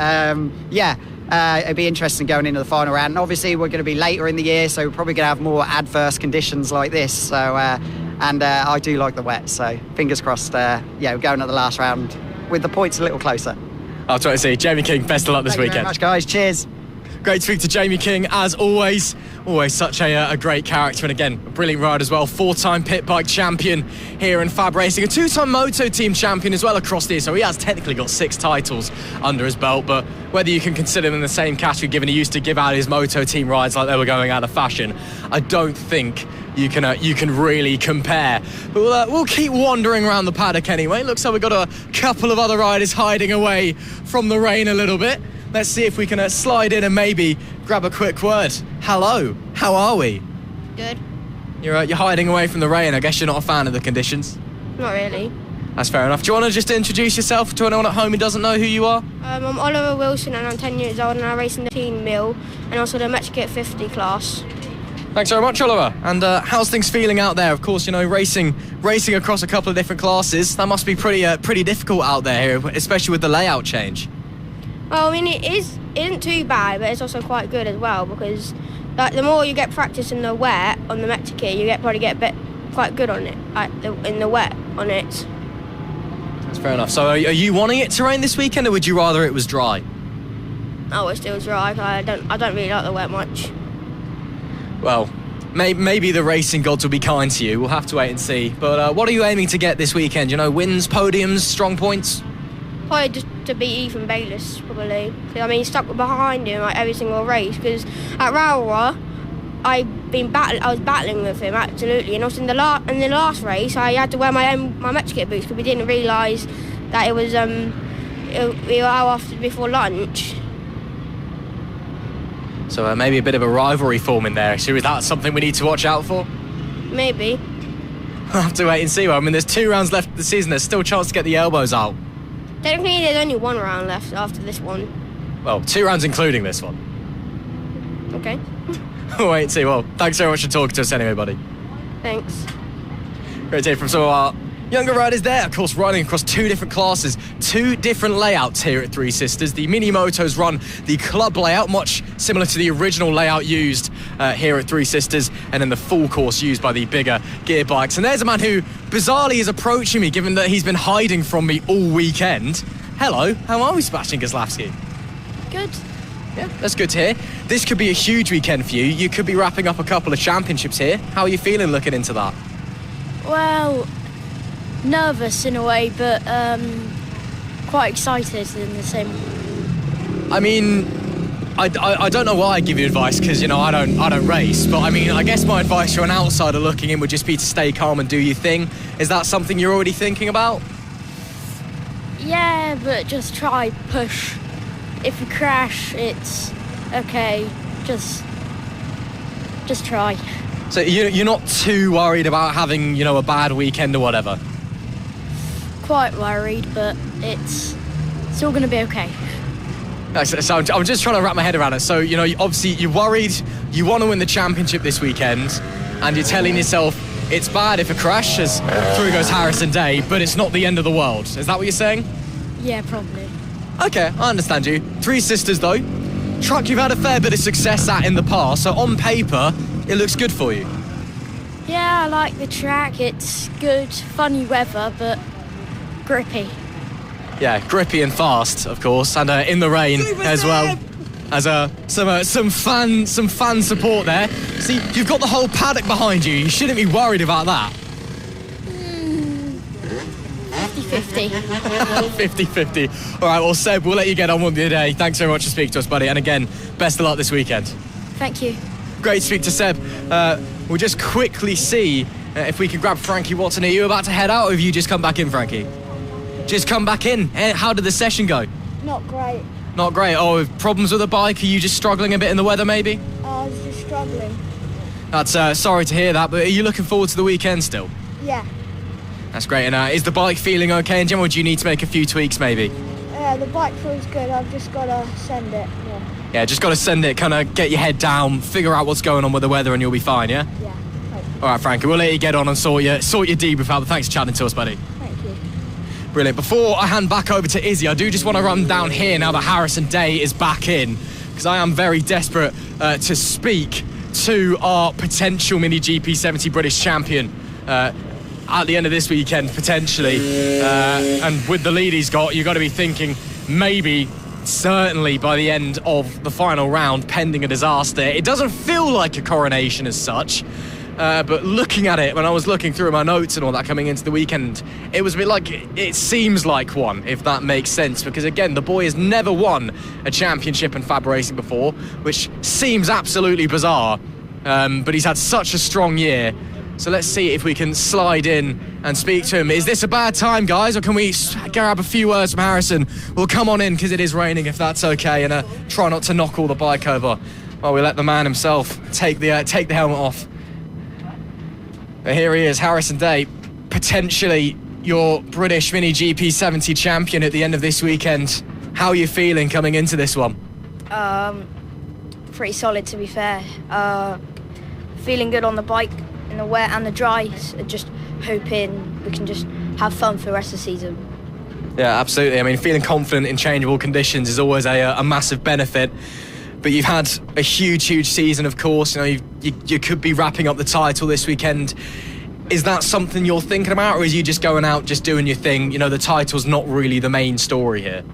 it'd be interesting going into the final round. And obviously we're going to be later in the year, so we're probably going to have more adverse conditions like this. So I do like the wet, so fingers crossed. We're going to the last round with the points a little closer. I'll try to see. Jamie King, best of luck this weekend. Thank you very much, guys. Cheers. Great to speak to Jamie King, as always. Always such a great character, and again, a brilliant rider as well. 4-time pit bike champion here in FAB-Racing. A 2-time Moto team champion as well across the year, so he has technically got 6 titles under his belt, but whether you can consider him in the same category, given he used to give out his Moto team rides like they were going out of fashion, I don't think you can really compare. But we'll keep wandering around the paddock anyway. Looks like we've got a couple of other riders hiding away from the rain a little bit. Let's see if we can slide in and maybe grab a quick word. Hello, how are we? Good. You're hiding away from the rain. I guess you're not a fan of the conditions. Not really. That's fair enough. Do you want to just introduce yourself to anyone at home who doesn't know who you are? I'm Oliver Wilson and I'm 10 years old and I race in the teen mill and also the Metric 50 class. Thanks very much, Oliver. And how's things feeling out there? Of course, racing across a couple of different classes. That must be pretty difficult out there, especially with the layout change. Well, it isn't too bad, but it's also quite good as well, because the more you get practice in the wet on the Metric, you probably get quite good on it in the wet on it. That's fair enough. So are you wanting it to rain this weekend, or would you rather it was dry? Oh, it's still dry. I don't really like the wet much. Well, maybe the racing gods will be kind to you. We'll have to wait and see. But what are you aiming to get this weekend? Wins, podiums, strong points? Probably just to beat Ethan Bayliss, probably. He's stuck behind him every single race. Because at Rawa, I was battling with him absolutely, and also in the last race, I had to wear my Metric boots because we didn't realise that it was we were out before lunch. So maybe a bit of a rivalry forming there. So is that something we need to watch out for? Maybe. We'll have to wait and see. Well, there's 2 rounds left of the season. There's still a chance to get the elbows out. Technically, there's only 1 round left after this one. Well, 2 rounds including this one. Okay. We'll wait and see. Well, thanks very much for talking to us anyway, buddy. Thanks. Great to hear from some of our Younger riders there, of course, riding across 2 different classes, 2 different layouts here at Three Sisters. The Mini Motos run the club layout, much similar to the original layout used here at Three Sisters, and then the full course used by the bigger gear bikes. And there's a man who bizarrely is approaching me, given that he's been hiding from me all weekend. Hello, how are we, Sebastian Goslavsky? Good. Yeah, that's good to hear. This could be a huge weekend for you. You could be wrapping up a couple of championships here. How are you feeling looking into that? Well, nervous in a way, but quite excited in the same. I mean, I don't know why I give you advice, because, you know, I don't race, but I mean, I guess my advice to an outsider looking in would just be to stay calm and do your thing. Is that something you're already thinking about? Yeah, but just try, push. If you crash, it's okay. Just try. So you're not too worried about having, you know, a bad weekend or whatever? Quite worried, but it's all going to be okay. So I'm just trying to wrap my head around it. So, you know, obviously you're worried, you want to win the championship this weekend, and you're telling yourself it's bad if a crash, as through goes Harrison Day, but it's not the end of the world. Is that what you're saying? Yeah, probably. Okay, I understand you. Three Sisters, though. Truck you've had a fair bit of success at in the past, so on paper, it looks good for you. Yeah, I like the track. It's good, funny weather, but grippy. Yeah, grippy and fast, of course, and in the rain as well. As some fan support there. See, you've got the whole paddock behind you. You shouldn't be worried about that. 50-50. 50-50. All right, well, Seb, we'll let you get on with your day. Thanks very much for speaking to us, buddy. And again, best of luck this weekend. Thank you. Great to speak to Seb. We'll just quickly see if we can grab Frankie Watson. Are you about to head out, or have you just come back in, Frankie? Just come back in. How did the session go? Not great. Not great. Oh, problems with the bike? Are you just struggling a bit in the weather, maybe? I was just struggling. That's sorry to hear that, but are you looking forward to the weekend still? Yeah. That's great. And is the bike feeling okay in general, or do you need to make a few tweaks, maybe? Yeah, the bike feels good. I've just got to send it. Yeah, just got to send it, kind of get your head down, figure out what's going on with the weather, and you'll be fine, yeah? Yeah. All right, Frankie, we'll let you get on and sort your debrief out, but thanks for chatting to us, buddy. Thank you. Brilliant. Before I hand back over to Izzy, I do just want to run down here now that Harrison Day is back in, because I am very desperate to speak to our potential Mini GP70 British champion at the end of this weekend, potentially. And with the lead he's got, you've got to be thinking maybe, certainly by the end of the final round, pending a disaster. It doesn't feel like a coronation as such. But looking at it, when I was looking through my notes and all that coming into the weekend, it was a bit like, it seems like one, if that makes sense. Because again, the boy has never won a championship in FAB-Racing before, which seems absolutely bizarre. But he's had such a strong year. So let's see if we can slide in and speak to him. Is this a bad time, guys, or can we grab a few words from Harrison? We'll come on in, because it is raining, if that's okay, and try not to knock all the bike over while we let the man himself take the helmet off. But here he is, Harrison Day, potentially your British Mini GP70 champion at the end of this weekend. How are you feeling coming into this one? Pretty solid, to be fair. Feeling good on the bike in the wet and the dry. Just hoping we can just have fun for the rest of the season. Yeah, absolutely. I mean, feeling confident in changeable conditions is always a massive benefit. But you've had a huge season, of course. You know, you could be wrapping up the title this weekend. Is that something you're thinking about, or is you just going out, just doing your thing? You know, the title's not really the main story here.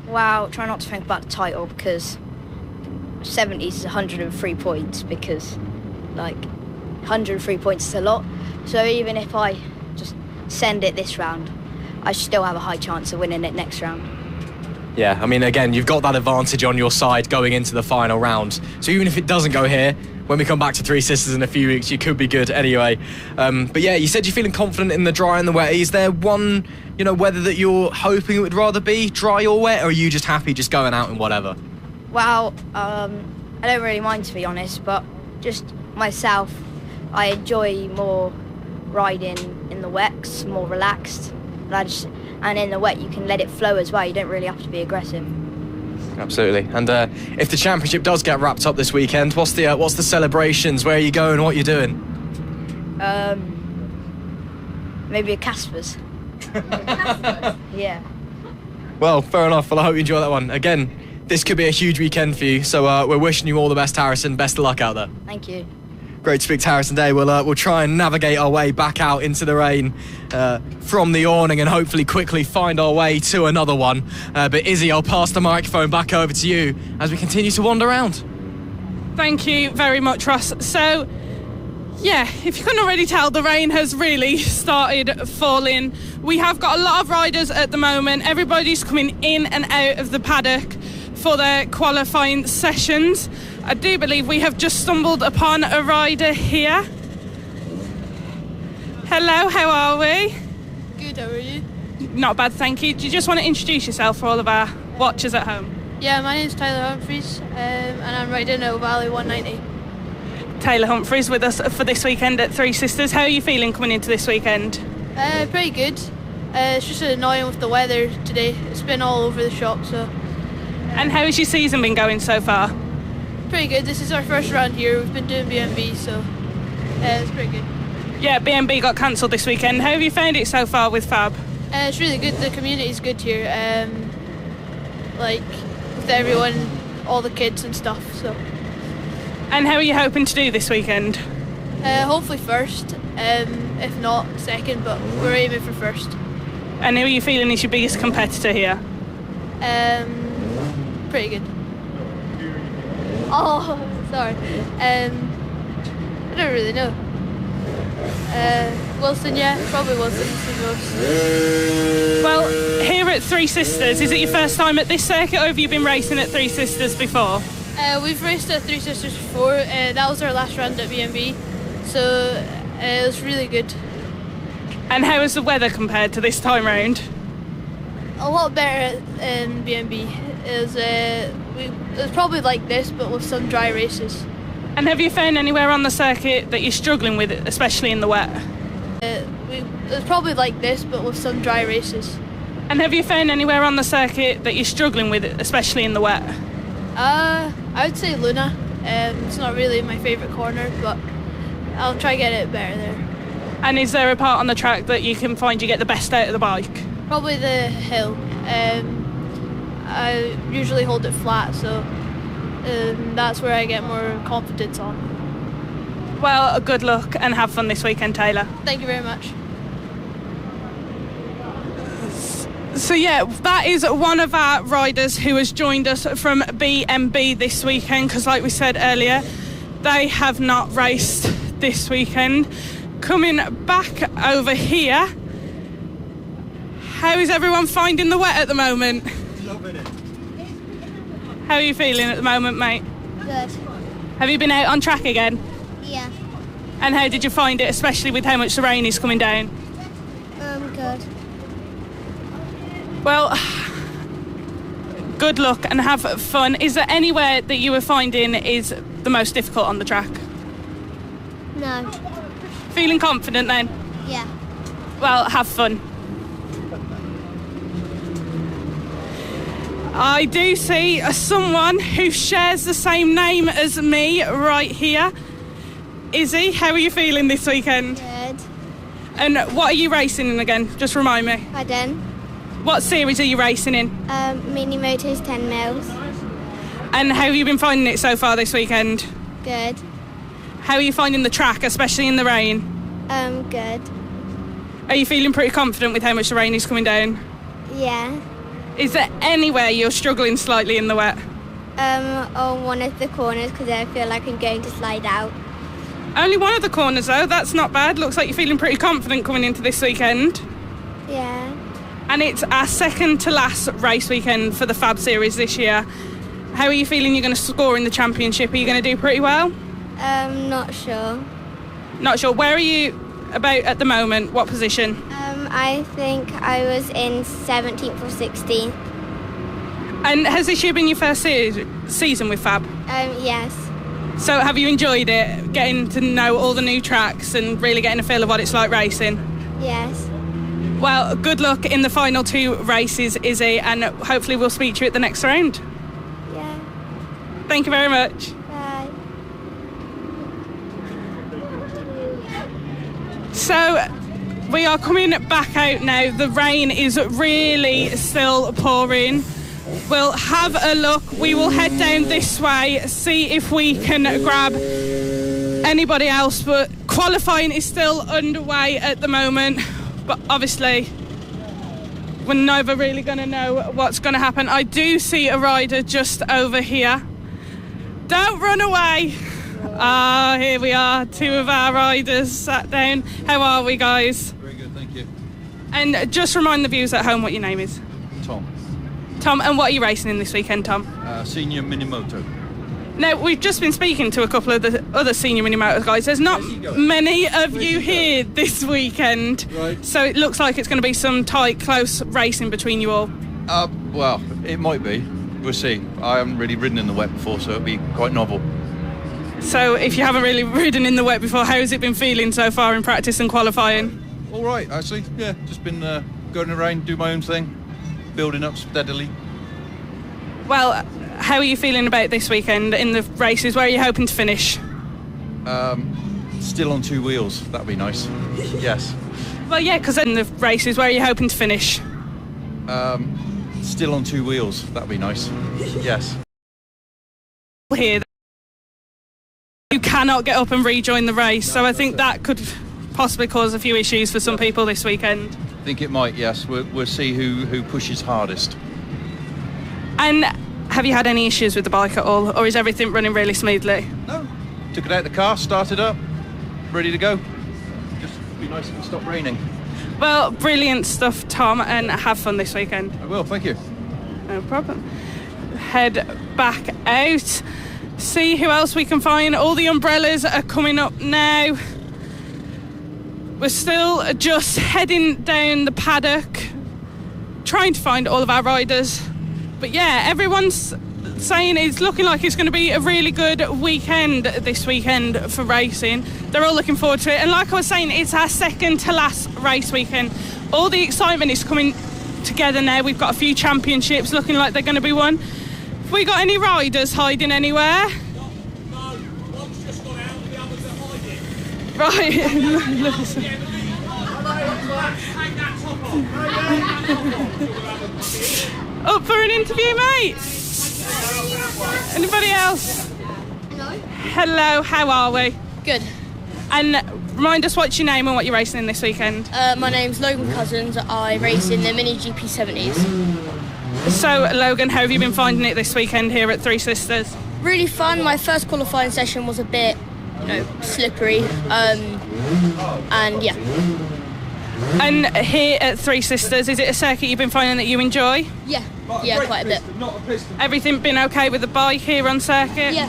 Well, try not to think about the title, because 70s is 103 points, because, like, 103 points is a lot. So even if I just send it this round, I still have a high chance of winning it next round. Yeah, I mean, again, you've got that advantage on your side going into the final round. So even if it doesn't go here, when we come back to Three Sisters in a few weeks, you could be good anyway. But yeah, you said you're feeling confident in the dry and the wet. Is there one, you know, weather that you're hoping it would rather be, dry or wet, or are you just happy just going out in whatever? Well, I don't really mind, to be honest, but just myself, I enjoy more riding in the wet, 'cause it's more relaxed. And in the wet, you can let it flow as well. You don't really have to be aggressive. Absolutely. And if the championship does get wrapped up this weekend, what's the celebrations? Where are you going? What are you doing? Maybe a Casper's. Yeah. Well, fair enough. Well, I hope you enjoy that one. Again, this could be a huge weekend for you, so we're wishing you all the best, Harrison. Best of luck out there. Thank you. Great to speak to Harrison today. We'll try and navigate our way back out into the rain from the awning and hopefully quickly find our way to another one. But Izzy, I'll pass the microphone back over to you as we continue to wander around. Thank you very much, Ross. So, yeah, if you couldn't already tell, the rain has really started falling. We have got a lot of riders at the moment. Everybody's coming in and out of the paddock for their qualifying sessions. I do believe we have just stumbled upon a rider here. Hello, how are we? Good, how are you? Not bad, thank you. Do you just want to introduce yourself for all of our watchers at home? Yeah, my name's Tyler Humphreys, and I'm riding at Valley 190. Taylor Humphreys with us for this weekend at Three Sisters. How are you feeling coming into this weekend? Pretty good. It's just annoying with the weather today. It's been all over the shop, so... And how has your season been going so far? Pretty good. This is our first round here. We've been doing BMB, so it's pretty good. Yeah, BMB got cancelled this weekend. How have you found it so far with FAB? It's really good. The community's good here. Like, with everyone, all the kids and stuff, so... And how are you hoping to do this weekend? Hopefully first, if not second, but we're aiming for first. And who are you feeling is your biggest competitor here? Pretty good. Oh, sorry. I don't really know. Wilson, yeah, probably Wilson. Well, here at Three Sisters, is it your first time at this circuit, or have you been racing at Three Sisters before? We've raced at Three Sisters before. That was our last round at BMB, so it was really good. And how has the weather compared to this time round? A lot better in BMB. It was probably like this, but with some dry races. And have you found anywhere on the circuit that you're struggling with, especially in the wet? It was probably like this, but with some dry races. And have you found anywhere on the circuit that you're struggling with, especially in the wet? I would say Luna. It's not really my favourite corner, but I'll try to get it better there. And is there a part on the track that you can find you get the best out of the bike? Probably the hill. I usually hold it flat, so that's where I get more confidence on. Well, good luck and have fun this weekend, Taylor. Thank you very much. So yeah, that is one of our riders who has joined us from BMB this weekend, because like we said earlier, they have not raced this weekend. Coming back over here, how is everyone finding the wet at the moment? Loving it. How are you feeling at the moment, mate? Good. Have you been out on track again? Yeah. And how did you find it, especially with how much the rain is coming down? Good. Well, good luck and have fun. Is there anywhere that you were finding is the most difficult on the track? No. Feeling confident then? Yeah. Well, have fun. I do see someone who shares the same name as me right here. Izzy, how are you feeling this weekend? Good. And what are you racing in again? Just remind me. Pardon? What series are you racing in? Mini Moto's 10 mils. And how have you been finding it so far this weekend? Good. How are you finding the track, especially in the rain? Good. Are you feeling pretty confident with how much the rain is coming down? Yeah. Is there anywhere you're struggling slightly in the wet? On one of the corners, because I feel like I'm going to slide out. Only one of the corners though, that's not bad. Looks like you're feeling pretty confident coming into this weekend. Yeah. And it's our second to last race weekend for the FAB series this year. How are you feeling you're going to score in the championship? Are you going to do pretty well? Not sure. Not sure. Where are you about at the moment? What position? I think I was in 17th or 16th. And has this year been your first season with FAB? Yes. So have you enjoyed it, getting to know all the new tracks and really getting a feel of what it's like racing? Yes. Well, good luck in the final two races, Izzy, and hopefully we'll speak to you at the next round. Yeah. Thank you very much. Bye. So, We are coming back out now. The rain is really still pouring. We'll have a look. We will head down this way, see if we can grab anybody else, but qualifying is still underway at the moment. But obviously, we're never really going to know what's going to happen. I do see a rider just over here. Don't run away. Ah, here we are, 2 of our riders sat down. How are we, guys? Very good, thank you. And just remind the viewers at home what your name is. Tom. Tom, and what are you racing in this weekend, Tom? Senior Mini Moto. Now, we've just been speaking to a couple of the other senior Mini Moto guys. There's not many of you here this weekend. Right. So it looks like it's going to be some tight, close racing between you all. Well, it might be. We'll see. I haven't really ridden in the wet before, so it'll be quite novel. So if you haven't really ridden in the wet before, how has it been feeling so far in practice and qualifying? All right, actually. Yeah, just been going around, do my own thing, building up steadily. Well, how are you feeling about this weekend in the races? Where are you hoping to finish? Still on 2 wheels. That'd be nice. Yes. Well, yeah, because in the races, where are you hoping to finish? Still on 2 wheels. That'd be nice. Yes. Here, you cannot get up and rejoin the race, so I think that could possibly cause a few issues for some people this weekend. I think it might, yes. We'll see who pushes hardest. And have you had any issues with the bike at all, or is everything running really smoothly? No. Took it out the car, started up, ready to go. Just be nice if it stopped raining. Well, brilliant stuff, Tom, and have fun this weekend. I will, thank you. No problem. Head back out, see who else we can find. All the umbrellas are coming up now. We're still just heading down the paddock, trying to find all of our riders. But yeah, everyone's saying it's looking like it's going to be a really good weekend this weekend for racing. They're all looking forward to it. And like I was saying, it's our second to last race weekend. All the excitement is coming together now. We've got a few championships looking like they're going to be won. Have we got any riders hiding anywhere? No, one's just gone out and the others are hiding. Right. Take that top off. Up for an interview, mate? Anybody else? Hello, how are we? Good. And remind us what's your name and what you're racing in this weekend. My name's Logan Cousins. I race in the Mini GP 70s. So, Logan, how have you been finding it this weekend here at Three Sisters? Really fun. My first qualifying session was a bit, slippery. And yeah. And here at Three Sisters, is it a circuit you've been finding that you enjoy? Yeah, quite a bit. Everything been okay with the bike here on circuit? Yeah.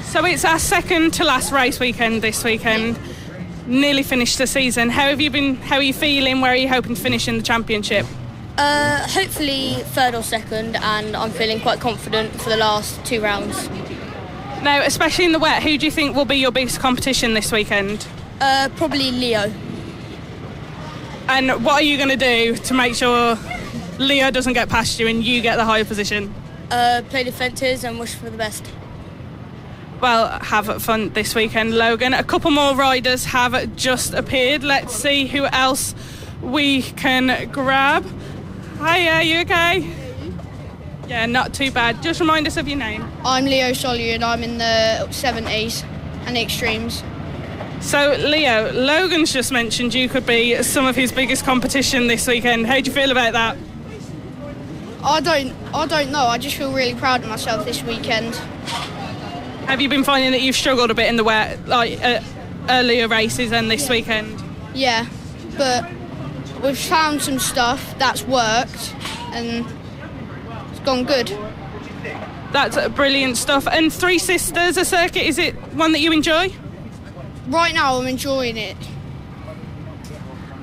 So it's our second to last race weekend this weekend. Yeah. Nearly finished the season. How are you feeling? Where are you hoping to finish in the championship? Hopefully third or second, and I'm feeling quite confident for the last 2 rounds. Now, especially in the wet, who do you think will be your biggest competition this weekend? Probably Leo. And what are you going to do to make sure Leo doesn't get past you and you get the higher position? Play the fences and wish for the best. Well, have fun this weekend, Logan. A couple more riders have just appeared. Let's see who else we can grab. Hi, are you okay? Yeah, not too bad. Just remind us of your name. I'm Leo Solier and I'm in the 70s and the extremes. So, Leo, Logan's just mentioned you could be some of his biggest competition this weekend. How do you feel about that? I don't know. I just feel really proud of myself this weekend. Have you been finding that you've struggled a bit in the wet, like earlier races and this weekend? Yeah, but we've found some stuff that's worked and it's gone good. That's brilliant stuff. And Three Sisters, a circuit, is it one that you enjoy? Right now I'm enjoying it.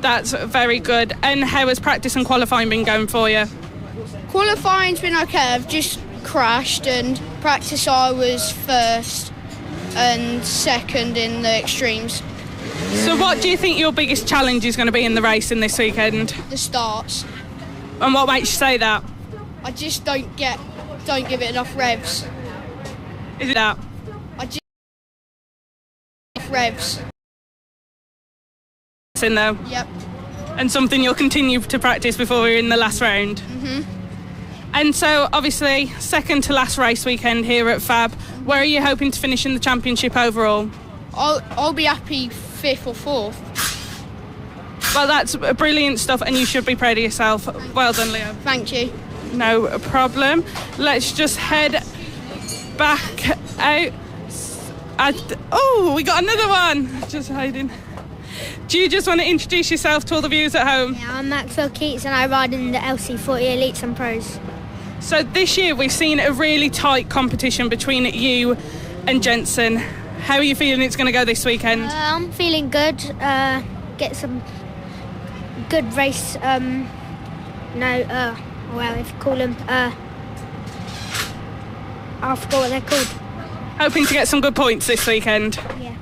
That's very good. And how has practice and qualifying been going for you? Qualifying's been okay. I've just crashed, and practice I was first and second in the extremes. So what do you think your biggest challenge is going to be in the race in this weekend? The starts. And what makes you say that? I just don't give it enough revs. Is it that? I just revs. in though. Yep. And something you'll continue to practice before we're in the last round. And so, obviously, second to last race weekend here at FAB. Where are you hoping to finish in the championship overall? I'll be happy 5th or 4th. Well, that's brilliant stuff, and you should be proud of yourself. Well done, Leo. Thank you. No problem. Let's just head back out. Oh, we got another one. Just hiding. Do you just want to introduce yourself to all the viewers at home? Yeah, I'm Maxwell Keats and I ride in the LC40 Elites and Pros. So this year we've seen a really tight competition between you and Jensen. How are you feeling it's going to go this weekend? I'm feeling good. Get some good race. Well, if you call them, I forgot what they're called. Hoping to get some good points this weekend. Yeah.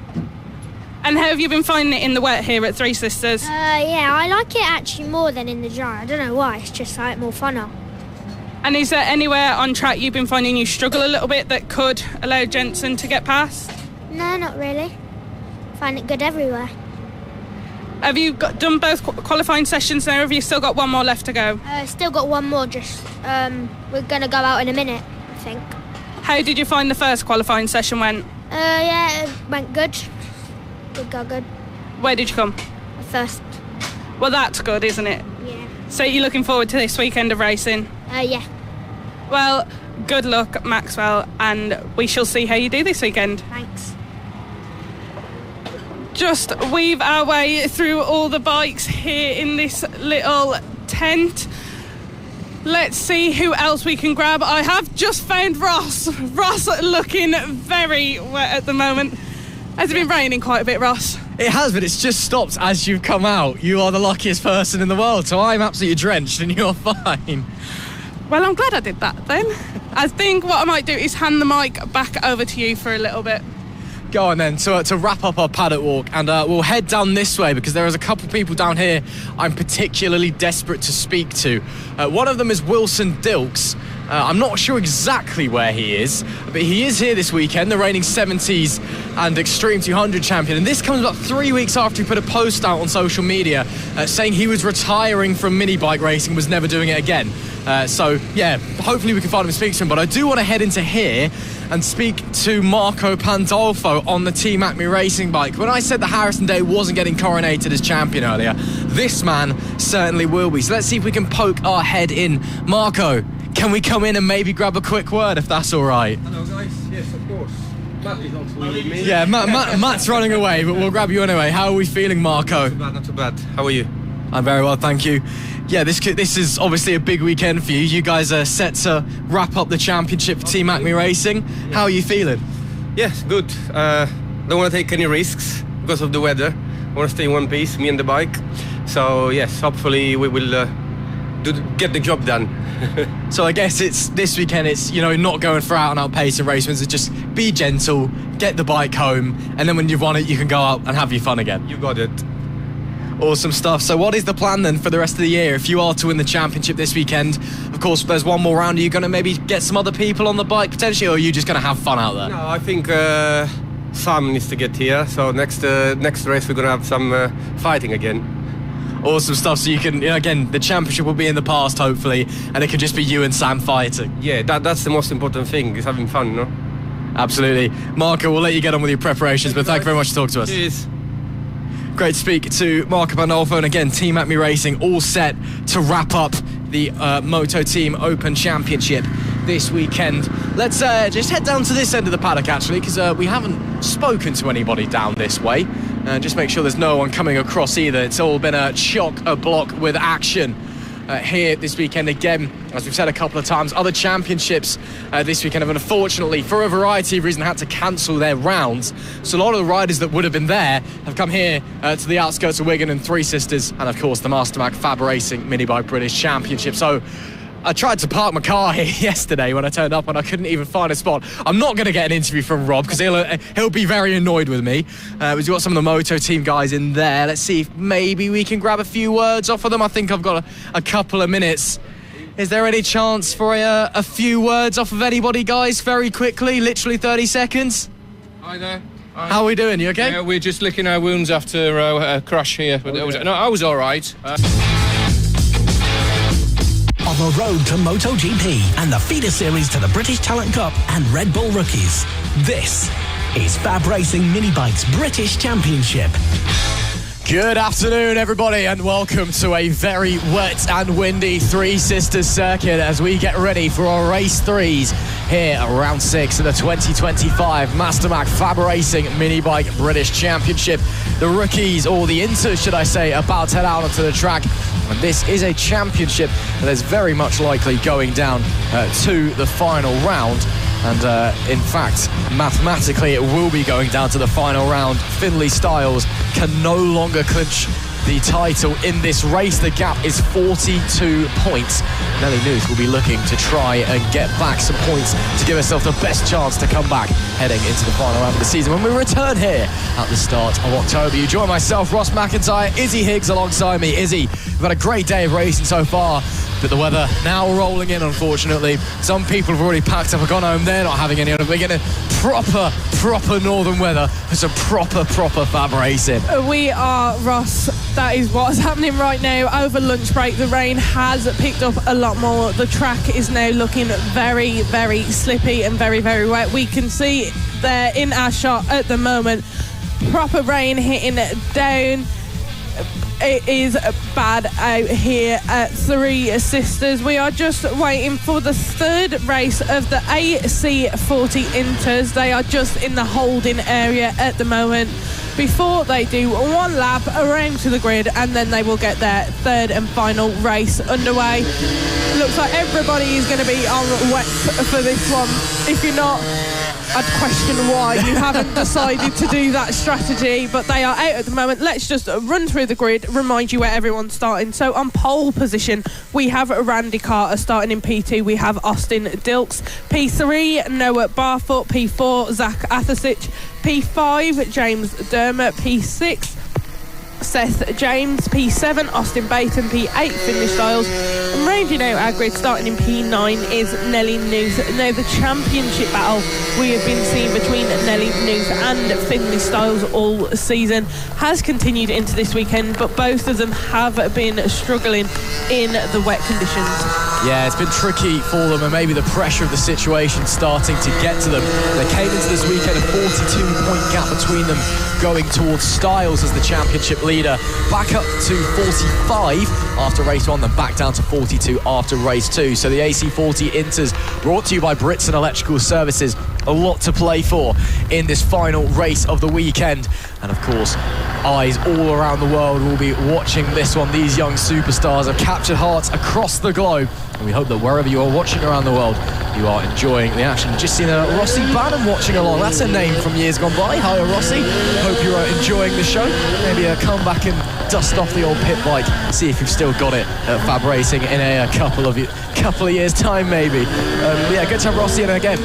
And how have you been finding it in the wet here at Three Sisters? Yeah, I like it actually more than in the dry. I don't know why. It's just like more funner. And is there anywhere on track you've been finding you struggle a little bit that could allow Jensen to get past? No, not really. Find it good everywhere. Have you done both qualifying sessions now, or have you still got one more left to go? Still got one more, just we're going to go out in a minute, I think. How did you find the first qualifying session went? Yeah, it went good. Did go good. Where did you come? First. Well, that's good, isn't it? Yeah. So you're looking forward to this weekend of racing? Yeah. Well, good luck, Maxwell, and we shall see how you do this weekend. Thanks. Just weave our way through all the bikes here in this little tent. Let's see who else we can grab. I have just found Ross. Ross looking very wet at the moment. Has it been raining quite a bit, Ross? It has, but it's just stopped as you've come out. You are the luckiest person in the world, so I'm absolutely drenched and you're fine. Well, I'm glad I did that then. I think what I might do is hand the mic back over to you for a little bit. Go on then, to wrap up our paddock walk, and we'll head down this way because there is a couple of people down here I'm particularly desperate to speak to. One of them is Wilson Dilks. I'm not sure exactly where he is, but he is here this weekend, the reigning 70s and Extreme 200 champion. And this comes about 3 weeks after he put a post out on social media saying he was retiring from mini bike racing, was never doing it again. So, yeah, hopefully we can find him and speak to him. But I do want to head into here and speak to Marco Pandolfo on the Team Acme racing bike. When I said that Harrison Day wasn't getting coronated as champion earlier, this man certainly will be. So let's see if we can poke our head in. Marco, can we come in and maybe grab a quick word, if that's all right? Hello, guys. Yes, of course. Matt is also with me. Yeah, Matt's running away, but we'll grab you anyway. How are we feeling, Marco? Not too bad. How are you? I'm very well, thank you. Yeah, this is obviously a big weekend for you. You guys are set to wrap up the championship for Team Acme Racing. How are you feeling? Yes, good. Don't want to take any risks because of the weather. I want to stay in one piece, me and the bike. So, yes, hopefully we will get the job done. So I guess it's this weekend, it's, you know, not going for out-and-out pace and race wins. It's just be gentle, get the bike home, and then when you've won it, you can go out and have your fun again. You got it. Awesome stuff. So what is the plan then for the rest of the year? If you are to win the championship this weekend, of course, there's one more round. Are you going to maybe get some other people on the bike potentially, or are you just going to have fun out there? No, I think Sam needs to get here. So next race, we're going to have some fighting again. Awesome stuff. So you can, you know, again, the championship will be in the past, hopefully, and it could just be you and Sam fighting. Yeah, that's the most important thing, is having fun, no? Absolutely. Marco, we'll let you get on with your preparations, but thank you very much for talking to us. Cheers. Great to speak to Marco Pandolfo, and again, Team Acme Racing all set to wrap up the Moto Team Open Championship this weekend. Let's just head down to this end of the paddock, actually, because we haven't spoken to anybody down this way. Just make sure there's no one coming across either. It's all been a chock-a-block with action here this weekend. Again, as we've said a couple of times, other championships this weekend have unfortunately, for a variety of reasons, had to cancel their rounds. So a lot of the riders that would have been there have come here to the outskirts of Wigan and Three Sisters, and of course the Mastermac FAB-Racing Mini Bike British Championship. So I tried to park my car here yesterday when I turned up and I couldn't even find a spot. I'm not going to get an interview from Rob because he'll be very annoyed with me. We've got some of the Moto Team guys in there. Let's see if maybe we can grab a few words off of them. I think I've got a couple of minutes. Is there any chance for a few words off of anybody, guys, very quickly? Literally 30 seconds. Hi there. How are we doing? You okay? Yeah, we're just licking our wounds after a crash here. But I was all right. On the road to MotoGP and the feeder series to the British Talent Cup and Red Bull Rookies, this is FAB-Racing Mini Bikes British Championship. Good afternoon, everybody, and welcome to a very wet and windy Three Sisters circuit as we get ready for our race threes here at round 6 of the 2025 Mastermac FAB-Racing Mini Bike British Championship. The rookies, or the inters, should I say, about to head out onto the track. And this is a championship that is very much likely going down to the final round. And in fact, mathematically, it will be going down to the final round. Finlay Styles can no longer clinch the title in this race. The gap is 42 points. Nelly Nuth will be looking to try and get back some points to give herself the best chance to come back heading into the final round of the season when we return here at the start of October. You join myself, Ross McIntyre, Izzy Higgs alongside me. Izzy, we've had a great day of racing so far, but the weather now rolling in, unfortunately. Some people have already packed up and gone home. They're not having any other. We're getting proper northern weather for some proper FAB racing. We are, Ross. That is what's happening right now. Over lunch break, the rain has picked up a lot more. The track is now looking very slippy and very wet. We can see there in our shot at the moment, proper rain hitting down. It is bad out here at Three Sisters. We are just waiting for the third race of the AC40 Inters. They are just in the holding area at the moment before they do one lap around to the grid, and then they will get their third and final race underway. Looks like everybody is going to be on wet for this one. If you're not, I'd question why you haven't decided to do that strategy, but they are out at the moment. Let's just run through the grid, remind you where everyone's starting. So on pole position, we have Randy Carter starting in P2. We have Austin Dilks. P3, Noah Barfoot. P4, Zach Athasich. P5, James Dermott. P6, Seth James. P7, Austin Baton. P8, Finlay Styles. And rounding out our grid, starting in P9, is Nelly Nuth. Now, the championship battle we have been seeing between Nelly Nuth and Finlay Styles all season has continued into this weekend, but both of them have been struggling in the wet conditions. Yeah, it's been tricky for them, and maybe the pressure of the situation starting to get to them. They came into this weekend a 42-point gap between them, going towards Styles as the championship leader, back up to 45 after race 1, then back down to 42 after race 2. So the AC40 Inters, brought to you by Britson Electrical Services. A lot to play for in this final race of the weekend. And of course, eyes all around the world will be watching this one. These young superstars have captured hearts across the globe. And we hope that wherever you are watching around the world, you are enjoying the action. Just seen Rossi Bannon watching along. That's a name from years gone by. Hi, Rossi. Hope you're enjoying the show. Maybe come back and dust off the old pit bike. See if you've still got it at FAB Racing in a couple of years' time, maybe. Yeah, good to have Rossi in again.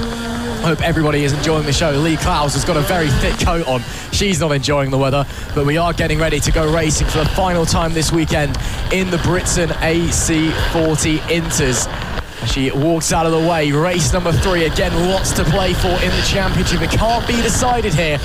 Hope everybody is enjoying the show. Lee Clowes has got a very thick coat on. She's not enjoying the weather, but we are getting ready to go racing for the final time this weekend in the Britson AC40 Inters. As she walks out of the way, race number 3, again, lots to play for in the championship. It can't be decided here,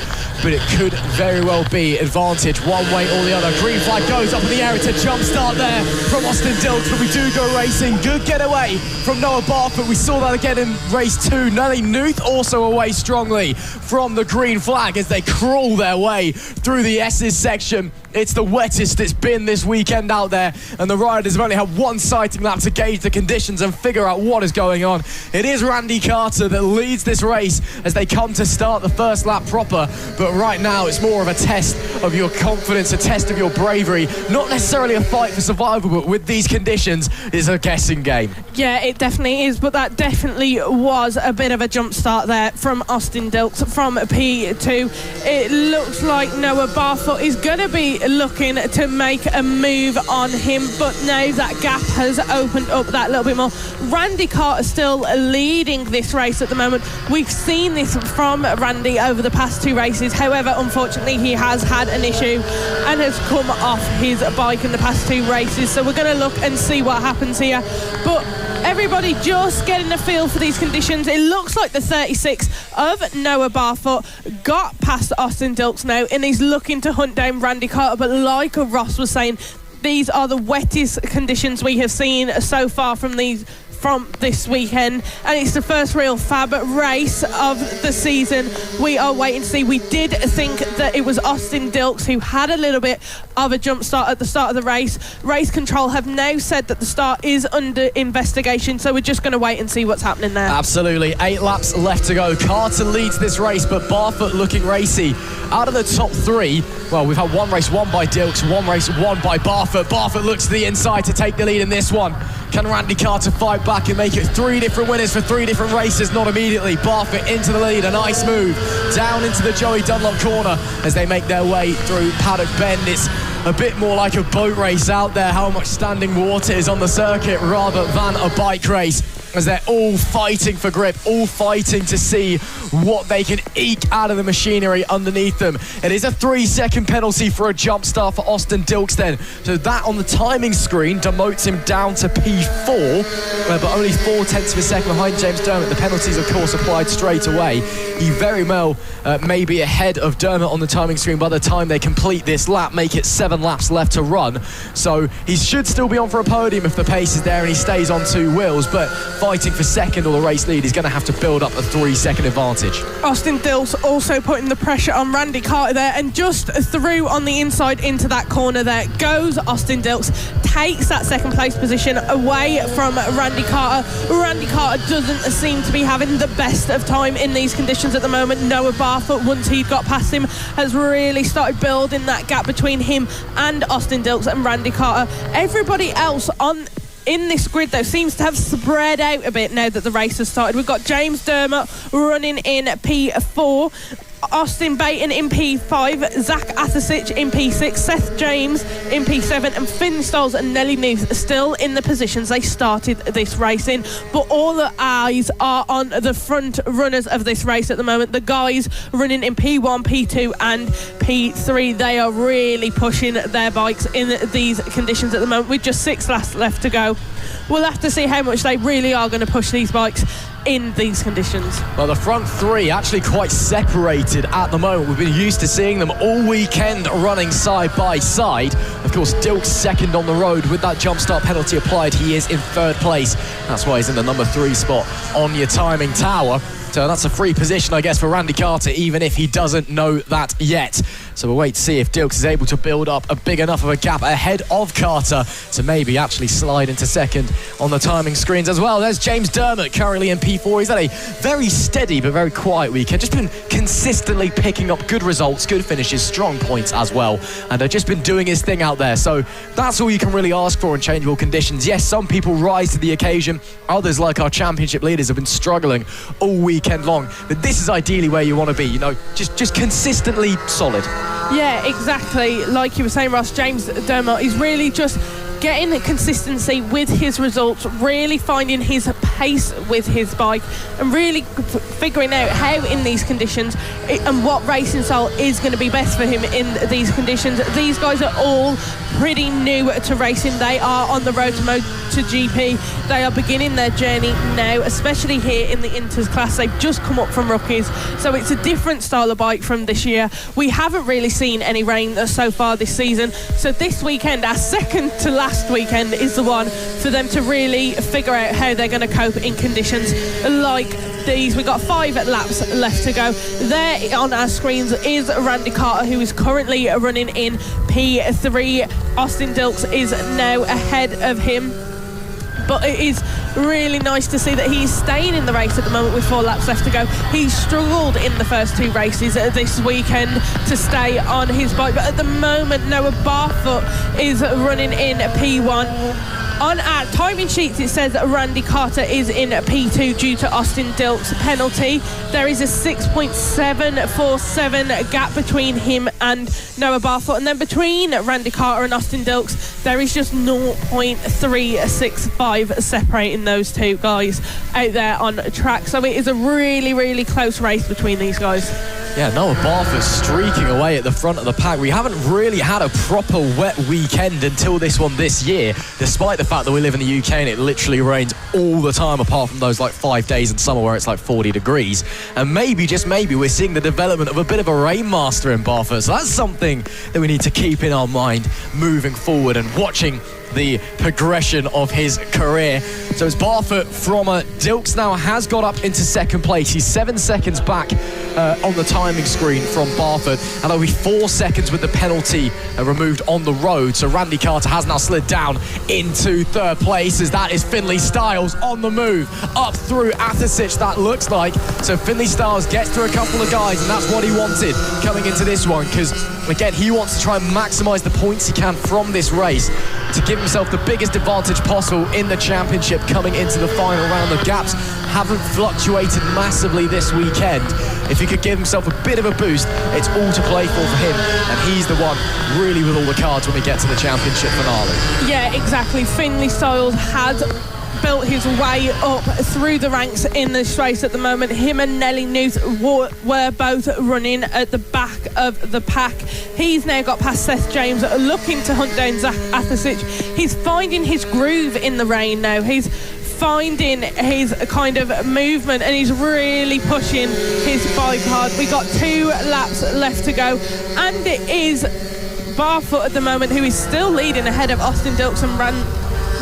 but it could very well be advantage one way or the other. Green flag goes up in the air. It's a jump start there from Austin Dilks, but we do go racing. Good getaway from Noah Barfoot. We saw that again in race 2. Nelly Nuth also away strongly from the green flag as they crawl their way through the S's section. It's the wettest it's been this weekend out there, and the riders have only had one sighting lap to gauge the conditions and figure out what is going on. It is Randy Carter that leads this race as they come to start the first lap proper, but right now it's more of a test of your confidence, a test of your bravery, not necessarily a fight for survival, but with these conditions, it's a guessing game. Yeah, it definitely is, but that definitely was a bit of a jump start there from Austin Dilks from P2. It looks like Noah Barfoot is going to be looking to make a move on him, but now that gap has opened up that little bit more. Randy Carter still leading this race at the moment. We've seen this from Randy over the past 2 races. However, unfortunately, he has had an issue and has come off his bike in the past 2 races. So we're going to look and see what happens here. But Everybody just getting a feel for these conditions. It looks like the 36 of Noah Barfoot got past Austin Dilks now, and he's looking to hunt down Randy Carter. But like Ross was saying, these are the wettest conditions we have seen so far from this weekend, and it's the first real Fab race of the season. We are waiting to see. We did think that it was Austin Dilks who had a little bit of a jump start at the start of the race. Race control have now said that the start is under investigation, so we're just going to wait and see what's happening there. Absolutely. 8 laps left to go. Carter leads this race, but Barfoot looking racy. Out of the top 3, well, we've had one race won by Dilks, one race won by Barfoot. Barfoot looks to the inside to take the lead in this one. Can Randy Carter fight back and make it 3 different winners for 3 different races? Not immediately. Barfoot into the lead, a nice move. Down into the Joey Dunlop corner as they make their way through Paddock Bend. It's a bit more like a boat race out there, how much standing water is on the circuit rather than a bike race, as they're all fighting for grip, all fighting to see what they can eke out of the machinery underneath them. It is a 3-second penalty for a jump start for Austin Dilks then. So that on the timing screen demotes him down to P4, but only 0.4 of a second behind James Dermott. The penalties, of course, applied straight away. He very well may be ahead of Dermott on the timing screen by the time they complete this lap, make it 7 laps left to run. So he should still be on for a podium if the pace is there and he stays on 2 wheels, but fighting for second or the race lead, he's going to have to build up a 3-second advantage. Austin Dilks also putting the pressure on Randy Carter there, and just through on the inside into that corner there goes Austin Dilks, takes that second place position away from Randy Carter. Randy Carter doesn't seem to be having the best of time in these conditions at the moment. Noah Barfoot, once he got past him, has really started building that gap between him and Austin Dilks and Randy Carter. Everybody else in this grid, though, seems to have spread out a bit now that the race has started. We've got James Dermott running in P4, Austin Baton in P5, Zach Attersic in P6, Seth James in P7, and Finn Stolz and Nelly Newth still in the positions they started this race in. But all the eyes are on the front runners of this race at the moment. The guys running in P1, P2 and P3, they are really pushing their bikes in these conditions at the moment with just 6 laps left to go. We'll have to see how much they really are going to push these bikes in these conditions. Well, the front 3 actually quite separated at the moment. We've been used to seeing them all weekend running side by side. Of course, Dilks second on the road with that jump start penalty applied. He is in 3rd place. That's why he's in the number 3 spot on your timing tower. So that's a free position, I guess, for Randy Carter, even if he doesn't know that yet. So we'll wait to see if Dilks is able to build up a big enough of a gap ahead of Carter to maybe actually slide into second on the timing screens as well. There's James Dermott currently in P4. He's had a very steady but very quiet weekend. Just been consistently picking up good results, good finishes, strong points as well. And just been doing his thing out there. So that's all you can really ask for in changeable conditions. Yes, some people rise to the occasion. Others, like our championship leaders, have been struggling all weekend long. But this is ideally where you want to be, you know, just consistently solid. Yeah, exactly. Like you were saying, Ross, James Dermott is really just getting consistency with his results, really finding his pace with his bike, and really figuring out how in these conditions and what racing style is going to be best for him in these conditions. These guys are all pretty new to racing. They are on the road to MotoGP. They are beginning their journey now, especially here in the Inters class. They've just come up from rookies, so it's a different style of bike from this year. We haven't really seen any rain so far this season, so this weekend, our second to last weekend, is the one for them to really figure out how they're going to cope in conditions like these. We've got 5 laps left to go. There on our screens is Randy Carter, who is currently running in P3. Austin Dilks is now ahead of him, but it is really nice to see that he's staying in the race at the moment with 4 laps left to go. He struggled in the first 2 races this weekend to stay on his bike, but at the moment Noah Barfoot is running in P1. On our timing sheets, it says that Randy Carter is in P2 due to Austin Dilks' penalty. There is a 6.747 gap between him and Noah Barfoot, and then between Randy Carter and Austin Dilks, there is just 0.365 separating those 2 guys out there on track. So it is a really, really close race between these guys. Yeah, Noah Barfoot streaking away at the front of the pack. We haven't really had a proper wet weekend until this one this year, despite the fact that we live in the UK and it literally rains all the time, apart from those like 5 days in summer where it's like 40 degrees. And maybe, just maybe, we're seeing the development of a bit of a rainmaster in Barfoot. So that's something that we need to keep in our mind moving forward and watching the progression of his career. So it's Barfoot from Dilks now has got up into second place. He's 7 seconds back on the timing screen from Barfoot, and that'll be 4 seconds with the penalty removed on the road. So Randy Carter has now slid down into third place, as that is Finley Styles on the move up through Athasic, that looks like. So Finley Styles gets through a couple of guys, and that's what he wanted coming into this one, because again, he wants to try and maximise the points he can from this race to give himself the biggest advantage possible in the championship coming into the final round. The gaps haven't fluctuated massively this weekend. If he could give himself a bit of a boost, it's all to play for him, and he's the one really with all the cards when we get to the championship finale. Yeah, exactly. Finley Styles has built his way up through the ranks in this race at the moment. Him and Nelly Newth were both running at the back of the pack. He's now got past Seth James, looking to hunt down Zach Athasic. He's finding his groove in the rain now. He's finding his kind of movement, and he's really pushing his bike hard. We got 2 laps left to go, and it is Barfoot at the moment who is still leading ahead of Austin Dilks and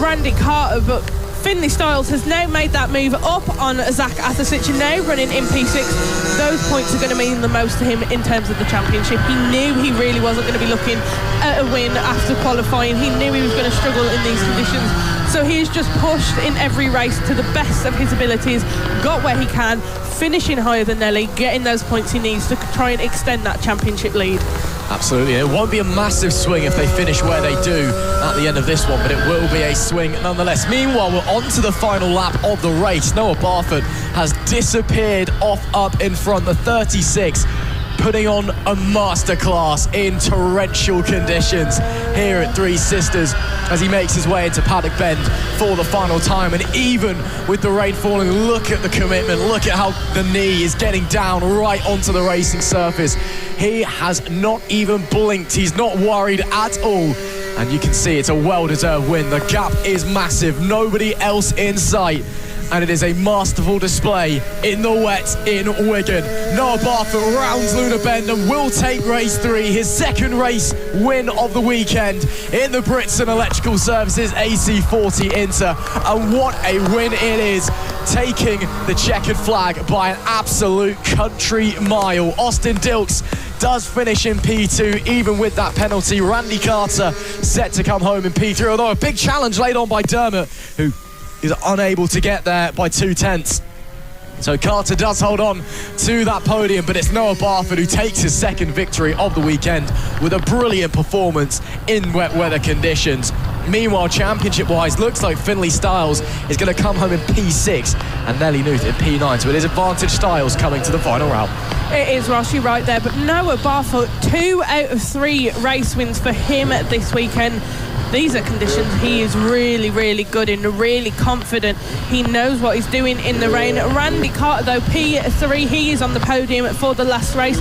Randy Carter, but Finley Styles has now made that move up on Zach Athasic, now running in P6. Those points are going to mean the most to him in terms of the championship. He knew he really wasn't going to be looking at a win after qualifying. He knew he was going to struggle in these conditions. So he's just pushed in every race to the best of his abilities, got where he can, finishing higher than Nelly, getting those points he needs to try and extend that championship lead. Absolutely. It won't be a massive swing if they finish where they do at the end of this one, but it will be a swing nonetheless. Meanwhile, we're on to the final lap of the race. Noah Barfoot has disappeared off up in front, the 36, putting on a masterclass in torrential conditions here at Three Sisters as he makes his way into Paddock Bend for the final time. And even with the rain falling, look at the commitment, look at how the knee is getting down right onto the racing surface. He has not even blinked, he's not worried at all, and you can see it's a well-deserved win. The gap is massive, nobody else in sight, and it is a masterful display in the wet in Wigan. Noah Barfoot rounds Luna Bend and will take race 3, his second race win of the weekend in the Britson Electrical Services AC40 Inter. And what a win it is, taking the checkered flag by an absolute country mile. Austin Dilks does finish in P2, even with that penalty. Randy Carter set to come home in P3, although a big challenge laid on by Dermot, who is unable to get there by 2/10. So Carter does hold on to that podium, but it's Noah Barfoot who takes his second victory of the weekend with a brilliant performance in wet weather conditions. Meanwhile, championship-wise, looks like Finley Styles is going to come home in P6 and Nelly Newth in P9. So it is advantage Styles coming to the final round. It is, Ross, you're right there. But Noah Barfoot, 2 out of 3 race wins for him this weekend. These are conditions he is really, really good in, really confident. He knows what he's doing in the rain. Randy Carter, though, P3, he is on the podium for the last race.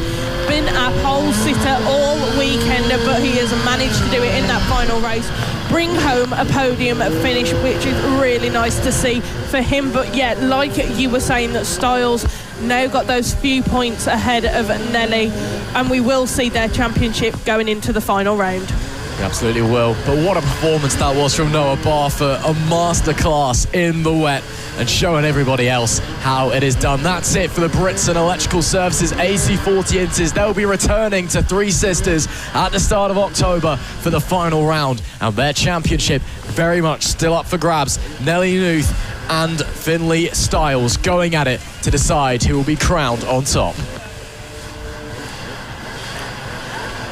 Been a pole sitter all weekend, but he has managed to do it in that final race. Bring home a podium finish, which is really nice to see for him. But yeah, like you were saying, that Styles now got those few points ahead of Nelly, and we will see their championship going into the final round. We absolutely will. But what a performance that was from Noah Barfoot. A masterclass in the wet and showing everybody else how it is done. That's it for the Britson Electrical Services AC40 Inters. They'll be returning to Three Sisters at the start of October for the final round, and their championship very much still up for grabs. Nelly Newth and Finley Styles going at it to decide who will be crowned on top.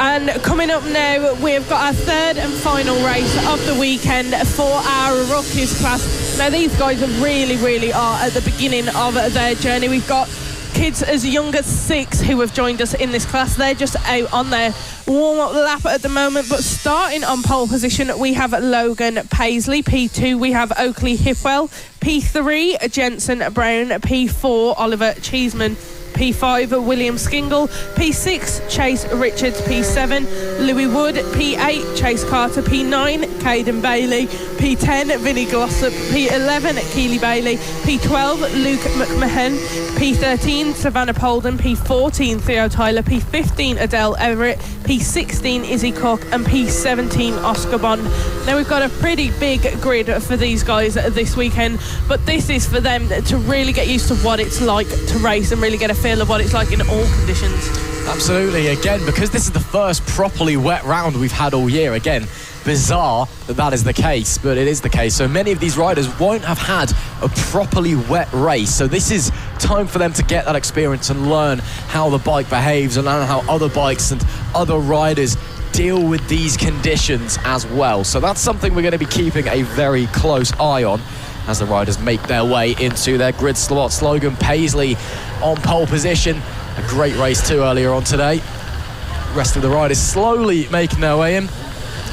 And coming up now, we've got our third and final race of the weekend for our rookies class. Now, these guys really are at the beginning of their journey. We've got kids as young as 6 who have joined us in this class. They're just out on their warm-up lap at the moment, but starting on pole position, we have Logan Paisley. P2, we have Oakley Hipwell. P3, Jensen Brown. P4, Oliver Cheeseman. P5, William Skingle. P6, Chase Richards. P7, Louis Wood. P8, Chase Carter. P9, Caden Bailey. P10, Vinnie Glossop. P11, Keely Bailey. P12, Luke McMahon. P13, Savannah Polden. P14, Theo Tyler. P15, Adele Everett. P16, Izzy Cook. And P17, Oscar Bond. Now we've got a pretty big grid for these guys this weekend, but this is for them to really get used to what it's like to race and really get a feel of what it's like in all conditions. Absolutely. Again, because this is the first properly wet round we've had all year. Again, bizarre that is the case, but it is the case. So many of these riders won't have had a properly wet race. So this is time for them to get that experience and learn how the bike behaves and learn how other bikes and other riders deal with these conditions as well. So that's something we're going to be keeping a very close eye on as the riders make their way into their grid slots. Logan Paisley on pole position. A great race too earlier on today. The rest of the riders slowly making their way in.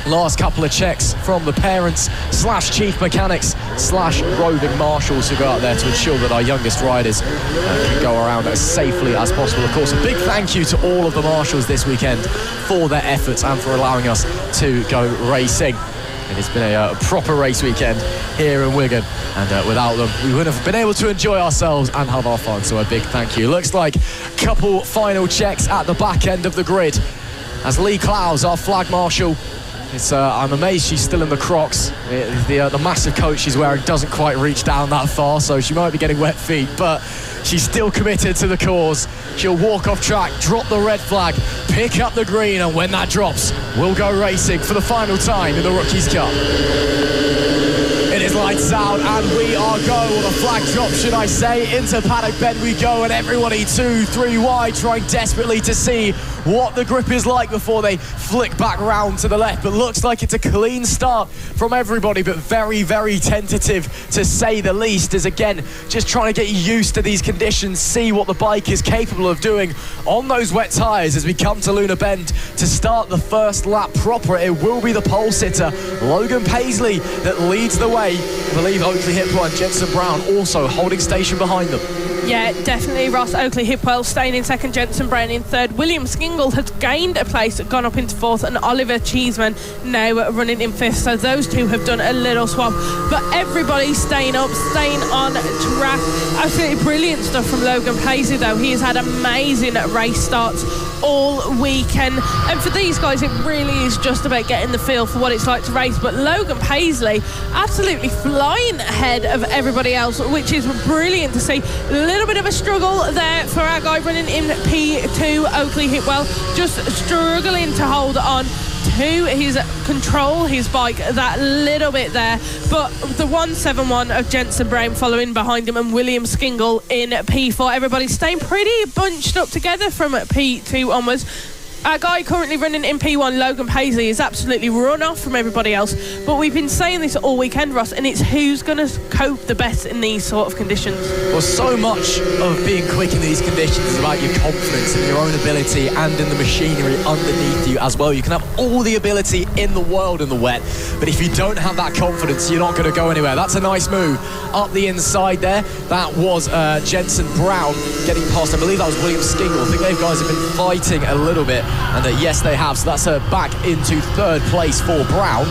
Last couple of checks from the parents / chief mechanics / roving marshals who go out there to ensure that our youngest riders can go around as safely as possible. Of course, a big thank you to all of the marshals this weekend for their efforts and for allowing us to go racing. It has been a proper race weekend here in Wigan, and without them we wouldn't have been able to enjoy ourselves and have our fun, so a big thank you. Looks like a couple final checks at the back end of the grid as Lee Clowes, our flag marshal, I'm amazed she's still in the Crocs. The massive coat she's wearing doesn't quite reach down that far, so she might be getting wet feet, but she's still committed to the cause. She'll walk off track, drop the red flag, pick up the green, and when that drops, we'll go racing for the final time in the Rookies Cup. It is lights out and we are go, or the flag drop should I say, into Paddock Bend we go, and everybody 2-3 wide trying desperately to see what the grip is like before they flick back round to the left. But looks like it's a clean start from everybody, but very, very tentative to say the least, as again, just trying to get used to these conditions, see what the bike is capable of doing on those wet tyres as we come to Luna Bend to start the first lap proper. It will be the pole sitter, Logan Paisley, that leads the way. I believe Oakley Hipwell and Jensen Brown also holding station behind them. Yeah, definitely. Ross Oakley Hipwell staying in second, Jensen Brown in third. William Skingle has gained a place, gone up into fourth, and Oliver Cheeseman now running in fifth. So those two have done a little swap, but everybody staying up, staying on track. Absolutely brilliant stuff from Logan Paisley though. He has had amazing race starts all weekend, and for these guys it really is just about getting the feel for what it's like to race. But Logan Paisley absolutely flying ahead of everybody else, which is brilliant to see. A little bit of a struggle there for our guy running in P2, Oakley Hipwell, just struggling to hold on to control his bike that little bit there. But the 171 of Jensen Brown following behind him, and William Skingle in P4. Everybody's staying pretty bunched up together from P2 onwards. Our guy currently running in P1, Logan Paisley, is absolutely run off from everybody else. But we've been saying this all weekend, Ross, and it's who's going to cope the best in these sort of conditions. Well, so much of being quick in these conditions is about your confidence in your own ability and in the machinery underneath you as well. You can have all the ability in the world in the wet, but if you don't have that confidence, you're not going to go anywhere. That's a nice move up the inside there. That was Jensen Brown getting past, I believe that was William Skingle. I think those guys have been fighting a little bit. And yes, they have. So that's back into third place for Brown.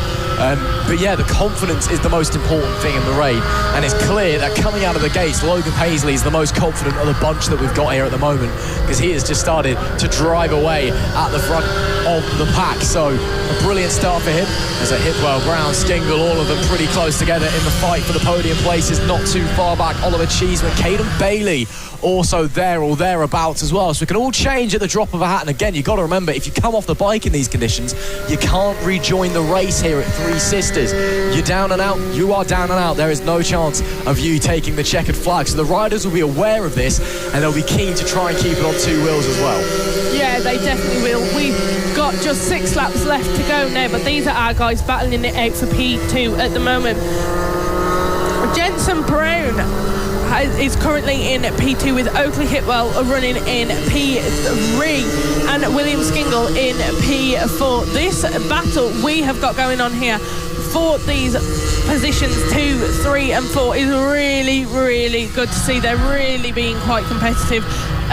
But yeah, the confidence is the most important thing in the rain. And it's clear that coming out of the gates, Logan Paisley is the most confident of the bunch that we've got here at the moment, because he has just started to drive away at the front of the pack. So a brilliant start for him. There's a Hipwell, Brown, Skingle, all of them pretty close together in the fight for the podium places. Not too far back, Oliver Cheeseman, Caden Bailey also there or thereabouts as well. So we can all change at the drop of a hat. And again, you've got to remember, if you come off the bike in these conditions, you can't rejoin the race here at Three Sisters. You're down and out, you are down and out. There is no chance of you taking the checkered flag. So the riders will be aware of this, and they'll be keen to try and keep it on two wheels as well. Yeah, they definitely will. We've got just 6 laps left to go now, but these are our guys battling it out for P2 at the moment. Jensen Brown is currently in P2 with Oakley Hipwell running in P3 and William Skingle in P4. This battle we have got going on here for these positions 2, 3 and 4 is really, really good to see. They're really being quite competitive.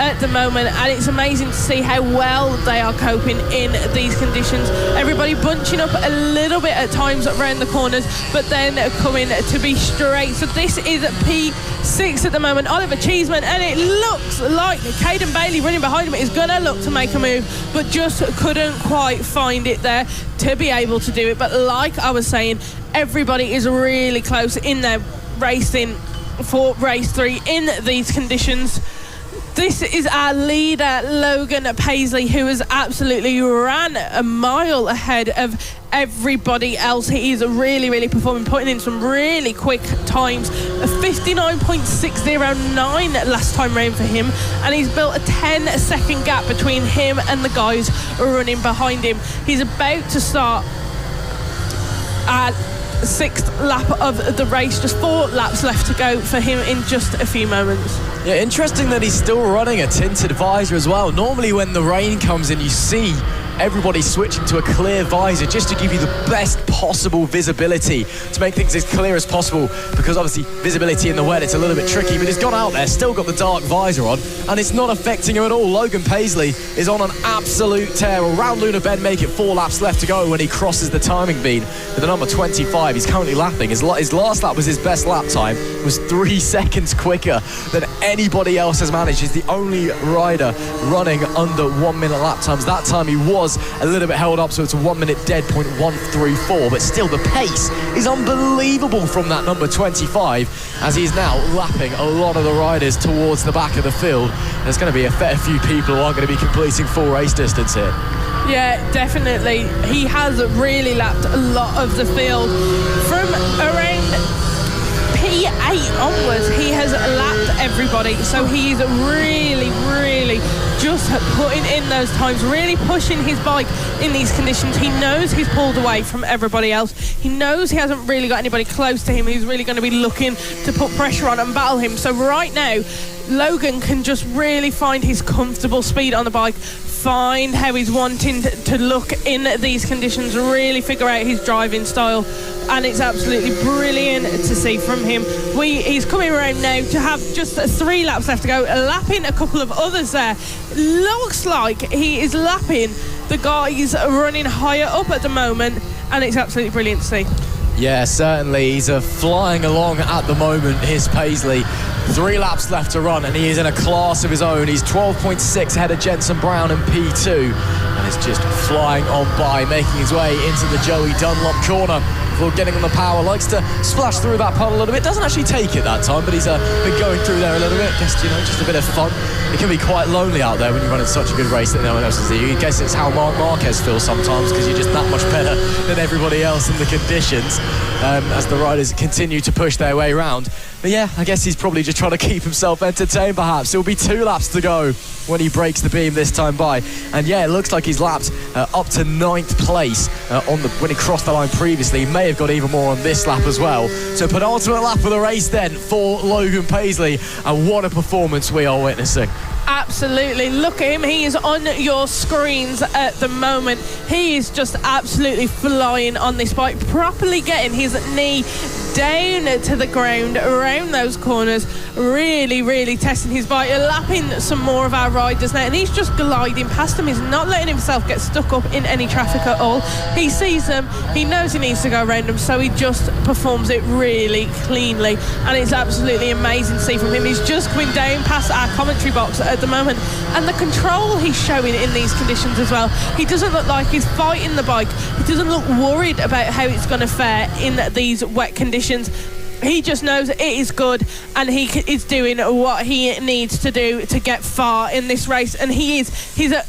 at the moment, and it's amazing to see how well they are coping in these conditions. Everybody bunching up a little bit at times around the corners, but then coming to be straight. So this is P6 at the moment, Oliver Cheeseman, and it looks like Katon Payne running behind him is going to look to make a move, but just couldn't quite find it there to be able to do it. But like I was saying, everybody is really close in their racing for race 3 in these conditions. This is our leader, Logan Paisley, who has absolutely ran a mile ahead of everybody else. He is really, really performing, putting in some really quick times. A 59.609 last time round for him, and he's built a 10-second gap between him and the guys running behind him. He's about to start at 6th lap of the race, just 4 laps left to go for him in just a few moments. Yeah, interesting that he's still running a tinted visor as well. Normally when the rain comes in, you see everybody switching to a clear visor just to give you the best possible visibility, to make things as clear as possible, because obviously visibility in the wet, it's a little bit tricky, but he's gone out there, still got the dark visor on, and it's not affecting him at all. Logan Paisley is on an absolute tear. Around Luna Bend, make it 4 laps left to go when he crosses the timing beam with the number 25. He's currently lapping. His last lap was his best lap time. It was 3 seconds quicker than anybody else has managed. He's the only rider running under 1 minute lap times. That time he was a little bit held up, so it's a 1 minute dead, 0.134, but still the pace is unbelievable from that number 25, as he's now lapping a lot of the riders towards the back of the field. There's going to be a fair few people who aren't going to be completing full race distance here. Yeah, definitely. He has really lapped a lot of the field. From around P8 onwards, he has lapped everybody, so he's really, really just putting in those times, really pushing his bike in these conditions. He knows he's pulled away from everybody else. He knows he hasn't really got anybody close to him who's really going to be looking to put pressure on and battle him. So right now, Logan can just really find his comfortable speed on the bike, find how he's wanting to look in these conditions, really figure out his driving style, and it's absolutely brilliant to see from him. He's coming around now to have just 3 laps left to go, lapping a couple of others there. Looks like he is lapping the guys running higher up at the moment, and it's absolutely brilliant to see. Yeah, certainly. He's flying along at the moment, here's Paisley. 3 laps left to run, and he is in a class of his own. He's 12.6 ahead of Jensen Brown in P2, and is just flying on by, making his way into the Joey Dunlop corner before getting on the power. Likes to splash through that puddle a little bit. Doesn't actually take it that time, but he's been going through there a little bit. Guess, just a bit of fun. It can be quite lonely out there when you're running such a good race that no one else is there. I guess it's how Marc Marquez feels sometimes, because you're just that much better than everybody else in the conditions, as the riders continue to push their way around. But yeah, I guess he's probably just trying to keep himself entertained perhaps. It'll be 2 laps to go when he breaks the beam this time by. And yeah, it looks like he's lapped up to 9th place when he crossed the line previously. He may have got even more on this lap as well. So penultimate lap of the race then for Logan Paisley, and what a performance we are witnessing. Absolutely. Look at him. He is on your screens at the moment. He is just absolutely flying on this bike, properly getting his knee down to the ground around those corners, really, really testing his bike, lapping some more of our riders now, and he's just gliding past them. He's not letting himself get stuck up in any traffic at all. He sees them, he knows he needs to go around them, so he just performs it really cleanly, and it's absolutely amazing to see from him. He's just coming down past our commentary box at the moment, and the control he's showing in these conditions as well. He doesn't look like he's fighting the bike. He doesn't look worried about how it's going to fare in these wet conditions. He just knows it is good, and he is doing what he needs to do to get far in this race, and he's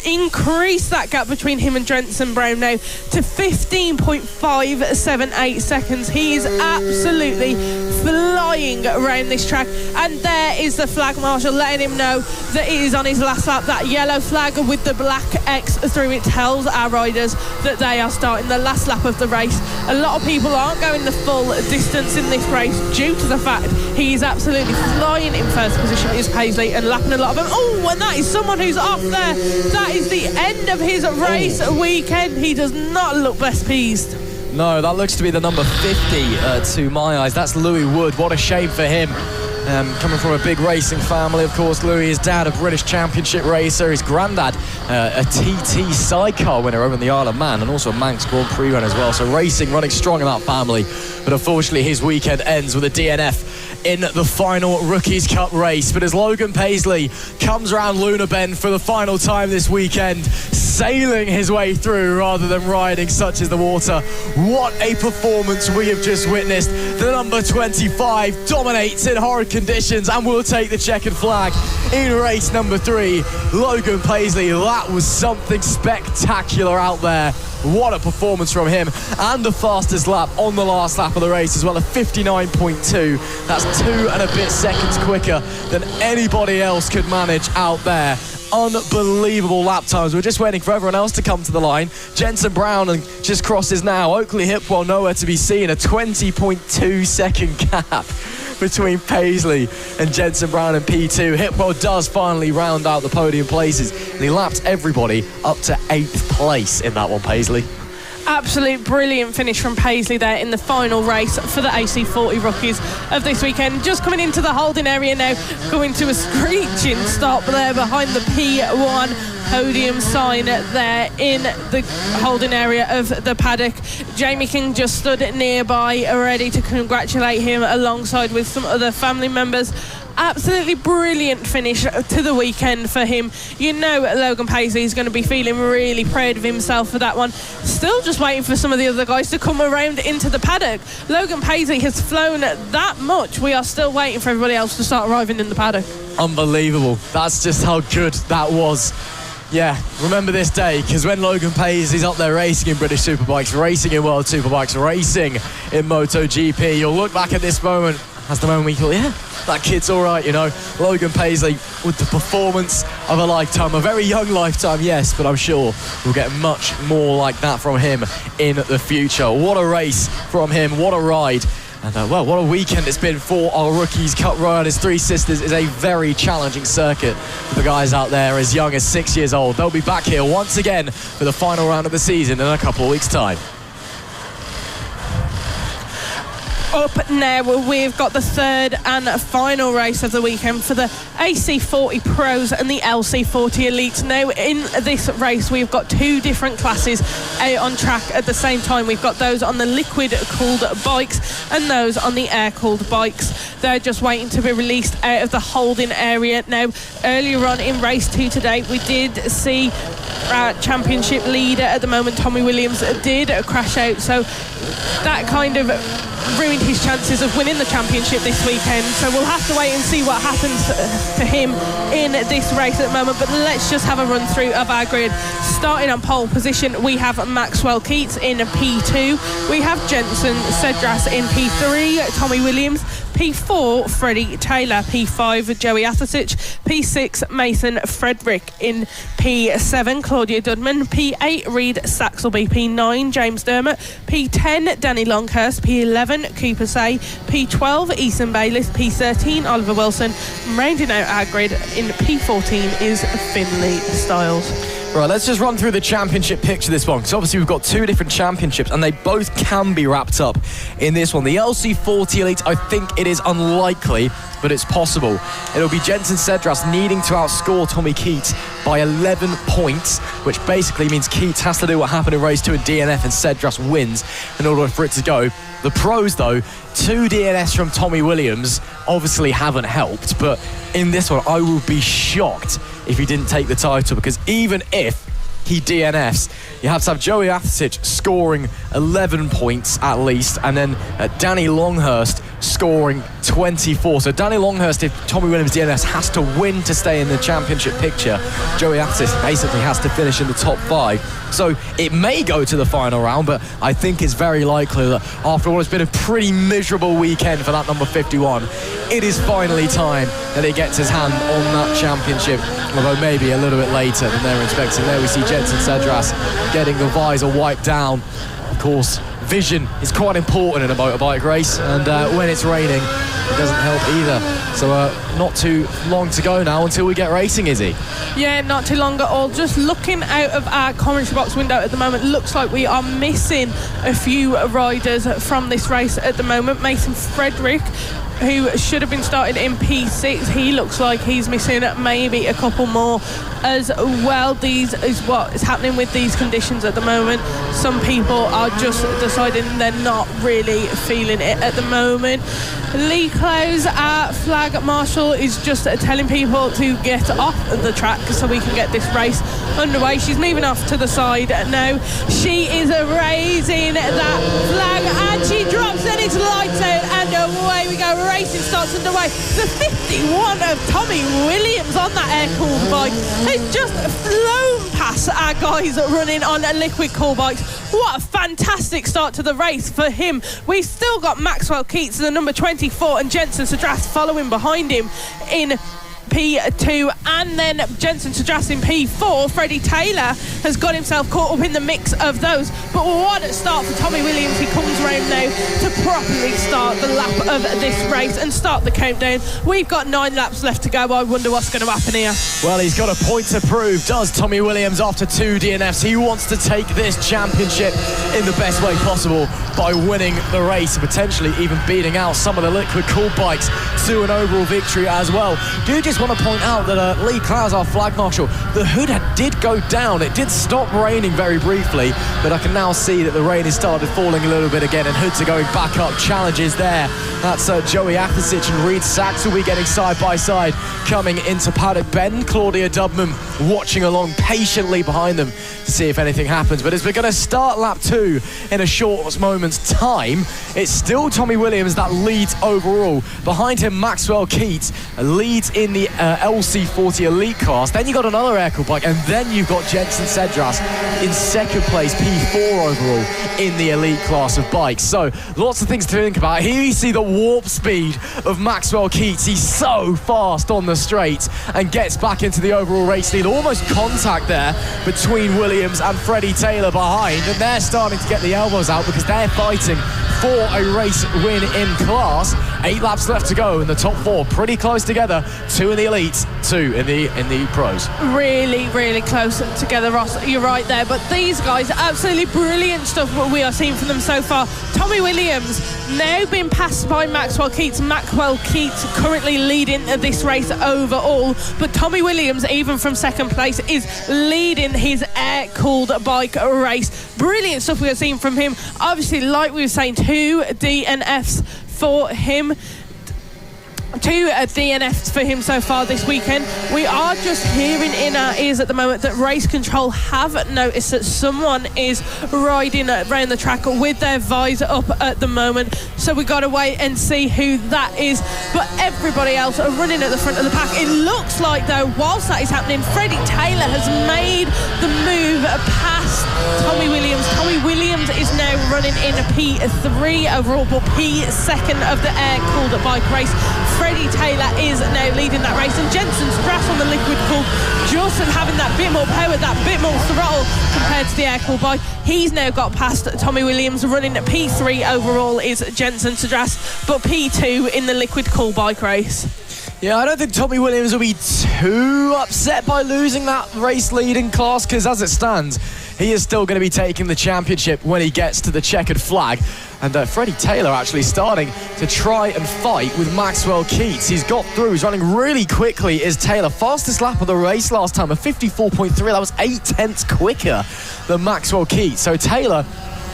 increased that gap between him and Jensen Brown now to 15.578 seconds. He is absolutely flying around this track, and there is the flag marshal letting him know that it is on his last lap. That yellow flag with the black X through it tells our riders that they are starting the last lap of the race. A lot of people aren't going the full distance in this race due to the fact he is absolutely flying in first position, is Paisley, and lapping a lot of them. Oh, and that is someone who's off there. That is the end of his race weekend. He does not look best pleased. No, that looks to be the number 50 to my eyes. That's Louis Wood. What a shame for him. Coming from a big racing family, of course. Louis, his dad, a British Championship racer. His granddad, a TT sidecar winner over in the Isle of Man, and also a Manx Grand Prix run as well. So racing running strong in that family. But unfortunately, his weekend ends with a DNF in the final Rookies Cup race. But as Logan Paisley comes around Luna Bend for the final time this weekend, sailing his way through rather than riding such as the water, what a performance we have just witnessed. The number 25 dominates in horrid conditions and will take the checkered flag in race number 3. Logan Paisley, that was something spectacular out there. What a performance from him, and the fastest lap on the last lap of the race as well, a 59.2. That's 2 and a bit seconds quicker than anybody else could manage out there. Unbelievable lap times. We're just waiting for everyone else to come to the line. Jensen Brown and just crosses now. Oakley Hipwell nowhere to be seen. A 20.2 second gap between Paisley and Jensen Brown in P2. Hipwell does finally round out the podium places, and he lapped everybody up to 8th place in that one, Paisley. Absolute brilliant finish from Paisley there in the final race for the AC40 rookies of this weekend. Just coming into the holding area now, going to a screeching stop there behind the P1 podium sign there in the holding area of the paddock. Jamie King just stood nearby, ready to congratulate him alongside with some other family members. Absolutely brilliant finish to the weekend for him. You know Logan Paisley is going to be feeling really proud of himself for that one. Still just waiting for some of the other guys to come around into the paddock. Logan Paisley has flown that much. We are still waiting for everybody else to start arriving in the paddock. Unbelievable. That's just how good that was. Yeah, remember this day, because when Logan Paisley's up there racing in British Superbikes, racing in World Superbikes, racing in MotoGP, you'll look back at this moment as the moment we thought, yeah, that kid's all right, you know. Logan Paisley with the performance of a lifetime, a very young lifetime, yes, but I'm sure we'll get much more like that from him in the future. What a race from him, what a ride. And well, what a weekend it's been for our Rookies Cup riders. Three Sisters is a very challenging circuit for the guys out there as young as 6 years old. They'll be back here once again for the final round of the season in a couple of weeks' time. Up now, we've got the third and final race of the weekend for the AC40 Pros and the LC40 Elites. Now, in this race, we've got 2 different classes out on track at the same time. We've got those on the liquid-cooled bikes and those on the air-cooled bikes. They're just waiting to be released out of the holding area. Now, earlier on in race 2 today, we did see our championship leader at the moment, Tommy Williams, did crash out. So that kind of ruined his chances of winning the championship this weekend, so we'll have to wait and see what happens to him in this race at the moment. But let's just have a run through of our grid. Starting on pole position, we have Maxwell Keats in P2, we have Jensen Cedras in P3, Tommy Williams, P4 Freddie Taylor, P5 Joey Athasich, P6 Mason Frederick, in P7 Claudia Dudman, P8 Reed Saxelby, P9 James Dermott, P10 Danny Longhurst, P11 Cooper Say, P12 Ethan Bayliss, P13 Oliver Wilson. Rounding out our grid in P14 is Finley Styles. Right, let's just run through the championship picture this one, because obviously we've got 2 different championships and they both can be wrapped up in this one. The LC40 Elite, I think it is unlikely, but it's possible. It'll be Jensen Cedras needing to outscore Tommy Keats by 11 points, which basically means Keats has to do what happened in race 2 in DNF and Cedras wins in order for it to go. The pros, though, 2 DNFs from Tommy Williams obviously haven't helped, but in this one, I will be shocked if he didn't take the title, because even if he DNFs, you have to have Joey Athasich scoring 11 points at least, and then Danny Longhurst scoring 24. So Danny Longhurst, if Tommy Williams DNFs, has to win to stay in the championship picture. Joey Athasich basically has to finish in the top 5. So it may go to the final round, but I think it's very likely that after what has been a pretty miserable weekend for that number 51, it is finally time that he gets his hand on that championship, although maybe a little bit later than they're expecting. There we see Jensen Cedras getting the visor wiped down. Of course, vision is quite important in a motorbike race, and when it's raining, it doesn't help either. So not too long to go now until we get racing, Izzy. Yeah, not too long at all. Just looking out of our commentary box window at the moment, looks like we are missing a few riders from this race at the moment. Mason Frederick, who should have been started in P6, he looks like he's missing maybe a couple more as well. These is what is happening with these conditions at the moment. Some people are just deciding they're not really feeling it at the moment. Lee Close, our flag marshal, is just telling people to get off the track so we can get this race underway. She's moving off to the side now. She is raising that flag and she drops and it's lights out and away we go. Racing starts underway. The 51 of Tommy Williams on that air-cooled bike has just flown past our guys running on liquid-cooled bikes. What a fantastic start to the race for him. We've still got Maxwell Keats, the number 24, and Jensen Sadras following behind him in P2, and then Jensen Sadras in P4. Freddie Taylor has got himself caught up in the mix of those, but what a start for Tommy Williams. He comes round now to properly start the lap of this race and start the countdown. We've got 9 laps left to go. I wonder what's going to happen here. Well, he's got a point to prove, does Tommy Williams, after 2 DNFs. He wants to take this championship in the best way possible by winning the race and potentially even beating out some of the liquid cooled bikes to an overall victory as well. Do just want to point out that Lee Clowes, our flag marshal, the hood did go down. It did stop raining very briefly, but I can now see that the rain has started falling a little bit again and hoods are going back up. Challenges there. That's Joey Athasic and Reed Sachs will be getting side by side coming into Paddock Bend. Claudia Dubman watching along patiently behind them to see if anything happens. But as we're going to start lap 2 in a short moment's time, it's still Tommy Williams that leads overall. Behind him, Maxwell Keats leads in the LC40 Elite class. Then you've got another air-cooled bike, and then you've got Jensen Sadras in second place, P4 overall in the Elite class of bikes. So lots of things to think about. Here you see the warp speed of Maxwell Keats. He's so fast on the straight and gets back into the overall race lead. Almost contact there between Williams and Freddie Taylor behind, and they're starting to get the elbows out because they're fighting for a race win in class. 8 laps left to go in the top 4, pretty close together. 2 in the elites, 2 in the pros. Really, really close together, Ross. You're right there. But these guys, absolutely brilliant stuff what we are seeing from them so far. Tommy Williams now been passed by Maxwell Keats. Maxwell Keats currently leading this race overall, but Tommy Williams, even from second place, is leading his air-cooled bike race. Brilliant stuff we are seeing from him. Obviously, like we were saying, 2 DNFs for him. 2 DNFs for him so far this weekend. We are just hearing in our ears at the moment that race control have noticed that someone is riding around the track with their visor up at the moment. So we've got to wait and see who that is. But everybody else are running at the front of the pack. It looks like, though, whilst that is happening, Freddie Taylor has made the move past Tommy Williams. Tommy Williams is now running in a P3 overall, but P2 of the air-cooled bike race. Freddie Taylor is now leading that race, and Jensen Sadras on the liquid cool, just having that bit more power, that bit more throttle compared to the air-cooled bike. He's now got past Tommy Williams. Running at P3 overall is Jensen Sadras, but P2 in the liquid cool bike race. Yeah, I don't think Tommy Williams will be too upset by losing that race lead in class, because as it stands, he is still going to be taking the championship when he gets to the checkered flag. And Freddie Taylor actually starting to try and fight with Maxwell Keats. He's got through. He's running really quickly. Is Taylor fastest lap of the race last time, a 54.3. That was 8 tenths quicker than Maxwell Keats. So Taylor,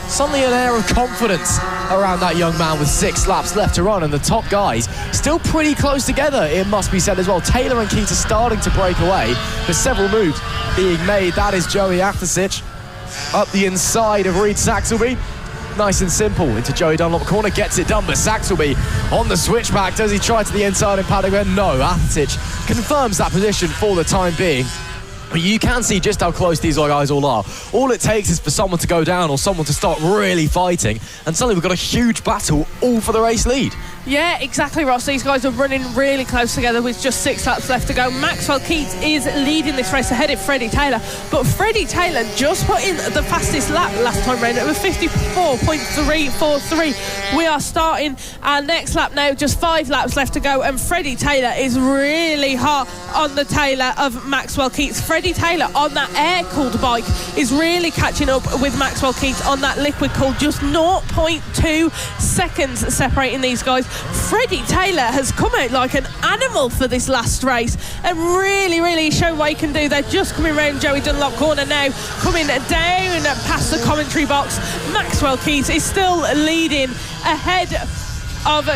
suddenly an air of confidence around that young man with 6 laps left to run, and the top guys still pretty close together, it must be said as well. Taylor and Keats are starting to break away. There's several moves being made. That is Joey Athasic up the inside of Reed Saxelby. Nice and simple into Joey Dunlop corner, gets it done, but Saxelby on the switchback. Does he try to the inside in Paddock? No, Athasic confirms that position for the time being. But you can see just how close these guys all are. All it takes is for someone to go down or someone to start really fighting, and suddenly we've got a huge battle all for the race lead. Yeah, exactly, Ross. These guys are running really close together with just 6 laps left to go. Maxwell Keats is leading this race ahead of Freddie Taylor, but Freddie Taylor just put in the fastest lap last time round. It was 54.343. We are starting our next lap now, just 5 laps left to go, and Freddie Taylor is really hot on the Taylor of Maxwell Keats. Freddie Taylor on that air-cooled bike is really catching up with Maxwell Keats on that liquid-cooled, just 0.2 seconds separating these guys. Freddie Taylor has come out like an animal for this last race and really shown what he can do. They're just coming round Joey Dunlop corner now, coming down past the commentary box. Maxwell Keats is still leading ahead of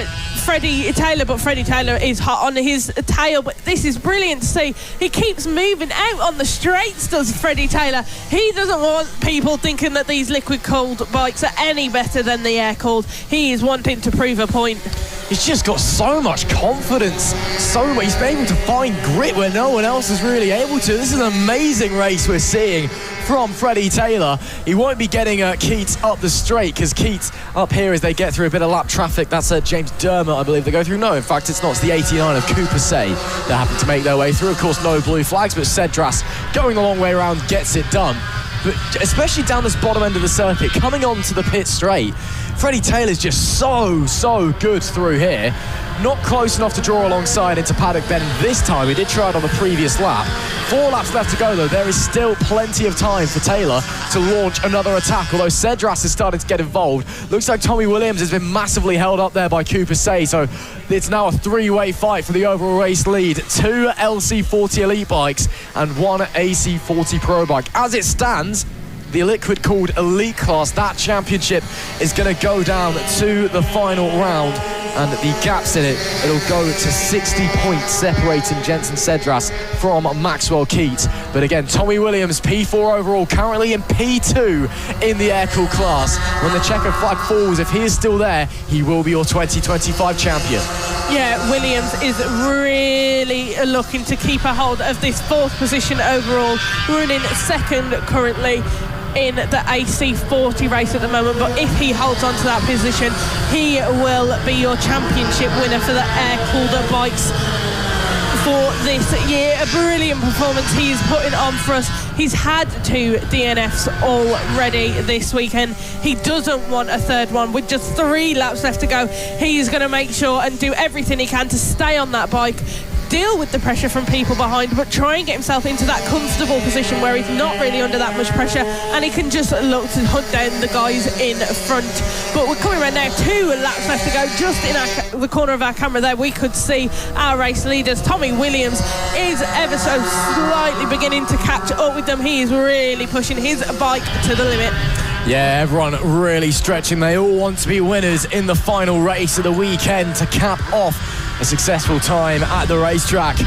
Freddie Taylor, but Freddie Taylor is hot on his tail. But this is brilliant to see. He keeps moving out on the straights, does Freddie Taylor. He doesn't want people thinking that these liquid-cooled bikes are any better than the air-cooled. He is wanting to prove a point. He's just got so much confidence, he's been able to find grit where no one else is really able to. This is an amazing race we're seeing from Freddie Taylor. He won't be getting Keats up the straight, because Keats up here as they get through a bit of lap traffic. That's James Dermott, I believe, they go through. No, in fact, it's not. It's the 89 of Cooper Say that happen to make their way through. Of course, no blue flags, but Cedras going the long way around gets it done. But especially down this bottom end of the circuit, coming on to the pit straight, Freddie Taylor's just so good through here. Not close enough to draw alongside into Paddock Bend this time. He did try it on the previous lap. 4 laps left to go, though. There is still plenty of time for Taylor to launch another attack, although Cedras is starting to get involved. Looks like Tommy Williams has been massively held up there by Cooper Say, so it's now a 3-way fight for the overall race lead. 2 LC40 Elite bikes and 1 AC40 Pro bike. As it stands, the liquid-cooled Elite class, that championship is going to go down to the final round, and the gaps in it'll go to 60 points separating Jensen Cedras from Maxwell Keats. But again, Tommy Williams, P4 overall, currently in P2 in the air-cooled class. When the checker flag falls, if he is still there, he will be your 2025 champion. Yeah, Williams is really looking to keep a hold of this 4th position overall, running 2nd currently in the AC40 race at the moment, but if he holds on to that position, he will be your championship winner for the air-cooled bikes for this year. A brilliant performance he is putting on for us. He's had 2 DNFs already this weekend. He doesn't want a 3rd one. With just 3 laps left to go, he's going to make sure and do everything he can to stay on that bike, deal with the pressure from people behind, but try and get himself into that comfortable position where he's not really under that much pressure and he can just look to hunt down the guys in front. But we're coming right now, 2 laps left to go. Just in the corner of our camera there, we could see our race leaders. Tommy Williams is ever so slightly beginning to catch up with them. He is really pushing his bike to the limit. Yeah, everyone really stretching. They all want to be winners in the final race of the weekend to cap off a successful time at the racetrack.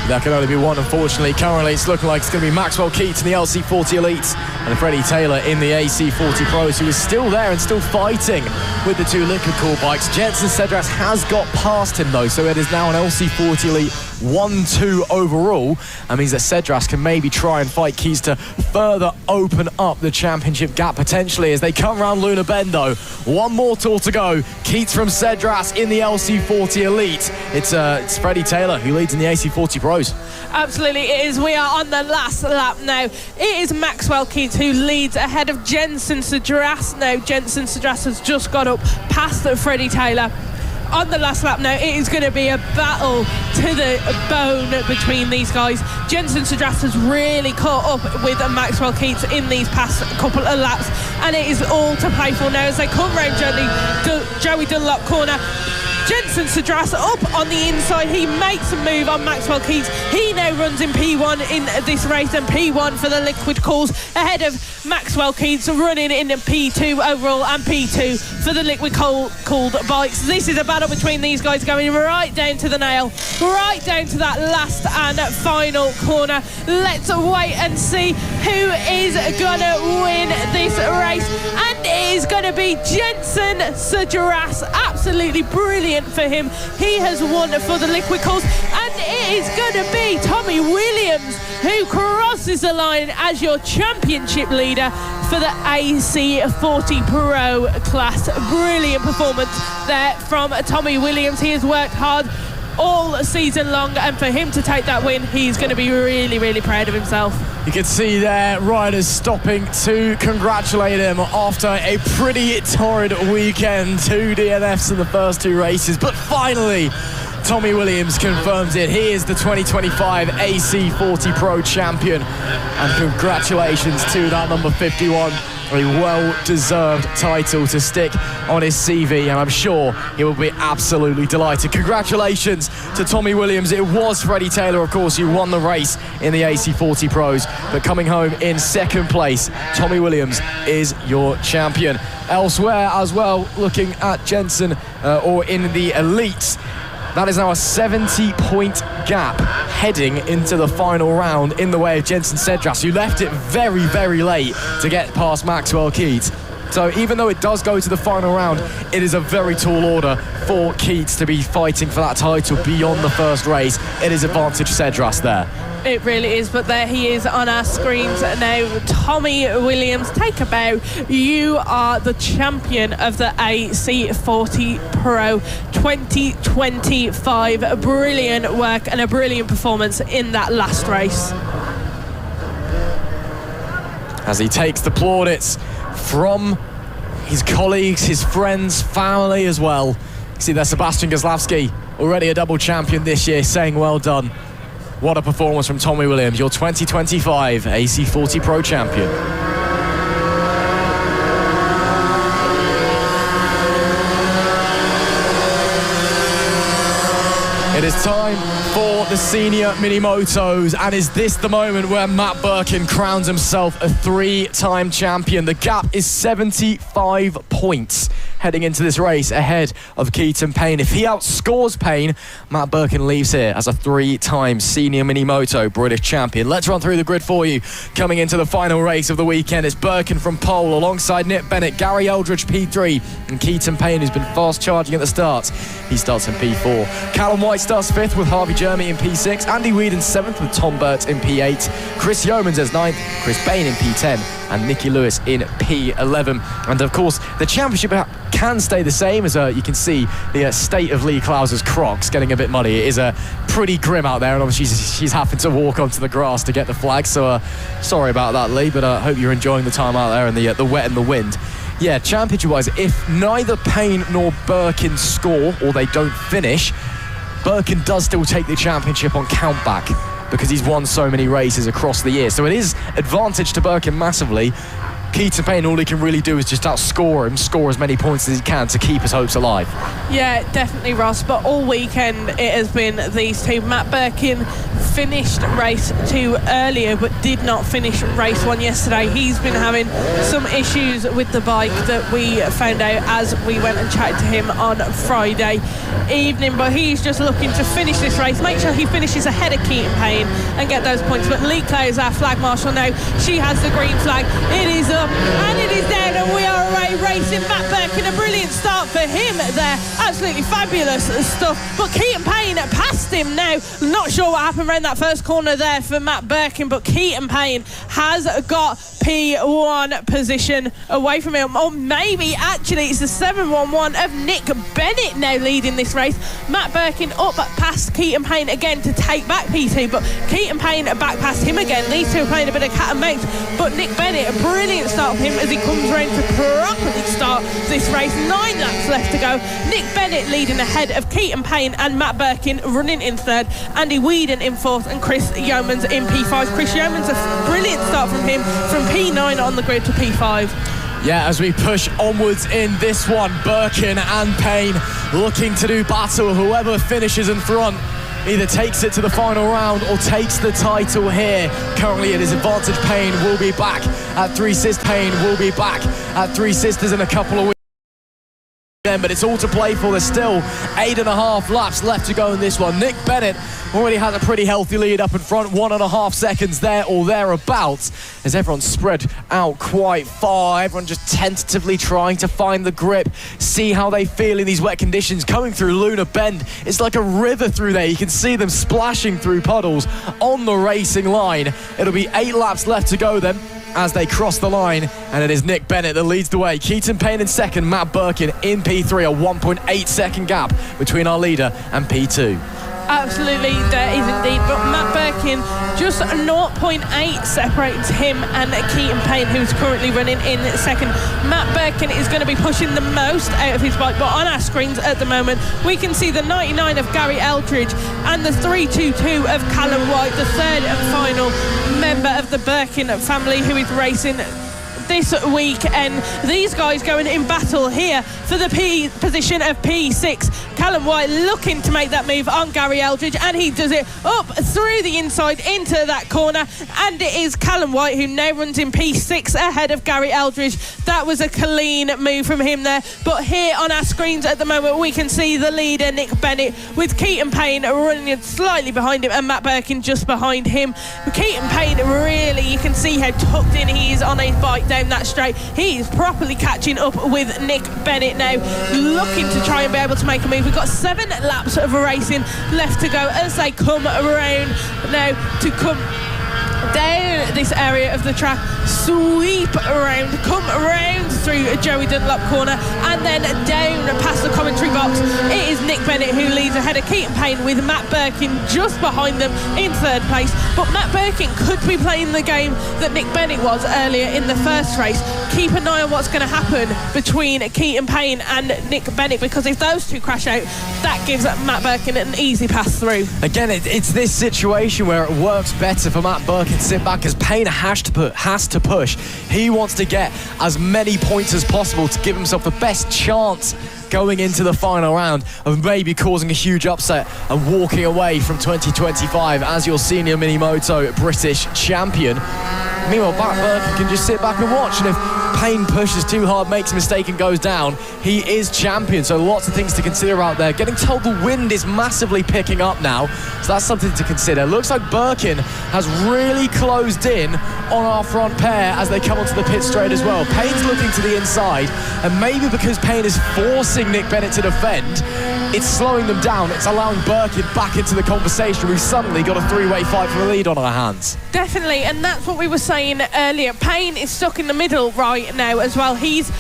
There can only be one, unfortunately. Currently, it's looking like it's going to be Maxwell Keats in the LC40 Elites and Freddie Taylor in the AC40 Pros, who is still there and still fighting with the 2 liquid cool bikes. Jensen Cedras has got past him, though, so it is now an LC40 Elite 1-2 overall. That means that Cedras can maybe try and fight Keats to further open up the championship gap potentially as they come round Luna Bend, though. 1 more tour to go. Keats from Cedras in the LC40 Elite. It's Freddie Taylor who leads in the AC40 Pros. Absolutely it is. We are on the last lap now. It is Maxwell Keats who leads ahead of Jensen Cedras now. Jensen Cedras has just got up past Freddie Taylor. On the last lap now, it is going to be a battle to the bone between these guys. Jensen Cedras has really caught up with Maxwell Keats in these past couple of laps, and it is all to play for now as they come round Joey Dunlop corner. Jensen Cedras up on the inside. He makes a move on Maxwell Keats. He now runs in P1 in this race, and P1 for the liquid cools ahead of Maxwell Keats running in P2 overall and P2 for the liquid cooled bikes. This is a battle between these guys going right down to the nail, right down to that last and final corner. Let's wait and see who is going to win this race. And it is going to be Jensen Sajaras. Absolutely brilliant for him. He has won for the Liquid Course. And it is going to be Tommy Williams who crosses the line as your championship leader for the AC40 Pro class. Brilliant performance there from Tommy Williams. He has worked hard all season long, and for him to take that win, he's going to be really, really proud of himself. You can see there riders stopping to congratulate him after a pretty torrid weekend. 2 DNFs in the first 2 races, but finally Tommy Williams confirms it. He is the 2025 AC40 Pro champion, and congratulations to that number 51. A well-deserved title to stick on his CV, and I'm sure he will be absolutely delighted. Congratulations to Tommy Williams. It was Freddie Taylor, of course, who won the race in the AC40 Pros, but coming home in second place, Tommy Williams is your champion. Elsewhere as well, looking at Jensen, or in the elites, that is now a 70-point gap heading into the final round in the way of Jensen Sedras, who left it very, very late to get past Maxwell Keats. So even though it does go to the final round, it is a very tall order for Keats to be fighting for that title beyond the first race. It is advantage Sedras there. It really is, but there he is on our screens now. Tommy Williams, take a bow. You are the champion of the AC40 Pro 2025. Brilliant work and a brilliant performance in that last race. As he takes the plaudits from his colleagues, his friends, family as well. You see there Sebastian Goslavsky, already a double champion this year, saying well done. What a performance from Tommy Williams, your 2025 AC40 Pro champion. It is time for the senior mini motos, and is this the moment where Matt Birkin crowns himself a 3-time champion? The gap is 75 points heading into this race ahead of Katon Payne. If he outscores Payne, Matt Birkin leaves here as a 3-time senior mini moto British champion. Let's run through the grid for you. Coming into the final race of the weekend, it's Birkin from pole alongside Nick Bennett, Gary Eldridge P3, and Katon Payne, who's been fast charging at the start. He starts in P4. Callum White starts 5th with Harvey Jeremy in P6, Andy Weed in 7th with Tom Burt in P8, Chris Yeomans as 9th, Chris Bain in P10, and Nicky Lewis in P11. And of course, the championship can stay the same, as you can see the state of Lee Klaus's Crocs getting a bit muddy. It is pretty grim out there, and obviously she's having to walk onto the grass to get the flag, so sorry about that, Lee, but I hope you're enjoying the time out there in the wet and the wind. Yeah, championship-wise, if neither Payne nor Birkin score, or they don't finish, Birkin does still take the championship on countback, because he's won so many races across the year. So it is advantage to Birkin massively. Katon Payne, all he can really do is just outscore him, score as many points as he can to keep his hopes alive. Yeah, definitely, Ross, but all weekend it has been these two. Matt Birkin finished race 2 earlier but did not finish race 1 yesterday. He's been having some issues with the bike that we found out as we went and chatted to him on Friday evening, but he's just looking to finish this race, make sure he finishes ahead of Katon Payne and get those points. But Lee Clay is our flag marshal now. She has the green flag. It is up and it is down, and we are away racing. Matt Birkin, a brilliant start for him there, absolutely fabulous stuff, but Katon Payne passed him now. Not sure what happened around that first corner there for Matt Birkin, but Katon Payne has got P1 position away from him, or maybe actually it's the 711 of Nick Bennett now leading this race. Matt Birkin up past Katon Payne again to take back P2, but Katon Payne back past him again. These two are playing a bit of cat and mouse, but Nick Bennett, a brilliant start for him as he comes round to properly start this race. 9 laps left to go. Nick Bennett leading ahead of Katon Payne, and Matt Birkin running in 3rd, Andy Weeden in 4th, and Chris Yeomans in P5. Chris Yeomans, a brilliant start from him from P9 on the grid to P5. Yeah, as we push onwards in this one, Birkin and Payne looking to do battle. Whoever finishes in front either takes it to the final round or takes the title here. Currently it is advantage Payne will be back at 3 Sisters. Payne will be back at 3 Sisters in a couple of weeks. then, but it's all to play for. There's still 8.5 laps left to go in this one. Nick Bennett already has a pretty healthy lead up in front, 1.5 seconds there or thereabouts, as everyone's spread out quite far. Everyone just tentatively trying to find the grip, see how they feel in these wet conditions. Coming through Luna Bend, it's like a river through there. You can see them splashing through puddles on the racing line. It'll be 8 laps left to go then as they cross the line, and it is Nick Bennett that leads the way. Katon Payne in second, Matt Birkin in P3, a 1.8 second gap between our leader and P2. Absolutely, there is indeed, but Matt Birkin just 0.8 separates him and Katon Payne, who's currently running in second. Matt Birkin is going to be pushing the most out of his bike, but on our screens at the moment we can see the 99 of Gary Eldridge and the 322 of Callum White, the third and final member of the Birkin family who is racing this week, and these guys going in battle here for the position of P6. Callum White looking to make that move on Gary Eldridge, and he does it up through the inside into that corner, and it is Callum White who now runs in P6 ahead of Gary Eldridge. That was a clean move from him there, but here on our screens at the moment we can see the leader Nick Bennett with Katon Payne running slightly behind him and Matt Birkin just behind him. Katon Payne, really, you can see how tucked in he is on his bike down that straight. He is properly catching up with Nick Bennett now, looking to try and be able to make a move. We've got 7 laps of racing left to go as they come around now to come down this area of the track, sweep around, come around through a Joey Dunlop corner, and then down past the commentary box. It is Nick Bennett who leads ahead of Katon Payne, with Matt Birkin just behind them in third place. But Matt Birkin could be playing the game that Nick Bennett was earlier in the first race. Keep an eye on what's going to happen between Katon Payne and Nick Bennett, because if those two crash out, that gives Matt Birkin an easy pass through. Again, it's this situation where it works better for Matt Birkin to sit back, as Payne has to push. He wants to get as many points as possible to give himself the best chance going into the final round of maybe causing a huge upset and walking away from 2025 as your senior Mini Moto British champion. Meanwhile, Matt Birkin can just sit back and watch, and if Payne pushes too hard, makes a mistake and goes down, he is champion. So lots of things to consider out there. Getting told the wind is massively picking up now, so that's something to consider. Looks like Birkin has really closed in on our front pair as they come onto the pit straight as well. Payne's looking to the inside, and maybe because Payne is forcing Nick Bennett to defend, it's slowing them down. It's allowing Birkin back into the conversation. We've suddenly got a three-way fight for the lead on our hands. Definitely, and that's what we were saying earlier. Payne is stuck in the middle right now as well. He's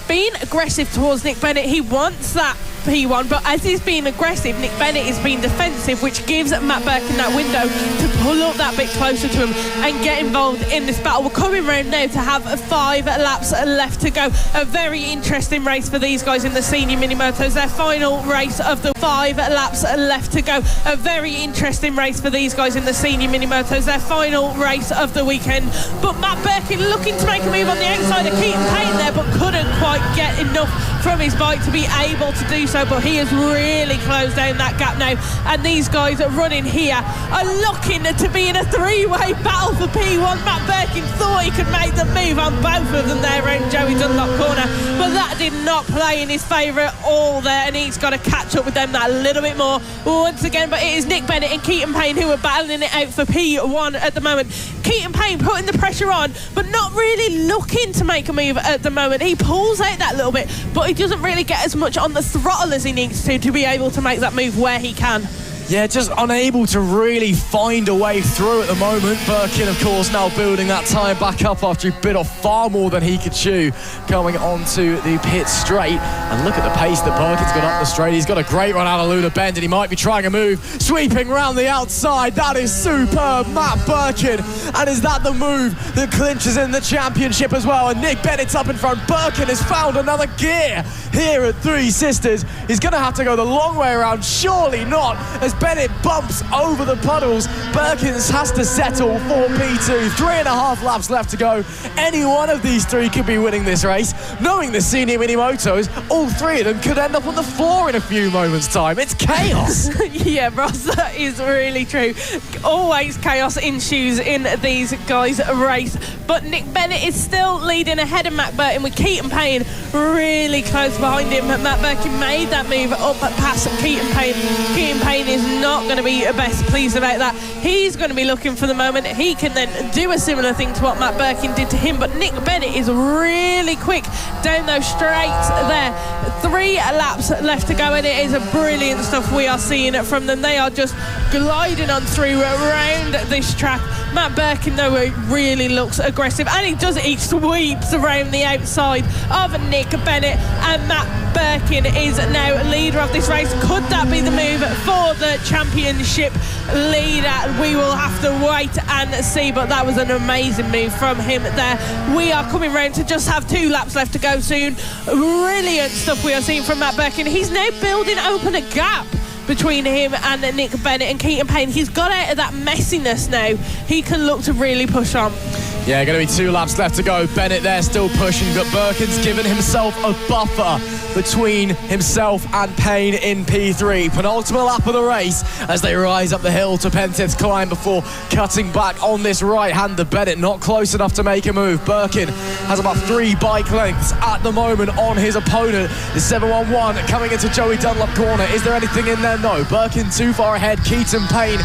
been aggressive towards Nick Bennett. He wants that P1, but as he's being aggressive, Nick Bennett is being defensive, which gives Matt Birkin that window to pull up that bit closer to him and get involved in this battle. We're coming round now to have 5 laps left to go. A very interesting race for these guys in the senior Mini Motos. Their final race of the 5 laps left to go. A very interesting race for these guys in the senior Mini Motos. Their final race of the weekend. But Matt Birkin looking to make a move on the outside of Katon Payne there, but couldn't quite get enough from his bike to be able to do so. But he has really closed down that gap now, and these guys are running here are looking to be in a 3-way battle for P1. Matt Birkin thought he could make the move on both of them there around Joey Dunlop corner, but that did not play in his favour at all there, and he's got to catch up with them that little bit more once again. But it is Nick Bennett and Katon Payne who are battling it out for P1 at the moment. Katon Payne putting the pressure on, but not really looking to make a move at the moment. He pulls out that little bit, but he doesn't really get as much on the throttle as he needs to be able to make that move where he can. Yeah, just unable to really find a way through at the moment. Birkin, of course, now building that time back up after he bit off far more than he could chew going onto the pit straight. And look at the pace that Birkin's got up the straight. He's got a great run out of Luna Bend, and he might be trying a move, sweeping round the outside. That is superb, Matt Birkin. And is that the move that clinches in the championship as well? And Nick Bennett's up in front. Birkin has found another gear here at Three Sisters. He's going to have to go the long way around. Surely not, as as Bennett bumps over the puddles. Birkins has to settle for P2. 3.5 laps left to go. Any one of these three could be winning this race. Knowing the senior Mini Motos, all three of them could end up on the floor in a few moments' time. It's chaos. Yeah, Ross, that is really true. Always chaos ensues in these guys' race. But Nick Bennett is still leading ahead of Matt Burton with Katon Payne really close behind him. Matt Burton made that move up past Katon Payne. Katon Payne is not going to be best pleased about that. He's going to be looking for the moment he can then do a similar thing to what Matt Burton did to him. But Nick Bennett is really quick down those straights there. 3 laps left to go, and it is a brilliant stuff we are seeing from them. They are just gliding on through around this track. Matt Burton, though, really looks aggressive, and he does it. He sweeps around the outside of Nick Bennett, and Matt Burton is now leader of this race. Could that be the move for the championship leader? We will have to wait and see, but that was an amazing move from him there. We are coming round to just have 2 laps left to go soon. Brilliant stuff we are seeing from Matt Burton. He's now building open a gap between him and Nick Bennett and Katon Payne. He's got out of that messiness now. He can look to really push on. Yeah, going to be 2 laps left to go. Bennett there still pushing, but Birkin's given himself a buffer between himself and Payne in P3. Penultimate lap of the race as they rise up the hill to Pentith's climb before cutting back on this right-hander. Bennett not close enough to make a move. Birkin has about 3 bike lengths at the moment on his opponent. The 711 coming into Joey Dunlop corner. Is there anything in there? No. Birkin too far ahead. Katon Payne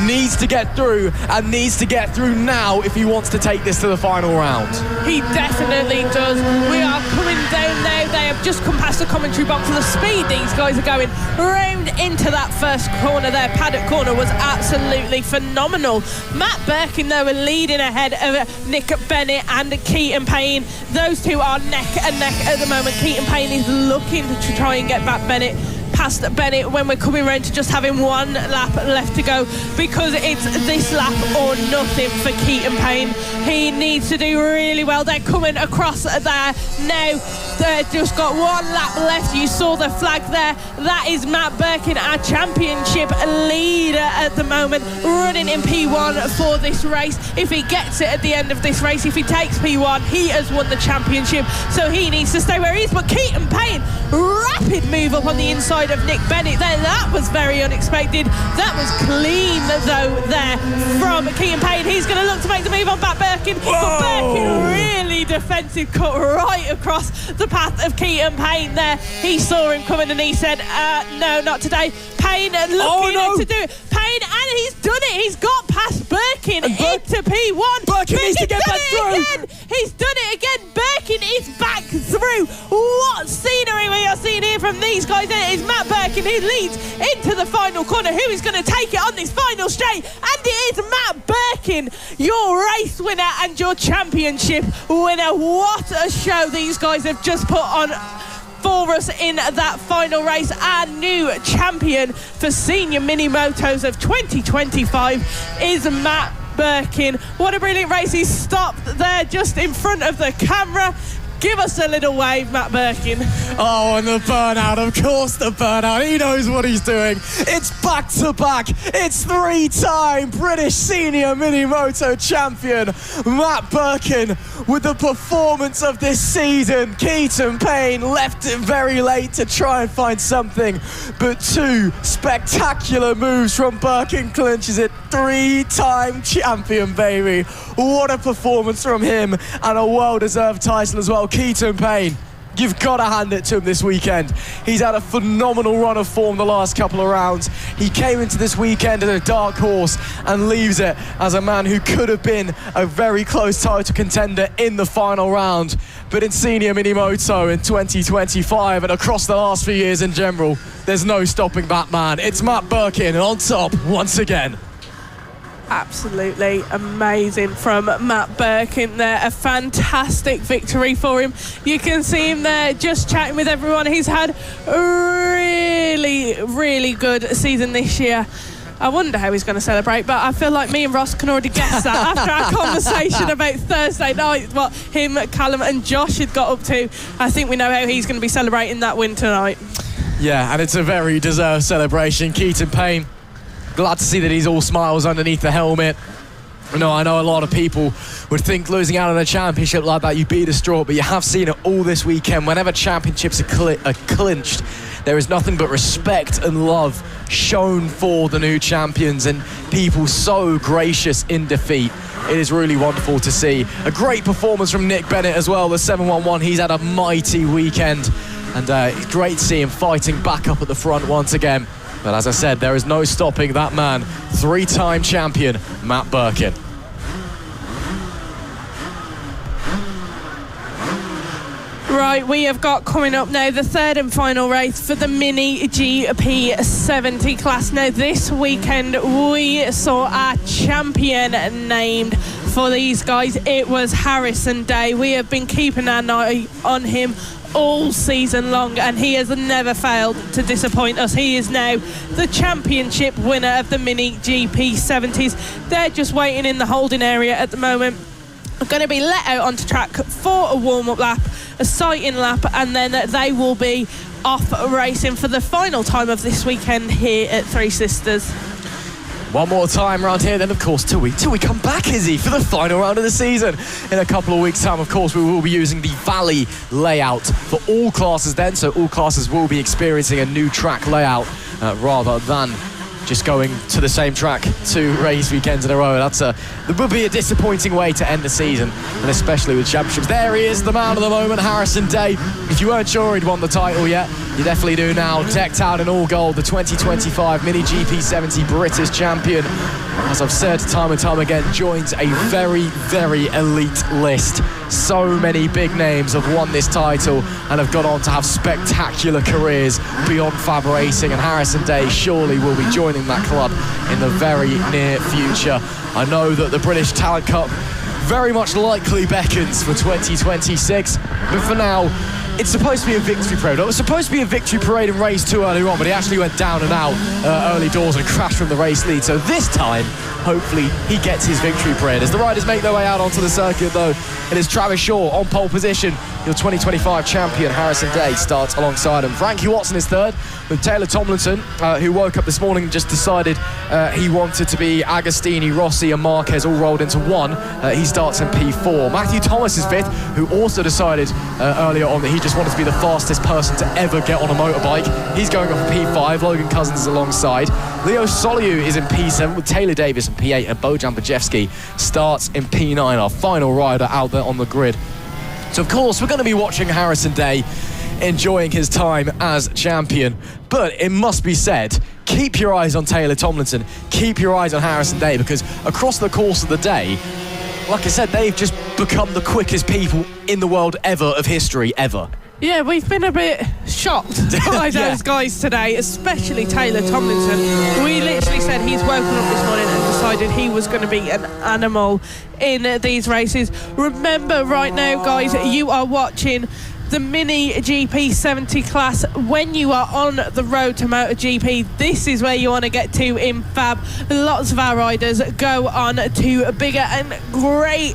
needs to get through, and needs to get through now if he wants to take this to the final round. He definitely does. We are coming down now. They have just come past the commentary box. The speed these guys are going round into that first corner there. Paddock corner was absolutely phenomenal. Matt Birkin, though, are leading ahead of Nick Bennett and Katon Payne. Those two are neck and neck at the moment. Katon Payne is looking to try and get back past Bennett when we're coming around to just having 1 lap left to go, because it's this lap or nothing for Katon Payne. He needs to do really well. They're coming across there now. They've just got 1 lap left. You saw the flag there. That is Matt Birkin, our championship leader at the moment, running in P1 for this race. If he gets it at the end of this race, if he takes P1, he has won the championship, so he needs to stay where he is. But Katon Payne, rapid move up on the inside of Nick Bennett there. That was very unexpected. That was clean, though, there from Katon Payne. He's going to look to make the move on Matt Birkin. But Birkin really defensive, cut right across the path of Katon Payne there. He saw him coming and he said, no, not today. Payne looking to do it. Payne, and he's done it. He's got past Birkin into P1. Birkin needs to get back through. Again. He's done it again. Birkin is back through. What scenery we are seeing here from these guys. It is Matt Birkin who leads into the final corner. Who is going to take it on this final straight? And it is Matt Birkin, your race winner and your championship winner. What a show these guys have just put on for us in that final race. Our new champion for senior mini motos of 2025 is Matt Birkin. What a brilliant race. He stopped there just in front of the camera. Give us a little wave, Matt Birkin. Oh, and the burnout, of course the burnout. He knows what he's doing. It's back-to-back. It's 3-time British Senior Mini Moto champion, Matt Birkin, with the performance of this season. Katon Payne left it very late to try and find something, but 2 spectacular moves from Birkin clinches it. 3-time champion, baby. What a performance from him, and a well-deserved title as well. Katon Payne, you've got to hand it to him this weekend. He's had a phenomenal run of form the last couple of rounds. He came into this weekend as a dark horse and leaves it as a man who could have been a very close title contender in the final round. But in Senior Mini Moto in 2025 and across the last few years in general, there's no stopping that man. It's Matt Birkin on top once again. Absolutely amazing from Matt Birkin there. A fantastic victory for him. You can see him there just chatting with everyone. He's had a really good season this year. I wonder how he's going to celebrate, but I feel like me and Ross can already guess that after our conversation about Thursday night, what him, Callum and Josh had got up to. I think we know how he's going to be celebrating that win tonight. Yeah, and it's a very deserved celebration. Katon Payne, Glad to see that he's all smiles underneath the helmet. No, I know a lot of people would think losing out on a championship like that, you'd be distraught, but you have seen it all this weekend. Whenever championships are clinched, there is nothing but respect and love shown for the new champions, and people so gracious in defeat. It is really wonderful to see. A great performance from Nick Bennett as well, the 711. He's had a mighty weekend, and it's great to see him fighting back up at the front once again. But as I said, there is no stopping that man, 3-time champion, Matt Birkin. Right, we have got coming up now the third and final race for the Mini GP 70 class. Now, this weekend we saw our champion named for these guys. It was Harrison Day. We have been keeping an eye on him all season long, and he has never failed to disappoint us. He is now the championship winner of the Mini GP 70s. They're just waiting in the holding area at the moment. Are going to be let out onto track for a warm-up lap, a sighting lap, and then they will be off racing for the final time of this weekend here at Three Sisters. One more time around here, then of course till we come back, Izzy, for the final round of the season. In a couple of weeks' time, of course, we will be using the Valley layout for all classes then, so all classes will be experiencing a new track layout rather than just going to the same track 2 race weekends in a row. That would be a disappointing way to end the season, and especially with championships. There he is, the man of the moment, Harrison Day. If you weren't sure he'd won the title yet, you definitely do now. Decked out in all gold, the 2025 Mini GP 70 British champion. As I've said time and time again, joins a very, very elite list. So many big names have won this title and have gone on to have spectacular careers beyond FAB-Racing, and Harrison Day surely will be joining that club in the very near future. I know that the British Talent Cup very much likely beckons for 2026, but for now, it's supposed to be a victory parade. It was supposed to be a victory parade in race 2 earlier on, but he actually went down and out early doors and crashed from the race lead. So this time, hopefully, he gets his victory parade. As the riders make their way out onto the circuit, though, it is Travis Shaw on pole position. Your 2025 champion, Harrison Day, starts alongside him. Frankie Watson is third, with Taylor Tomlinson, who woke up this morning and just decided he wanted to be Agostini, Rossi and Marquez all rolled into one. He starts in P4. Matthew Thomas is fifth, who also decided earlier on that he just wanted to be the fastest person to ever get on a motorbike. He's going off in P5. Logan Cousins is alongside. Leo Soliu is in P7 with Taylor Davis in P8, and Bojan Bajewski starts in P9, our final rider out there on the grid. So of course we're going to be watching Harrison Day enjoying his time as champion, but it must be said, keep your eyes on Taylor Tomlinson, keep your eyes on Harrison Day, because across the course of the day, like I said, they've just become the quickest people in the world ever, of history ever. Yeah, we've been a bit shocked by those guys today, especially Taylor Tomlinson. We literally said he's woken up this morning and decided he was going to be an animal in these races. Remember right now, guys, you are watching the Mini GP 70 class. When you are on the road to MotoGP, this is where you want to get to in FAB. Lots of our riders go on to bigger and great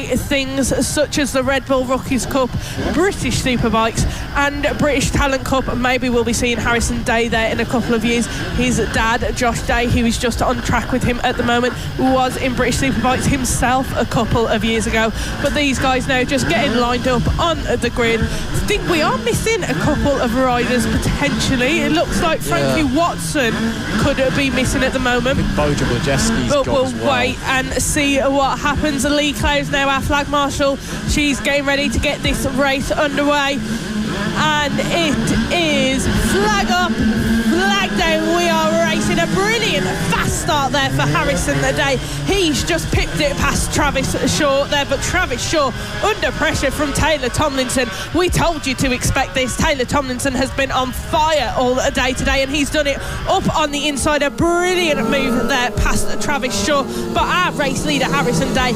things, such as the Red Bull Rookies Cup, British Superbikes and British Talent Cup. Maybe we'll be seeing Harrison Day there in a couple of years. His dad, Josh Day, who is just on track with him at the moment, was in British Superbikes himself a couple of years ago. But these guys now just getting lined up on the grid. I think we are missing a couple of riders potentially. It looks like Frankie Watson could be missing at the moment. Bojan Bajewski's but gone we'll as well. wait and see what happens. Lee Clay's now our flag marshal. She's getting ready to get this race underway, and it is flag up, flag down. We are racing. A brilliant fast start there for Harrison today. He's just pipped it past Travis Shaw there, but Travis Shaw under pressure from Taylor Tomlinson. We told you to expect this. Taylor Tomlinson has been on fire all day today, and he's done it up on the inside. A brilliant move there past Travis Shaw, but our race leader Harrison Day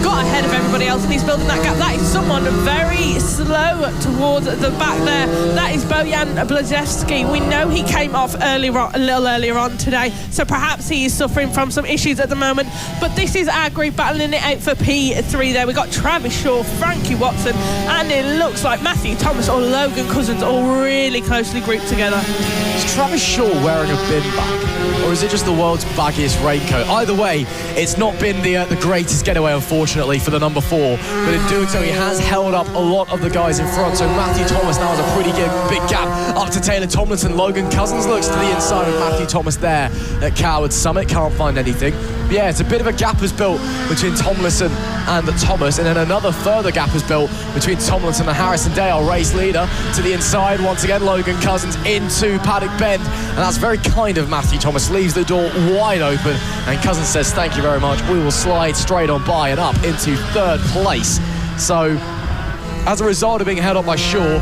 got ahead of everybody else, and he's building that gap. That is someone very slow towards the back there. That is Bojan Bajewski. We know he came off a little earlier on today, so perhaps he he is suffering from some issues at the moment. But this is our group battling it out for P3 there. We've got Travis Shaw, Frankie Watson, and it looks like Matthew Thomas or Logan Cousins all really closely grouped together. Is Travis Shaw wearing a bin bag? Or is it just the world's baggiest raincoat? Either way, it's not been the greatest getaway, unfortunately, for the number 4. But in doing so, he has held up a lot of the guys in front. So Matthew Thomas now has a pretty big gap up to Taylor Tomlinson. Logan Cousins looks to the inside of Matthew Thomas there at Coward Summit. Can't find anything. But yeah, it's a bit of a gap has built between Tomlinson and Thomas. And then another further gap has built between Tomlinson and Harrison Day, our race leader. To the inside, once again, Logan Cousins into Paddock Bend. And that's very kind of Matthew Thomas. Leaves the door wide open. And Cousins says, thank you very much. We will slide straight on by and up into 3rd place. So, as a result of being held up by Shaw,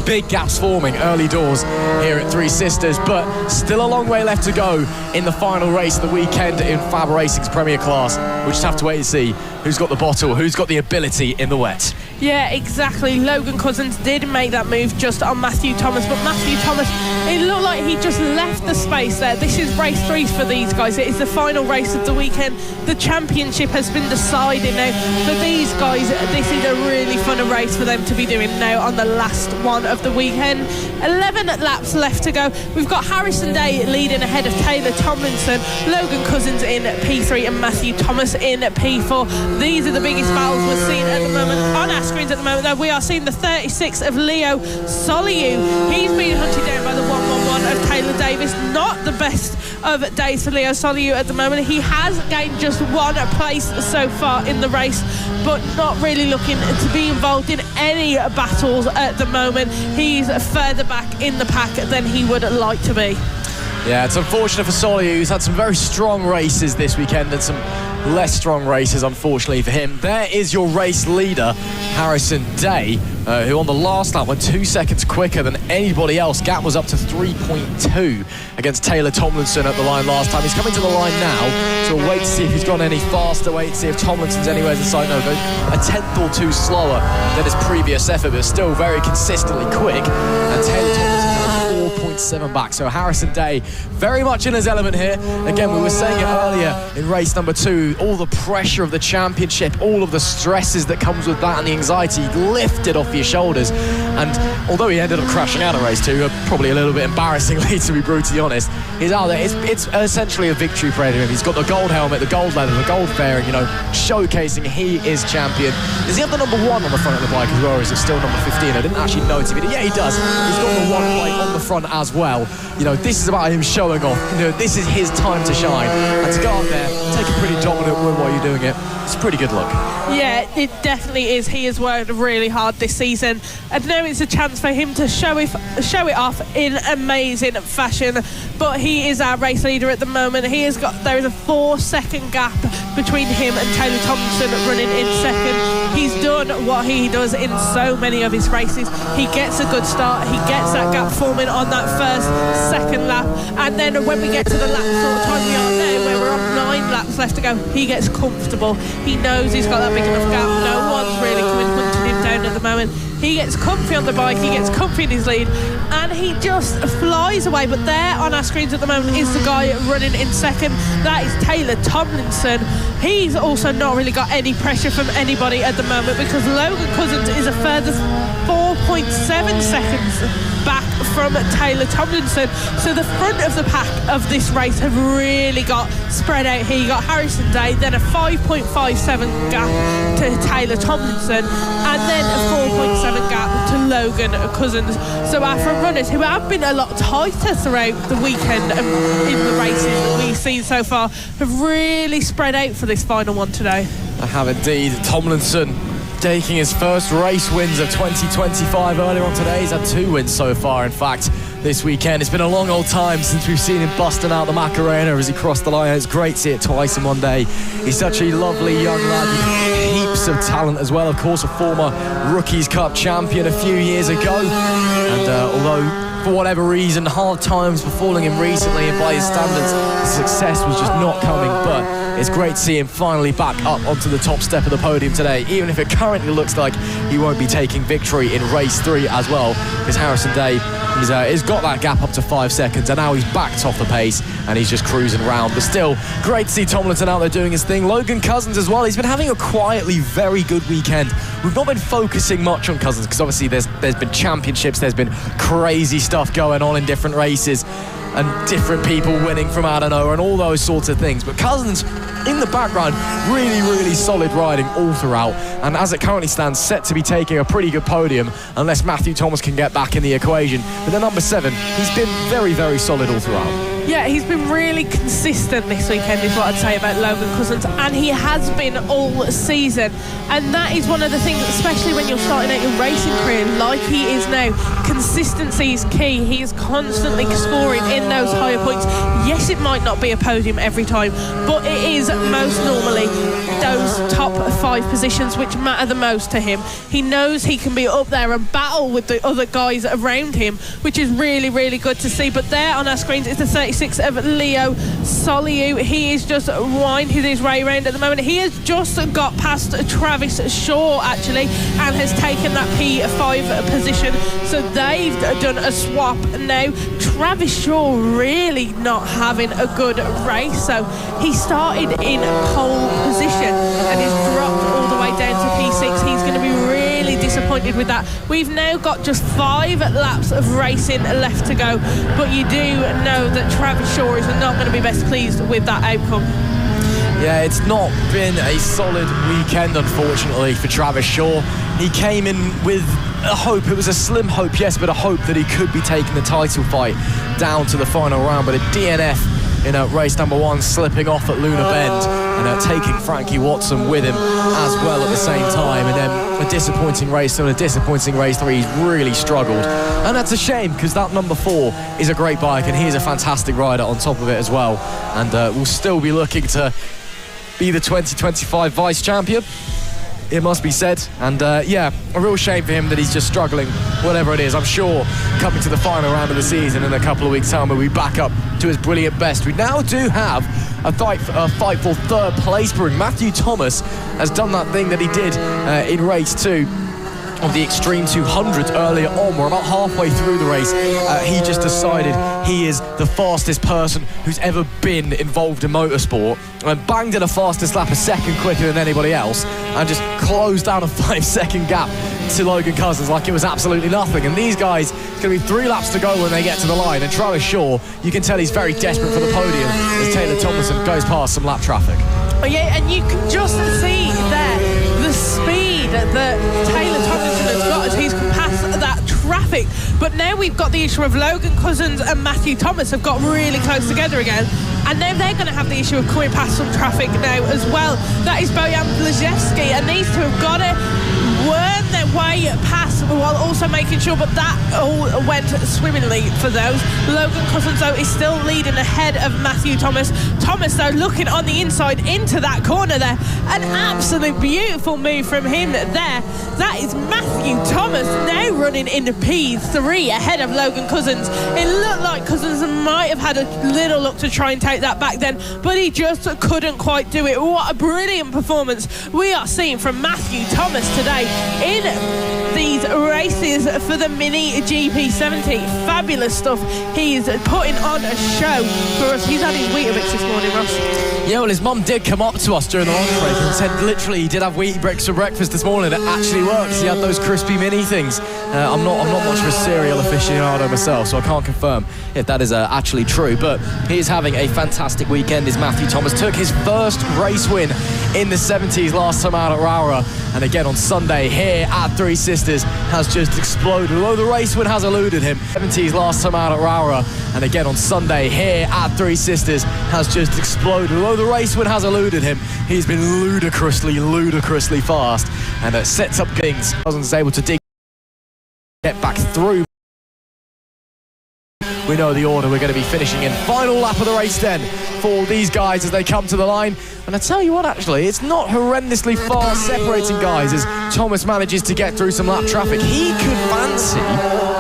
big gaps forming early doors here at Three Sisters, but still a long way left to go in the final race of the weekend in FAB-Racing's Premier Class. We'll just have to wait and see who's got the bottle, who's got the ability in the wet. Yeah, exactly. Logan Cousins did make that move just on Matthew Thomas, but Matthew Thomas, it looked like he just left the space there. This is race 3 for these guys. It is the final race of the weekend. The championship has been decided now. For these guys, this is a really fun race for them to be doing now on the last one of the weekend. 11 laps left to go. We've got Harrison Day leading ahead of Taylor Tomlinson, Logan Cousins in P3 and Matthew Thomas in P4. These are the biggest battles we're seeing at the moment on our screens at the moment, though. We are seeing the 36 of Leo Soliu. He's been hunted down by the 111 of Taylor Davis. Not the best of days for Leo Soliu at the moment. He has gained just 1 place so far in the race, but not really looking to be involved in any battles at the moment. He's further back in the pack than he would like to be. Yeah, it's unfortunate for Soliu, who's had some very strong races this weekend and some less strong races, unfortunately, for him. There is your race leader, Harrison Day, who on the last lap went 2 seconds quicker than anybody else. Gap was up to 3.2 against Taylor Tomlinson at the line last time. He's coming to the line now, so we'll wait to see if he's gone any faster, wait to see if Tomlinson's anywhere inside. No, a tenth or two slower than his previous effort, but still very consistently quick. And Taylor Tomlinson 4.7 back. So Harrison Day very much in his element here. Again, we were saying it earlier in race number 2, all the pressure of the championship, all of the stresses that comes with that and the anxiety lifted off your shoulders. And although he ended up crashing out of race 2, probably a little bit embarrassingly to be brutally honest, he's out there. It's essentially a victory parade for him. He's got the gold helmet, the gold leather, the gold fairing, showcasing he is champion. Does he have the number 1 on the front of the bike as well, or is it still number 15? I didn't actually notice it. Yeah, he does. He's got the 1 plate on the front as well. This is about him showing off. This is his time to shine. And to go out there, take a pretty dominant win while you're doing it, it's a pretty good look. Yeah, it definitely is. He has worked really hard this season, and now it's a chance for him to show it off in amazing fashion. But he is our race leader at the moment. There is a 4-second gap between him and Taylor Tomlinson running in second. He's done what he does in so many of his races. He gets a good start. He gets that gap forming on that second lap, and then when we get to the lap sort of time we are now, where we're on 9 laps left to go, he gets comfortable. He knows he's got that big enough gap. No one's really coming hunting him down at the moment. He gets comfy on the bike, he gets comfy in his lead, and he just flies away. But there on our screens at the moment is the guy running in second. That is Taylor Tomlinson. He's also not really got any pressure from anybody at the moment, because Logan Cousins is a further 4.7 seconds back from Taylor Tomlinson. So the front of the pack of this race have really got spread out here. You got Harrison Day, then a 5.57 gap to Taylor Tomlinson, and then a 4.7 gap to Logan Cousins. So our front runners, who have been a lot tighter throughout the weekend in the races that we've seen so far, have really spread out for this final one today. I have indeed. Tomlinson taking his first race wins of 2025 earlier on today. He's had 2 wins so far, in fact, this weekend. It's been a long old time since we've seen him busting out the Macarena as he crossed the line. It's great to see it twice in one day. He's such a lovely young lad with heaps of talent as well. Of course, a former Rookies Cup champion a few years ago. And although for whatever reason hard times were falling him recently, and by his standards, success was just not coming, but it's great to see him finally back up onto the top step of the podium today, even if it currently looks like he won't be taking victory in race 3 as well, because Harrison Day he's got that gap up to 5 seconds, and now he's backed off the pace and he's just cruising around. But still, great to see Tomlinson out there doing his thing. Logan Cousins as well, he's been having a quietly very good weekend. We've not been focusing much on Cousins because obviously there's been championships, there's been crazy stuff going on in different races and different people winning from out of nowhere and all those sorts of things. But Cousins, in the background, really solid riding all throughout, and as it currently stands, set to be taking a pretty good podium unless Matthew Thomas can get back in the equation. But the number 7, he's been very solid all throughout. Yeah, he's been really consistent this weekend is what I'd say about Logan Cousins, and he has been all season, and that is one of the things, especially when you're starting out your racing career like he is now. Consistency is key. He is constantly scoring in those higher points. Yes, it might not be a podium every time, but it is most normally those top 5 positions which matter the most to him. He knows he can be up there and battle with the other guys around him, which is really good to see. But there on our screens is the 36 of Leo Soliu. He is just winding his way around at the moment. He has just got past Travis Shaw actually and has taken that P5 position, so they've done a swap now. Travis Shaw really not having a good race, so he started in pole position and is dropped all the way down to P6. He's going to be really disappointed with that. We've now got just 5 laps of racing left to go, but you do know that Travis Shaw is not going to be best pleased with that outcome. Yeah, it's not been a solid weekend, unfortunately, for Travis Shaw. He came in with a hope, it was a slim hope, yes, but a hope that he could be taking the title fight down to the final round, but a DNF in race number 1, slipping off at Luna Bend and taking Frankie Watson with him as well at the same time, and then a disappointing race, so a disappointing race 3. He's really struggled, and that's a shame because that number 4 is a great bike and he's a fantastic rider on top of it as well, and we'll still be looking to be the 2025 vice champion, it must be said. And yeah, a real shame for him that he's just struggling, whatever it is. I'm sure coming to the final round of the season in a couple of weeks' time, we'll be back up to his brilliant best. We now do have a fight for 3rd place brewing. Matthew Thomas has done that thing that he did in race 2 of the Extreme 200 earlier on. We're about halfway through the race. He just decided he is the fastest person who's ever been involved in motorsport, and banged in a fastest lap a second quicker than anybody else, and just closed down a 5-second gap to Logan Cousins like it was absolutely nothing. And these guys, it's going to be 3 laps to go when they get to the line, and Travis Shaw, you can tell he's very desperate for the podium as Taylor Tomlinson goes past some lap traffic. Oh yeah, and you can just see there the speed that Taylor Tomlinson has got as he's past that traffic. But now we've got the issue of Logan Cousins and Matthew Thomas have got really close together again, and now they're going to have the issue of coming past some traffic now as well. That is Bojan Blazewski, and these two have got to worm their way past while also making sure, but that all went swimmingly for those. Logan Cousins though is still leading ahead of Matthew Thomas. Thomas though looking on the inside into that corner there, an absolute beautiful move from him there. That is Matthew Thomas now running in the P3 ahead of Logan Cousins. It looked like Cousins might have had a little look to try and take that back then, but he just couldn't quite do it. What a brilliant performance we are seeing from Matthew Thomas today in these races for the Mini GP70. Fabulous stuff. He's putting on a show for us. He's had his Weetabix this morning, Ross. Yeah, well, his mum did come up to us during the lunch break and said literally he did have Weetabix for breakfast this morning. It actually works. He had those crispy mini things. I'm not much of a cereal aficionado myself, so I can't confirm if that is actually true, but he is having a fantastic weekend. As Matthew Thomas took his first race win in the 70s last time out at Rowrah, and again on Sunday here at Three Sisters has just exploded, although the race win has eluded him. 70s last time out at Rowrah, and again on Sunday here at Three Sisters has just exploded, although the race win has eluded him. He's been ludicrously fast, and it sets up things. Cousins is able to get back through. We know the order we're going to be finishing in. Final lap of the race then for these guys as they come to the line. And I tell you what, actually, it's not horrendously far separating guys as Thomas manages to get through some lap traffic. He could fancy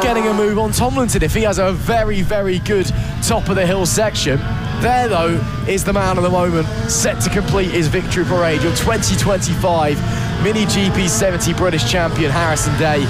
getting a move on Tomlinson if he has a very good top of the hill section. There, though, is the man of the moment, set to complete his victory parade. Your 2025 Mini GP 70 British champion, Harrison Day.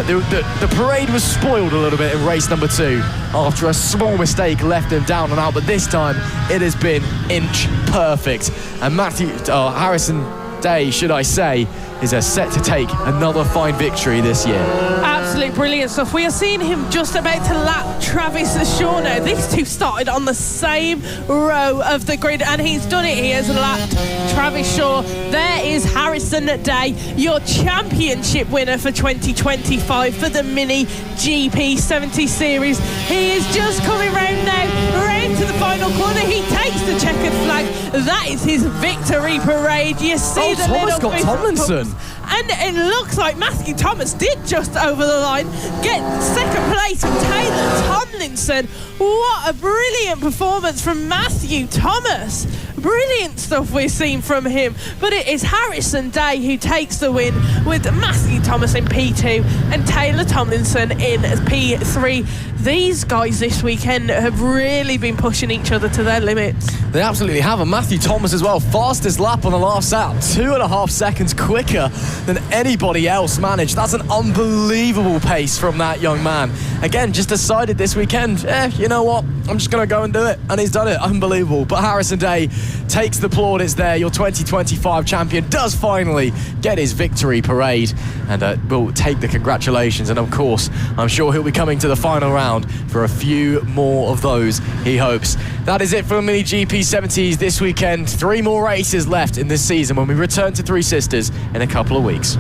The parade was spoiled a little bit in race number 2 after a small mistake left him down and out, but this time it has been inch perfect. And Harrison Day, should I say, is set to take another fine victory this year. Absolutely brilliant stuff. We are seeing him just about to lap Travis Shaw now. These two started on the same row of the grid and he's done it. He has lapped Travis Shaw. There is Harrison Day, your championship winner for 2025 for the Mini GP 70 series. He is just coming round now, round to the final corner. He takes the checkered flag. That is his victory parade. You see the Thomas little got Tomlinson. And it looks like Matthew Thomas did just over the line get second place from Taylor Tomlinson. What a brilliant performance from Matthew Thomas. Brilliant stuff we're seeing from him. But it is Harrison Day who takes the win with Matthew Thomas in P2 and Taylor Tomlinson in P3. These guys this weekend have really been pushing each other to their limits. They absolutely have. And Matthew Thomas as well, fastest lap on the last lap, 2.5 seconds quicker than anybody else managed. That's an unbelievable pace from that young man. Again, just decided this weekend, you know what, I'm just going to go and do it. And he's done it. Unbelievable. But Harrison Day takes the plaudits there. Your 2025 champion does finally get his victory parade and will take the congratulations. And of course, I'm sure he'll be coming to the final round for a few more of those, he hopes. That is it for the Mini GP 70s this weekend. 3 more races left in this season when we return to Three Sisters in a couple of weeks.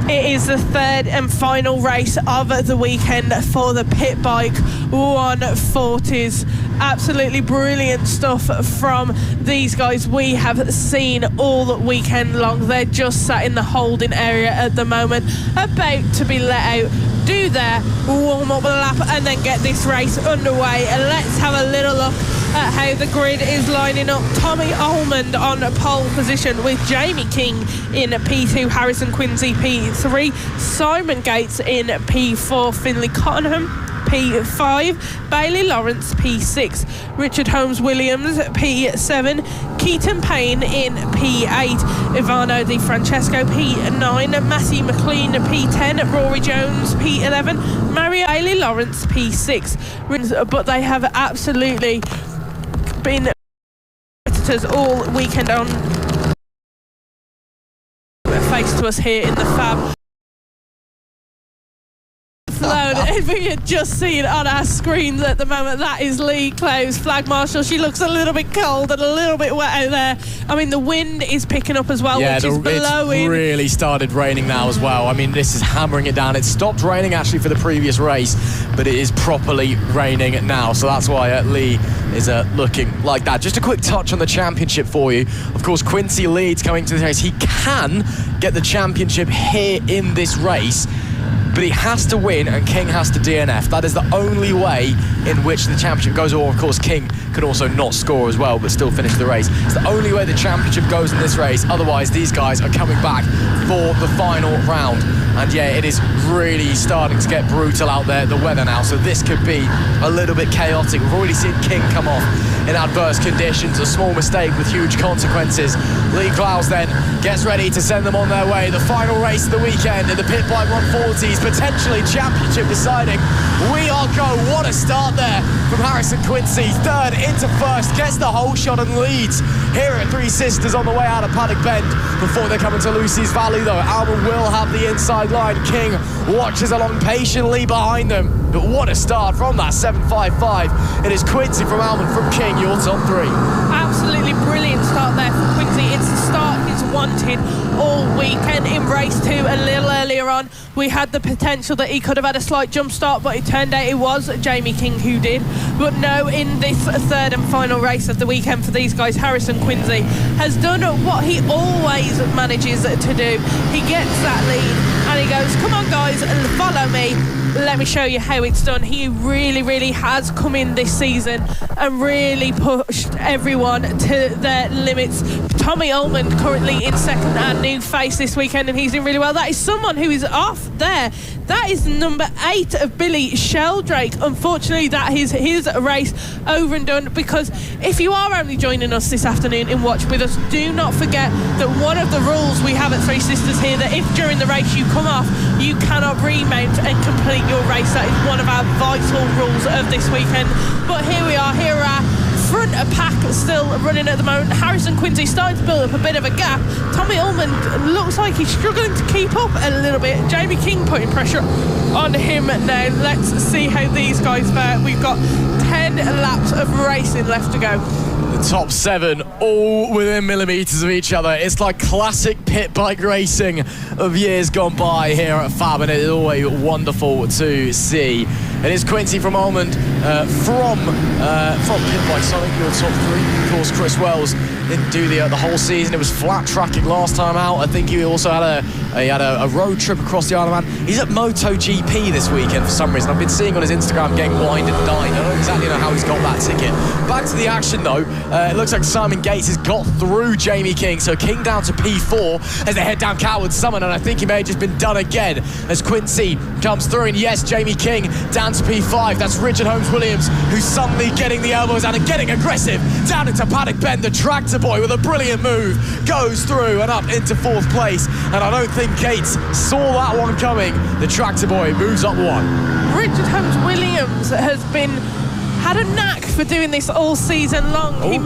It is the third and final race of the weekend for the pit bike 140s. Absolutely brilliant stuff from these guys. We have seen all weekend long. They're just sat in the holding area at the moment, about to be let out, do their warm-up lap and then get this race underway. And let's have a little look at how the grid is lining up. Tommy Almond on pole position with Jamie King in P2, Harrison Quincy P3, Simon Gates in P4, Finlay Cottenham P5, Bailey Lawrence P6, Richard Holmes Williams P7, Katon Payne in P8, Ivano Di Francesco P9, Matthew McLean P10, Rory Jones P11, Mario Bailey Lawrence P6. But they have absolutely been competitors all weekend on face to us here in the FAB. If we had just seen on our screens at the moment, that is Lee Close, Flag Marshal. She looks a little bit cold and a little bit wet out there. I mean, the wind is picking up as well, which is blowing. It's really started raining now as well. I mean, this is hammering it down. It stopped raining actually for the previous race, but it is properly raining now. So that's why Lee is looking like that. Just a quick touch on the championship for you. Of course, Quincy leads coming to this race. He can get the championship here in this race, but he has to win and King has to DNF. That is the only way in which the championship goes. Or of course King can also not score as well but still finish the race. It's the only way the championship goes in this race. Otherwise these guys are coming back for the final round. And yeah, it is really starting to get brutal out there, the weather now, so this could be a little bit chaotic. We've already seen King come off in adverse conditions, a small mistake with huge consequences. Lee Clowes then gets ready to send them on their way. The final race of the weekend in the pit bike 140s, potentially championship deciding. We are go. What a start there from Harrison Quincy. Third into first, gets the whole shot and leads here at Three Sisters on the way out of Paddock Bend. Before they come into Lucy's Valley though, Alban will have the inside line. King watches along patiently behind them. But what a start from that 7.55. It is Quincy from Alban from King, your top 3. Absolutely brilliant start there for Quincy. It's the start he's wanted all weekend. In race 2 a little earlier on, we had the potential that he could have had a slight jump start, but it turned out it was Jamie King who did. But no, in this third and final race of the weekend for these guys, Harrison Quincy has done what he always manages to do. He gets that lead and he goes, come on guys, follow me. Let me show you how it's done. He really, really has come in this season and really pushed everyone to their limits. Tommy Ullman currently in second and new face this weekend, and he's doing really well. That is someone who is off there. That is number 8 of Billy Sheldrake. Unfortunately, that is his race over and done, because if you are only joining us this afternoon in Watch With Us, do not forget that one of the rules we have at Three Sisters here, that if during the race you come off, you cannot remount and complete your race. That is one of our vital rules of this weekend. But here we are, here are front pack still running at the moment. Harrison Quincy starting to build up a bit of a gap. Tommy Ullman looks like he's struggling to keep up a little bit. Jamie King putting pressure on him now. Let's see how these guys fare. We've got 10 laps of racing left to go. The top 7 all within millimetres of each other. It's like classic pit bike racing of years gone by here at FAB, and it is always wonderful to see. It is Quincy from Almond from pit bikes. I think your top 3. Of course, Chris Wells didn't do the whole season. It was flat tracking last time out. I think he also had a road trip across the Isle of Man. He's at MotoGP this weekend for some reason. I've been seeing on his Instagram getting wined and dined. I don't exactly know how he's got that ticket. Back to the action though. It looks like Simon Gates has got through Jamie King. So King down to P4 as they head down Coward Summit, and I think he may have just been done again as Quincy comes through. And yes, Jamie King down to P5. That's Richard Holmes-Williams, who's suddenly getting the elbows out and getting aggressive down into Paddock Bend. The tractor boy with a brilliant move goes through and up into 4th place, and I don't think Gates saw that one coming. The tractor boy moves up 1. Richard Holmes-Williams has had a knack for doing this all season long. He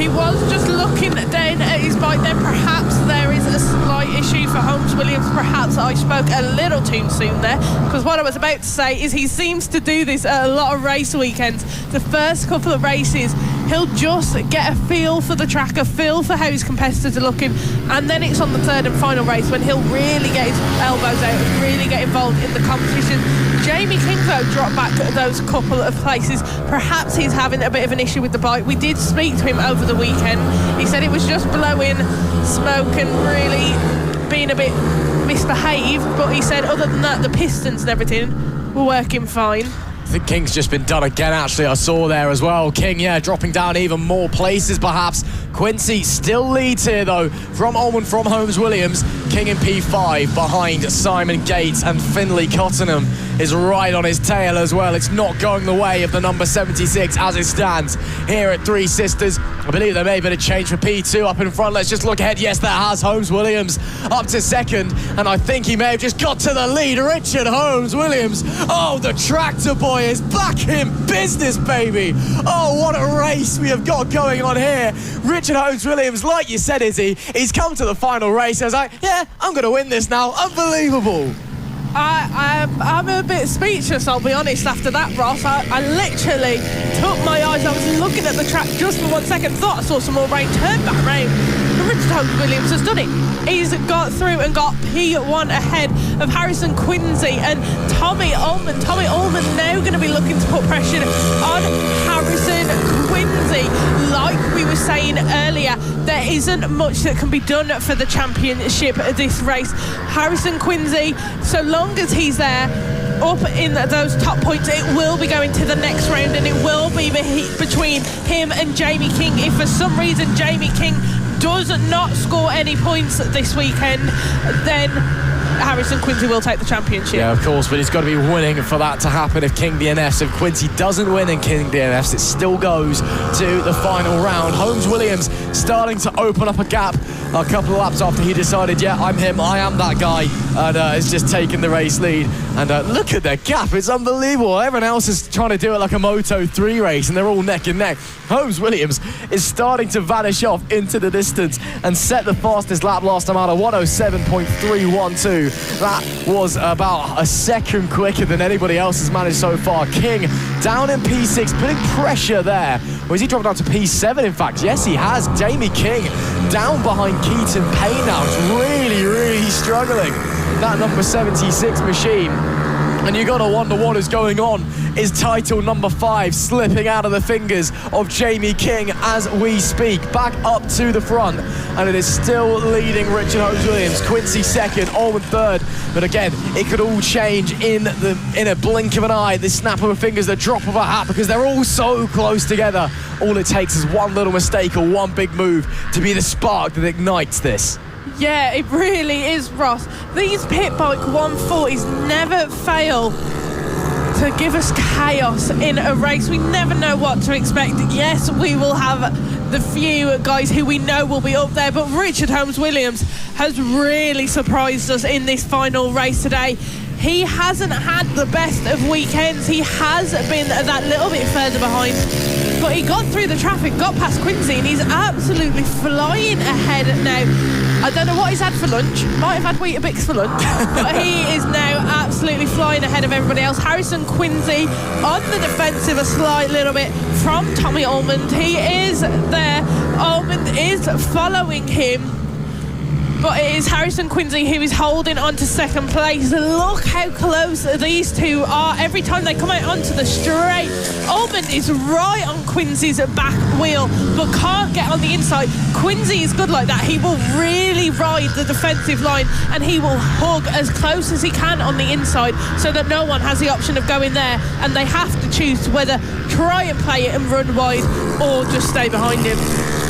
was just looking down at his bike. Then perhaps there is a slight issue for Holmes-Williams. Perhaps I spoke a little too soon there, because what I was about to say is he seems to do this at a lot of race weekends. The first couple of races, he'll just get a feel for the track, a feel for how his competitors are looking, and then it's on the 3rd and final race when he'll really get his elbows out and really get involved in the competition. Jamie King, though, dropped back those couple of places. Perhaps he's having a bit of an issue with the bike. We did speak to him over the weekend. He said it was just blowing smoke and really being a bit misbehaved, but he said other than that, the pistons and everything were working fine. I think King's just been done again, actually. I saw there as well. King, dropping down even more places, perhaps. Quincy still leads here, though, from Ullman, from Holmes-Williams. King in P5 behind Simon Gates, and Finlay Cottenham is right on his tail as well. It's not going the way of the number 76 as it stands here at Three Sisters. I believe there may have been a change for P2 up in front. Let's just look ahead. Yes, there has. Holmes-Williams up to 2nd, and I think he may have just got to the lead. Richard Holmes-Williams. Oh, the tractor boy is back in business, baby. Oh, what a race we have got going on here. Richard Holmes-Williams, like you said, Izzy, he's come to the final race. I was like, I'm going to win this now. Unbelievable. I'm a bit speechless, I'll be honest, after that, Ross. I literally took my eyes, I was looking at the track just for 1 second, thought I saw some more rain, turned back round, and Richard Holmes-Williams has done it. He's got through and got P1 ahead of Harrison Quincy and Tommy Ullman. Tommy Ullman now going to be looking to put pressure on Harrison Quincy. Like we were saying earlier, there isn't much that can be done for the championship of this race. Harrison Quincy, so long as he's there up in those top points, it will be going to the next round, and it will be between him and Jamie King. If for some reason Jamie King does not score any points this weekend, then Harrison Quincy will take the championship. Yeah, of course, but he's got to be winning for that to happen if King DNFs. If Quincy doesn't win and King DNFs, it still goes to the final round. Holmes-Williams starting to open up a gap a couple of laps after he decided, I'm him, I am that guy, and has just taken the race lead. And look at the gap, it's unbelievable. Everyone else is trying to do it like a Moto 3 race, and they're all neck and neck. Holmes-Williams is starting to vanish off into the distance and set the fastest lap last time out of 107.312. That was about a second quicker than anybody else has managed so far. King down in P6, putting pressure there. Or is he dropped down to P7, in fact? Yes, he has. Jamie King down behind Katon Payne now. It's really, really struggling. That number 76 machine And you gotta wonder what is going on. Is title number 5 slipping out of the fingers of Jamie King as we speak? Back up to the front, and it is still leading Richard Holmes-Williams. Quincy second, Allman third. But again, it could all change in a blink of an eye, the snap of a fingers, the drop of a hat, because they're all so close together. All it takes is one little mistake or one big move to be the spark that ignites this. Yeah, it really is, Ross. These pit bike 140s never fail to give us chaos in a race. We never know what to expect. Yes, we will have the few guys who we know will be up there, but Richard Holmes-Williams has really surprised us in this final race today. He hasn't had the best of weekends. He has been that little bit further behind, but he got through the traffic, got past Quincy, and he's absolutely flying ahead now. I don't know what he's had for lunch. Might have had Weetabix for lunch, but he is now absolutely flying ahead of everybody else. Harrison Quincy on the defensive a slight little bit from Tommy Almond. He is there. Almond is following him, but it is Harrison Quincy who is holding on to second place. Look how close these two are every time they come out onto the straight. Almond is right on Quincy's back wheel, but can't get on the inside. Quincy is good like that. He will really ride the defensive line, and he will hug as close as he can on the inside so that no one has the option of going there, and they have to choose whether try and play it and run wide or just stay behind him.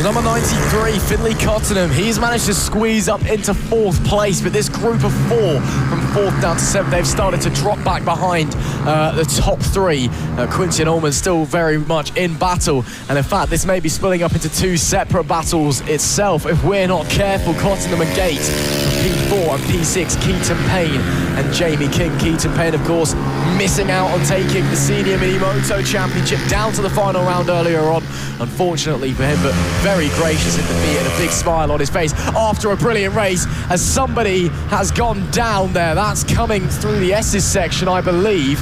Number 93, Finlay Cottenham, he's managed to squeeze up into 4th place, but this group of 4 from 4th down to 7th, they've started to drop back behind the top 3. Quincy and Allman still very much in battle, and in fact this may be splitting up into 2 separate battles itself if we're not careful. Cottenham and Gate, P4 and P6, Katon Payne and Jamie King. Katon Payne, of course, missing out on taking the Senior Mini Moto Championship down to the final round earlier on, unfortunately for him, but very gracious in defeat and a big smile on his face after a brilliant race, as somebody has gone down there. That's coming through the S's section, I believe.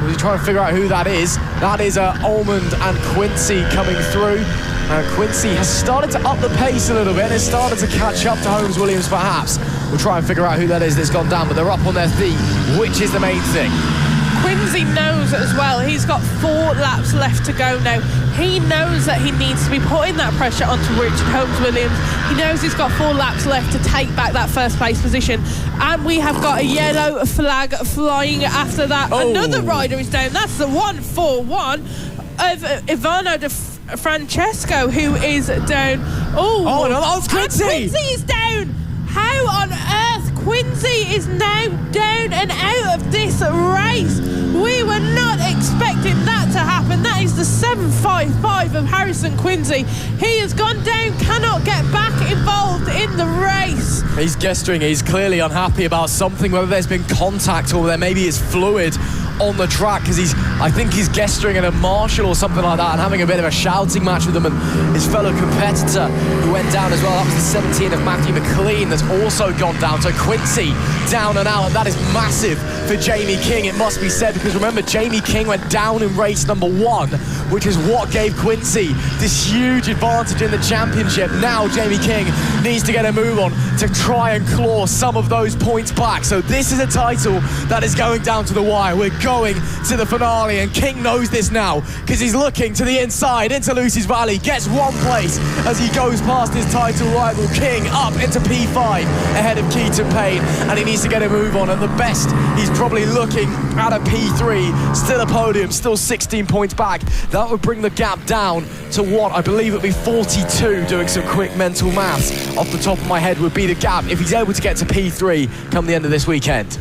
We're trying to figure out who that is. That is Almond and Quincy coming through. Quincy has started to up the pace a little bit and has started to catch up to Holmes-Williams perhaps. We'll try and figure out who that is that's gone down, but they're up on their feet, which is the main thing. Quincy knows as well, he's got 4 laps left to go now. He knows that he needs to be putting that pressure onto Richard Holmes-Williams. He knows he's got 4 laps left to take back that first place position. And we have got a yellow flag flying after that. Oh. Another rider is down. That's the 141 of Ivano de Francesco, who is down. Oh no, it's Quincy! Quincy is down! How on earth Quincy is now down and out of this race? We were not expecting that to happen. That is the 755 of Harrison Quincy. He has gone down, cannot get back involved in the race. He's gesturing, he's clearly unhappy about something, whether there's been contact or there maybe is fluid on the track, because I think he's gesturing at a marshal or something like that and having a bit of a shouting match with him and his fellow competitor who went down as well. That was the 17 of Matthew McLean that's also gone down. So Quincy down and out, and that is massive for Jamie King, it must be said, because remember, Jamie King went down in race number 1, which is what gave Quincy this huge advantage in the championship. Now Jamie King needs to get a move on to try and claw some of those points back. So this is a title that is going down to the wire. We're going to the finale, and King knows this now because he's looking to the inside into Lucy's Valley, gets 1 place as he goes past his title rival King up into P5 ahead of Katon Payne, and he needs to get a move on. At the best, he's probably looking at a P3, still a podium, still 16 points back. That would bring the gap down to what I believe would be 42, doing some quick mental maths off the top of my head, would be the gap if he's able to get to P3 come the end of this weekend.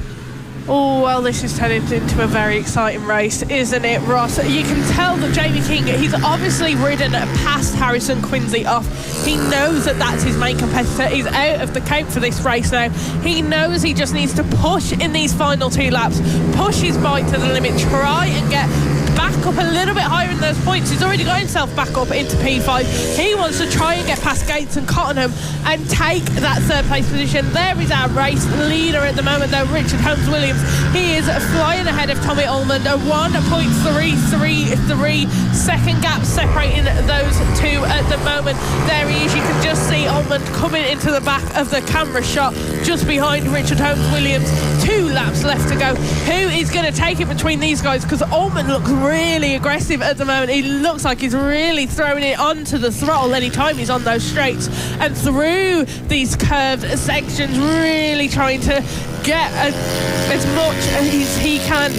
Oh, well, this is turning into a very exciting race, isn't it, Ross? You can tell that Jamie King, he's obviously ridden past Harrison Quincy off. He knows that that's his main competitor. He's out of the count for this race now. He knows he just needs to push in these final 2 laps, push his bike to the limit, try and get back back up a little bit higher in those points. He's already got himself back up into P5. He wants to try and get past Gates and Cottenham and take that third place position. There is our race leader at the moment, though, Richard Holmes-Williams. He is flying ahead of Tommy Ullman, a 1.333 second gap separating those two at the moment. There he is. You can just see Ullman coming into the back of the camera shot just behind Richard Holmes-Williams. 2 laps left to go. Who is going to take it between these guys? Because Ullman looks really aggressive at the moment. He looks like he's really throwing it onto the throttle anytime he's on those straights and through these curved sections, really trying to get as much as he can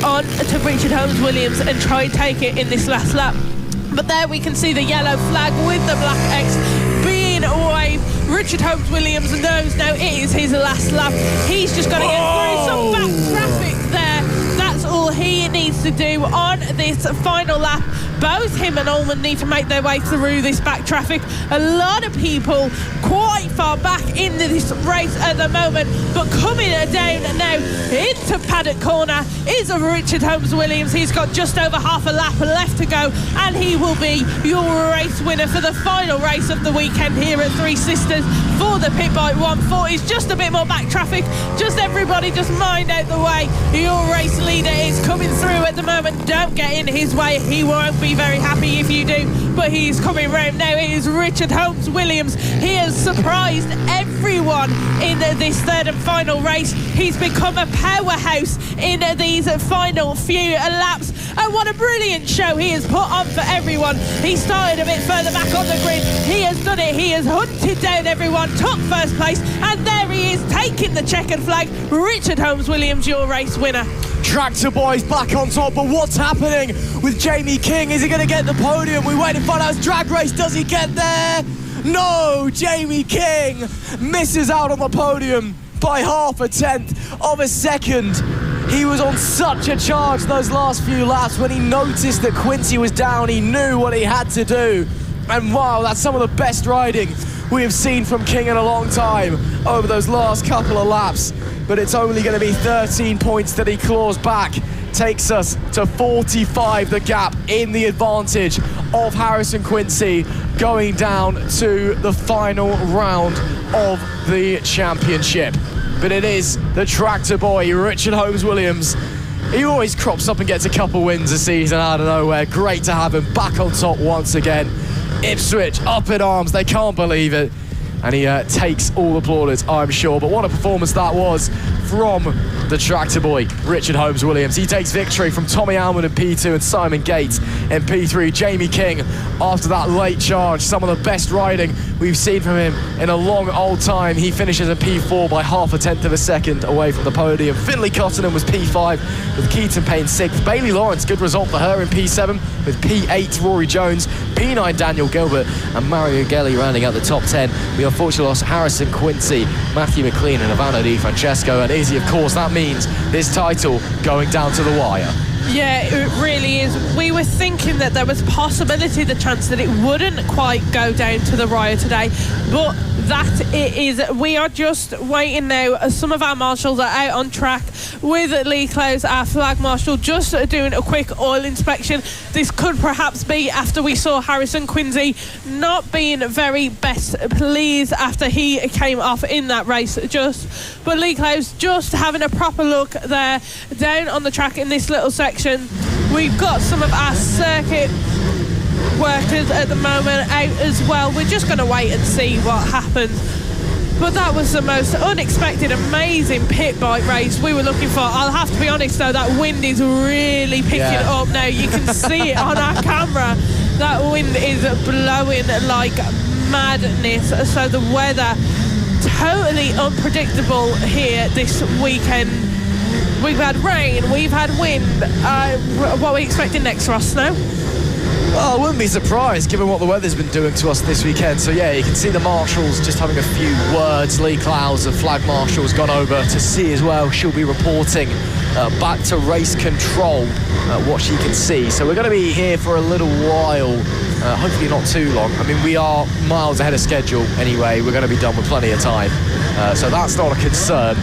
on to Richard Holmes-Williams and try and take it in this last lap. But there we can see the yellow flag with the black X being waved. Richard Holmes-Williams knows now it is his last lap. He's just got to get through some back traffic there. That's all he needs to do on this final lap. Both him and Ullman need to make their way through this back traffic. A lot of people quite far back into this race at the moment, but coming down now into Paddock corner is Richard Holmes-Williams. He's got just over half a lap left to go, and he will be your race winner for the final race of the weekend here at Three Sisters for the Pit Bike 140s. Just a bit more back traffic. Just everybody just mind out the way. Your race leader is coming through at the moment. Don't get in his way. He won't be very happy if you do, but he's coming round now. It is Richard Holmes-Williams. He has surprised everyone in this third and final race. He's become a powerhouse in these final few laps, and what a brilliant show he has put on for everyone. He started a bit further back on the grid. He has done it. He has hunted down everyone, took first place, and there he is taking the checkered flag. Richard Holmes-Williams, your race winner. Tractor Boy's back on top, but what's happening with Jamie King? Is he going to get the podium? We wait and find out. Drag race, does he get there? No, Jamie King misses out on the podium by 0.5 of a second. He was on such a charge those last few laps. When he noticed that Quincy was down, he knew what he had to do. And wow, that's some of the best riding we have seen from King in a long time over those last couple of laps. But it's only going to be 13 points that he claws back. Takes us to 45, the gap in the advantage of Harrison Quincy, going down to the final round of the championship. But it is the tractor boy, Richard Holmes-Williams. He always crops up and gets a couple wins a season out of nowhere. Great to have him back on top once again. Ipswich up in arms, they can't believe it. And he takes all the plaudits, I'm sure. But what a performance that was from the tractor boy, Richard Holmes-Williams. He takes victory from Tommy Almond in P2 and Simon Gates in P3. Jamie King, after that late charge, some of the best riding we've seen from him in a long old time. He finishes in P4 by 0.5 of a second away from the podium. Finlay Cottenham was P5 with Katon Payne 6th. Bailey Lawrence, good result for her in P7 with P8 Rory Jones, P9 Daniel Gilbert, and Mario Gelli rounding out the top 10. We unfortunately lost Harrison Quincy, Matthew McLean and Ivano Di Francesco, and Izzy, of course, that means this title going down to the wire. Yeah, it really is. We were thinking that there was possibility, the chance that it wouldn't quite go down to the wire today, but that it is. We are just waiting now. Some of our marshals are out on track with Lee Clowes, our flag marshal, just doing a quick oil inspection. This could perhaps be after we saw Harrison Quincy not being very best pleased after he came off in that race. But Lee Clowes just having a proper look there down on the track in this little section. We've got some of our circuit workers at the moment out as well. We're just going to wait and see what happens. But that was the most unexpected, amazing pit bike race we were looking for. I'll have to be honest though, that wind is really picking up now. You can see it on our camera. That wind is blowing like madness. So the weather totally unpredictable here this weekend. We've had rain, we've had wind. What are we expecting next, Ross, now? Well, I wouldn't be surprised given what the weather's been doing to us this weekend. So yeah, you can see the marshals just having a few words. Lee Clowes, the flag marshal, has gone over to see as well. She'll be reporting back to race control what she can see. So we're going to be here for a little while, hopefully not too long. I mean, we are miles ahead of schedule anyway. We're going to be done with plenty of time. So that's not a concern.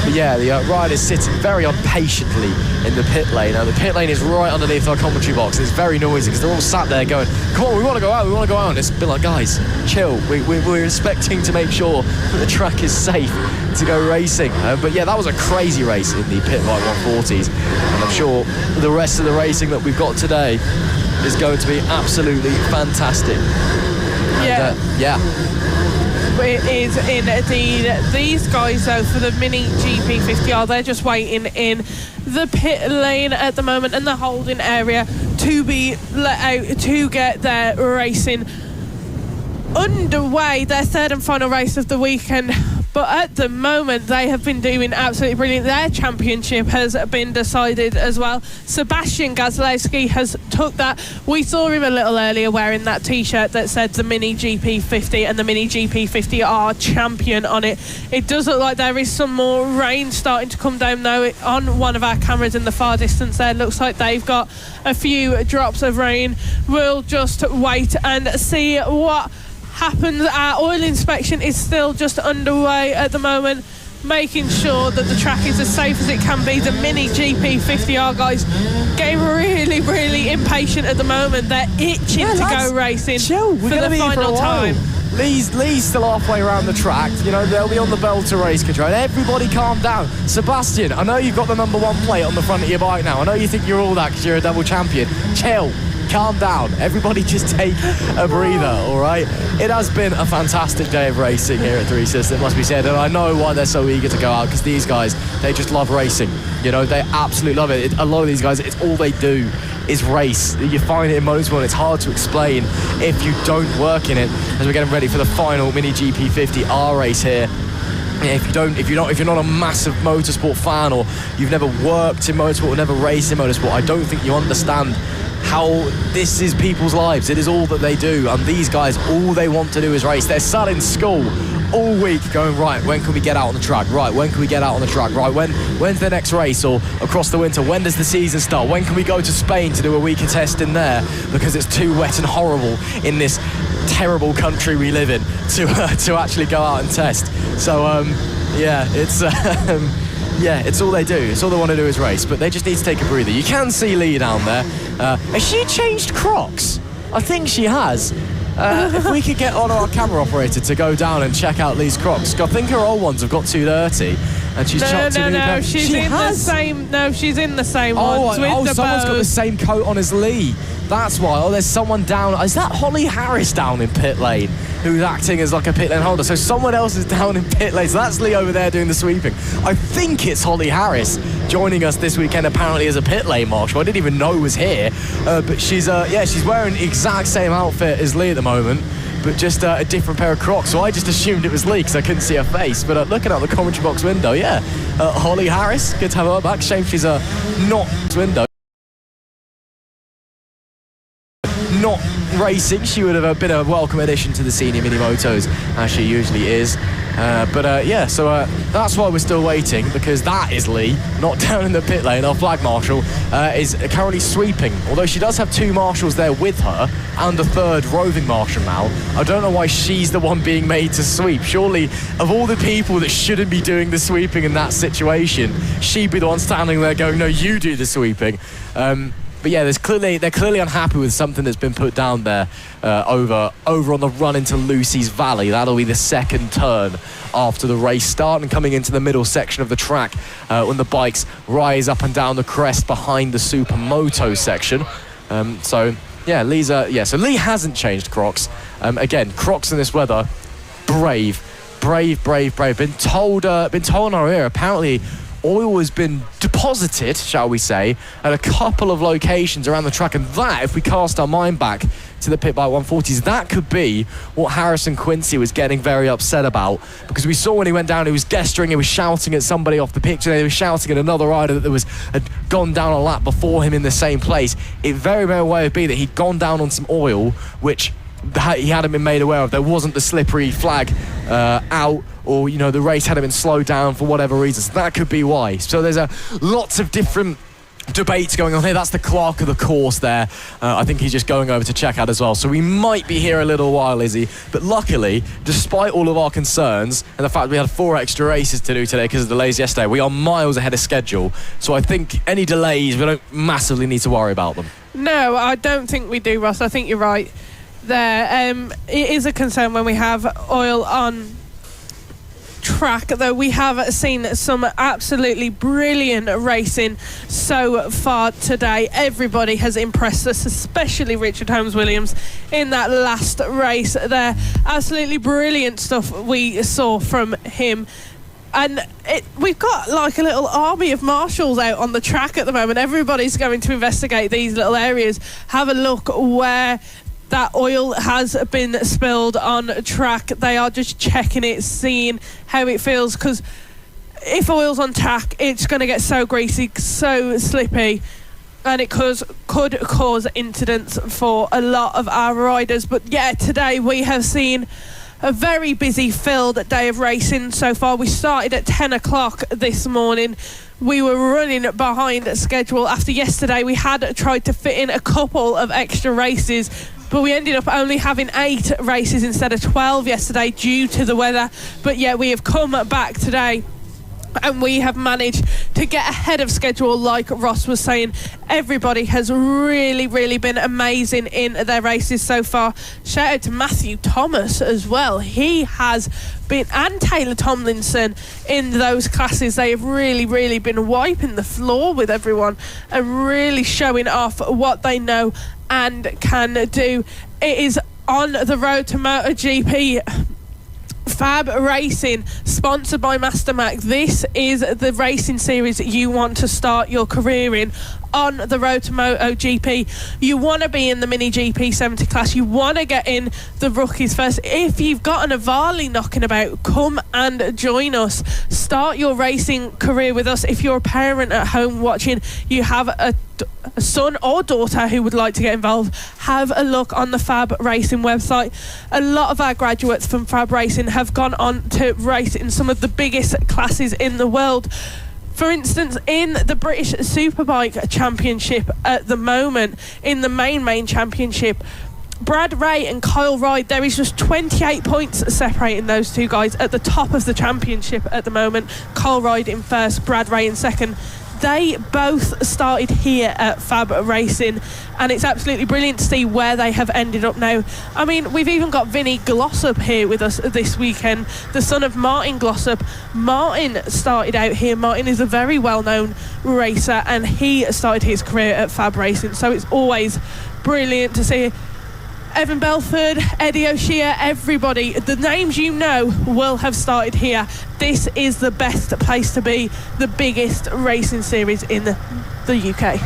But yeah, the rider's sitting very impatiently in the pit lane. Now, the pit lane is right underneath our commentary box. It's very noisy because they're all sat there going, come on, we want to go out, we want to go out. And it's a bit like, guys, chill. We're expecting to make sure that the track is safe to go racing. But yeah, that was a crazy race in the pit bike 140s. And I'm sure the rest of the racing that we've got today is going to be absolutely fantastic. Yeah. It is indeed. These guys, though, for the Mini GP 50R, they're just waiting in the pit lane at the moment and the holding area to be let out to get their racing underway, their third and final race of the weekend. But at the moment, they have been doing absolutely brilliant. Their championship has been decided as well. Sebastian Gazlowski has took that. We saw him a little earlier wearing that T-shirt that said the Mini GP50 and the Mini GP50R champion on it. It does look like there is some more rain starting to come down, though. On one of our cameras in the far distance there, looks like they've got a few drops of rain. We'll just wait and see what happens. Our oil inspection is still just underway at the moment, making sure that the track is as safe as it can be. The Mini GP 50R guys getting really, really impatient at the moment. They're itching to go racing for the final time. Lee's still halfway around the track. You know, they'll be on the bell to race control. Everybody calm down. Sebastian, I know you've got the number 1 plate on the front of your bike now. I know you think you're all that because you're a double champion. Chill. Calm down. Everybody just take a breather, all right? It has been a fantastic day of racing here at Three Sisters, it must be said, and I know why they're so eager to go out, because these guys, they just love racing. You know, they absolutely love it. A lot of these guys, it's all they do is race. You find it in motorsport, it's hard to explain if you don't work in it, as we're getting ready for the final Mini GP50R race here. If you're not a massive motorsport fan, or you've never worked in motorsport or never raced in motorsport, I don't think you understand how this is people's lives. It is all that they do, and these guys, all they want to do is race. They're sat in school all week going, right, when can we get out on the track? Right, when can we get out on the track? Right, when's the next race? Or across the winter, when does the season start? When can we go to Spain to do a week of testing there, because it's too wet and horrible in this terrible country we live in to actually go out and test. So yeah, it's yeah, it's all they do. It's all they want to do is race, but they just need to take a breather. You can see Lee down there. Has she changed Crocs? I think she has. If we could get on our camera operator to go down and check out Lee's Crocs. I think her old ones have got too dirty, and she's chopped a new pair. She's in the same. No, she's in the same ones with the someone's bows. got the same coat on as Lee. That's why. Oh, there's someone down. Is that Holly Harris down in pit lane, who's acting as like a pit lane holder? So someone else is down in pit lane. So that's Lee over there doing the sweeping. I think it's Holly Harris joining us this weekend, apparently as a pit lane marshal. I didn't even know was here, but she's wearing the exact same outfit as Lee at the moment, but just a different pair of Crocs. So I just assumed it was Lee because I couldn't see her face. But looking out the commentary box window, yeah, Holly Harris, good to have her back. Shame she's not window. Not racing. She would have been a welcome addition to the senior Mini Motos, as she usually is. Yeah, so that's why we're still waiting, because that is Lee, not down in the pit lane. Our flag marshal is currently sweeping, although she does have 2 marshals there with her and a 3rd roving marshal now. I don't know why she's the one being made to sweep. Surely, of all the people that shouldn't be doing the sweeping in that situation, she'd be the one standing there going, no, you do the sweeping. But yeah, they're clearly unhappy with something that's been put down there over on the run into Lucy's Valley. That'll be the 2nd turn after the race start, and coming into the middle section of the track when the bikes rise up and down the crest behind the Supermoto section. So yeah, so Lee hasn't changed Crocs. Again, Crocs in this weather, brave. Been told in our ear, apparently oil has been deposited, shall we say, at a couple of locations around the track, and that, if we cast our mind back to the pit bike 140s, that could be what Harrison Quincy was getting very upset about, because we saw when he went down, he was gesturing, he was shouting at somebody off the picture, he was shouting at another rider that had gone down a lap before him in the same place. It very well may be that he'd gone down on some oil, which he hadn't been made aware of. There wasn't the slippery flag out, or the race hadn't been slowed down for whatever reason. So that could be why. So there's lots of different debates going on here. That's the clerk of the course there. I think he's just going over to check out as well. So we might be here a little while, Izzy. But luckily, despite all of our concerns and the fact we had 4 extra races to do today because of delays yesterday, we are miles ahead of schedule. So I think any delays, we don't massively need to worry about them. No, I don't think we do, Ross. I think you're right there. It is a concern when we have oil on track, though we have seen some absolutely brilliant racing so far today. Everybody has impressed us, especially Richard Holmes-Williams in that last race there. Absolutely brilliant stuff we saw from him. And we've got like a little army of marshals out on the track at the moment. Everybody's going to investigate these little areas, have a look where that oil has been spilled on track. They are just checking it, seeing how it feels, because if oil's on track, it's going to get so greasy, so slippy, and it could cause incidents for a lot of our riders. But yeah, today we have seen a very busy, filled day of racing so far. We started at 10 o'clock this morning. We were running behind schedule. After yesterday, we had tried to fit in a couple of extra races, but we ended up only having 8 races instead of 12 yesterday due to the weather. But yeah, we have come back today and we have managed to get ahead of schedule. Like Ross was saying, everybody has really been amazing in their races so far. Shout out to Matthew Thomas as well. He has been, and Taylor Tomlinson in those classes. They have really been wiping the floor with everyone and really showing off what they know and can do. It is on the road to MotoGP. FAB-Racing, sponsored by Master Mac. This is the racing series that you want to start your career in. On the road to MotoGP, you want to be in the Mini GP 70 class. You want to get in the rookies first. If you've got an Avali knocking about, come and join us. Start your racing career with us. If you're a parent at home watching, you have a son or daughter who would like to get involved, have a look on the FAB-Racing website. A lot of our graduates from FAB-Racing have gone on to race in some of the biggest classes in the world. For instance, in the British Superbike Championship at the moment, in the main championship, Brad Ray and Kyle Ryde, there is just 28 points separating those two guys at the top of the championship at the moment. Kyle Ryde in first, Brad Ray in second. They both started here at FAB-Racing, and it's absolutely brilliant to see where they have ended up now. I mean, we've even got Vinny Glossop here with us this weekend, the son of Martin Glossop. Martin started out here. Martin is a very well-known racer, and he started his career at FAB-Racing, so it's always brilliant to see Evan Belford, Eddie O'Shea, everybody, the names you know will have started here. This is the best place to be, the biggest racing series in the UK.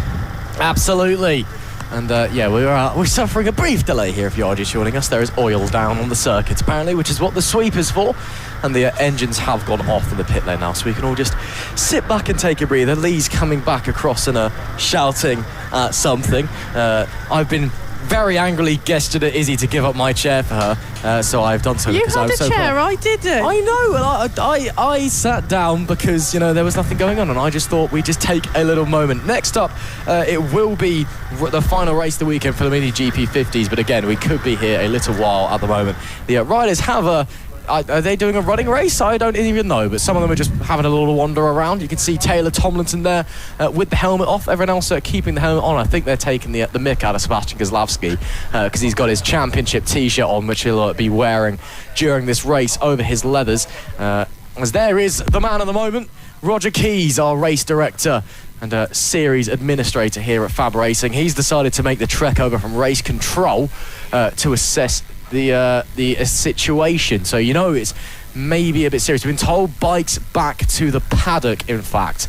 Absolutely. And yeah, we're suffering a brief delay here if you are just joining us. There is oil down on the circuit apparently, which is what the sweep is for. And the engines have gone off in the pit lane now, so we can all just sit back and take a breather. Lee's coming back across and shouting at something. I've been very angrily gestured at Izzy to give up my chair for her, so I've done so. You because had I'm a so chair, I didn't. I know, I sat down because, you know, there was nothing going on, and I just thought we'd just take a little moment. Next up, it will be the final race of the weekend for the Mini GP 50s, but again, we could be here a little while at the moment. The riders have are they doing a running race? I don't even know, but some of them are just having a little wander around. You can see Taylor Tomlinson there with the helmet off. Everyone else keeping the helmet on. I think they're taking the mick out of Sebastian Kozlowski because he's got his championship t-shirt on, which he'll be wearing during this race over his leathers. As there is the man of the moment, Roger Keys, our race director and series administrator here at FAB-Racing. He's decided to make the trek over from race control to assess the situation. So, you know, it's maybe a bit serious. We've been told bikes back to the paddock, in fact.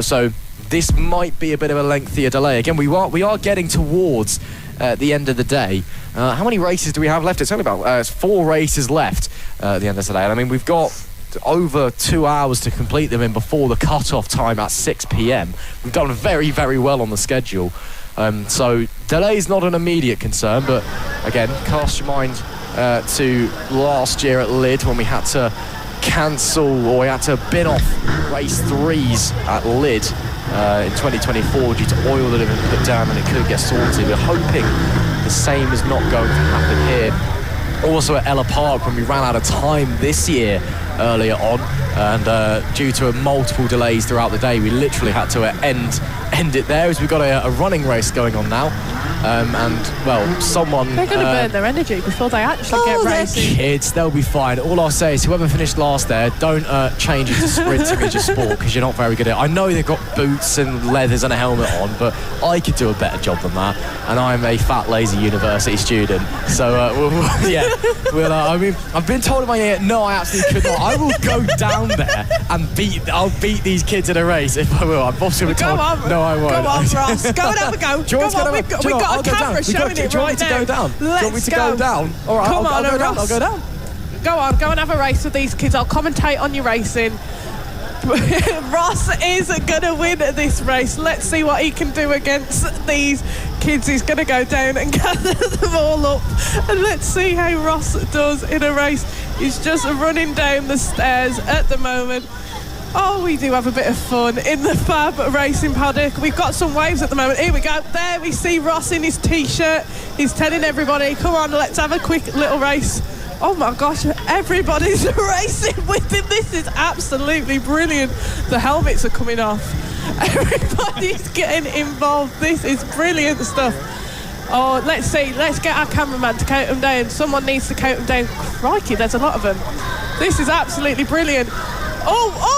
So this might be a bit of a lengthier delay. Again, we are getting towards the end of the day. How many races do we have left? It's only about 4 races left at the end of the day. And I mean, we've got over 2 hours to complete them in before the cut-off time at 6 p.m. We've done very well on the schedule. So delay is not an immediate concern, but again, cast your mind to last year at Lid when we had to cancel, or we had to bin off race 3s at Lid in 2024 due to oil that had been put down, and it could get sorted. We're hoping the same is not going to happen here. Also at Ella Park, when we ran out of time this year earlier on, and due to multiple delays throughout the day, we literally had to end it there, as we've got a running race going on now. And well, someone they're going to burn their energy before they actually get racing. Kids, they'll be fine. All I'll say is whoever finished last there, don't change into sprinting as your sport, because you're not very good at it. I know they've got boots and leathers and a helmet on, but I could do a better job than that, and I'm a fat lazy university student. So I mean, I've been told in my ear, no, I absolutely could not. I will go down there and I'll beat these kids in a race if I will. I'm also told, no, I won't. Go on, Ross. Go and have a go. Come on, we've got a camera showing it right now. Do you want me to go down? All right, Come on, I'll Ross. go down. Go on, go and have a race with these kids. I'll commentate on your racing. Ross is going to win this race. Let's see what he can do against these kids. He's going to go down and gather them all up. And let's see how Ross does in a race. He's just running down the stairs at the moment. Oh, we do have a bit of fun in the FAB-Racing paddock. We've got some waves at the moment. Here we go. There we see Ross in his T-shirt. He's telling everybody, come on, let's have a quick little race. Oh my gosh, everybody's racing with him. This is absolutely brilliant. The helmets are coming off. Everybody's getting involved. This is brilliant stuff. Oh, let's see. Let's get our cameraman to count them down. Someone needs to count them down. Crikey, there's a lot of them. This is absolutely brilliant. Oh!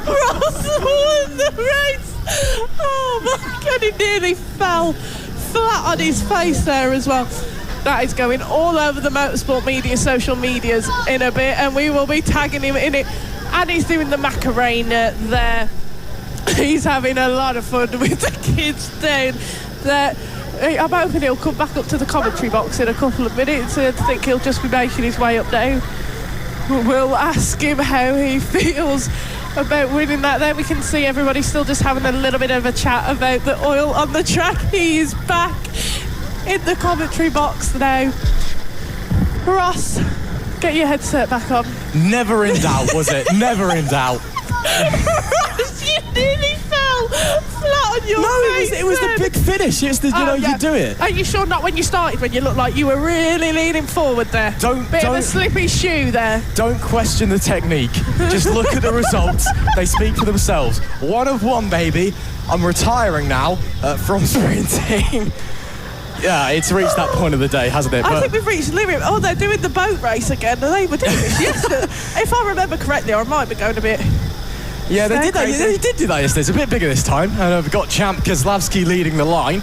Ross won the race. Oh my God, he nearly fell flat on his face there as well. That is going all over the motorsport media, social medias in a bit, and we will be tagging him in it. And he's doing the Macarena there. He's having a lot of fun with the kids down there. I'm hoping he'll come back up to the commentary box in a couple of minutes. I think he'll just be making his way up now. We'll ask him how he feels about winning that. There we can see everybody still just having a little bit of a chat about the oil on the track. He is back in the commentary box now. Ross, get your headset back on. Never in doubt, was it? Never in doubt. Ross, you nearly fell flat on your face. No, it was the big finish. It's the, you do it. Are you sure not when you started, when you looked like you were really leaning forward there? Bit of a slippy shoe there. Don't question the technique. Just look at the results. They speak for themselves. 1 of 1, baby. I'm retiring now from sprinting. Yeah, it's reached that point of the day, hasn't it? I think we've reached the limit. Oh, they're doing the boat race again. They were doing this yesterday. If I remember correctly, I might be going a bit... Yeah, they did do that yesterday. It's a bit bigger this time. And we've got champ Kozlowski leading the line.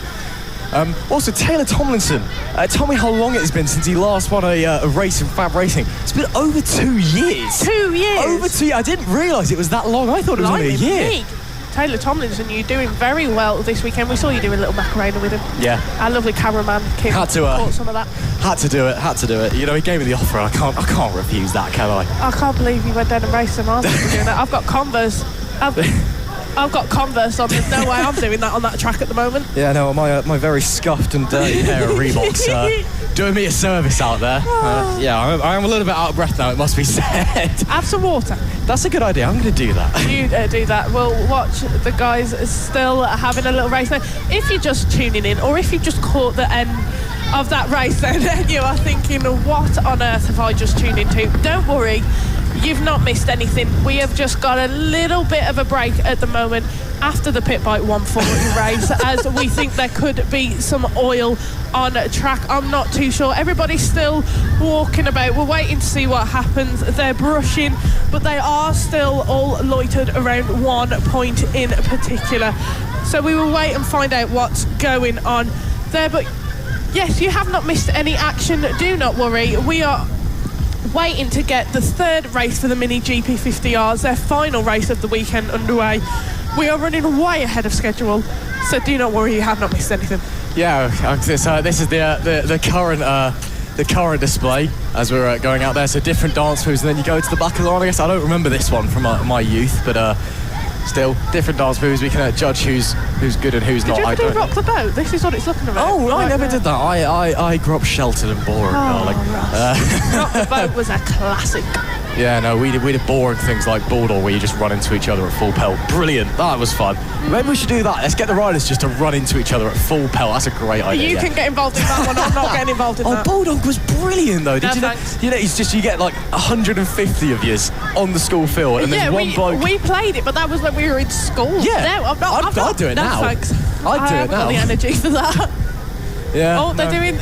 Also, Taylor Tomlinson. Tell me how long it has been since he last won a race in FAB-Racing. It's been over 2 years. 2 years? Over 2 years. I didn't realise it was that long. I thought it was only a year. Taylor Tomlinson, you're doing very well this weekend. We saw you doing a little Macarena with him. Yeah. Our lovely cameraman, Kim, caught some of that. Had to do it. You know, he gave me the offer. I can't refuse that, can I? I can't believe you went down and raced some arse for doing that. I've got Converse. I've got Converse on. There's no way I'm doing that on that track at the moment. Yeah, no, my very scuffed and dirty pair of Reeboks doing me a service out there. I'm a little bit out of breath now, it must be said. Have some water. That's a good idea. I'm going to do that. You do that. We'll watch the guys still having a little race there. If you're just tuning in, or if you've just caught the end of that race, then you are thinking, what on earth have I just tuned into? Don't worry. You've not missed anything. We have just got a little bit of a break at the moment after the Pit Bike 140 race, as we think there could be some oil on track. I'm not too sure. Everybody's still walking about. We're waiting to see what happens. They're brushing, but they are still all loitered around one point in particular. So we will wait and find out what's going on there. But yes, you have not missed any action. Do not worry. We are waiting to get the third race for the Mini GP50Rs, their final race of the weekend, underway. We are running way ahead of schedule, so do not worry, you have not missed anything. Yeah, this is the current display as we're going out there. So different dance moves, and then you go to the back of the line. I guess I don't remember this one from my youth, but still different dance moves. We can judge who's good and who's Did not. you I ever don't do Rock the Boat? This is what it's looking about. Oh, I never did that. I grew up sheltered and boring, darling. Rock the Boat was a classic. Yeah, no, we did boring things like Bulldog where you just run into each other at full pelt. Brilliant. That was fun. Maybe we should do that. Let's get the riders just to run into each other at full pelt. That's a great idea. You can get involved in that one. I'm not getting involved in that. Oh, Bulldog was brilliant though. Did you know? Thanks. You know, it's just you get like 150 of yous on the school field, and there's one bloke. We played it, but that was when we were in school. Yeah. No, I'm not. I'd do it now. Thanks. I'd do it now. I haven't got the energy for that. Yeah. Oh, they're doing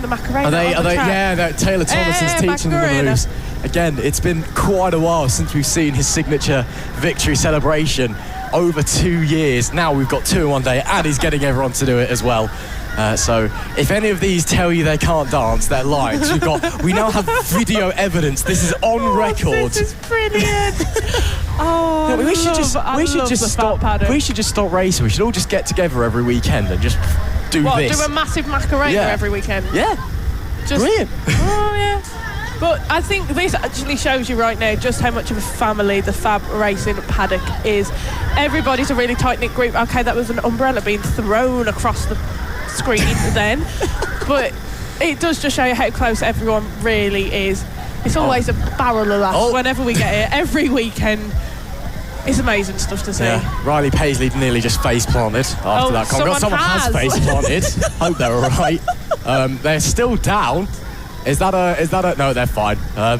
the Macarena. Are they? Yeah, Taylor Thomason's teaching them the Macarena. moves. Again, it's been quite a while since we've seen his signature victory celebration. Over 2 years. Now we've got 2 in one day, and he's getting everyone to do it as well. So if any of these tell you they can't dance, they're lying. We now have video evidence. This is on record. This is brilliant. Oh, we should just stop racing. We should all just get together every weekend and just do this. Do a massive Macarena every weekend? Yeah. Brilliant. Oh, yeah. But I think this actually shows you right now just how much of a family the FAB-Racing Paddock is. Everybody's a really tight-knit group. Okay, that was an umbrella being thrown across the screen then. But it does just show you how close everyone really is. It's always a barrel of laughs whenever we get here, every weekend. It's amazing stuff to see. Yeah. Riley Paisley nearly just face planted after that. Someone has face planted. Hope they're all right. They're still down. Is that a? No, they're fine. Yeah,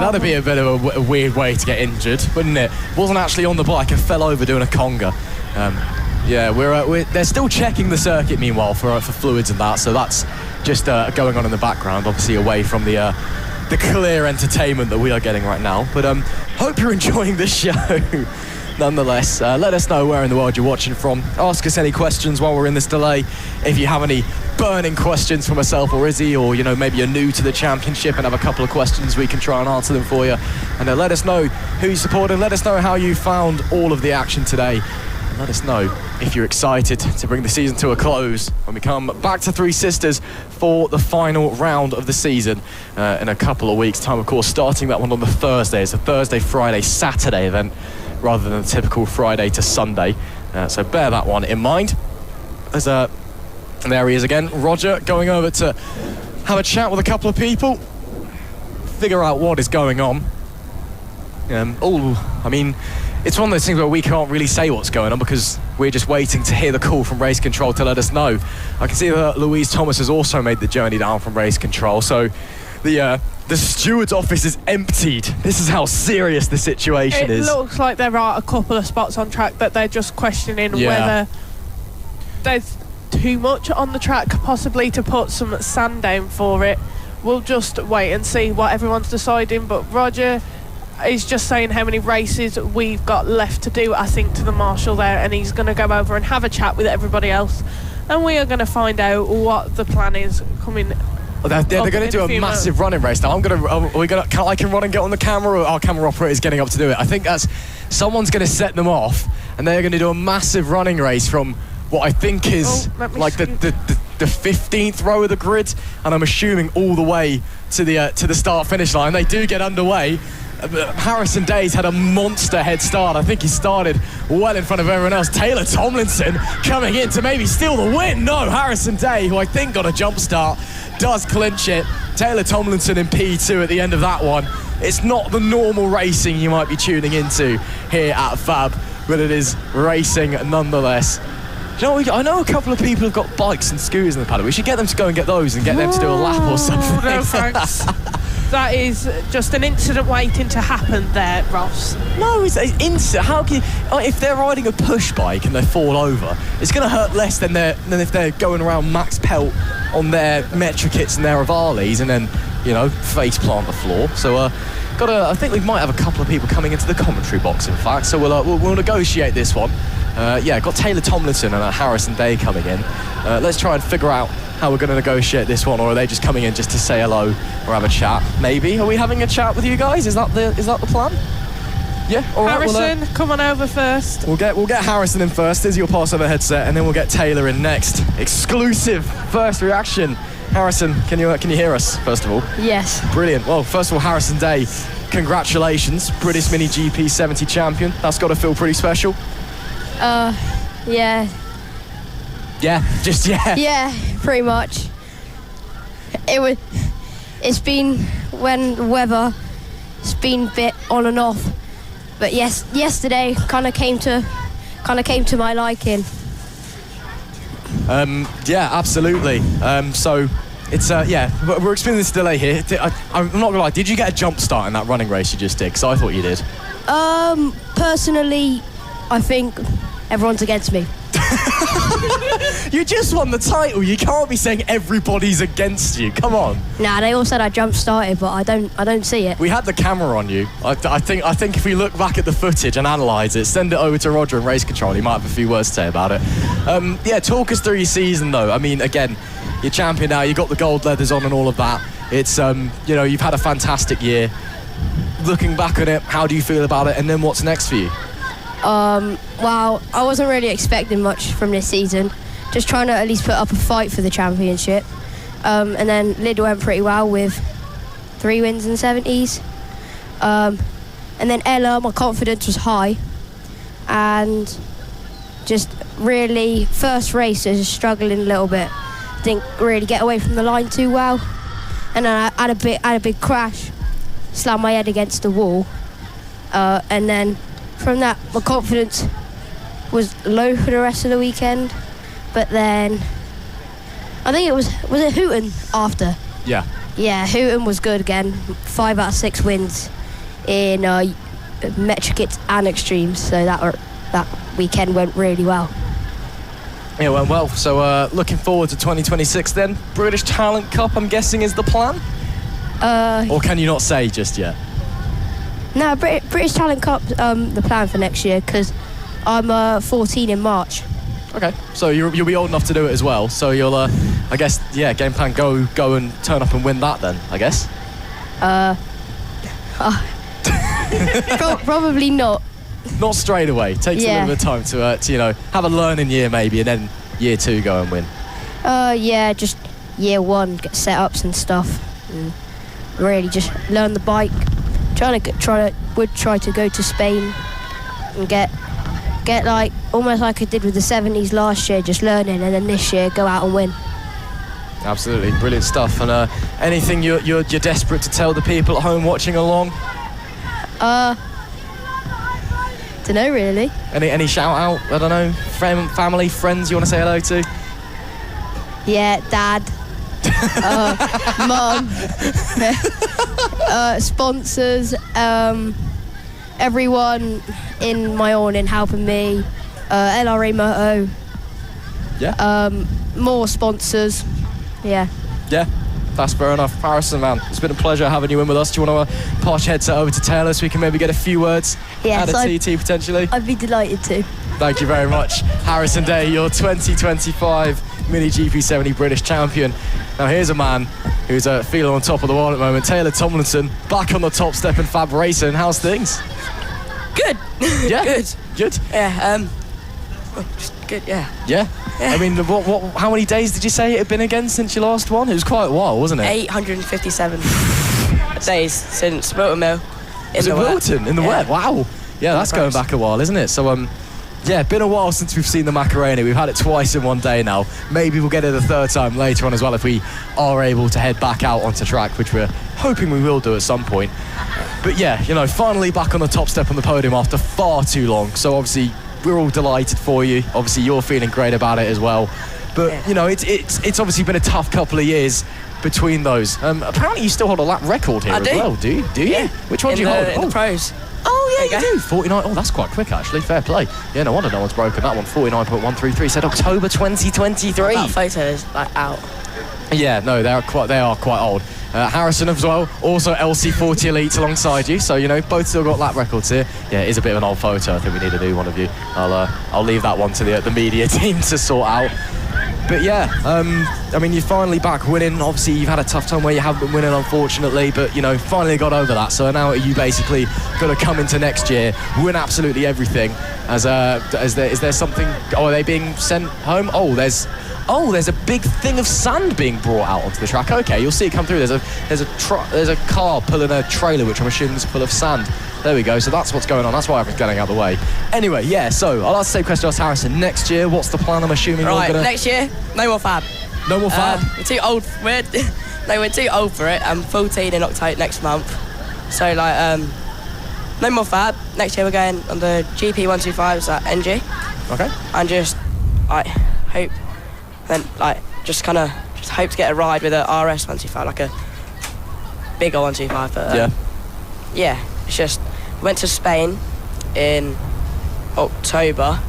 that'd be a bit of a weird way to get injured, wouldn't it? Wasn't actually on the bike. I fell over doing a conga. Yeah, they're still checking the circuit meanwhile for fluids and that. So that's just going on in the background, obviously away from the clear entertainment that we are getting right now. But hope you're enjoying this show. Nonetheless, let us know where in the world you're watching from. Ask us any questions while we're in this delay. If you have any burning questions for myself or Izzy, or maybe you're new to the championship and have a couple of questions, we can try and answer them for you. And let us know who you supported. Let us know how you found all of the action today. And let us know if you're excited to bring the season to a close when we come back to Three Sisters for the final round of the season in a couple of weeks' time. Of course, starting that one on the Thursday. It's a Thursday, Friday, Saturday event, rather than the typical Friday to Sunday. So bear that one in mind. And there he is again, Roger, going over to have a chat with a couple of people, figure out what is going on. I mean, it's one of those things where we can't really say what's going on because we're just waiting to hear the call from race control to let us know. I can see that Louise Thomas has also made the journey down from race control, so the steward's office is emptied. This is how serious the situation is. It looks like there are a couple of spots on track that they're just questioning whether there's too much on the track possibly to put some sand down for it. We'll just wait and see what everyone's deciding, but Roger is just saying how many races we've got left to do, I think, to the marshal there, and he's going to go over and have a chat with everybody else, and we are going to find out what the plan is coming. They're going to do a massive running race now. I can run and get on the camera, or our camera operator's getting up to do it. I think someone's going to set them off, and they're going to do a massive running race from what I think is like the 15th row of the grid, and I'm assuming all the way to the start finish line. They do get underway. Harrison Day's had a monster head start. I think he started well in front of everyone else. Taylor Tomlinson coming in to maybe steal the win. No, Harrison Day, who I think got a jump start, does clinch it. Taylor Tomlinson in P2 at the end of that one. It's not the normal racing you might be tuning into here at Fab, but it is racing nonetheless. You know, I know a couple of people have got bikes and scooters in the paddock. We should get them to go and get those and get them to do a lap or something. No thanks. That is just an incident waiting to happen there, Ross. No, it's instant. How can you, if they're riding a push bike and they fall over, it's going to hurt less than if they're going around max pelt on their metric kits and their Avalis and then, face plant the floor. So I think we might have a couple of people coming into the commentary box, in fact. So we'll negotiate this one. Got Taylor Tomlinson and Harrison Day coming in. Let's try and figure out how we're going to negotiate this one, or are they just coming in just to say hello or have a chat? Maybe. Are we having a chat with you guys? Is that the plan? Yeah, all right. Harrison, come on over first. We'll get Harrison in first. Here's your pass over headset, and then we'll get Taylor in next. Exclusive first reaction. Harrison, can you hear us first of all? Yes. Brilliant. Well, first of all, Harrison Day, congratulations, British Mini GP 70 champion. That's got to feel pretty special. Yeah. Yeah, just yeah. Yeah, pretty much. It's been when the weather, it's been a bit on and off, but yesterday kind of came to my liking. Yeah, absolutely. So it's we're experiencing this delay here. I'm not gonna lie. Did you get a jump start in that running race you just did? Because I thought you did. Personally, I think everyone's against me. You just won the title. You can't be saying everybody's against you. Come on. Nah, they all said I jump started, but I don't see it. We had the camera on you. I think if we look back at the footage and analyse it, send it over to Roger in race control, he might have a few words to say about it. Yeah, talk us through your season though. I mean, again, you're champion now. You got the gold leathers on and all of that. It's you've had a fantastic year. Looking back on it, how do you feel about it? And then what's next for you? Well, I wasn't really expecting much from this season. Just trying to at least put up a fight for the championship. And then Lid went pretty well with 3 wins in 70s. And then Ella, my confidence was high. And just really, first race, I was struggling a little bit. Didn't really get away from the line too well. And then I had a big crash. Slammed my head against the wall. And then from that, my confidence was low for the rest of the weekend. But then, I think it was it Hooton after? Yeah. Yeah, Hooton was good again. 5 out of 6 wins in metric kits and extremes. So that weekend went really well. Yeah, went well. So looking forward to 2026 then. British Talent Cup, I'm guessing, is the plan? Or can you not say just yet? No, British Talent Cup, the plan for next year, because I'm 14 in March. Okay, so you'll be old enough to do it as well. So you'll, I guess, yeah, game plan, go and turn up and win that then, I guess. Probably not. Not straight away. Takes a little bit of time to have a learning year maybe, and then year 2 go and win. Yeah, just year 1 get setups and stuff, and really just learn the bike. Try to go to Spain and get like almost like I did with the 70s last year, just learning, and then this year go out and win. Absolutely brilliant stuff. And anything you're desperate to tell the people at home watching along? Don't know really. Any shout out? I don't know. Family, friends you want to say hello to? Yeah, Dad. Mum. Sponsors. Everyone in my awning helping me. LRA Moto. Yeah. More sponsors. Yeah. Yeah, that's fair enough. Harrison, man, it's been a pleasure having you in with us. Do you want to pass your headset over to Taylor so we can maybe get a few words out of TT potentially? I'd be delighted to. Thank you very much. Harrison Day, your 2025 Mini GP70 British champion. Now here's a man who's feeling on top of the world at the moment. Taylor Tomlinson, back on the top step in FAB-Racing. How's things? Good. Yeah. Good. Yeah. Just good. Yeah. Yeah. I mean, how many days did you say it had been again since you last won? It was quite a while, wasn't it? 857 days since Wilton Mill. Was it Wilton in the wet? Wow. Yeah, that's going back a while, isn't it? So yeah, been a while since we've seen the Macarena. We've had it twice in one day now. Maybe we'll get it a third time later on as well if we are able to head back out onto track, which we're hoping we will do at some point. But yeah, finally back on the top step on the podium after far too long. So obviously we're all delighted for you. Obviously you're feeling great about it as well. But it's obviously been a tough couple of years between those. Apparently you still hold a lap record here as well, do you? Yeah. Which one do you hold? In the pros. Oh yeah, you do. 49. Oh, that's quite quick actually. Fair play. Yeah, no wonder no one's broken that one. 49.133. Said October 2023. That photo is out. Yeah, no, they are quite old. Harrison as well, also LC40 Elites alongside you. So both still got lap records here. Yeah, it is a bit of an old photo. I think we need a new one of you. I'll leave that one to the media team to sort out. But yeah, I mean, you're finally back winning. Obviously, you've had a tough time where you haven't been winning, unfortunately, but, you know, finally got over that. So now you basically got to come into next year, win absolutely everything. Is there something... Oh, are they being sent home? There's a big thing of sand being brought out onto the track. Okay, you'll see it come through. There's a car pulling a trailer, which I'm assuming is full of sand. There we go. So that's what's going on. That's why everything's getting out of the way. Anyway, yeah. So I'll ask the same question to Harrison. Next year, what's the plan? I'm assuming right. You're gonna... Next year, no more Fab. No more Fab. We're too old. We're too old for it. I'm 14 in October next month. So no more Fab. Next year we're going on the GP 125s at NG. Okay. And just hope. Then just hope to get a ride with a RS 125, like a bigger 125. But yeah, it's just went to Spain in October.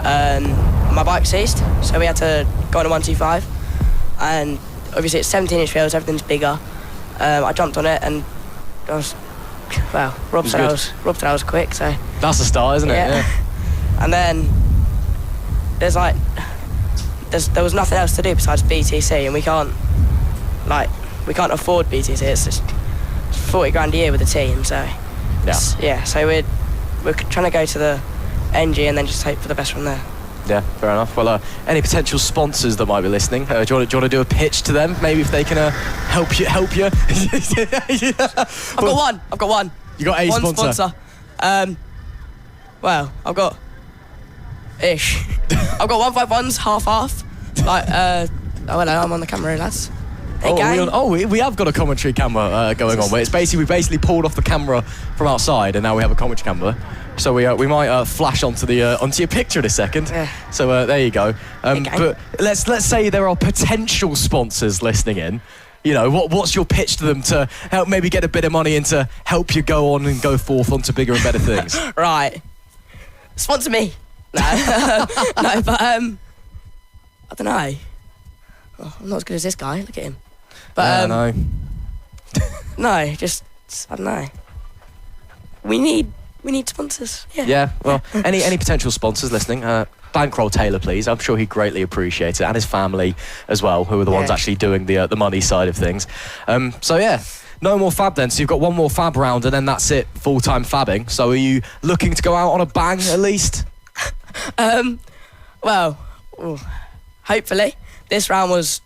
My bike seized, so we had to go on a 125, and obviously it's 17-inch wheels, everything's bigger. I jumped on it and I was, Rob said I was quick, so that's a start, isn't it? Yeah. And then there was nothing else to do besides BTC, and we can't afford BTC. It's just 40 grand a year with the team, so so we're trying to go to the NG and then just hope for the best from there. Yeah, fair enough. Well, any potential sponsors that might be listening, do you want to do a pitch to them? Maybe if they can help you. I've got one. You got a one sponsor. I've got ish. I've got 151s, half. I'm on the camera, lads. Hey, we have got a commentary camera going on. Where we basically pulled off the camera from outside, and now we have a commentary camera. So we might flash onto your picture in a second. Yeah. So there you go. But let's say there are potential sponsors listening in. You know, what's your pitch to them to help maybe get a bit of money in to help you go on and go forth onto bigger and better things? Right. Sponsor me. No, no, but I don't know. Oh, I'm not as good as this guy. Look at him. But no, no, just I don't know. We need sponsors. Yeah. Yeah. Well, any potential sponsors listening, bankroll Taylor, please. I'm sure he'd greatly appreciate it, and his family as well, who are the ones actually doing the money side of things. So yeah. No more Fab then, so you've got one more Fab round and then that's it, full-time fabbing. So are you looking to go out on a bang at least? Hopefully. This round was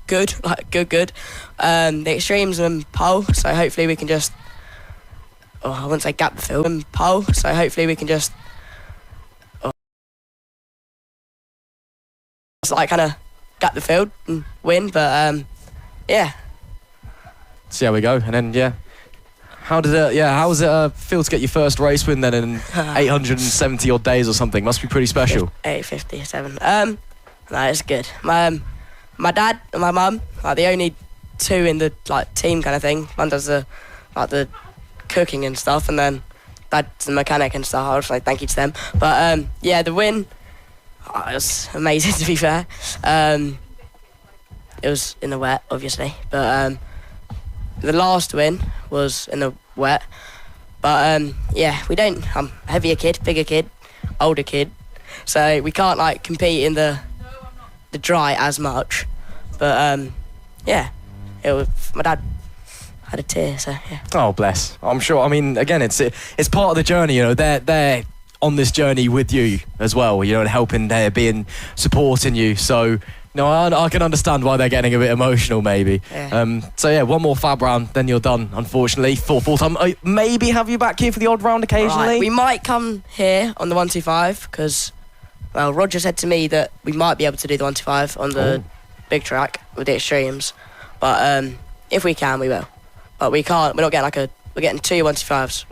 good, good. The extremes and pole, so hopefully we can just... I wouldn't say gap the field. And pole, so hopefully we can just... kind of gap the field and win, but yeah. See how we go, and then how was it feel to get your first race win then in 870 odd days or something? Must be pretty special. 857. No, it's good. My dad and my mum are the only two in the team kind of thing. Mum does the cooking and stuff, and then dad's the mechanic and stuff. I'll just thank you to them. But the win, it was amazing to be fair. It was in the wet, obviously, but the last win was in the wet. But we don't. I'm a heavier kid, bigger kid, older kid, so we can't compete in the dry as much. But it was, my dad had a tear, so yeah. Oh bless. I'm sure. I mean, again, it's part of the journey. You know, they're on this journey with you as well. You know, and helping, supporting you. So. No, I can understand why they're getting a bit emotional, maybe. Yeah. One more Fab round, then you're done, unfortunately. Full time. Maybe have you back here for the odd round occasionally? Right. We might come here on the 125, because, Roger said to me that we might be able to do the 125 on the big track with the extremes. But if we can, we will. But we can't. We're not getting we're getting 2 125s.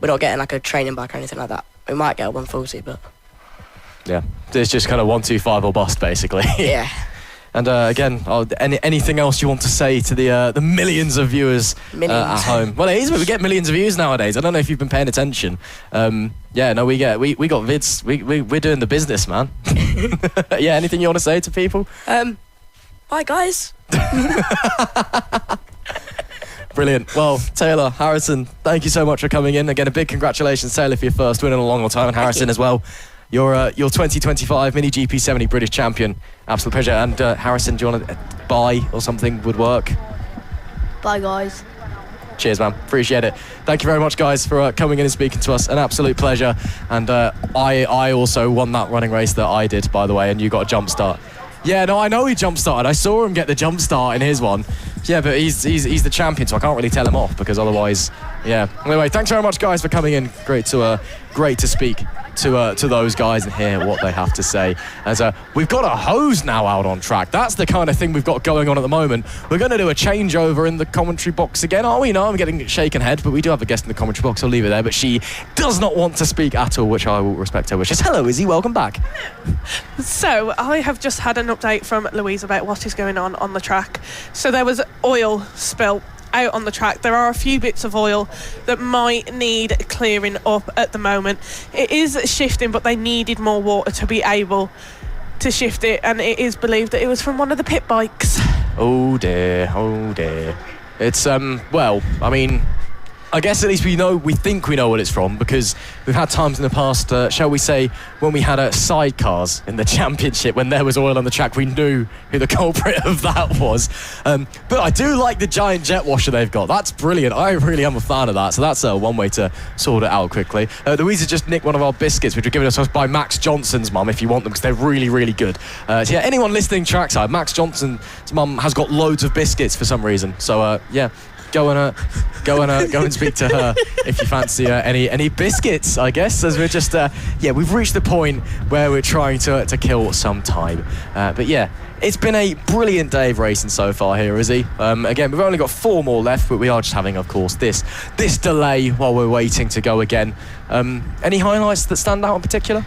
We're not getting a training bike or anything like that. We might get a 140, but... Yeah, it's just kind of 125 or bust, basically. Yeah. And again, anything else you want to say to the millions of viewers at home? Well, it is. We get millions of views nowadays. I don't know if you've been paying attention. We got vids. We're doing the business, man. Yeah. Anything you want to say to people? Bye, guys. Brilliant. Well, Taylor, Harrison, thank you so much for coming in. Again, a big congratulations, Taylor, for your first win in a long time, and Harrison as well. your 2025 Mini GP70 British champion. Absolute pleasure. And Harrison, do you want to buy or something would work? Bye, guys. Cheers, man. Appreciate it. Thank you very much, guys, for coming in and speaking to us. An absolute pleasure. And I also won that running race that I did, by the way, and you got a jump start. Yeah, no, I know he jump started. I saw him get the jump start in his one. Yeah, but he's the champion, so I can't really tell him off because otherwise, yeah. Anyway, thanks very much, guys, for coming in. Great to speak to those guys and hear what they have to say. As we've got a hose now out on track. That's the kind of thing we've got going on at the moment. We're going to do a changeover in the commentary box again. Oh, you know, I'm getting shaken head, but we do have a guest in the commentary box. I'll leave it there. But she does not want to speak at all, which I will respect her wishes. Hello, Izzy. Welcome back. So I have just had an update from Louise about what is going on the track. So there was oil spill out on the track. There are a few bits of oil that might need clearing up at the moment. It is shifting, but they needed more water to be able to shift it, and it is believed that it was from one of the pit bikes. Oh dear. It's well, I mean, I guess at least we think we know what it's from, because we've had times in the past, shall we say, when we had sidecars in the championship, when there was oil on the track, we knew who the culprit of that was. But I do like the giant jet washer they've got. That's brilliant. I really am a fan of that. So that's one way to sort it out quickly. Louisa just nicked one of our biscuits, which were given to us by Max Johnson's mum, if you want them, because they're really, really good. So yeah, anyone listening trackside, Max Johnson's mum has got loads of biscuits for some reason. So yeah. Go and speak to her if you fancy any biscuits, I guess, as we're just we've reached the point where we're trying to kill some time. But yeah, it's been a brilliant day of racing so far here, Izzy. Again, we've only got 4 more left, but we are just having, of course, this delay while we're waiting to go again. Any highlights that stand out in particular?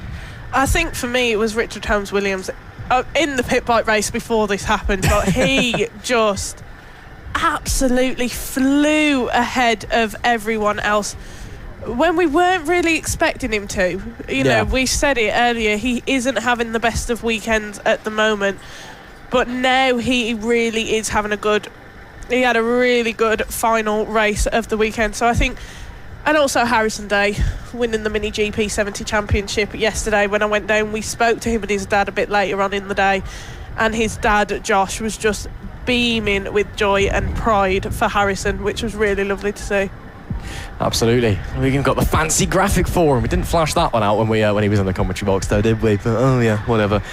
I think for me it was Richard Holmes-Williams in the pit bike race before this happened, but he just absolutely flew ahead of everyone else when we weren't really expecting him to. You know, we said it earlier, he isn't having the best of weekends at the moment, but now he really is having he had a really good final race of the weekend. So I think, and also Harrison Day winning the Mini GP70 championship yesterday. When I went down, we spoke to him and his dad a bit later on in the day, and his dad Josh was just beaming with joy and pride for Harrison, which was really lovely to see. Absolutely. We even got the fancy graphic for him. We didn't flash that one out when he was in the commentary box, though, did we? But, oh yeah, whatever.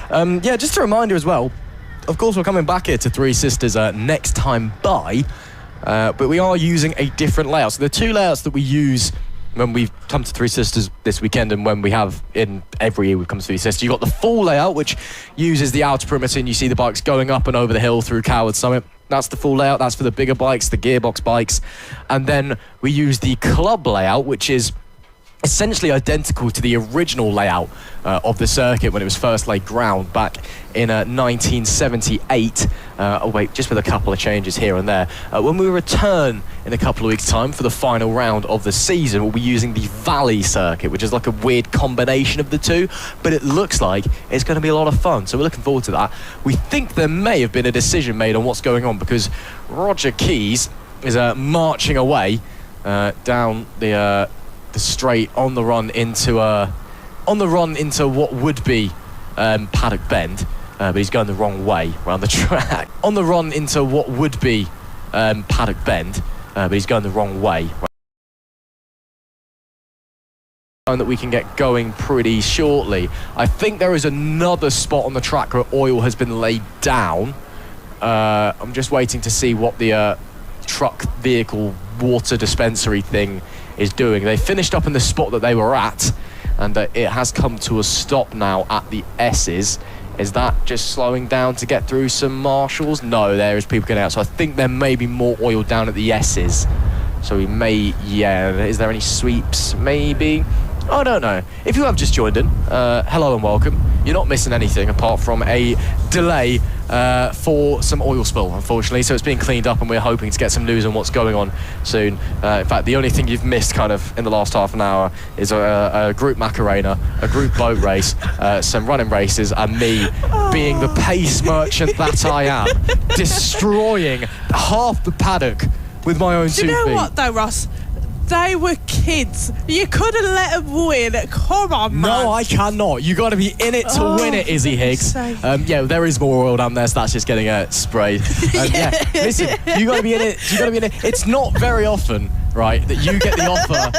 Yeah, just a reminder as well, of course we're coming back here to Three Sisters next time by, but we are using a different layout. So the 2 layouts that we use when we've come to Three Sisters this weekend, and when we have in every year we've come to Three Sisters, you've got the full layout, which uses the outer perimeter, and you see the bikes going up and over the hill through Coward Summit. That's the full layout. That's for the bigger bikes, the gearbox bikes. And then we use the club layout, which is essentially identical to the original layout of the circuit when it was first laid ground back in 1978. Just with a couple of changes here and there. When we return in a couple of weeks' time for the final round of the season, we'll be using the Valley circuit, which is like a weird combination of the two, but it looks like it's going to be a lot of fun. So we're looking forward to that. We think there may have been a decision made on what's going on, because Roger Keys is marching away down the straight on the run into what would be Paddock Bend, but he's going the wrong way around the track. On the run into what would be Paddock Bend, but he's going the wrong way. That we can get going pretty shortly. I think there is another spot on the track where oil has been laid down. I'm just waiting to see what the truck vehicle water dispensary thing is doing. They finished up in the spot that they were at, and it has come to a stop now at the S's. Is that just slowing down to get through some marshals? No, there is people getting out. So I think there may be more oil down at the S's. So we may, is there any sweeps? Maybe. I don't know. If you have just joined in, hello and welcome. You're not missing anything apart from a delay for some oil spill, unfortunately. So it's being cleaned up, and we're hoping to get some news on what's going on soon. In fact, the only thing you've missed kind of in the last half an hour is a group Macarena, a group boat race, some running races, and me being the pace merchant that I am, destroying half the paddock with my own 2 feet. Do you know what though, Ross? They were kids. You couldn't let them win. Come on, man. No, I cannot. You got to be in it to win it, Izzy Higgs. Yeah, there is more oil down there, so that's just getting sprayed. Listen, you got to be in it. You got to be in it. It's not very often, right, that you get the offer.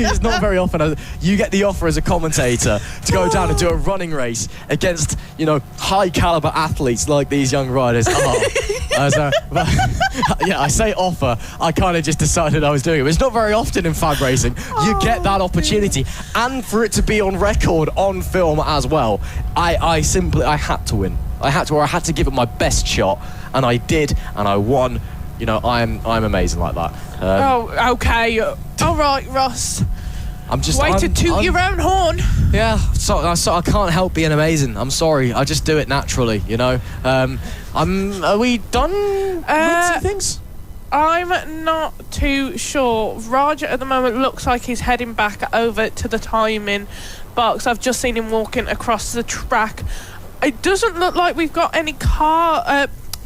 It's not very often you get the offer as a commentator to go down and do a running race against, high caliber athletes like these young riders are. I say offer. I kind of just decided I was doing it. But it's not very often in FAB-Racing you get that opportunity, and for it to be on record, on film as well. I had to win. I had to give it my best shot, and I did, and I won. I'm amazing like that. Okay. All right, Ross. I'm just way to toot your own horn. Yeah, so I can't help being amazing. I'm sorry. I just do it naturally. Are we done with some things? I'm not too sure. Raj at the moment looks like he's heading back over to the timing box. I've just seen him walking across the track. It doesn't look like we've got any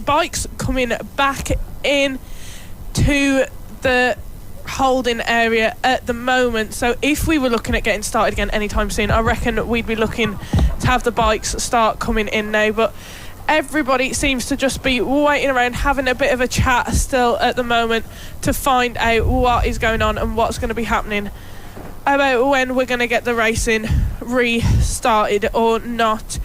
bikes coming back in to the holding area at the moment. So if we were looking at getting started again anytime soon, I reckon we'd be looking to have the bikes start coming in now. But everybody seems to just be waiting around, having a bit of a chat still at the moment to find out what is going on and what's going to be happening about when we're going to get the racing restarted or not.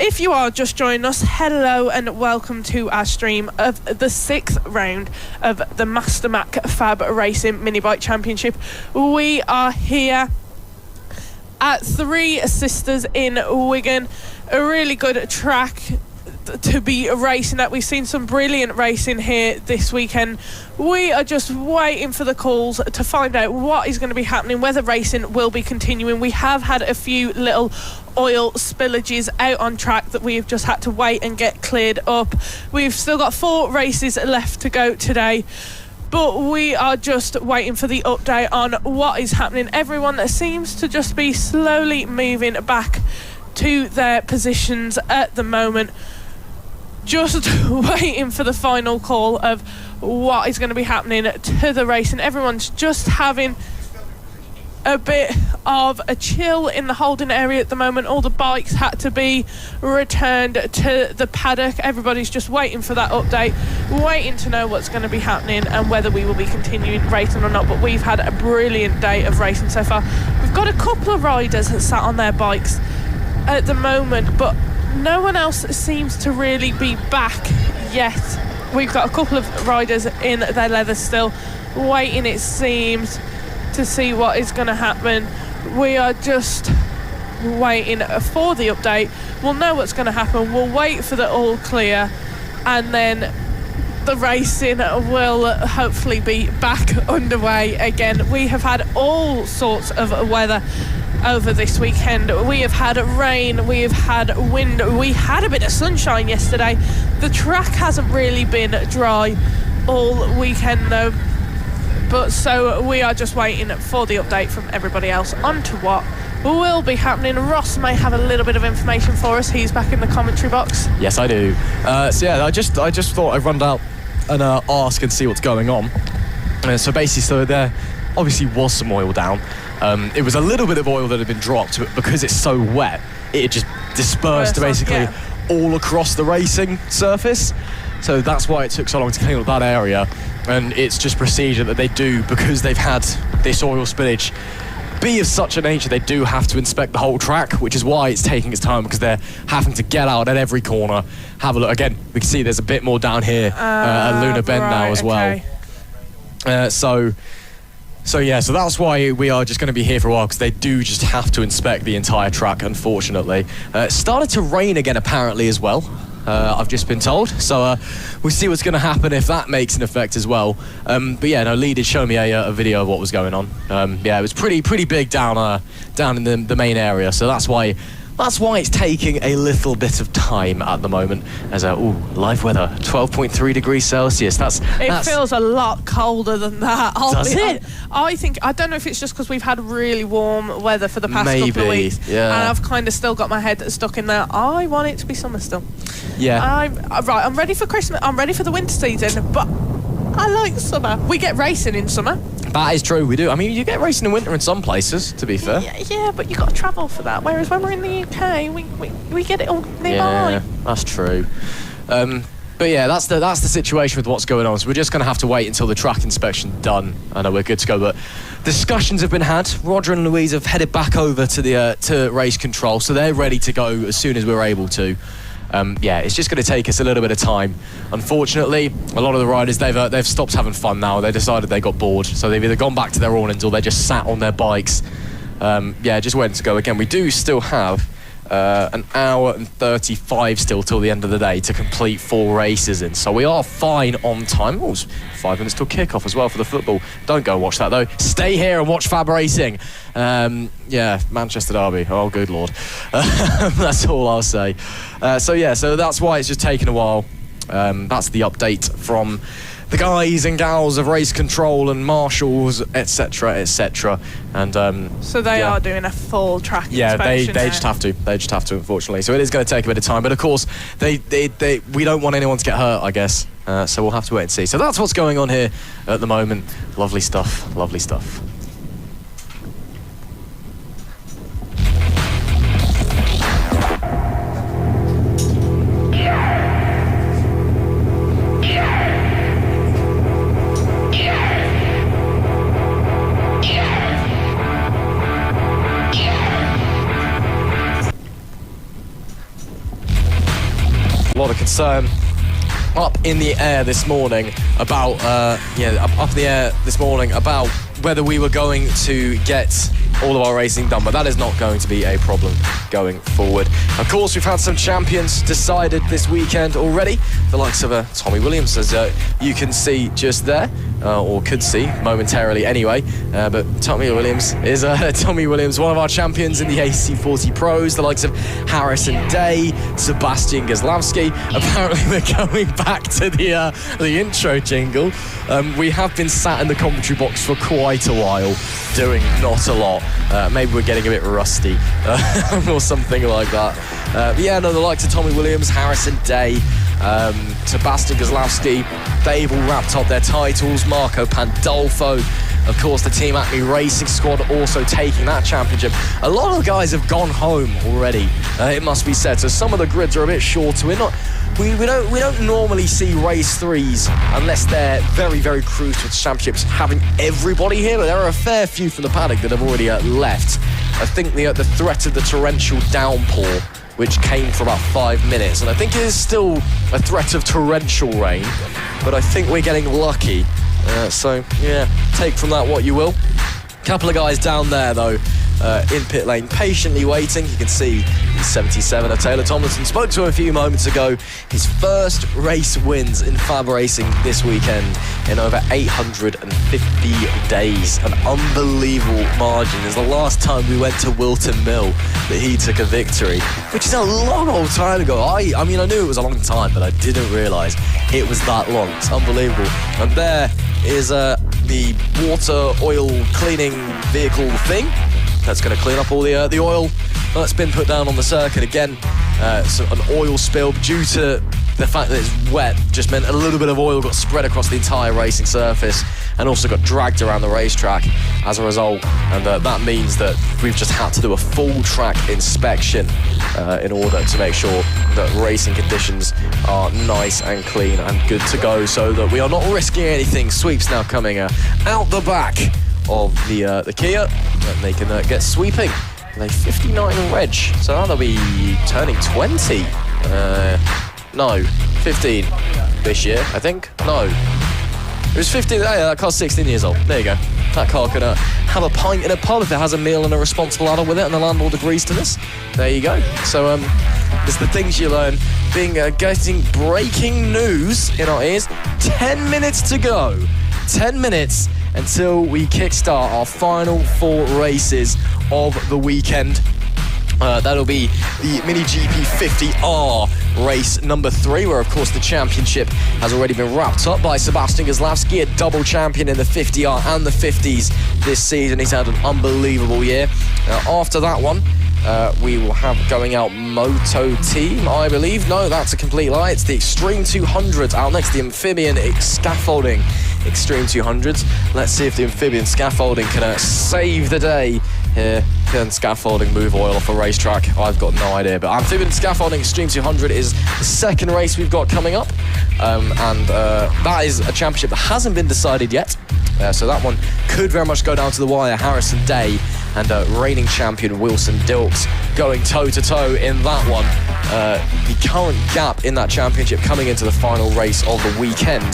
If you are just joining us, hello and welcome to our stream of the 6th round of the Master Mac FAB-Racing Mini Bike Championship. We are here at Three Sisters in Wigan, a really good track to be racing at. We've seen some brilliant racing here this weekend. We are just waiting for the calls to find out what is going to be happening, whether racing will be continuing. We have had a few little oil spillages out on track that we've just had to wait and get cleared up. We've still got 4 races left to go today, but we are just waiting for the update on what is happening. Everyone that seems to just be slowly moving back to their positions at the moment, just waiting for the final call of what is going to be happening to the race. And everyone's just having a bit of a chill in the holding area at the moment. All the bikes had to be returned to the paddock. Everybody's just waiting for that update, waiting to know what's going to be happening and whether we will be continuing racing or not. But we've had a brilliant day of racing so far. We've got a couple of riders that sat on their bikes at the moment, but no one else seems to really be back yet. We've got a couple of riders in their leathers still, waiting, it seems, to see what is going to happen. We are just waiting for the update. We'll know what's going to happen. We'll wait for the all clear, and then the racing will hopefully be back underway again. We have had all sorts of weather over this weekend. We have had rain, we have had wind, we had a bit of sunshine yesterday. The track hasn't really been dry all weekend though, but so we are just waiting for the update from everybody else onto what will be happening. Ross may have a little bit of information for us. He's back in the commentary box. Yes, I do. I just thought I'd run down and ask and see what's going on. So there obviously was some oil down. It was a little bit of oil that had been dropped, but because it's so wet, it just dispersed basically all across the racing surface. So that's why it took so long to clean up that area. And it's just procedure that they do, because they've had this oil spillage be of such a nature, they do have to inspect the whole track, which is why it's taking its time, because they're having to get out at every corner, have a look. Again, we can see there's a bit more down here at Luna Bend now as well. So that's why we are just going to be here for a while, because they do just have to inspect the entire track, unfortunately. It started to rain again, apparently, as well. I've just been told. So we'll see what's going to happen if that makes an effect as well. But yeah, no, Lee did show me a video of what was going on. Yeah, it was pretty big down in the main area. So that's why it's taking a little bit of time at the moment. As live weather, 12.3 degrees Celsius. It feels a lot colder than that. Does it? I don't know if it's just because we've had really warm weather for the past couple of weeks. Yeah. And I've kind of still got my head stuck in there. I want it to be summer still. Yeah. I'm ready for Christmas. I'm ready for the winter season, but I like summer. We get racing in summer. That is true, we do. I mean, you get racing in winter in some places, to be fair. Yeah, but you got to travel for that. Whereas when we're in the UK, we get it all nearby. Yeah, that's true. But yeah, that's the situation with what's going on. So we're just going to have to wait until the track inspection done. I know we're good to go, but discussions have been had. Roger and Louise have headed back over to the to race control, so they're ready to go as soon as we're able to. Yeah, it's just going to take us a little bit of time. Unfortunately, a lot of the riders, they've stopped having fun now. They decided they got bored, so they've either gone back to their awnings or they just sat on their bikes. Yeah, just waiting to go again. We do still have an hour and 35 still till the end of the day to complete 4 races in, so we are fine on time. Oh, it's 5 minutes till kickoff as well for the football. Don't go and watch that though. Stay here and watch FAB-Racing. Yeah, Manchester Derby. Oh, good lord. That's all I'll say. So that's why it's just taken a while. That's the update from the guys and gals of race control and marshals, etc., etc. And so they are doing a full track inspection. They just have to. They just have to, unfortunately. So it is going to take a bit of time, but of course, we don't want anyone to get hurt, I guess. So we'll have to wait and see. So that's what's going on here at the moment. Lovely stuff. Lovely stuff. A lot of concern up in the air this morning about up in the air this morning about whether we were going to get all of our racing done, but that is not going to be a problem going forward. Of course, we've had some champions decided this weekend already, the likes of Tommy Williams, as you can see just there, or could see momentarily anyway, but Tommy Williams is one of our champions in the AC40 Pros, the likes of Harrison Day, Sebastian Gazlowski. Apparently we're going back to the intro jingle. We have been sat in the commentary box for quite a while doing not a lot. Maybe we're getting a bit rusty or something like that. The likes of Tommy Williams, Harrison Day, Sebastian Gazlowski, they've all wrapped up their titles. Marco Pandolfo, of course, the Team Acme Racing squad also taking that championship. A lot of guys have gone home already, it must be said. So some of the grids are a bit shorter. We don't normally see race 3s unless they're very, very crucial to championships having everybody here, but there are a fair few from the paddock that have already left. I think the threat of the torrential downpour, which came for about 5 minutes, and I think it is still a threat of torrential rain, but I think we're getting lucky. So yeah, take from that what you will. Couple of guys down there though, in pit lane, patiently waiting. You can see he's 77 of Taylor Tomlinson. Spoke to him a few moments ago. His first race wins in FAB-Racing this weekend in over 850 days. An unbelievable margin. It's the last time we went to Wilton Mill that he took a victory, which is a long old time ago. I mean, I knew it was a long time, but I didn't realise it was that long. It's unbelievable. And there is the water oil cleaning vehicle thing that's going to clean up all the oil that's been put down on the circuit. Again, so an oil spill due to the fact that it's wet just meant a little bit of oil got spread across the entire racing surface and also got dragged around the racetrack as a result. And that means that we've just had to do a full track inspection in order to make sure that racing conditions are nice and clean and good to go, so that we are not risking anything. Sweeps now coming out the back of the Kia, and they can get sweeping. They 59 reg, so now they'll be turning 20. No, 15 this year, I think. No, it was 15. Yeah, that car's 16 years old. There you go. That car can have a pint in a pub if it has a meal and a responsible adult with it, and the landlord agrees to this. There you go. So there's the things you learn getting breaking news in our ears. 10 minutes to go. 10 minutes until we kickstart our final 4 races of the weekend. That'll be the Mini GP 50R race number 3, where of course the championship has already been wrapped up by Sebastian Gazlowski, a double champion in the 50R and the 50s this season. He's had an unbelievable year. After that one, we will have going out Moto Team, I believe. No, that's a complete lie. It's the Extreme 200s out next to the amphibian scaffolding Extreme 200s. Let's see if the amphibian scaffolding can save the day here. Can scaffolding move oil off a racetrack? I've got no idea, but amphibian scaffolding Extreme 200 is the second race we've got coming up, and that is a championship that hasn't been decided yet, so that one could very much go down to the wire. Harrison Day and reigning champion Wilson Dilks going toe-to-toe in that one. The current gap in that championship coming into the final race of the weekend,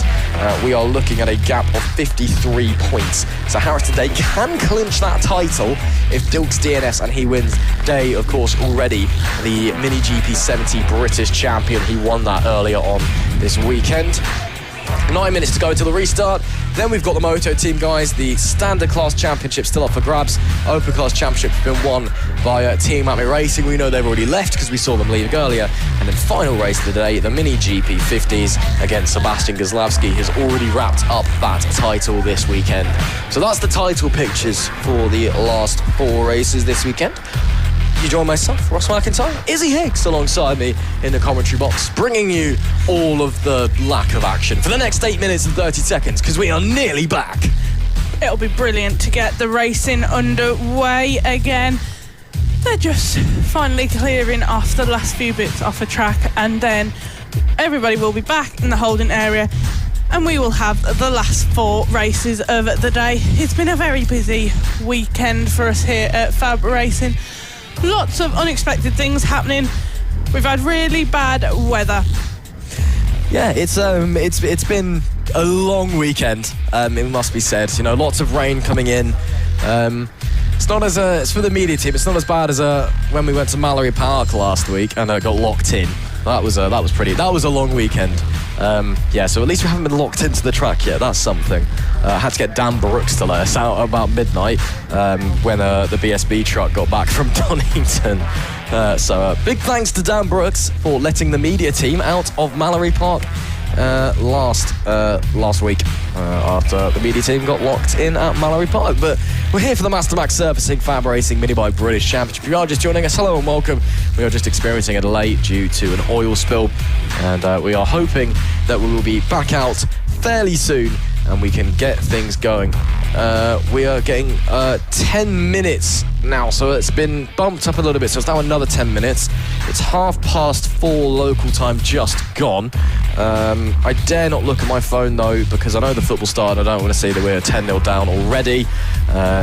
we are looking at a gap of 53 points. So Harrison Day can clinch that title if Dilks DNS and he wins. Day, of course, already the Mini GP 70 British champion. He won that earlier on this weekend. 9 minutes to go until the restart. Then we've got the Moto team, guys. The standard class championship still up for grabs. Open class championship has been won by Team FAB-Racing. We know they've already left because we saw them leave earlier. And then final race of the day, the Mini GP 50s against Sebastian Goslavsky has already wrapped up that title this weekend. So that's the title pictures for the last 4 races this weekend. You join myself, Ross McIntyre, Izzy Higgs alongside me in the commentary box, bringing you all of the lack of action for the next 8 minutes and 30 seconds, because we are nearly back. It'll be brilliant to get the racing underway again. They're just finally clearing off the last few bits off a track, and then everybody will be back in the holding area, and we will have the last 4 races of the day. It's been a very busy weekend for us here at FAB-Racing. Lots of unexpected things happening. We've had really bad weather. Yeah, it's been a long weekend. It must be said. You know, lots of rain coming in. It's not as it's for the media team. It's not as bad as when we went to Mallory Park last week and got locked in. That was a long weekend. Yeah, so at least we haven't been locked into the track yet. That's something. Had to get Dan Brooks to let us out about midnight when the BSB truck got back from Donington. So big thanks to Dan Brooks for letting the media team out of Mallory Park last week after the media team got locked in at Mallory Park. But we're here for the Master Max Surfacing FAB-Racing Mini Bike British Championship. If you are just joining us, hello and welcome. We are just experiencing a delay due to an oil spill, and we are hoping that we will be back out fairly soon and we can get things going. We are getting 10 minutes now, so it's been bumped up a little bit, so it's now another 10 minutes. It's 4:30 local time just gone. I dare not look at my phone though, because I know the football started. I don't want to see that we're 10-0 down already,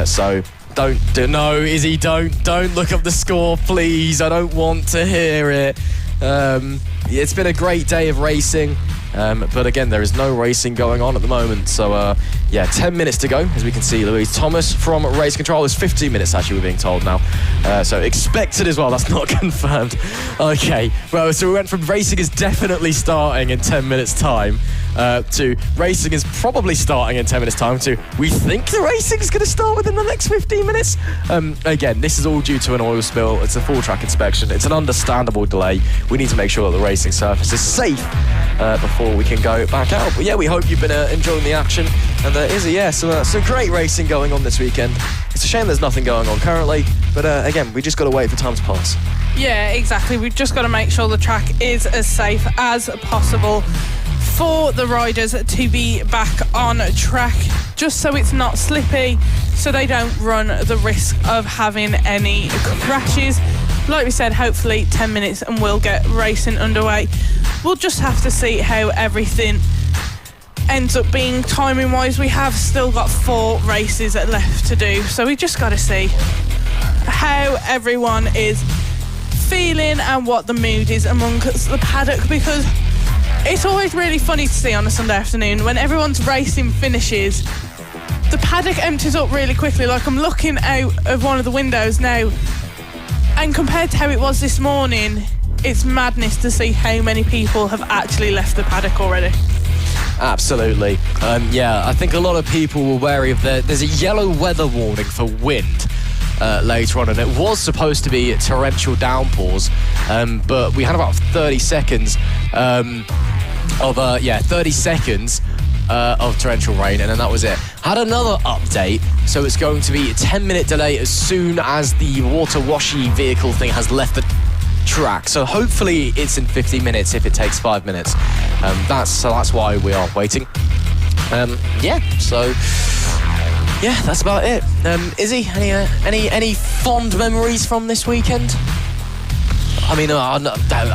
so Izzy, don't look up the score, please. I don't want to hear it. It's been a great day of racing, but again, there is no racing going on at the moment. So yeah, 10 minutes to go. As we can see, Louise Thomas from Race Control is 15 minutes actually, we're being told now. So expected as well, that's not confirmed. Okay, well, so we went from racing is definitely starting in 10 minutes time to racing is probably starting in 10 minutes time to we think the racing is going to start within the next 15 minutes. Again, this is all due to an oil spill. It's a full track inspection. It's an understandable delay. We need to make sure that the racing surface is safe before we can go back out. But yeah, we hope you've been enjoying the action. And there is some great racing going on this weekend. It's a shame there's nothing going on currently, but again, we just got to wait for time to pass. Yeah, exactly. We've just got to make sure the track is as safe as possible for the riders to be back on track, just so it's not slippy, so they don't run the risk of having any crashes. Like we said, hopefully 10 minutes and we'll get racing underway. We'll just have to see how everything ends up being timing wise. We have still got 4 races left to do, so we just got to see how everyone is feeling and what the mood is amongst the paddock, because it's always really funny to see on a Sunday afternoon when everyone's racing finishes, the paddock empties up really quickly. Like, I'm looking out of one of the windows now, and compared to how it was this morning, it's madness to see how many people have actually left the paddock already. Absolutely. Yeah, I think a lot of people were wary of there's a yellow weather warning for wind later on, and it was supposed to be torrential downpours, but we had about 30 seconds of torrential rain, and then that was it. Had another update, so it's going to be a 10-minute delay as soon as the water washy vehicle thing has left the track. So hopefully it's in 50 minutes if it takes 5 minutes. That's why we are waiting. So that's about it. Izzy, any fond memories from this weekend? I mean, I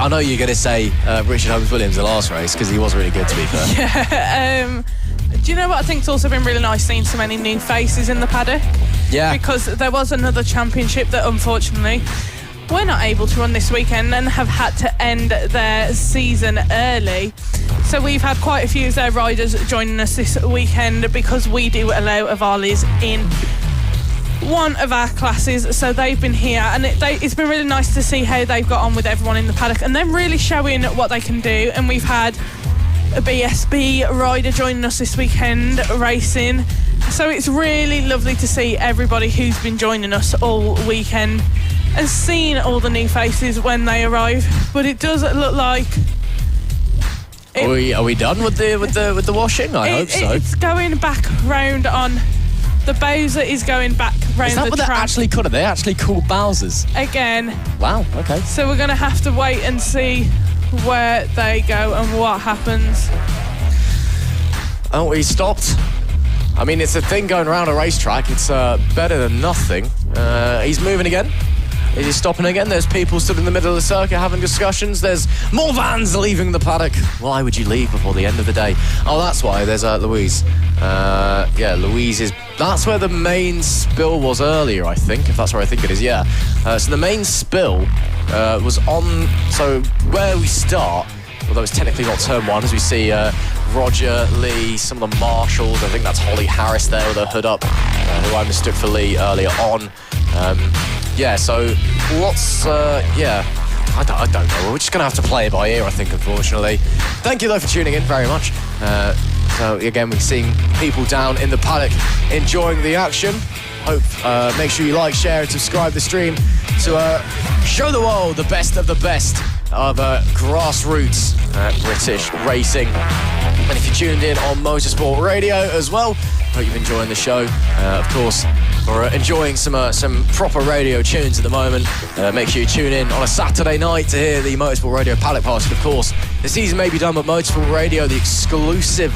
know you're going to say Richard Holmes-Williams the last race, because he was really good, to be fair. Yeah. Do you know what I think's also been really nice, seeing so many new faces in the paddock? Yeah. Because there was another championship that unfortunately we're not able to run this weekend and have had to end their season early. So we've had quite a few of their riders joining us this weekend, because we do allow Avalis in one of our classes. So they've been here, and it's been really nice to see how they've got on with everyone in the paddock and them really showing what they can do. And we've had a BSB rider joining us this weekend racing. So it's really lovely to see everybody who's been joining us all weekend and seeing all the new faces when they arrive. But it does look like... Are we done with the washing? I hope so. It's going back round on... The Bowser is going back round the track. Is that what they're actually called? Are they actually called Bowsers? Again. Wow, okay. So we're going to have to wait and see where they go and what happens. Oh, he stopped. I mean, it's a thing going around a racetrack. It's better than nothing. He's moving again. Is he stopping again? There's people stood in the middle of the circuit having discussions. There's more vans leaving the paddock. Why would you leave before the end of the day? Oh, that's why. There's Louise. Louise is... That's where the main spill was earlier, I think, if that's where I think it is, yeah. So the main spill was on... So where we start, although it's technically not turn one, as we see Roger, Lee, some of the marshals. I think that's Holly Harris there with her hood up, who I mistook for Lee earlier on. So lots, I don't know. We're just going to have to play it by ear, I think, unfortunately. Thank you, though, for tuning in very much. So, again, we're seeing people down in the paddock enjoying the action. Make sure you like, share, and subscribe the stream to show the world the best of grassroots British racing. And if you're tuned in on Motorsport Radio as well, hope you're enjoying the show. Of course, we're enjoying some proper radio tunes at the moment. Make sure you tune in on a Saturday night to hear the Motorsport Radio Paddock Party. Of course, the season may be done, but Motorsport Radio, the exclusive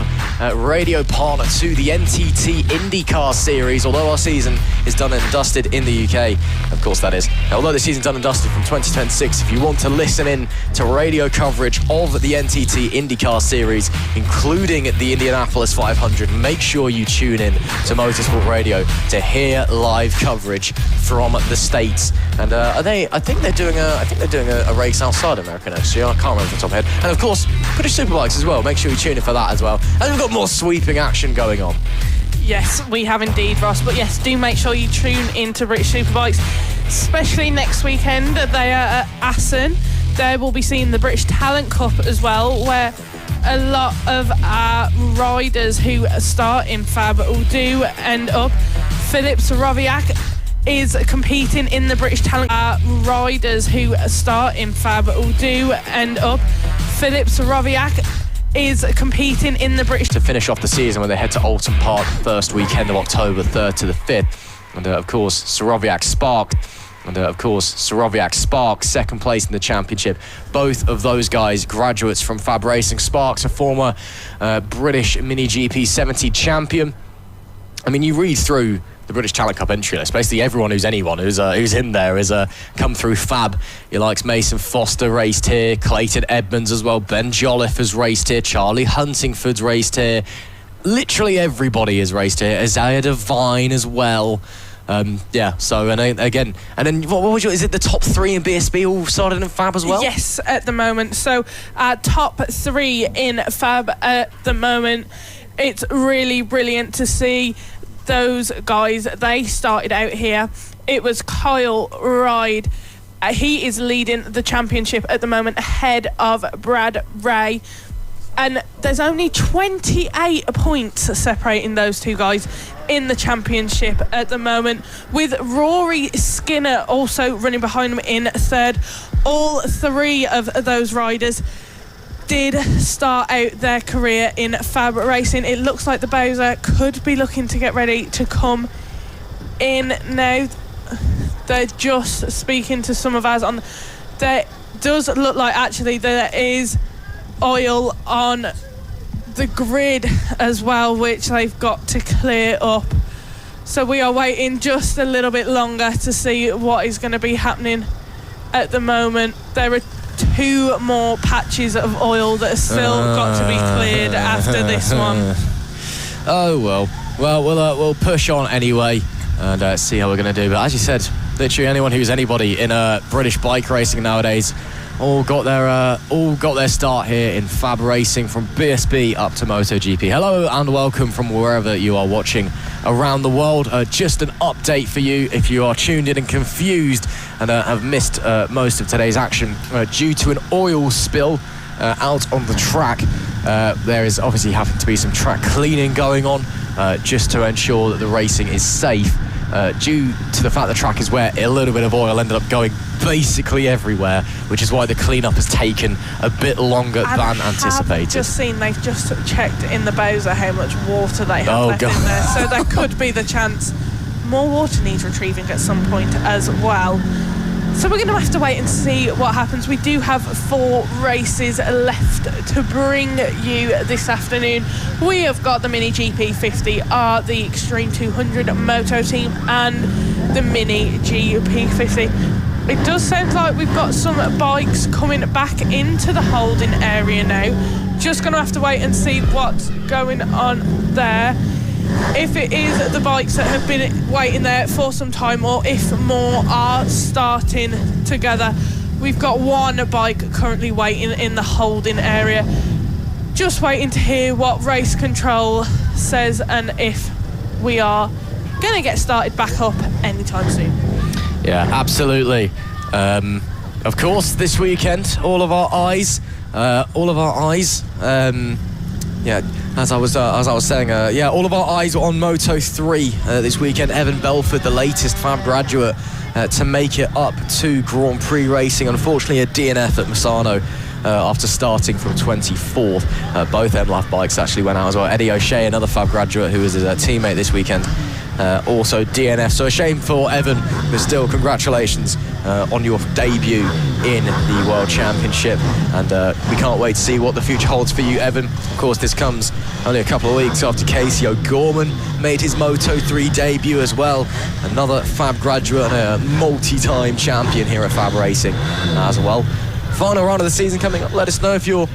radio partner to the NTT IndyCar Series, although our season is done and dusted in the UK, of course that is. Although the season's done and dusted from 2026, if you want to listen in to radio coverage of the NTT IndyCar Series, including the Indianapolis 500, make sure you tune in to Motorsport Radio to hear live coverage from the States. And I think they're doing a race outside America next year. I can't remember off the top of my head. And of course, British Superbikes as well. Make sure you tune in for that as well. And we've got more sweeping action going on. Yes, we have indeed, Ross. But yes, do make sure you tune in to British Superbikes, especially next weekend. They are at Assen. There we'll be seeing the British Talent Cup as well, where a lot of our riders who start in FAB do end up. Philip Soroviak is competing in the British Talent. Our riders who start in FAB do end up. Philip Soroviak is competing in the British... To finish off the season when they head to Alton Park first weekend of October 3rd to the 5th. And of course, Soroviak sparked second place in the championship. Both of those guys graduates from FAB-Racing. Sparks, a former British Mini GP 70 champion. I mean, you read through the British Talent Cup entry list. Basically, everyone who's in there has come through FAB. Your likes Mason Foster raced here, Clayton Edmonds as well, Ben Jolliffe has raced here, Charlie Huntingford's raced here. Literally everybody has raced here. Isaiah Devine as well. So and then what was is it the top three in BSB all started in FAB as well? Yes, at the moment. So top three in FAB at the moment. It's really brilliant to see those guys. They started out here. It was Kyle Ride. He is leading the championship at the moment ahead of Brad Ray. And there's only 28 points separating those two guys in the championship at the moment, with Rory Skinner also running behind him in third. All three of those riders did start out their career in FAB-Racing. It looks like the Bowser could be looking to get ready to come in now. They're just speaking to some of us on... There does look like actually there is oil on the grid as well, which they've got to clear up. So we are waiting just a little bit longer to see what is going to be happening at the moment. There are 2 more patches of oil that are still got to be cleared after this one. Oh, well. Well, we'll push on anyway and see how we're going to do. But as you said, literally anyone who's anybody in British bike racing nowadays all got their start here in FAB-Racing, from BSB up to MotoGP. Hello and welcome from wherever you are watching around the world. Just an update for you if you are tuned in and confused and have missed most of today's action due to an oil spill out on the track. There is obviously having to be some track cleaning going on just to ensure that the racing is safe. Due to the fact the track is wet, a little bit of oil ended up going basically everywhere, which is why the cleanup has taken a bit longer than anticipated. I've just seen they've just checked in the Bowser how much water they have left in there, so there could be the chance more water needs retrieving at some point as well. So we're going to have to wait and see what happens. We do have 4 races left to bring you this afternoon. We have got the Mini GP 50, the Extreme 200 Moto team, and the Mini GP 50. It does sound like we've got some bikes coming back into the holding area now. Just going to have to wait and see what's going on there. If it is the bikes that have been waiting there for some time, or if more are starting together. We've got 1 bike currently waiting in the holding area. Just waiting to hear what race control says and if we are going to get started back up anytime soon. Yeah, absolutely. Of course, this weekend, all of our eyes. Yeah, as I was saying, all of our eyes were on Moto 3 this weekend. Evan Belford, the latest FAB graduate to make it up to Grand Prix racing. Unfortunately, a DNF at Misano after starting from 24th. Both MLAF bikes actually went out as well. Eddie O'Shea, another FAB graduate who was his teammate this weekend, also DNF. So a shame for Evan, but still congratulations on your debut in the World Championship, and we can't wait to see what the future holds for you, Evan. Of course, this comes only a couple of weeks after Casey O'Gorman made his Moto 3 debut as well. Another FAB graduate and a multi-time champion here at FAB Racing as well. Final round of the season coming up. Let us know if you're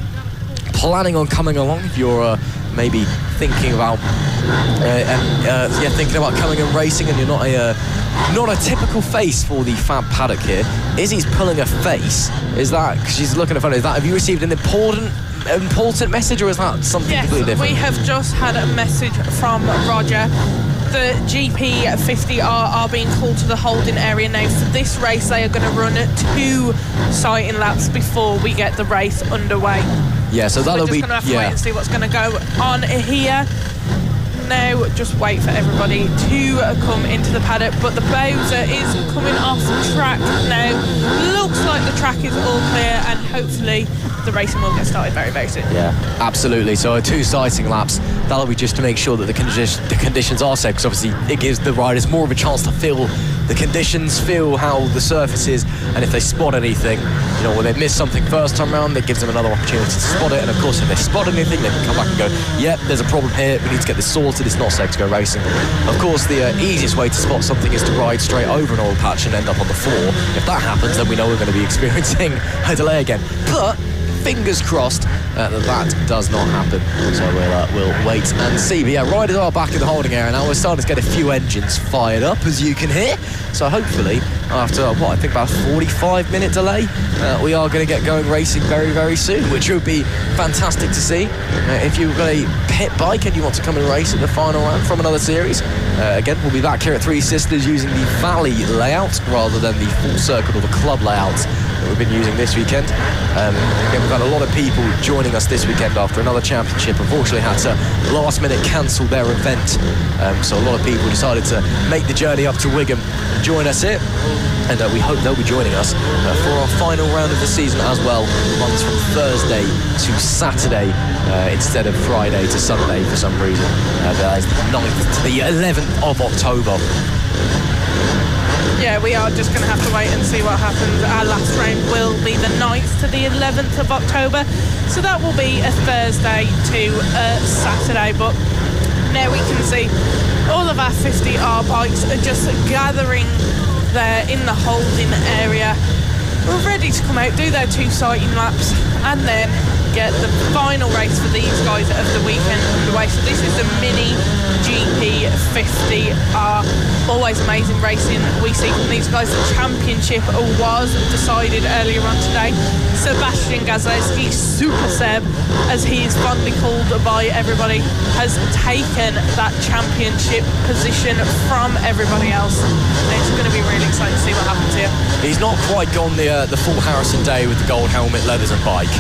planning on coming along, if you're maybe thinking about coming and racing, and you're not a typical face for the FAB Paddock here. Izzy's pulling a face. Is that because she's looking at phone? Is that, have you received an important message, or is that something completely different? We have just had a message from Roger. The GP 50 are being called to the holding area now. For this race, they are going to run 2 sighting laps before we get the race underway. Yeah, so that'll be... We're just going to have to wait and see what's going to go on here. Now, just wait for everybody to come into the paddock. But the Bowser is coming off track now. Looks like the track is all clear, and hopefully the racing will get started very, very soon. Yeah, absolutely. So 2 sighting laps, that'll be just to make sure that the conditions are safe, because obviously it gives the riders more of a chance to feel the conditions, feel how the surface is, and if they spot anything, when they miss something first time round, that gives them another opportunity to spot it. And of course, if they spot anything, they can come back and go, yep, there's a problem here, we need to get this sorted, it's not safe to go racing. Of course, the easiest way to spot something is to ride straight over an oil patch and end up on the floor. If that happens, then we know we're going to be experiencing a delay again. But fingers crossed that does not happen. So we'll wait and see. But yeah, riders are back in the holding area now. We're starting to get a few engines fired up, as you can hear. So hopefully, after I think about a 45-minute delay, we are going to get going racing very, very soon, which would be fantastic to see. If you've got a pit bike and you want to come and race at the final round from another series, again, we'll be back here at Three Sisters using the Valley layout rather than the full circuit or the club layout that we've been using this weekend. Again, we've had a lot of people joining us this weekend after another championship. Unfortunately, had to last minute cancel their event, so a lot of people decided to make the journey up to Wigan and join us here, and we hope they'll be joining us for our final round of the season as well. Runs from Thursday to Saturday instead of Friday to Sunday for some reason. That is the 9th to the 11th of October. Yeah, we are just going to have to wait and see what happens. Our last round will be the 9th to the 11th of October. So that will be a Thursday to a Saturday. But now we can see all of our 50R bikes are just gathering there in the holding area. We're ready to come out, do their 2 sighting laps, and then get the final race for these guys of the weekend underway. So this is the Mini GP 50R. Always amazing racing we see from these guys. The championship was decided earlier on today. Sebastian Gazlowski, Super Seb, as he is fondly called by everybody, has taken that championship position from everybody else. And it's going to be really exciting to see what happens here. He's not quite gone the full Harrison day with the gold helmet, leathers and bike.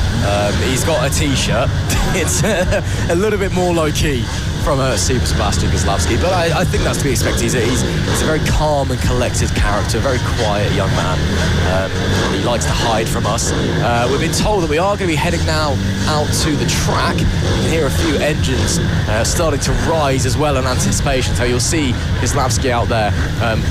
He's got a t-shirt. It's a little bit more low-key from Super Sebastian Gazlowski, but I think that's to be expected. He's a very calm and collected character, a very quiet young man. He likes to hide from us. We've been told that we are going to be heading now out to the track. You can hear a few engines starting to rise as well in anticipation. So you'll see Gazlowski out there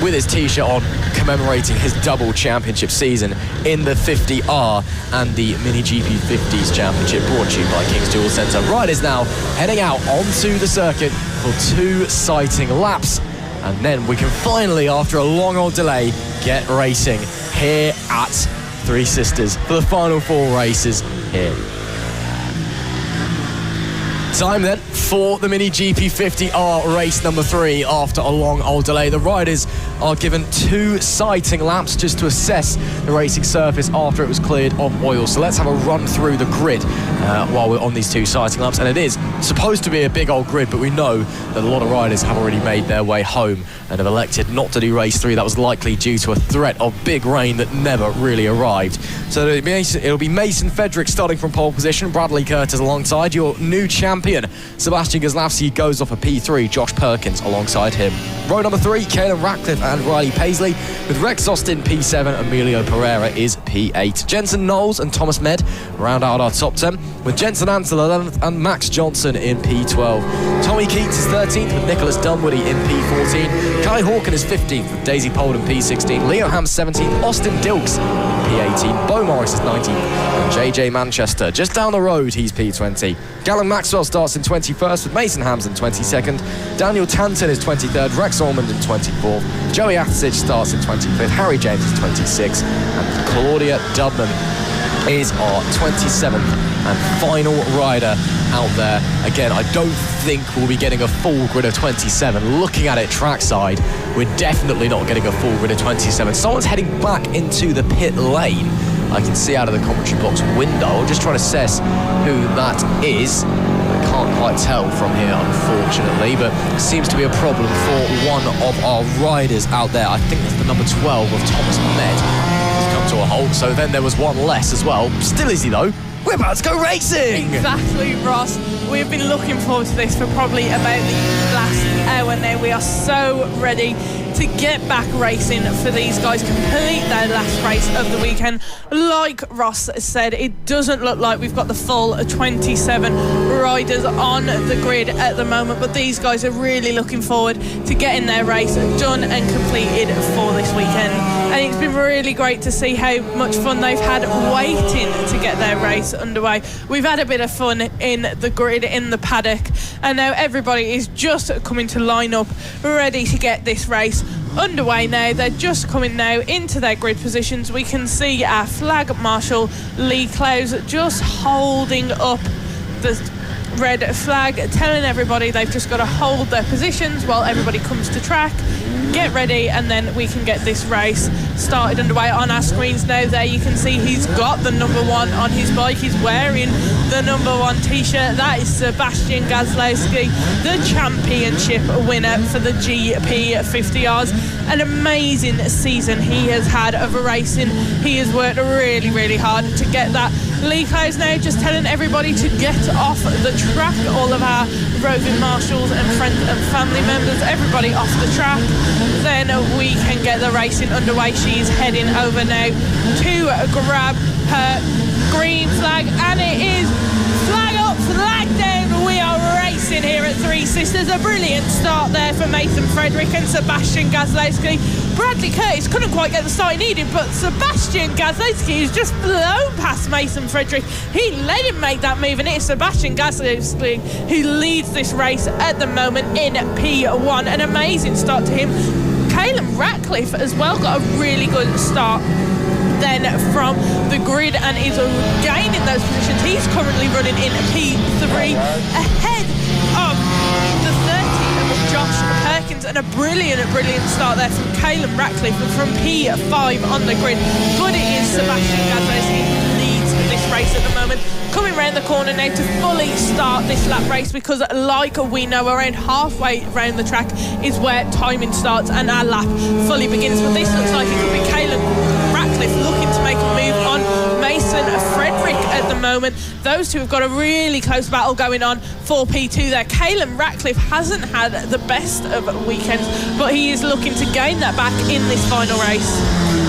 with his t-shirt on, commemorating his double championship season in the 50R and the Mini GP 50s championship, brought to you by King's Duel Centre. Riders now heading out onto the circuit for 2 sighting laps, and then we can finally, after a long old delay, get racing here at Three Sisters for the final 4 races here. Time then for the Mini GP 50R race number 3 after a long old delay. The riders are given 2 sighting laps just to assess the racing surface after it was cleared of oil. So let's have a run through the grid while we're on these 2 sighting laps. And it is supposed to be a big old grid, but we know that a lot of riders have already made their way home and have elected not to do race 3. That was likely due to a threat of big rain that never really arrived. So it'll be Mason Fedrick starting from pole position, Bradley Curtis alongside. Your new champion Sebastian Gazlowski goes off a P3, Josh Perkins alongside him. Row number 3, Caelan Ratcliffe and Riley Paisley, with Rex Austin P7, Emilio Pereira is P8. Jensen Knowles and Thomas Med round out our top 10, with Jensen Ansel 11th and Max Johnson in P12. Tommy Keats is 13th with Nicholas Dunwoody in P14. Kai Hawken is 15th with Daisy Polden P16. Leo Ham 17th, Austin Dilks P18. Bo Morris is 19th and JJ Manchester just down the road, he's P20. Galen Maxwell starts in 21st with Mason Hams in 22nd. Daniel Tanton is 23rd, Rex Ormond in 24th. Joey Athsich starts in 25th. Harry James is 26th and Claudia Dubman is our 27th and final rider out there. Again, I don't think we'll be getting a full grid of 27. Looking at it trackside, we're definitely not getting a full grid of 27. Someone's heading back into the pit lane. I can see out of the commentary box window. I'll just try to assess who that is. I can't quite tell from here, unfortunately, but it seems to be a problem for one of our riders out there. I think it's the number 12 of Thomas Med. He's come to a halt, so then there was one less as well. Still easy though. We're about to go racing! Exactly, Ross. We've been looking forward to this for probably about the last hour now. We are so ready to get back racing for these guys, complete their last race of the weekend. Like Ross said, it doesn't look like we've got the full 27 riders on the grid at the moment, but these guys are really looking forward to getting their race done and completed for this weekend. And it's been really great to see how much fun they've had waiting to get their race underway. We've had a bit of fun in the grid, in the paddock, and now everybody is just coming to line up ready to get this race underway now. They're just coming now into their grid positions. We can see our flag marshal Lee Clowes just holding up the red flag, telling everybody they've just got to hold their positions while everybody comes to track, get ready, and then we can get this race started underway. On our screens now there you can see he's got the number 1 on his bike. He's wearing the number 1 t-shirt. That is Sebastian Gazlowski, the championship winner for the GP 50Rs. An amazing season he has had of racing. He has worked really, really hard to get that. Lee Clowes now just telling everybody to get off the track. All of our roving marshals and friends and family members, everybody off the track. Then we can get the racing underway. She's heading over now to grab her green flag, and it is flag up, flag down. We are racing here at Three Sisters. A brilliant start there for Mason Frederick and Sebastian Gazlowski. Bradley Curtis couldn't quite get the start he needed, but Sebastian Gazowski has just blown past Mason Frederick. He let him make that move, and it's Sebastian Gazowski who leads this race at the moment in P1. An amazing start to him. Calum Ratcliffe as well got a really good start then from the grid and is gaining those positions. He's currently running in P3 ahead of the 30 of Josh Perkins, and a brilliant start there from Calum Ratcliffe from P5 on the grid. But it is Sebastian Gazowski who leads this race at the moment. Coming round the corner now to fully start this lap race, because like we know, around halfway around the track is where timing starts and our lap fully begins. But this looks like it could be Calum Ratcliffe looking to make a move on Mason Frederick at the moment. Those two have got a really close battle going on for P2 there. Calum Ratcliffe hasn't had the best of weekends, but he is looking to gain that back in this final race.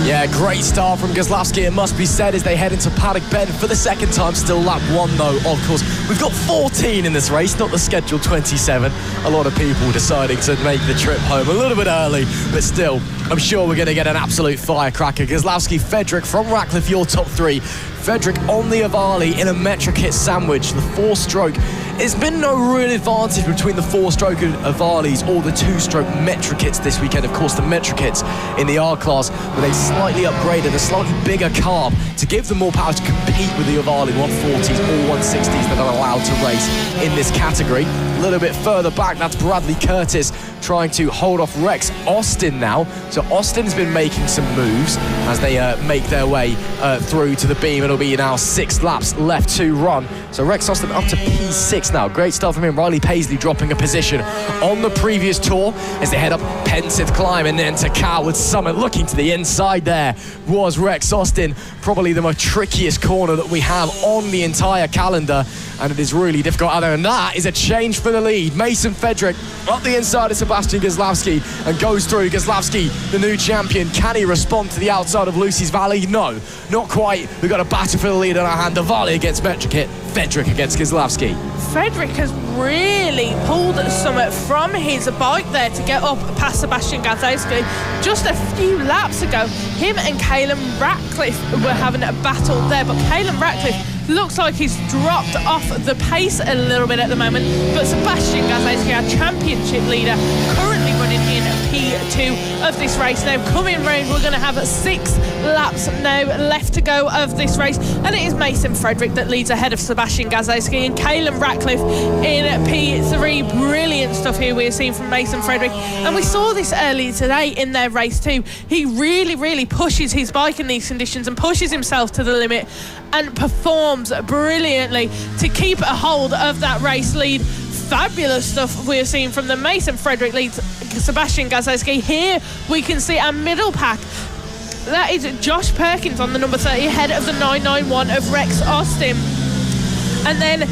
Yeah, great start from Gazlowski, it must be said, as they head into Paddock Bend for the second time. Still lap 1 though, of course. We've got 14 in this race, not the scheduled 27. A lot of people deciding to make the trip home a little bit early, but still, I'm sure we're going to get an absolute firecracker. Gazlowski, Frederick from Ratcliffe, your top 3. Frederick on the Avali in a metric hit sandwich. The 4-stroke, there's been no real advantage between the 4-stroke Avalis or the 2-stroke metric hits this weekend. Of course, the metric hits in the R class with a slightly upgraded, a slightly bigger carb to give them more power to compete with the Avali 140s or 160s that are allowed to race in this category. A little bit further back, that's Bradley Curtis trying to hold off Rex Austin now. So Austin's been making some moves as they make their way through to the beam. It'll be now 6 laps left to run. So Rex Austin up to P6 now. Great start from him. Riley Paisley dropping a position on the previous tour as they head up Pensive Climb and then to Coward Summit. Looking to the inside there was Rex Austin. Probably the most trickiest corner that we have on the entire calendar, and it is really difficult out there. And that is a change for the lead. Mason Frederick up the inside of Sebastian Gazlowski and goes through. Gazlowski, the new champion. Can he respond to the outside of Lucy's Valley? No, not quite. We've got a battle for the lead on our hand. The Valley against Metric Hit. Frederick against Gazlowski. Frederick has really pulled something from his bike there to get up past Sebastian Gazowski. Just a few laps ago, him and Calum Ratcliffe were having a battle there, but Calum Ratcliffe looks like he's dropped off the pace a little bit at the moment. But Sebastian Gazowski, our championship leader, currently running in P2 of this race. Now coming round, we're going to have 6 laps now left to go of this race, and it is Mason Frederick that leads ahead of Sebastian Gazowski and Calum Ratcliffe in P3. Brilliant stuff here we're seeing from Mason Frederick, and we saw this earlier today in their race too. He really pushes his bike in these conditions and pushes himself to the limit and performs brilliantly to keep a hold of that race lead. Fabulous stuff we're seeing from the Mason Frederick leads Sebastian Gazowski. Here we can see our middle pack. That is Josh Perkins on the number 30 ahead of the 991 of Rex Austin. And then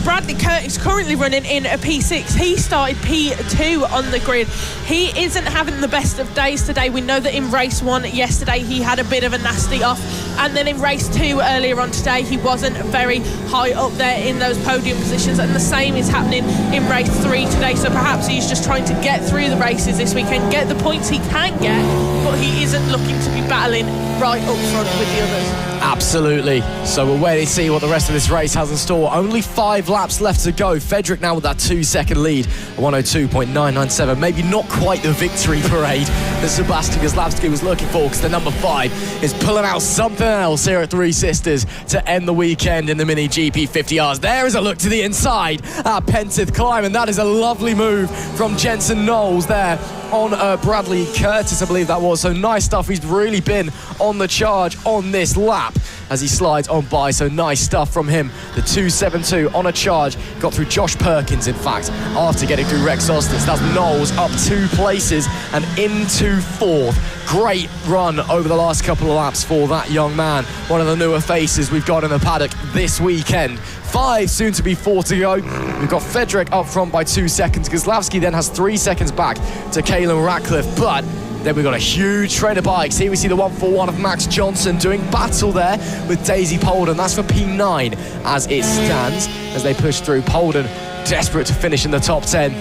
Bradley Curtis currently running in a P6. He started P2 on the grid. He isn't having the best of days today. We know that in race 1 yesterday he had a bit of a nasty off, and then in race 2 earlier on today he wasn't very high up there in those podium positions, and the same is happening in race 3 today. So perhaps he's just trying to get through the races this weekend, get the points he can get, but he isn't looking to be battling right up front with the others. Absolutely. So we'll wait and see what the rest of this race has in store. Only 5 laps left to go. Frederick now with that 2-second lead, 102.997. Maybe not quite the victory parade that Sebastian Gazlowski was looking for, because the number 5 is pulling out something else here at Three Sisters to end the weekend in the Mini GP 50Rs. There is a look to the inside at Pensive Climb, and that is a lovely move from Jensen Knowles there on Bradley Curtis, I believe that was. So nice stuff. He's really been on the charge on this lap as he slides on by. So nice stuff from him. The 272 on a charge. Got through Josh Perkins, in fact, after getting through Rex Austin. So that's Knowles up 2 places and into 4th. Great run over the last couple of laps for that young man. One of the newer faces we've got in the paddock this weekend. 5, soon to be 4 to go. We've got Frederick up front by 2 seconds. Gazlowski then has 3 seconds back to Calum Ratcliffe, but then we've got a huge train of bikes. Here we see the 141 of Max Johnson doing battle there with Daisy Polden. That's for P9 as it stands, as they push through. Polden desperate to finish in the top 10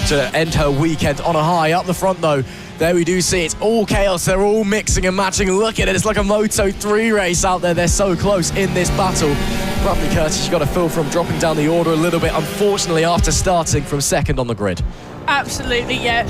to end her weekend on a high. Up the front though, there we do see it's all chaos. They're all mixing and matching. Look at it. It's like a Moto 3 race out there. They're so close in this battle. Bradley Curtis, you got to feel from dropping down the order a little bit, unfortunately, after starting from second on the grid. Absolutely, yeah.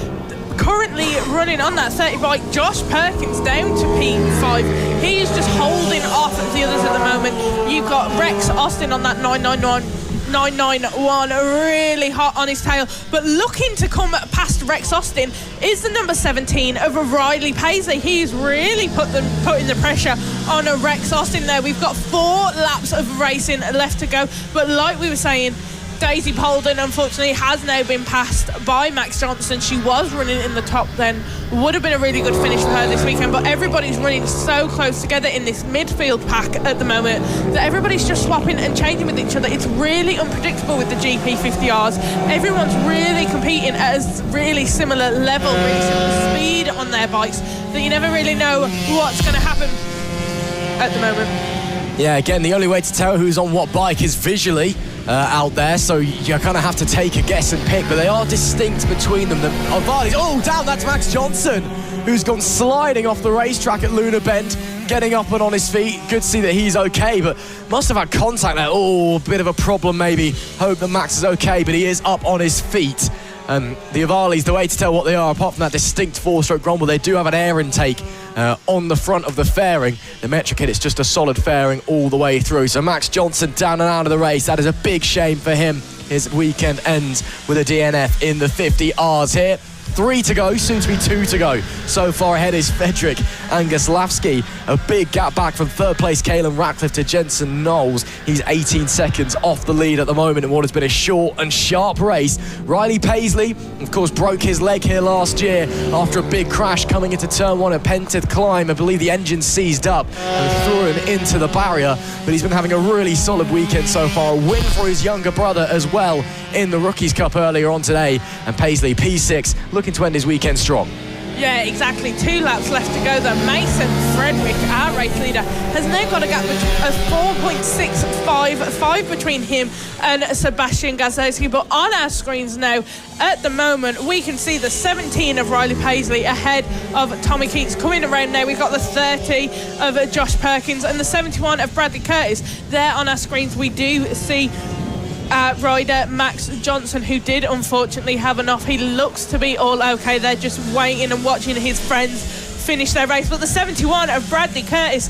Currently running on that 30 bike, Josh Perkins down to P5. He is just holding off the others at the moment. You've got Rex Austin on that 991, really hot on his tail, but looking to come past Rex Austin is the number 17 of Riley Paisley. He's really putting the pressure on a Rex Austin there. We've got 4 laps of racing left to go, but like we were saying, Daisy Polden unfortunately has now been passed by Max Johnson. She was running in the top then. Would have been a really good finish for her this weekend, but everybody's running so close together in this midfield pack at the moment that everybody's just swapping and changing with each other. It's really unpredictable with the GP50Rs. Everyone's really competing at a really similar level, really similar speed on their bikes, that you never really know what's going to happen at the moment. Yeah, again, the only way to tell who's on what bike is visually out there, so you kind of have to take a guess and pick, but they are distinct between them. Oh, damn, that's Max Johnson, who's gone sliding off the racetrack at Luna Bend, getting up and on his feet. Good to see that he's okay, but must have had contact there. Oh, a bit of a problem maybe. Hope that Max is okay, but he is up on his feet. The Avalis, the way to tell what they are, apart from that distinct 4-stroke grumble, they do have an air intake on the front of the fairing. The Metric Kit, it's just a solid fairing all the way through. So Max Johnson down and out of the race. That is a big shame for him. His weekend ends with a DNF in the 50Rs here. 3 to go, soon to be 2 to go. So far ahead is Fredrik and Goslavsky. A big gap back from third place Caelan Ratcliffe to Jensen Knowles. He's 18 seconds off the lead at the moment in what has been a short and sharp race. Riley Paisley, of course, broke his leg here last year after a big crash coming into turn 1 at Pentith Climb. I believe the engine seized up and threw him into the barrier, but he's been having a really solid weekend so far. A win for his younger brother as well in the Rookies Cup earlier on today, and Paisley P6 looking to end his weekend strong. Yeah, exactly. 2 laps left to go. The Mason Frederick, our race leader, has now got a gap of 4.655 between him and Sebastian Gazowski. But on our screens now, at the moment, we can see the 17 of Riley Paisley ahead of Tommy Keats. Coming around now, we've got the 30 of Josh Perkins and the 71 of Bradley Curtis. There on our screens, we do see rider Max Johnson, who did unfortunately have an off. He looks to be all okay. They're just waiting and watching his friends finish their race. But the 71 of Bradley Curtis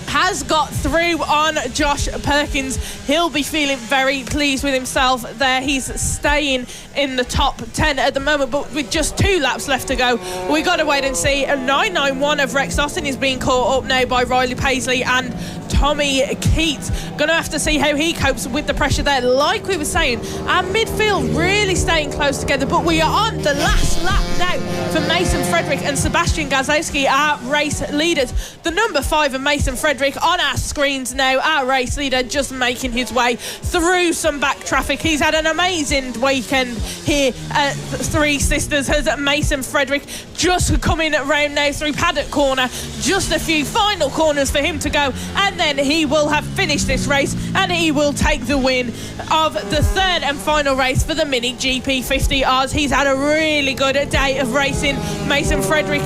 has got through on Josh Perkins. He'll be feeling very pleased with himself there. He's staying in the top 10 at the moment, but with just 2 laps left to go, we got to wait and see. A 991 of Rex Austin is being caught up now by Riley Paisley and Tommy Keats. Gonna have to see how he copes with the pressure there. Like we were saying, our midfield really staying close together, but we are on the last lap now for Mason Frederick and Sebastian Gazowski, our race leaders. The number 5 of Mason Frederick on our screens now, our race leader, just making his way through some back traffic. He's had an amazing weekend here at Three Sisters, as Mason Frederick just coming around now through Paddock Corner. Just a few final corners for him to go, and then he will have finished this race and he will take the win of the 3rd and final race for the Mini GP 50Rs. He's had a really good day of racing. Mason Frederick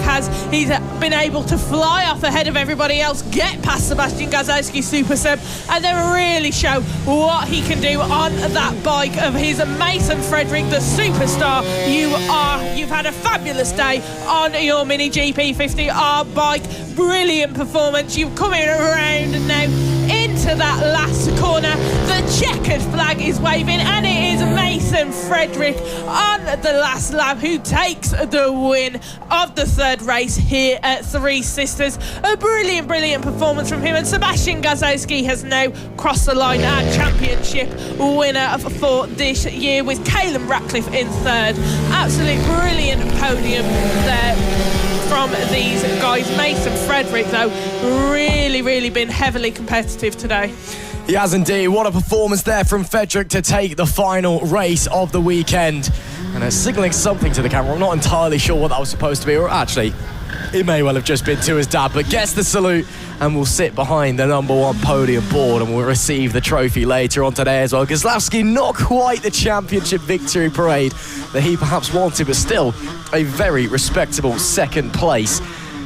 he's been able to fly off ahead of everybody else, get past Sebastian Gazowski Super Sub, and then really show what he can do on that bike of his. Mason Frederick, the superstar you've had a fabulous day on your Mini GP 50R bike. Brilliant performance. You're coming around now into that last corner. The checkered flag is waving, and it is Mason Frederick on the last lap who takes the win of the 3rd race here at Three Sisters. A brilliant performance from him, and Sebastian Gazowski has now crossed the line, our championship winner for this year, with Caelan Ratcliffe in 3rd. Absolutely brilliant podium there from these guys. Mason Frederick, though, really been heavily competitive today. He has indeed. What a performance there from Frederick to take the final race of the weekend. And signalling something to the camera. I'm not entirely sure what that was supposed to be, or actually, it may well have just been to his dad, but gets the salute and will sit behind the #1 podium board and will receive the trophy later on today as well. Kozlowski, not quite the championship victory parade that he perhaps wanted, but still a very respectable second place.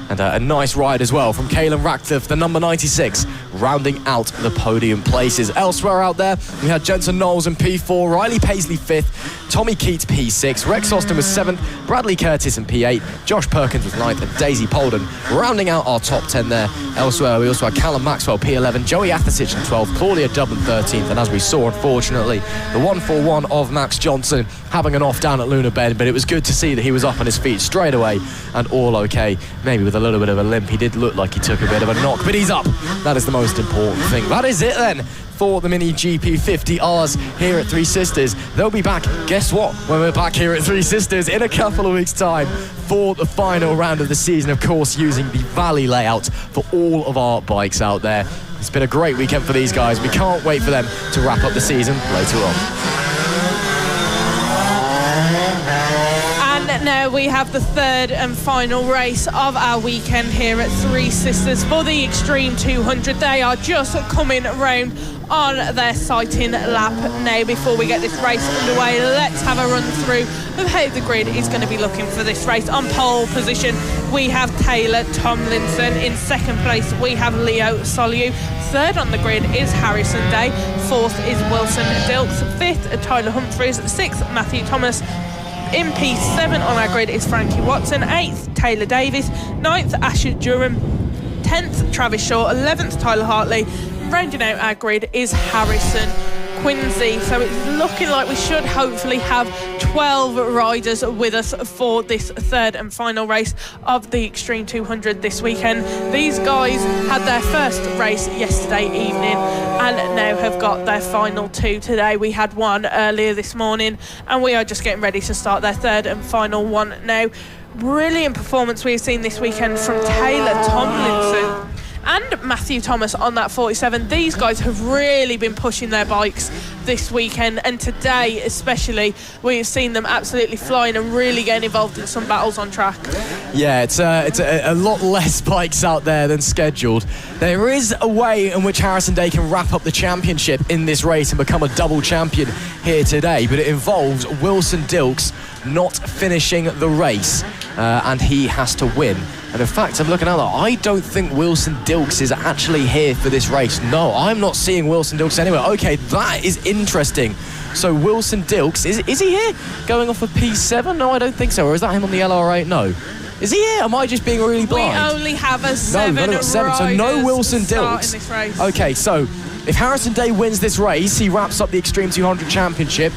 And a nice ride as well from Caelan Ratcliffe, the number 96, rounding out the podium places. Elsewhere out there, we had Jensen Knowles in P4, Riley Paisley 5th, Tommy Keats P6, Rex Austin was 7th, Bradley Curtis in P8, Josh Perkins was 9th, and Daisy Polden rounding out our top 10 there. Elsewhere, we also had Callum Maxwell P11, Joey Athasich in 12th, Claudia Dublin 13th, and as we saw, unfortunately, the 141 of Max Johnson having an off down at Luna Bend, but it was good to see that he was up on his feet straight away and all okay, maybe with a little bit of a limp. He did look like he took a bit of a knock, but he's up. That is the most important thing. That is it then for the Mini GP 50Rs here at Three Sisters. They'll be back, guess what, when we're back here at Three Sisters in a couple of weeks' time for the final round of the season, of course, using the Valley layout for all of our bikes out there. It's been a great weekend for these guys. We can't wait for them to wrap up the season later on. Now we have the third and final race of our weekend here at Three Sisters for the Extreme 200. They are just coming round on their sighting lap now. Before we get this race underway, let's have a run through of how the grid is going to be looking for this race. On pole position, we have Taylor Tomlinson. In second place, we have Leo Soliu. Third on the grid is Harrison Day. Fourth is Wilson Dilks. Fifth, Tyler Humphries. Sixth, Matthew Thomas. In P7 on our grid is Frankie Watson. 8th, Taylor Davis. 9th, Asher Durham. 10th, Travis Shaw. 11th, Tyler Hartley. Rounding out our grid is Harrison Quincy. So it's looking like we should hopefully have 12 riders with us for this third and final race of the Extreme 200 this weekend. These guys had their first race yesterday evening and now have got their final two today. We had one earlier this morning and we are just getting ready to start their third and final one now. Brilliant performance we've seen this weekend from Taylor Tomlinson and Matthew Thomas on that 47. These guys have really been pushing their bikes this weekend, and today especially we've seen them absolutely flying and really getting involved in some battles on track. Yeah, it's a lot less bikes out there than scheduled. There is a way in which Harrison Day can wrap up the championship in this race and become a double champion here today, but it involves Wilson Dilks not finishing the race, and he has to win. And in fact, I'm looking at that, I don't think Wilson Dilks is actually here for this race. No, I'm not seeing Wilson Dilks anywhere. Okay, that is interesting. So Wilson Dilks, is he here? Going off of P7? No, I don't think so. Or is that him on the LR8? No. Is he here? Am I just being really blind? We only have a seven. No, we've only got 7. So no Wilson Dilks. This race. Okay, so if Harrison Day wins this race, he wraps up the Extreme 200 Championship.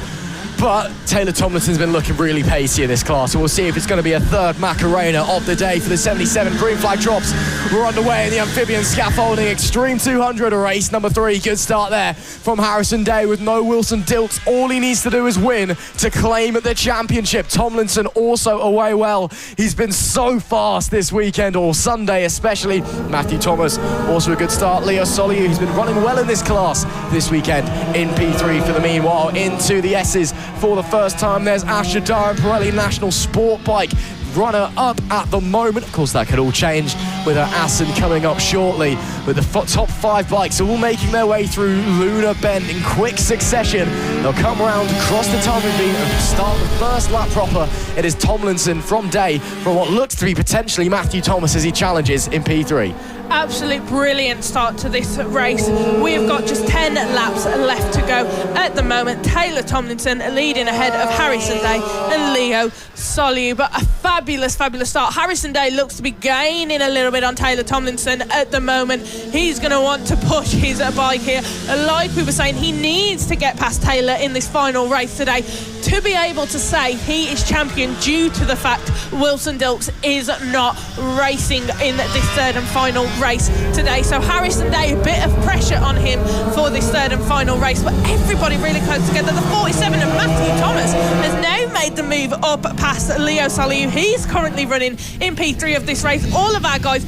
But Taylor Tomlinson's been looking really pacey in this class, so we'll see if it's going to be a third Macarena of the day for the 77 green flag drops. We're underway in the amphibian scaffolding Extreme 200 race number 3. Good start there from Harrison Day with no Wilson Dilks. All he needs to do is win to claim the championship. Tomlinson also away well. He's been so fast this weekend, or Sunday especially. Matthew Thomas, also a good start. Leo Soliu, who's been running well in this class this weekend in P3 for the meanwhile. Into the S's for the first time, there's Asher Durham, Pirelli National Sport Bike runner up at the moment. Of course, that could all change with her Assen coming up shortly. With the top 5 bikes all making their way through Luna Bend in quick succession. They'll come round, cross the timing beam and start the first lap proper. It is Tomlinson from Day from what looks to be potentially Matthew Thomas as he challenges in P3. Absolute brilliant start to this race. We've got just 10 laps left to go at the moment. Taylor Tomlinson leading ahead of Harrison Day and Leo Soliu, but a fabulous start. Harrison Day looks to be gaining a little bit on Taylor Tomlinson at the moment. He's going to want to push his bike here. Like we were saying, he needs to get past Taylor in this final race today to be able to say he is champion, due to the fact Wilson Dilks is not racing in this third and final race today. So Harrison Day, a bit of pressure on him for this third and final race, but everybody really close together. The 47 of Matthew Thomas has now made the move up past Leo Soliu. He's currently running in P3 of this race. All of our guys,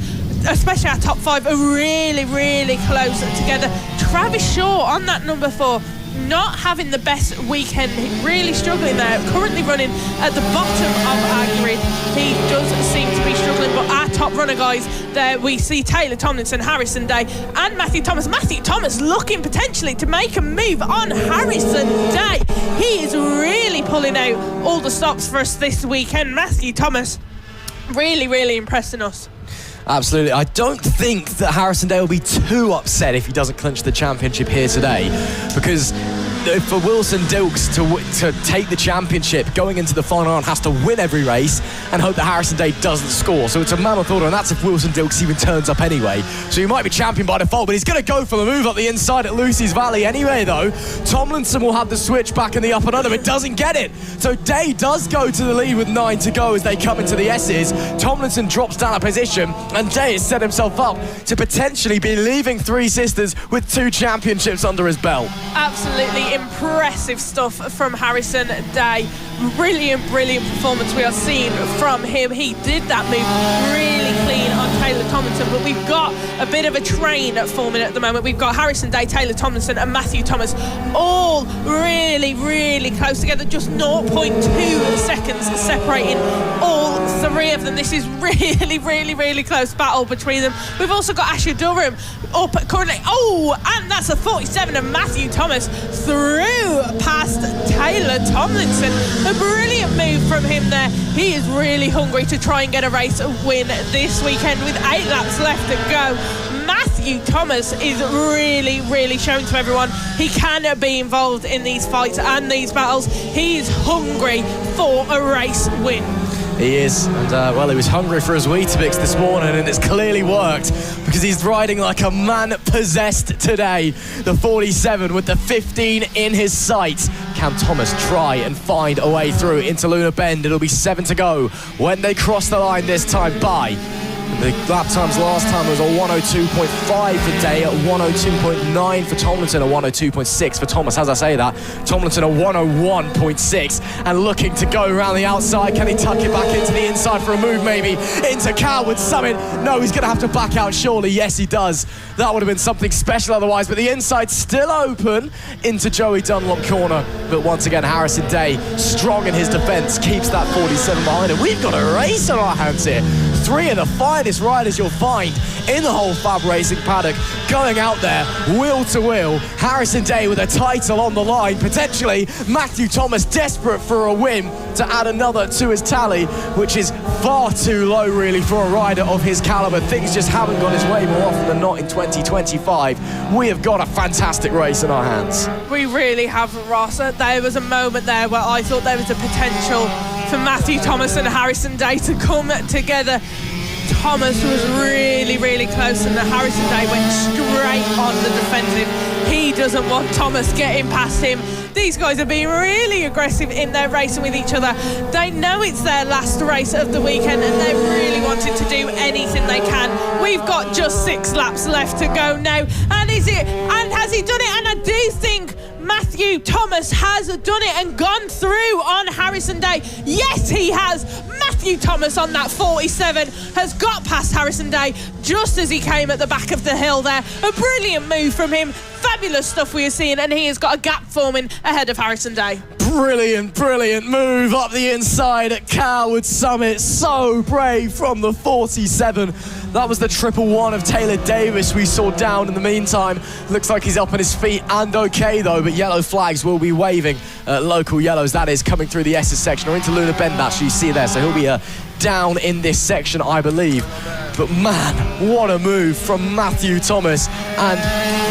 especially our top 5, are really close together. Travis Shaw on that number 4, not having the best weekend, really struggling there, currently running at the bottom of our grid. He does seem to be struggling, but our top runner guys. There we see Taylor Tomlinson, Harrison Day and Matthew Thomas. Matthew Thomas looking potentially to make a move on Harrison Day. He is really pulling out all the stops for us this weekend. Matthew Thomas really impressing us. Absolutely. I don't think that Harrison Day will be too upset if he doesn't clinch the championship here today, because for Wilson Dilks to take the championship going into the final round has to win every race and hope that Harrison Day doesn't score. So it's a mammoth order, and that's if Wilson Dilks even turns up anyway. So he might be champion by default, but he's going to go for the move up the inside at Lucy's Valley anyway, though. Tomlinson will have the switch back in the up and under, but doesn't get it. So Day does go to the lead with 9 to go as they come into the S's. Tomlinson drops down a position, and Day has set himself up to potentially be leaving Three Sisters with 2 championships under his belt. Absolutely impressive stuff from Harrison Day. Brilliant performance we are seeing from him. He did that move really clean on Taylor Tomlinson, but we've got a bit of a train forming at the moment. We've got Harrison Day, Taylor Tomlinson and Matthew Thomas all really close together, just 0.2 seconds separating all 3 of them. This is really close battle between them. We've also got Asher Durham up currently. And that's a 47 of Matthew Thomas through past Taylor Tomlinson. A brilliant move from him there. He is really hungry to try and get a race win this weekend with 8 laps left to go. Matthew Thomas is really showing to everyone he can be involved in these fights and these battles. He is hungry for a race win. He is, and he was hungry for his Weetabix this morning, and it's clearly worked because he's riding like a man possessed today. The 47 with the 15 in his sights. Can Thomas try and find a way through into Luna Bend? It'll be 7 to go when they cross the line this time by. The lap times last time was a 102.5 for Day, at 102.9 for Tomlinson, a 102.6 for Thomas. As I say that, Tomlinson a 101.6 and looking to go around the outside. Can he tuck it back into the inside for a move maybe? Into Coward Summit. No, he's going to have to back out surely. Yes, he does. That would have been something special otherwise, but the inside's still open into Joey Dunlop corner. But once again, Harrison Day, strong in his defence, keeps that 47 behind him. We've got a race on our hands here. 3 of the finest riders you'll find in the whole FAB-Racing paddock going out there wheel to wheel. Harrison Day with a title on the line, potentially Matthew Thomas desperate for a win to add another to his tally, which is far too low really for a rider of his calibre. Things just haven't gone his way more often than not in 2025. We have got a fantastic race in our hands. We really have, Ross. There was a moment there where I thought there was a potential for Matthew Thomas and Harrison Day to come together. Thomas was really close, and the Harrison Day went straight on the defensive. He doesn't want Thomas getting past him. These guys are being really aggressive in their racing with each other. They know it's their last race of the weekend, and they're really wanting to do anything they can. We've got just 6 laps left to go now, and has he done it? And I do think Matthew Thomas has done it and gone through on Harrison Day. Yes, he has. Matthew Thomas on that 47 has got past Harrison Day just as he came at the back of the hill there. A brilliant move from him. Fabulous stuff we are seeing, and he has got a gap forming ahead of Harrison Day. Brilliant move up the inside at Coward Summit. So brave from the 47. That was the 111 of Taylor Davis we saw down in the meantime. Looks like he's up on his feet and okay though, but yellow flags will be waving. Local yellows, that is, coming through the S's section or into Luna Bend actually, you see there. So he'll be down in this section, I believe. But man, what a move from Matthew Thomas. And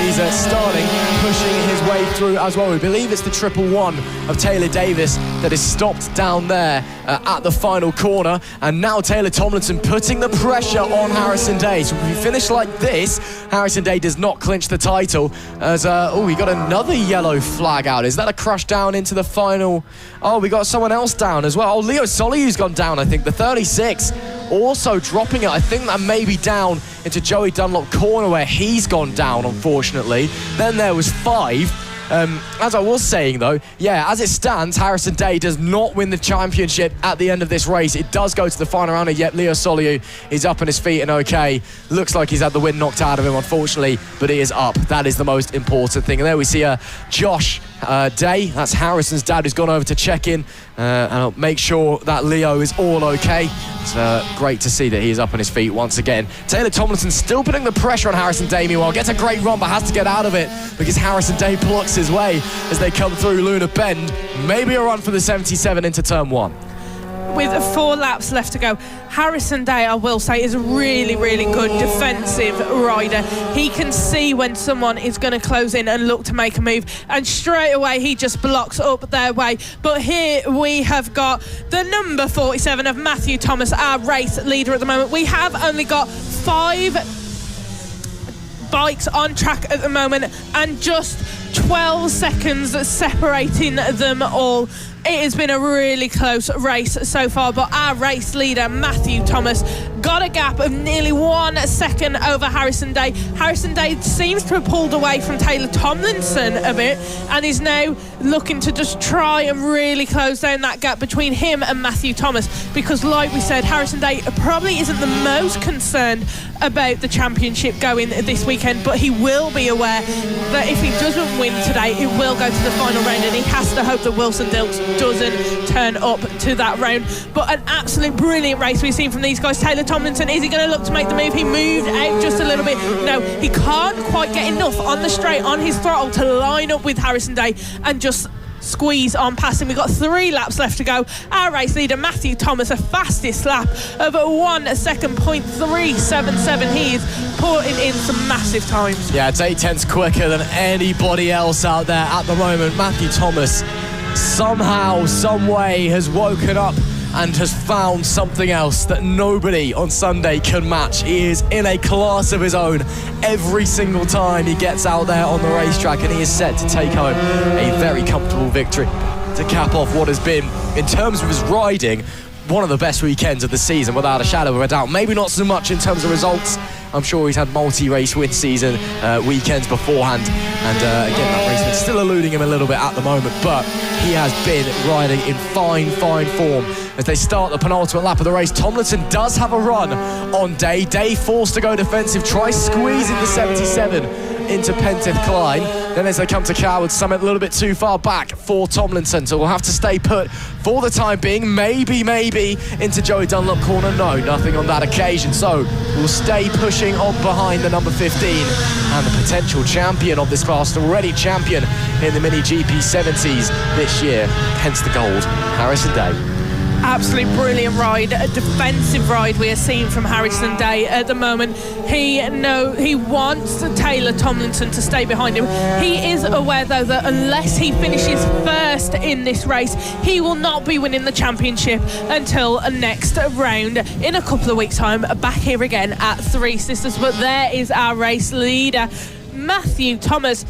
he's starting, pushing his way through as well. We believe it's the 111 of Taylor Davis that is stopped down there at the final corner. And now Taylor Tomlinson putting the pressure on Harrison Day. So if we finish like this, Harrison Day does not clinch the title. As we got another yellow flag out. Is that a crush down into the final? Oh, we got someone else down as well. Oh, Leo Solihu's gone down, I think. The 36 also dropping it. I think that may be down into Joey Dunlop corner where he's gone down, unfortunately. Then there was 5. As I was saying though, yeah, as it stands, Harrison Day does not win the championship at the end of this race. It does go to the final round, yet Leo Solihu is up on his feet and okay. Looks like he's had the wind knocked out of him, unfortunately, but he is up. That is the most important thing. And there we see Josh Day. That's Harrison's dad, who's gone over to check in and I'll make sure that Leo is all okay. It's great to see that he is up on his feet once again. Taylor Tomlinson still putting the pressure on Harrison Day, meanwhile. Gets a great run, but has to get out of it because Harrison Day blocks his way as they come through Luna Bend. Maybe a run for the 77 into turn 1. With 4 laps left to go, Harrison Day, I will say, is a really, really good defensive rider. He can see when someone is going to close in and look to make a move, and straight away he just blocks up their way. But here we have got the number 47 of Matthew Thomas, our race leader at the moment. We have only got 5 bikes on track at the moment and just 12 seconds separating them all. It has been a really close race so far, but our race leader, Matthew Thomas, got a gap of nearly 1 second over Harrison Day. Harrison Day seems to have pulled away from Taylor Tomlinson a bit and is now looking to just try and really close down that gap between him and Matthew Thomas, because like we said, Harrison Day probably isn't the most concerned about the championship going this weekend, but he will be aware that if he doesn't win today, it will go to the final round, and he has to hope that Wilson Dilks doesn't turn up to that round. But an absolute brilliant race we've seen from these guys. Taylor Tomlinson, is he going to look to make the move? He moved out just a little bit. No, he can't quite get enough on the straight, on his throttle, to line up with Harrison Day and just squeeze on past him. We've got 3 laps left to go. Our race leader, Matthew Thomas, a fastest lap of 1 second, 0.377. He is putting in some massive times. Yeah, it's 8/10 quicker than anybody else out there at the moment. Matthew Thomas somehow, some way has woken up and has found something else that nobody on Sunday can match. He is in a class of his own every single time he gets out there on the racetrack, and he is set to take home a very comfortable victory to cap off what has been, in terms of his riding, one of the best weekends of the season, without a shadow of a doubt. Maybe not so much in terms of results. I'm sure he's had multi-race win season weekends beforehand, and again, that race is still eluding him a little bit at the moment, but he has been riding in fine form. As they start the penultimate lap of the race, Tomlinson does have a run on Day. Day forced to go defensive, tries squeezing the 77 into Pentith Klein. Then as they come to Coward Summit, a little bit too far back for Tomlinson, so we'll have to stay put for the time being. Maybe into Joey Dunlop corner. No, nothing on that occasion, so we'll stay pushing on behind the number 15 and the potential champion of this class, already champion in the Mini GP 70s this year, hence the gold, Harrison Day. Absolutely brilliant ride, a defensive ride we are seeing from Harrison Day at the moment. He wants Taylor Tomlinson to stay behind him. He is aware though that unless he finishes first in this race, he will not be winning the championship until next round in a couple of weeks' time, back here again at Three Sisters. But there is our race leader, Matthew Thomas.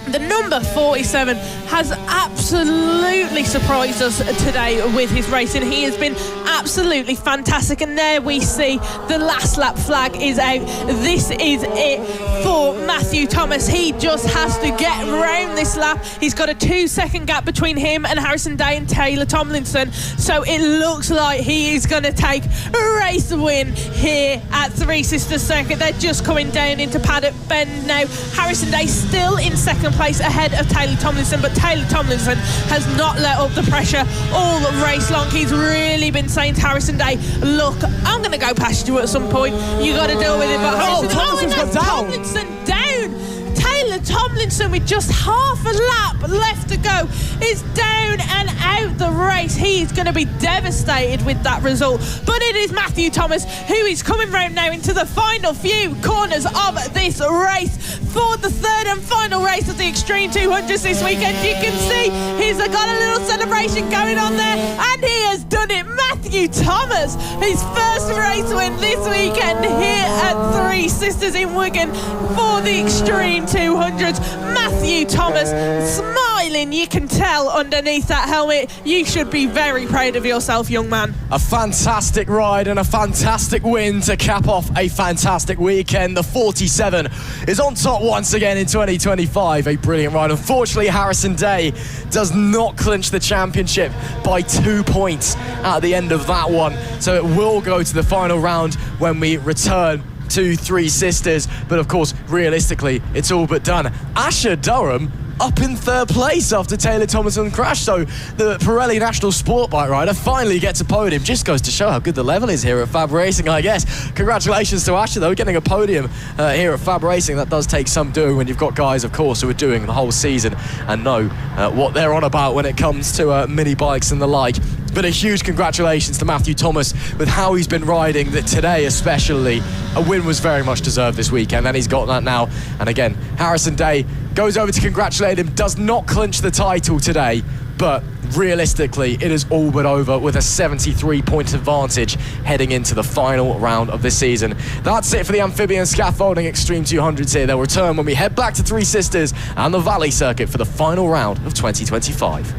The number 47 has absolutely surprised us today with his racing. He has been absolutely fantastic, and there we see the last lap flag is out. This is it for Matthew Thomas. He just has to get around this lap. He's got a 2-second gap between him and Harrison Day and Taylor Tomlinson, so it looks like he is going to take a race win here at Three Sisters Circuit. They're just coming down into Paddock Bend now. Harrison Day still in second place ahead of Taylor Tomlinson, but Taylor Tomlinson has not let up the pressure all race long. He's really been saying to Harrison Day, look, I'm going to go past you at some point. You got to deal with it. But Tomlinson's gone down. Tomlinson down. Taylor Tomlinson with just half a lap left to go is down and out the race. He's going to be devastated with that result. But it is Matthew Thomas who is coming round now into the final few corners of this race for the third and final race of the Extreme 200s this weekend. You can see he's got a little celebration going on there, and he has done it. Matthew Thomas, his first race win this weekend here at Three Sisters in Wigan for the Extreme 200s. Matthew Thomas smiling, you can tell underneath that helmet. You should be very proud of yourself, young man. A fantastic ride and a fantastic win to cap off a fantastic weekend. The 47 is on top once again in 2025. A brilliant ride. Unfortunately, Harrison Day does not clinch the championship by 2 points at the end of that one, so it will go to the final round when we return to Three Sisters. But of course, realistically, it's all but done. Asher Durham up in third place after Taylor Thomason crashed. So the Pirelli National Sport Bike rider finally gets a podium. Just goes to show how good the level is here at FAB-Racing, I guess. Congratulations to Asher, though, getting a podium here at FAB-Racing. That does take some doing when you've got guys, of course, who are doing the whole season and know what they're on about when it comes to mini bikes and the like. But a huge congratulations to Matthew Thomas with how he's been riding, that today especially. A win was very much deserved this weekend, and he's got that now. And again, Harrison Day goes over to congratulate him, does not clinch the title today, but realistically it is all but over with a 73-point advantage heading into the final round of this season. That's it for the Amphibian Scaffolding Extreme 200s here. They'll return when we head back to Three Sisters and the Valley Circuit for the final round of 2025.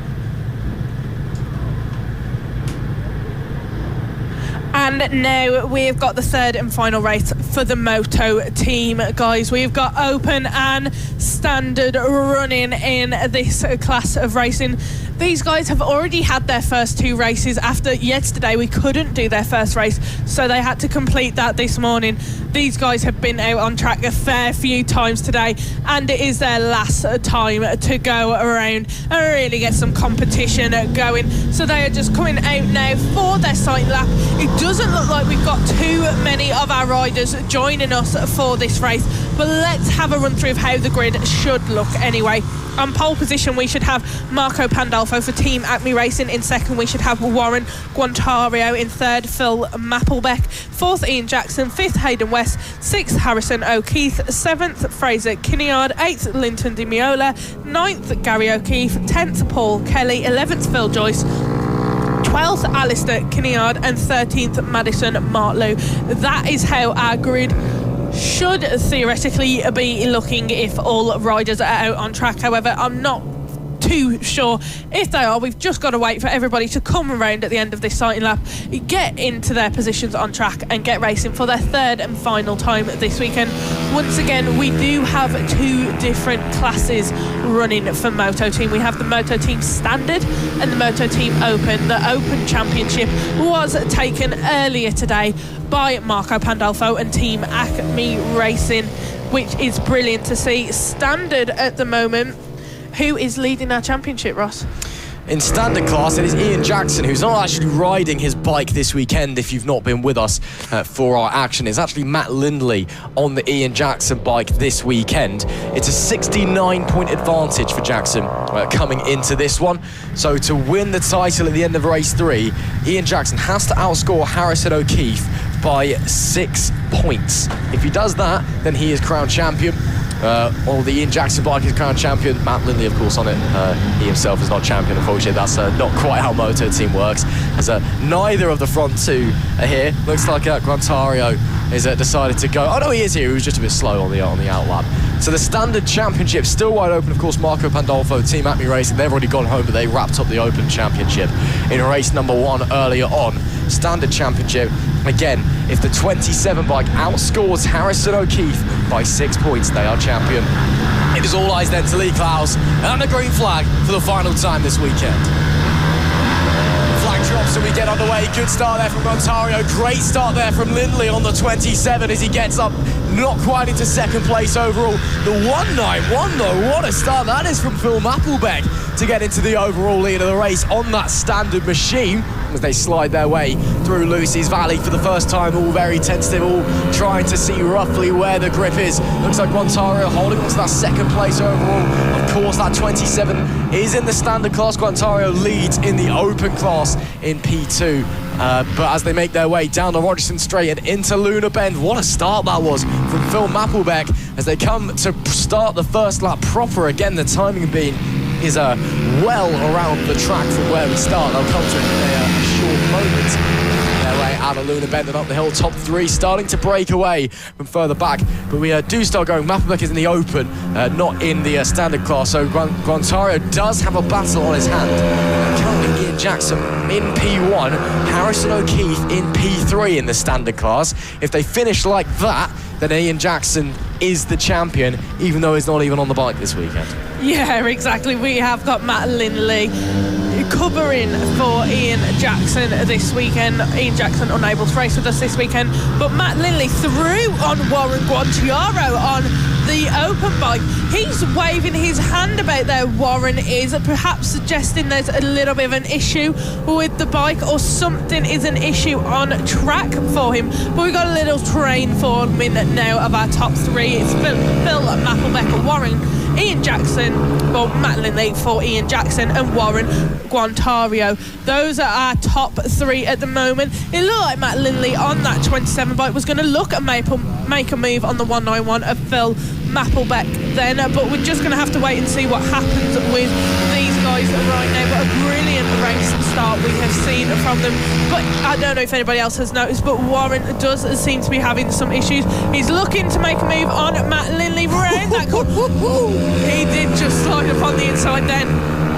And now we've got the third and final race for the Moto team, guys. We've got open and standard running in this class of racing. These guys have already had their first two races. After yesterday, we couldn't do their first race, so they had to complete that this morning. These guys have been out on track a fair few times today, and it is their last time to go around and really get some competition going. So they are just coming out now for their sight lap. It doesn't look like we've got too many of our riders joining us for this race, but let's have a run through of how the grid should look anyway. On pole position, we should have Marco Pandolfo for Team Acme Racing. In second, we should have Warren Guantario. In third, Phil Mapplebeck. Fourth, Ian Jackson. Fifth, Hayden West. Sixth, Harrison O'Keefe. Seventh, Fraser Kinneard. Eighth, Linton Di Miola. Ninth, Gary O'Keefe. 10th, Paul Kelly. 11th, Phil Joyce. 12th, Alistair Kinneard. And 13th, Madison Martlew. That is how our grid should theoretically be looking if all riders are out on track. However, I'm not too sure if they are. We've just got to wait for everybody to come around at the end of this sighting lap, get into their positions on track and get racing for their third and final time this weekend. Once again, we do have two different classes running for Moto Team. We have the Moto Team Standard and the Moto Team Open. The Open Championship was taken earlier today by Marco Pandolfo and Team Acme Racing, which is brilliant to see. Standard at the moment. Who is leading our championship, Ross? In standard class, it is Ian Jackson, who's not actually riding his bike this weekend. If you've not been with us for our action, it's actually Matt Lindley on the Ian Jackson bike this weekend. It's a 69-point advantage for Jackson coming into this one. So to win the title at the end of race 3, Ian Jackson has to outscore Harrison O'Keefe by 6 points. If he does that, then he is crowned champion. Or the Ian Jackson bike is crowned champion. Matt Lindley, of course, on it. He himself is not champion, unfortunately. That's not quite how Moto Team works. As neither of the front two are here. Looks like Guantario is decided to go. Oh no, he is here. He was just a bit slow on the out lap. So the standard championship still wide open. Of course, Marco Pandolfo, Team Acme Racing, they've already gone home, but they wrapped up the Open Championship in race number 1 earlier on. Standard championship. Again, if the 27 bike outscores Harrison O'Keefe by 6 points, they are champion. It is all eyes then to Lee Clowes and the green flag for the final time this weekend. Flag drops and we get underway. Good start there from Guantario. Great start there from Lindley on the 27 as he gets up, not quite into second place overall. The 191 though, what a start that is from Phil Mapplebeck to get into the overall lead of the race on that standard machine as they slide their way through Lucy's Valley for the first time, all very tentative, all trying to see roughly where the grip is. Looks like Guantario holding on to that second place overall. Of course, that 27 is in the standard class. Guantario leads in the open class in P2. But as they make their way down the Rogerson Straight and into Luna Bend, what a start that was from Phil Mapplebeck as they come to start the first lap proper. Again, the timing being is well around the track from where we start. They'll come to it in a short moment. Their way out of Luna Bend and up the hill, top 3 starting to break away from further back, but we do start going. Mapplebeck is in the open, not in the standard class, so Guantario does have a battle on his hand. Currently Ian Jackson in P1, Harrison O'Keefe in P3 in the standard class. If they finish like that, then Ian Jackson is the champion, even though he's not even on the bike this weekend. Yeah, exactly. We have got Matt Lindley covering for Ian Jackson this weekend. Ian Jackson unable to race with us this weekend, but Matt Lindley through on Warren Guantiaro on the open bike. He's waving his hand about there, Warren is, perhaps suggesting there's a little bit of an issue with the bike or something is an issue on track for him. But we've got a little train forming now of our top three. It's Phil Mapplebeck, Warren, Ian Jackson, well, Matt Lindley for Ian Jackson and Warren Guantario. Those are our top three at the moment. It looked like Matt Lindley on that 27 bike was going to look at make a move on the 191 of Phil Mapplebeck then, but we're just going to have to wait and see what happens with these guys right now. But a brilliant race start we have seen from them. But I don't know if anybody else has noticed, but Warren does seem to be having some issues. He's looking to make a move on Matt Lindley round that corner. He did just slide up on the inside then.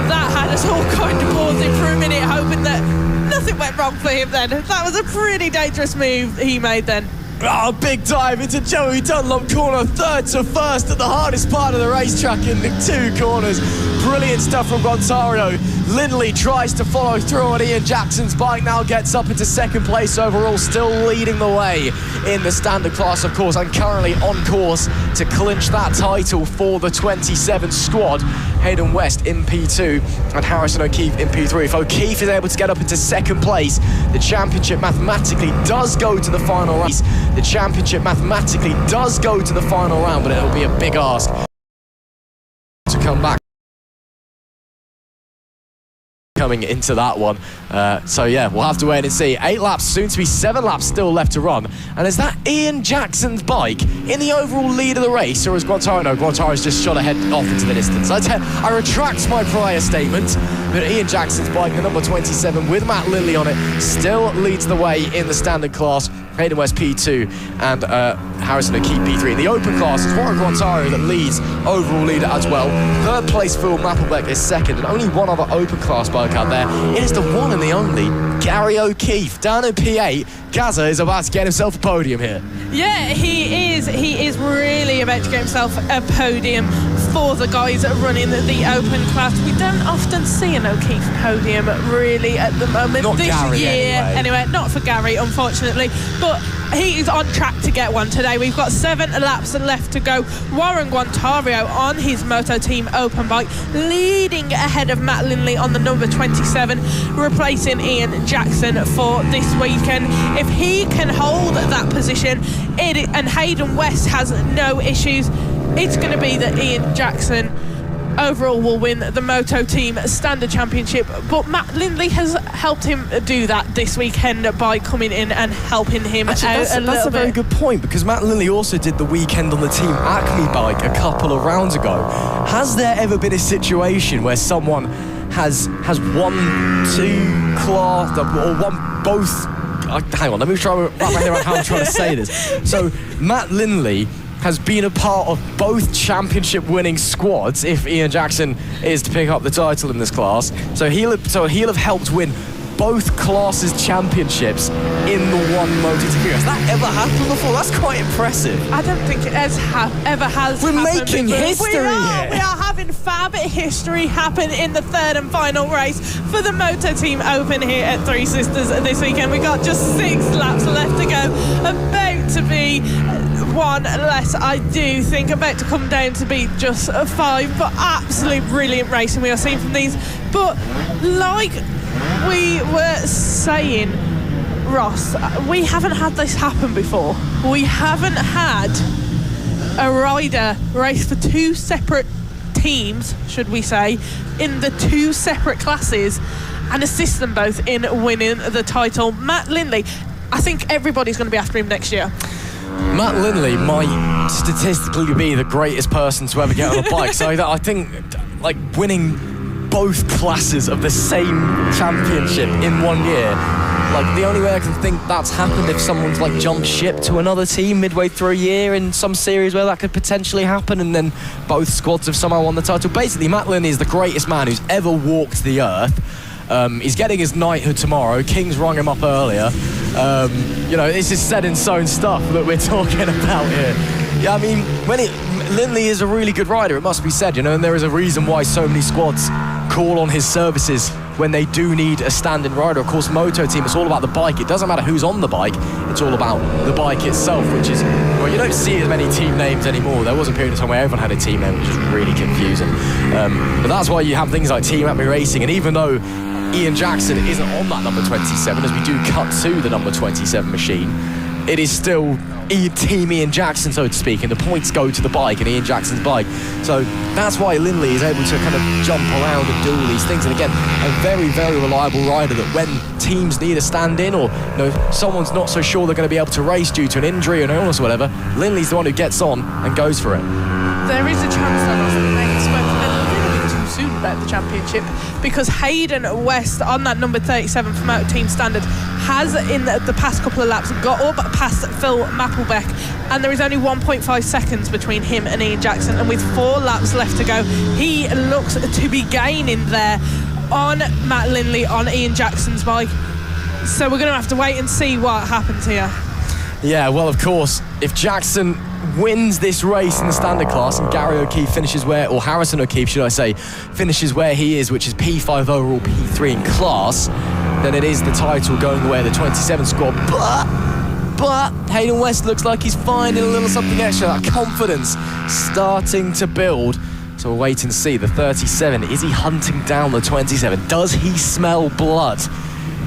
That had us all kind of pausing for a minute, hoping that nothing went wrong for him then. That was a pretty dangerous move he made then. Oh, big dive into Joey Dunlop corner, third to first at the hardest part of the racetrack in the two corners. Brilliant stuff from Guantario. Lindley tries to follow through on Ian Jackson's bike, now gets up into second place overall, still leading the way in the standard class, of course, and currently on course to clinch that title for the 27 squad. Hayden West in P2 and Harrison O'Keefe in P3. If O'Keefe is able to get up into second place, the championship mathematically does go to the final race. The championship mathematically does go to the final round, but it'll be a big ask to come back coming into that one. So yeah, we'll have to wait and see. 8 laps, soon to be 7 laps still left to run. And is that Ian Jackson's bike in the overall lead of the race, or is Guantario? No, Guantaro's just shot ahead off into the distance. I retract my prior statement, but Ian Jackson's bike, the number 27 with Matt Lindley on it, still leads the way in the standard class. Hayden West P2 and Harrison O'Keefe P3. In the open class, it's Warren Guantario that leads, overall leader as well. Third place Phil Mapplebeck is second, and only one other open class bike out there. It is the one and the only Gary O'Keefe. Down in P8, Gaza is about to get himself a podium here. Yeah, he is. He is really about to get himself a podium for the guys running the open class. We don't often see an O'Keefe podium really at the moment. Not this Gary, year. Anyway, not for Gary, unfortunately. But he is on track to get one today. We've got 7 laps left to go. Warren Guantario on his Moto Team open bike, leading ahead of Matt Lindley on the number 27, replacing Ian Jackson for this weekend. If he can hold that position, and Hayden West has no issues, it's going to be that Ian Jackson overall will win the Moto Team Standard Championship. But Matt Lindley has helped him do that this weekend by coming in and helping him out a little bit. That's a very good point, because Matt Lindley also did the weekend on the Team Acme bike a couple of rounds ago. Has there ever been a situation where someone has won 2 class or won both? Hang on, let me try to wrap my head around how I'm trying to say this. So Matt Lindley has been a part of both championship winning squads if Ian Jackson is to pick up the title in this class. So he'll have helped win both classes championships in the one Moto Team. Has that ever happened before? That's quite impressive. I don't think it ever has. We're happened making before. history here. We are having FAB history happen in the third and final race for the Moto Team Open here at Three Sisters this weekend. We got just 6 laps left to go. About to be 1 less, I do think, about to come down to be just 5. But absolute brilliant racing we are seeing from these. But like we were saying, Ross, we haven't had this happen before. We haven't had a rider race for 2 separate teams, should we say, in the 2 separate classes and assist them both in winning the title. Matt Lindley, I think everybody's going to be after him next year. Matt Lindley might statistically be the greatest person to ever get on a bike. So I think, like, winning both classes of the same championship in 1 year, like, the only way I can think that's happened if someone's like jumped ship to another team midway through a year in some series where that could potentially happen, and then both squads have somehow won the title. Basically, Matt Lindley is the greatest man who's ever walked the earth. He's getting his knighthood tomorrow. King's rung him up earlier. You know, this is set in stone stuff that we're talking about here. Yeah, I mean, Lindley is a really good rider, it must be said, you know, and there is a reason why so many squads call on his services when they do need a standing rider. Of course, Moto team, it's all about the bike. It doesn't matter who's on the bike, it's all about the bike itself, which is, well, you don't see as many team names anymore. There was a period of time where everyone had a team name, which was really confusing. But that's why you have things like Team FAB-Racing, and even though Ian Jackson isn't on that number 27, as we do cut to the number 27 machine, it is still Team Ian Jackson, so to speak, and the points go to the bike and Ian Jackson's bike. So that's why Lindley is able to kind of jump around and do all these things. And again, a very, very reliable rider that when teams need a stand-in, or someone's not so sure they're going to be able to race due to an injury or an illness or whatever, Lindley's the one who gets on and goes for it. There is a chance that it's spoken a little bit too soon about the championship, because Hayden West on that number 37 for Moto Team Standard has in the past couple of laps got up past Phil Mappelbeck, and there is only 1.5 seconds between him and Ian Jackson, and with 4 laps left to go, he looks to be gaining there on Matt Lindley on Ian Jackson's bike. So we're going to have to wait and see what happens here. Yeah, well, of course, if Jackson wins this race in the standard class and Gary O'Keefe finishes where, or Harrison O'Keefe should I say, finishes where he is, which is P5 overall, P3 in class, then it is the title going the way of the 27 squad. But Hayden West looks like he's finding a little something extra, that confidence starting to build. So we'll wait and see. The 37, is he hunting down the 27? Does he smell blood?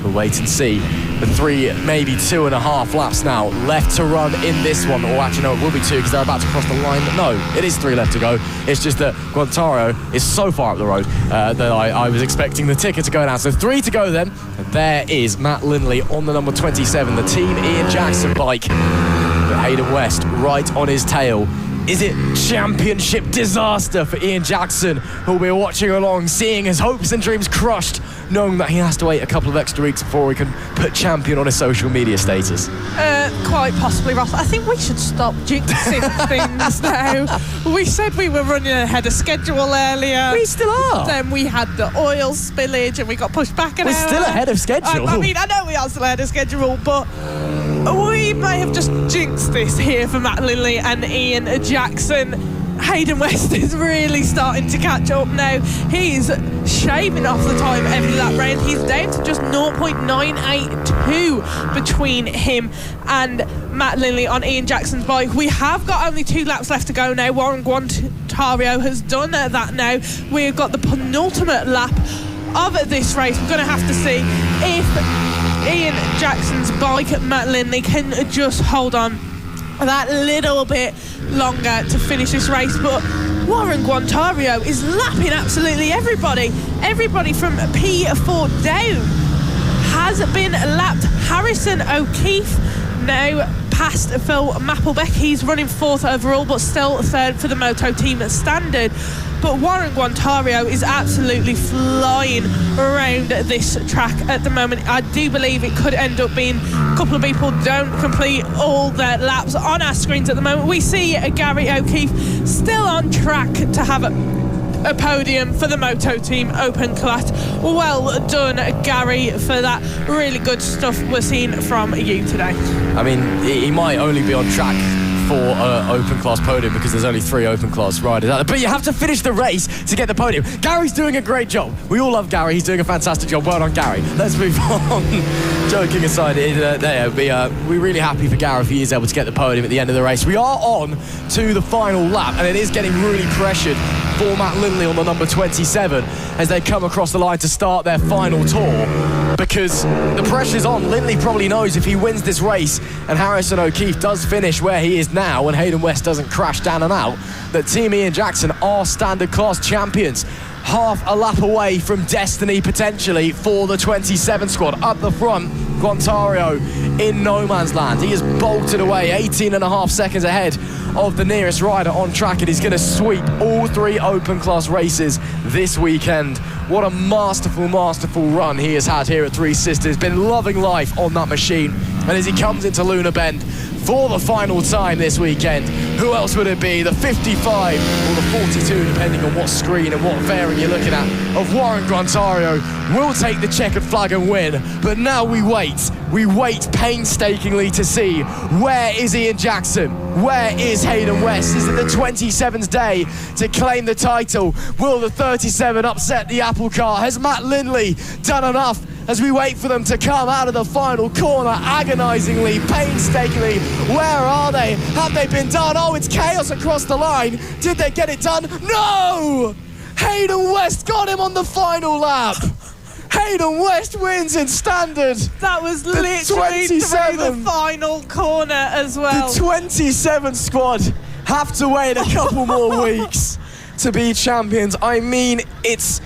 We'll wait and see. The 3, maybe 2.5 laps now left to run in this one. Or actually, no, it will be 2 because they're about to cross the line. No, it is 3 left to go. It's just that Guantaro is so far up the road that I was expecting the ticker to go down. So 3 to go then. And there is Matt Lindley on the number 27, the Team Ian Jackson bike. But Hayden West right on his tail. Is it championship disaster for Ian Jackson, who'll be watching along, seeing his hopes and dreams crushed, knowing that he has to wait a couple of extra weeks before he can put champion on his social media status? Quite possibly, Ross. I think we should stop jinxing things now. We said we were running ahead of schedule earlier. We still are. Then we had the oil spillage and we got pushed back an hour. We're still ahead of schedule. I mean, I know we are still ahead of schedule, but we may have just jinxed this here for Matt Lindley and Ian Jackson. Hayden West is really starting to catch up now. He's shaving off the time every lap round. He's down to just 0.982 between him and Matt Lindley on Ian Jackson's bike. We have got only 2 laps left to go now. Warren Guantario has done that now. We've got the penultimate lap of this race. We're going to have to see if Ian Jackson's bike, Matt Lindley, can just hold on that little bit longer to finish this race. But Warren Guantario is lapping absolutely everybody from P4 down has been lapped. Harrison O'Keefe now past Phil Mappelbeck. He's running 4th overall, but still 3rd for the Moto Team Standard. But Warren Guantario is absolutely flying around this track at the moment. I do believe it could end up being a couple of people don't complete all their laps on our screens at the moment. We see Gary O'Keefe still on track to have a podium for the Moto Team Open class. Well done, Gary, for that really good stuff we're seeing from you today. I mean, he might only be on track for open class podium because there's only 3 open class riders out there, but you have to finish the race to get the podium. Gary's doing a great job. We all love Gary. He's doing a fantastic job. Well done, Gary. Let's move on. Joking aside, we're really happy for Gary if he is able to get the podium at the end of the race. We are on to the final lap, and it is getting really pressured for Matt Lindley on the number 27 as they come across the line to start their final tour, because the pressure's on. Lindley probably knows if he wins this race and Harrison O'Keefe does finish where he is now and Hayden West doesn't crash down and out, that Team Ian Jackson are standard class champions. Half a lap away from destiny potentially for the 27 squad. Up the front, Guantario in no man's land. He has bolted away 18.5 seconds ahead of the nearest rider on track, and he's going to sweep all 3 open class races this weekend. What a masterful run he has had here at Three Sisters. Been loving life on that machine, and as he comes into Luna Bend for the final time this weekend. Who else would it be? The 55 or the 42, depending on what screen and what fairing you're looking at, of Warren Grontario will take the checkered flag and win. But now we wait. We wait painstakingly to see, where is Ian Jackson? Where is Hayden West? Is it the 27's day to claim the title? Will the 37 upset the apple cart? Has Matt Lindley done enough? As we wait for them to come out of the final corner, agonisingly, painstakingly, where are they? Have they been done? Oh, it's chaos across the line. Did they get it done? No! Hayden West got him on the final lap. Hayden West wins in standard. That was literally through the final corner as well. The 27 squad have to wait a couple more weeks to be champions. I mean, it's...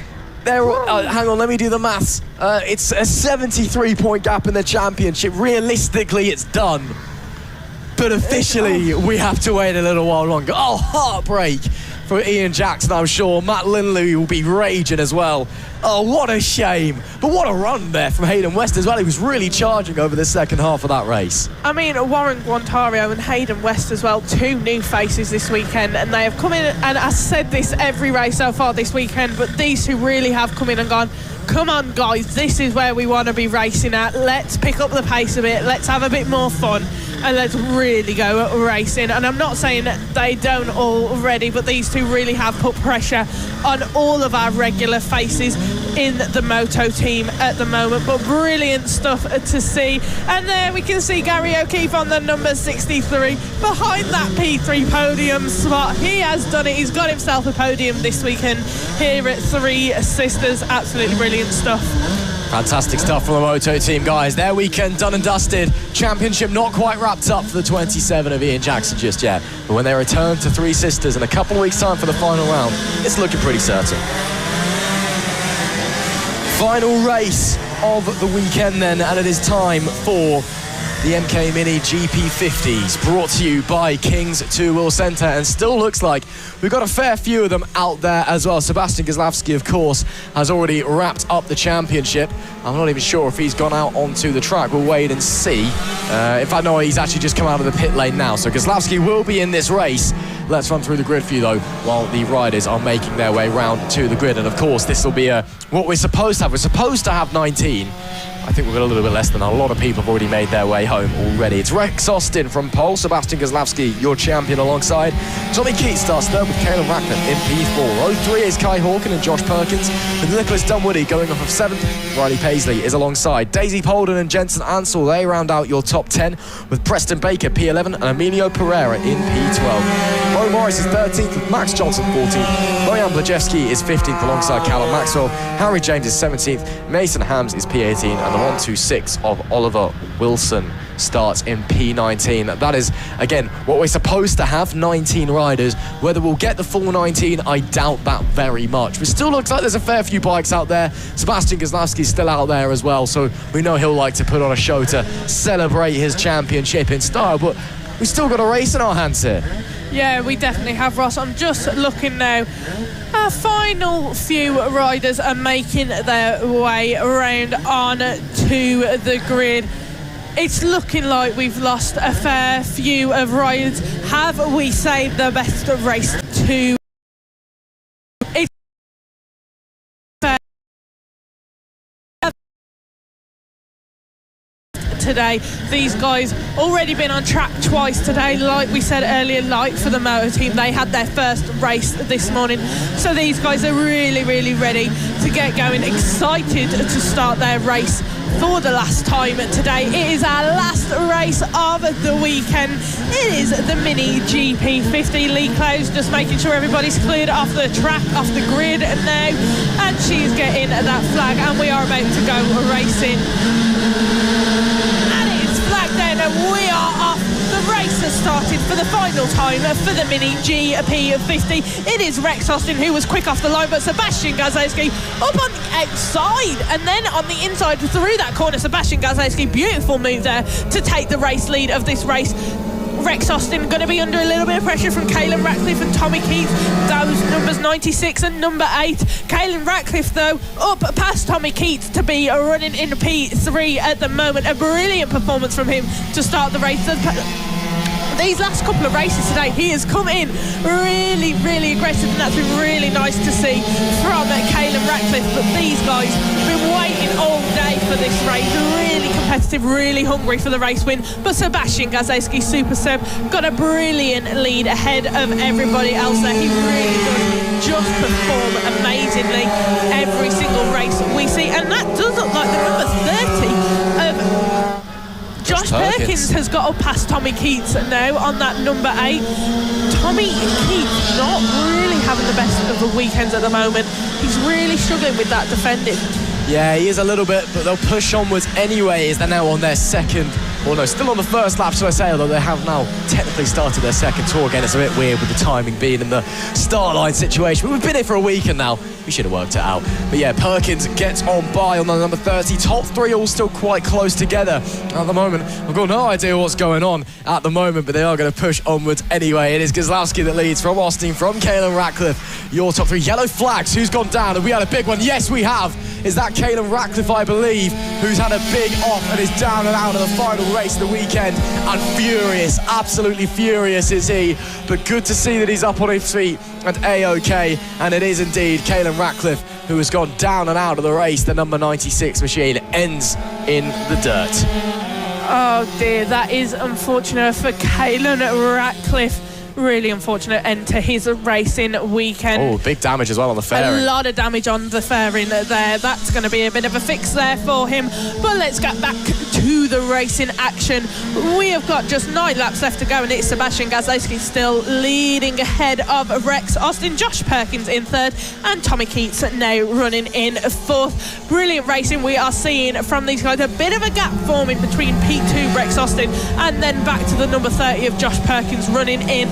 hang on, let me do the maths. It's a 73-point gap in the championship. Realistically, it's done. But officially, we have to wait a little while longer. Oh, heartbreak for Ian Jackson, I'm sure. Matt Lindley will be raging as well. Oh, what a shame. But what a run there from Hayden West as well. He was really charging over the second half of that race. I mean, Warren Grontario and Hayden West as well, two new faces this weekend, and they have come in, and I said this every race so far this weekend, but these two really have come in and gone, come on guys, this is where we want to be racing at. Let's pick up the pace a bit, let's have a bit more fun, and let's really go racing. And I'm not saying that they don't already, but these two really have put pressure on all of our regular faces in the Moto team at the moment. But brilliant stuff to see. And there we can see Gary O'Keefe on the number 63 behind that P3 podium spot. He has done it. He's got himself a podium this weekend here at Three Sisters. Absolutely brilliant stuff. Fantastic stuff from the Moto team, guys. Their weekend done and dusted. Championship not quite wrapped up for the 27 of Ian Jackson just yet. But when they return to Three Sisters in a couple of weeks' time for the final round, it's looking pretty certain. Final race of the weekend then, and it is time for the MK Mini GP50s, brought to you by King's Two Wheel Centre, and still looks like we've got a fair few of them out there as well. Sebastian Goslavsky, of course, has already wrapped up the championship. I'm not even sure if he's gone out onto the track. We'll wait and see. In fact, no, he's actually just come out of the pit lane now, so Goslavsky will be in this race. Let's run through the grid for you, though, while the riders are making their way round to the grid. And, of course, this will be what we're supposed to have. We're supposed to have 19. I think we've got a little bit less than a lot of people have already made their way home already. It's Rex Austin from pole, Sebastian Goslavsky, your champion alongside. Tommy Keats starts third with Caleb Ratcliffe in P4. Row 3 is Kai Hawken and Josh Perkins, with Nicholas Dunwoody going off of 7th. Riley Paisley is alongside. Daisy Polden and Jensen Ansell, they round out your top 10, with Preston Baker P11 and Emilio Pereira in P12. Bo Morris is 13th with Max Johnson 14th. Bojan Blajewski is 15th alongside Callum Maxwell. Harry James is 17th. Mason Hams is P18, and the 126 of Oliver Wilson starts in P19. That is, again, what we're supposed to have, 19 riders. Whether we'll get the full 19, I doubt that very much. But still looks like there's a fair few bikes out there. Sebastian Goslavsky's still out there as well, so we know he'll like to put on a show to celebrate his championship in style, but we've still got a race in our hands here. Yeah, we definitely have, Ross. I'm just looking now. Our final few riders are making their way around on to the grid. It's looking like we've lost a fair few of riders. Have we saved the best race to... today. These guys already been on track twice today, like we said earlier, like for the Moto team. They had their first race this morning, so these guys are really ready to get going, excited to start their race for the last time today. It is our last race of the weekend. It is the Mini GP50. Lee Close just making sure everybody's cleared off the track, off the grid now, and she's getting that flag, and we are about to go racing. And we are off. The race has started for the final time for the Mini GP50. It is Rex Austin who was quick off the line, but Sebastian Goslavsky up on the outside and then on the inside through that corner. Sebastian Goslavsky, beautiful move there to take the race lead of this race. Rex Austin going to be under a little bit of pressure from Caelan Ratcliffe and Tommy Keats. Those numbers 96 and number 8. Caelan Ratcliffe, though, up past Tommy Keats to be running in P3 at the moment. A brilliant performance from him to start the race. these last couple of races today, he has come in really, really aggressive, and that's been really nice to see from Katon Ratcliffe. But these guys have been waiting all day for this race, really competitive, really hungry for the race win. But Sebastian Gazowski, Super Seb, got a brilliant lead ahead of everybody else there. He really does just perform amazingly every single race we see, and that does look like the number 30 of Josh Perkins has got up past Tommy Keats now on that number 8. Tommy Keats not really having the best of the weekends at the moment. He's really struggling with that defending. Yeah, he is a little bit, but they'll push onwards anyway as they're now on their second, or no, still on the first lap, shall I say, although they have now technically started their second tour again. It's a bit weird with the timing being in the start line situation. But we've been here for a weekend now. We should have worked it out. But yeah, Perkins gets on by on the number 30. Top 3 all still quite close together at the moment. I've got no idea what's going on at the moment, but they are going to push onwards anyway. It is Kozlowski that leads from Austin, from Katon Ratcliffe. Your top 3 yellow flags. Who's gone down? Have we had a big one? Yes, we have. Is that Katon Ratcliffe, I believe, who's had a big off and is down and out of the final race of the weekend. And furious, absolutely furious is he. But good to see that he's up on his feet and A-OK. And it is indeed Katon Ratcliffe who has gone down and out of the race. The number 96 machine ends in the dirt. Oh dear, that is unfortunate for Katon Ratcliffe. Really unfortunate end to his racing weekend. Oh, big damage as well on the fairing. A lot of damage on the fairing there. That's going to be a bit of a fix there for him. But let's get back to the racing action. We have got just 9 laps left to go, and it's Sebastian Gazowski still leading ahead of Rex Austin. Josh Perkins in 3rd, and Tommy Keats now running in 4th. Brilliant racing we are seeing from these guys. A bit of a gap forming between P2 Rex Austin and then back to the number 30 of Josh Perkins running in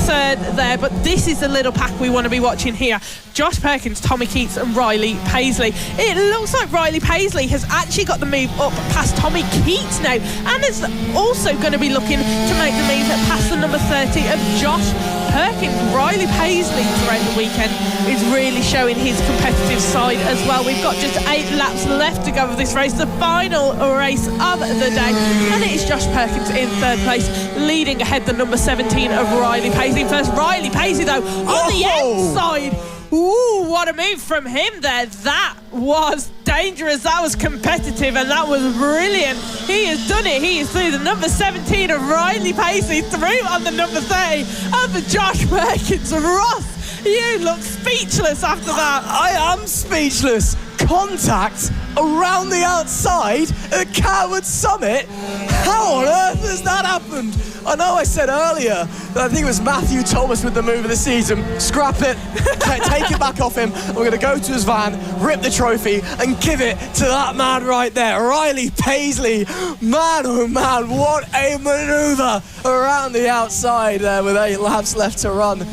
3rd there. But this is the little pack we want to be watching here. Josh Perkins, Tommy Keats and Riley Paisley. It looks like Riley Paisley has actually got the move up past Tommy Keats now, and is also going to be looking to make the move past the number 30 of Josh Perkins. Riley Paisley throughout the weekend is really showing his competitive side as well. We've got just 8 laps left to go of this race, the final race of the day, and it is Josh Perkins in 3rd place, leading ahead the number 17 of Riley Paisley. First, Riley Paisley though on the outside. Ooh, what a move from him there. That was dangerous, that was competitive, and that was brilliant. He has done it. He is through the number 17 of Riley Paisley, through on the number 30 of Josh Perkins. Ross, you look speechless after that. I am speechless. Contact around the outside at Catwood Summit. How on earth has that happened? I know I said earlier that I think it was Matthew Thomas with the move of the season. Scrap it, take it back off him. We're going to go to his van, rip the trophy and give it to that man right there, Riley Paisley. Man, oh man, what a manoeuvre around the outside there with 8 laps left to run.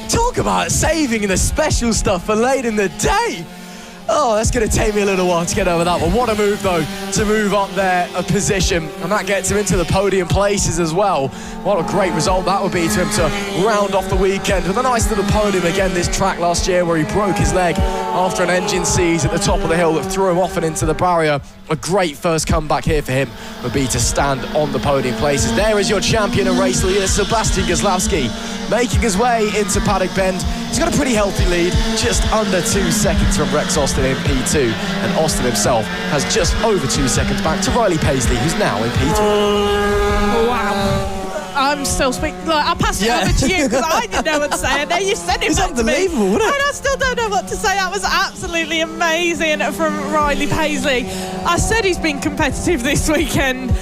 Talk about saving the special stuff for late in the day. Oh, that's going to take me a little while to get over that one. What a move, though, to move up there a position. And that gets him into the podium places as well. What a great result that would be to him to round off the weekend with a nice little podium again. This track last year where he broke his leg after an engine seize at the top of the hill that threw him off and into the barrier. A great first comeback here for him would be to stand on the podium places. There is your champion and race leader, Sebastian Kozlowski, making his way into Paddock Bend. He's got a pretty healthy lead, just under 2 seconds from Rex Austin in P2, and Austin himself has just over 2 seconds back to Riley Paisley, who's now in P3. Wow. I'm still speaking. Like, I'll pass it over to you because I didn't know what to say, and then you said it back to me. It's unbelievable, wasn't it? And I still don't know what to say. That was absolutely amazing from Riley Paisley. I said he's been competitive this weekend,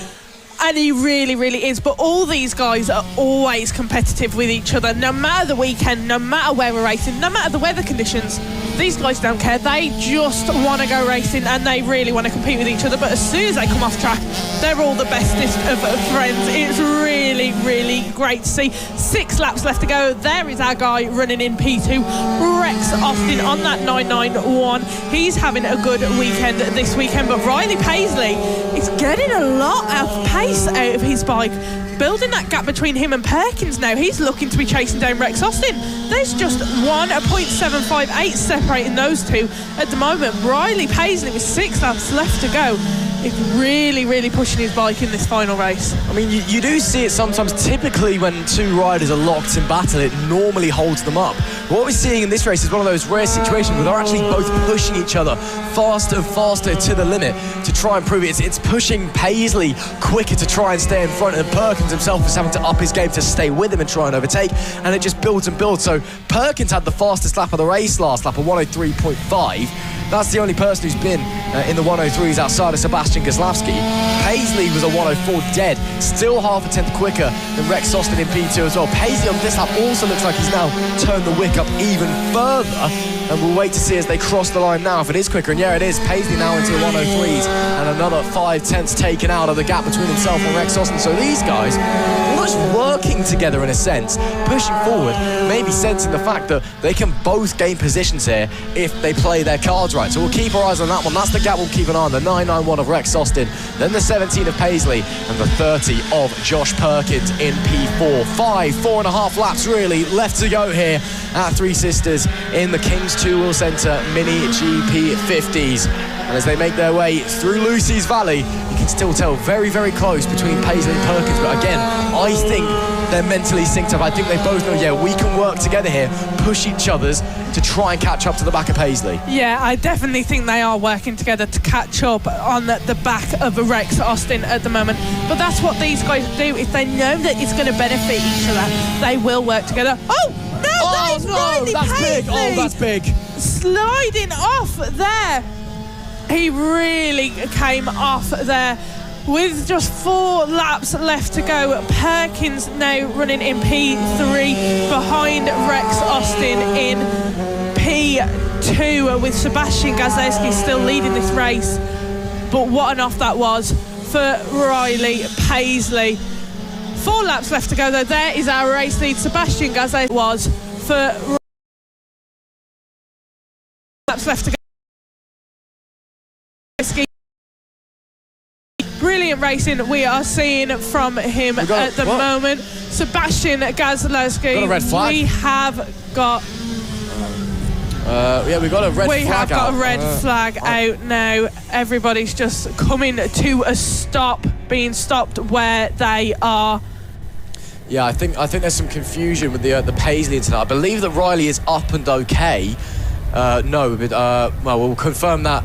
and he really, really is. But all these guys are always competitive with each other, no matter the weekend, no matter where we're racing, no matter the weather conditions. These guys don't care. They just want to go racing, and they really want to compete with each other. But as soon as they come off track, they're all the bestest of friends. It's really, really great to see. 6 laps left to go. There is our guy running in P2, Rex Austin on that 991. He's having a good weekend this weekend. But Riley Paisley is getting a lot of pace out of his bike, building that gap between him and Perkins now. He's looking to be chasing down Rex Austin. There's just 1.758 separating those two at the moment. Riley Paisley with 6 laps left to go is really, really pushing his bike in this final race. I mean, you do see it sometimes. Typically, when two riders are locked in battle, it normally holds them up. What we're seeing in this race is one of those rare situations where they're actually both pushing each other faster and faster to the limit to try and prove it. It's pushing Paisley quicker to try and stay in front, and Perkins himself is having to up his game to stay with him and try and overtake, and it just builds and builds. So Perkins had the fastest lap of the race last lap, a 103.5. That's the only person who's been in the 103s outside of Sebastian Goslavsky. Paisley was a 104 dead, still half a tenth quicker than Rex Austin in P2 as well. Paisley on this lap also looks like he's now turned the wick up even further, and we'll wait to see as they cross the line now if it is quicker. And yeah, it is. Paisley now into the 103s, and another 5 tenths taken out of the gap between himself and Rex Austin. So these guys almost working together in a sense, pushing forward, maybe sensing the fact that they can both gain positions here if they play their cards right. So we'll keep our eyes on that one. That's the gap we'll keep an eye on. The 991 of Rex Austin, then the 17 of Paisley, and the 30 of Josh Perkins in P4. 4.5 laps really left to go here at Three Sisters in the King's Two Wheel Centre Mini GP 50s. And as they make their way through Lucy's Valley, you can still tell very, very close between Paisley and Perkins. But again, I think they're mentally synced up. I think they both know, yeah, we can work together here, push each other's to try and catch up to the back of Paisley. Yeah, I definitely think they are working together to catch up on the back of Rex Austin at the moment. But that's what these guys do. If they know that it's going to benefit each other, they will work together. Oh, no, that is Riley that's Paisley. big. Oh, that's big. Sliding off there. He really came off there. With just 4 laps left to go, Perkins now running in P3 behind Rex Austin in P2, with Sebastian Gazlewski still leading this race. But what an off that was for Riley Paisley. 4 laps left to go though. There is our race lead. Sebastian Gazlewski was for laps left to go. Brilliant racing we are seeing from him at the moment. Sebastian Gazlewski. Got a red flag. We have got. Yeah, we got a red flag. We have got a red flag Oh. out now. Everybody's just coming to a stop, being stopped where they are. Yeah, I think there's some confusion with the Paisley incident. I believe that Riley is up and okay. No, but well, we'll confirm that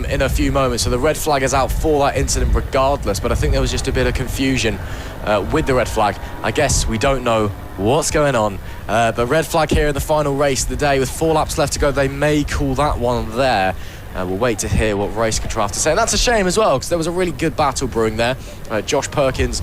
in a few moments. So the red flag is out for that incident regardless, but I think there was just a bit of confusion with the red flag. I guess we don't know what's going on, but red flag here in the final race of the day with 4 laps left to go. They may call that one there. We'll wait to hear what race control have to say. And that's a shame as well, because there was a really good battle brewing there. Josh Perkins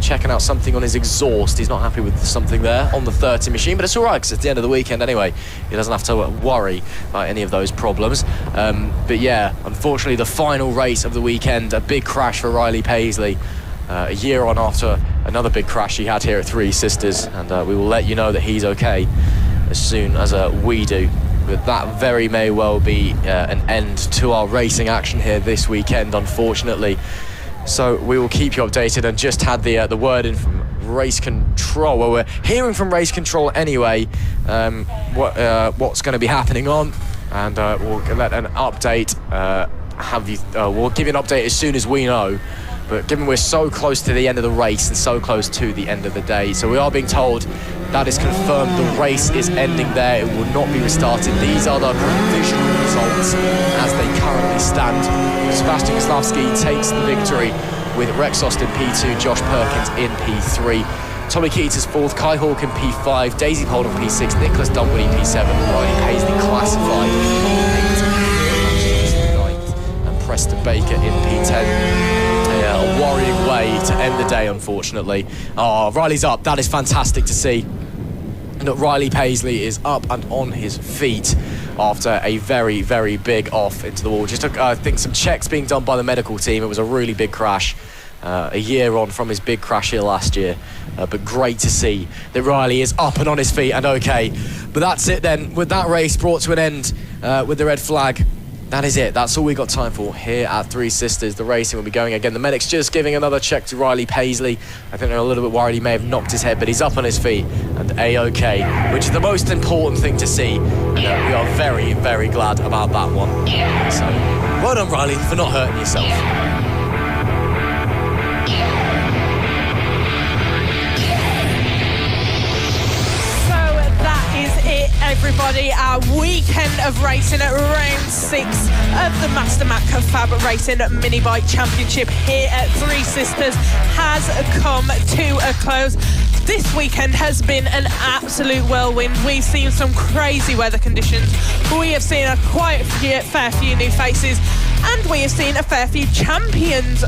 checking out something on his exhaust. He's not happy with something there on the 30 machine, but it's all right, because it's the end of the weekend anyway. He doesn't have to worry about any of those problems. But yeah, unfortunately, the final race of the weekend, a big crash for Riley Paisley. A year on after another big crash he had here at Three Sisters. And we will let you know that he's okay as soon as we do. But that very may well be an end to our racing action here this weekend, unfortunately. So we will keep you updated, and just had the word in from race control. Well, we're hearing from race control anyway what's going to be happening on, and we'll let an update. We'll give you an update as soon as we know. But given we're so close to the end of the race and so close to the end of the day, so we are being told that is confirmed. The race is ending there. It will not be restarted. These are the provisional results as they currently stand. Sebastian Goslavsky takes the victory with Rex Austin P2, Josh Perkins in P3. Tommy Keats 4th, Kai Hawk in P5, Daisy Holden P6, Nicholas Dunwoody P7, Riley Paisley classified 8th, and Preston Baker in P10. A worrying way to end the day, unfortunately. Oh, Riley's up. That is fantastic to see. That Riley Paisley is up and on his feet after a very, very big off into the wall. Just took, I think, some checks being done by the medical team. It was a really big crash. A year on from his big crash here last year. But great to see that Riley is up and on his feet and okay. But that's it then. With that race brought to an end with the red flag, that is it. That's all we got time for here at Three Sisters. The racing will be going again. The medic's just giving another check to Riley Paisley. I think they're a little bit worried he may have knocked his head, but he's up on his feet and A-OK, which is the most important thing to see. And we are very, very glad about that one. So, well done, Riley, for not hurting yourself. everybody. Our weekend of racing at round 6 of the Master Mac FAB-Racing Mini Bike Championship here at Three Sisters has come to a close. This weekend has been an absolute whirlwind. We've seen some crazy weather conditions. We have seen a fair few new faces, and we have seen a fair few champions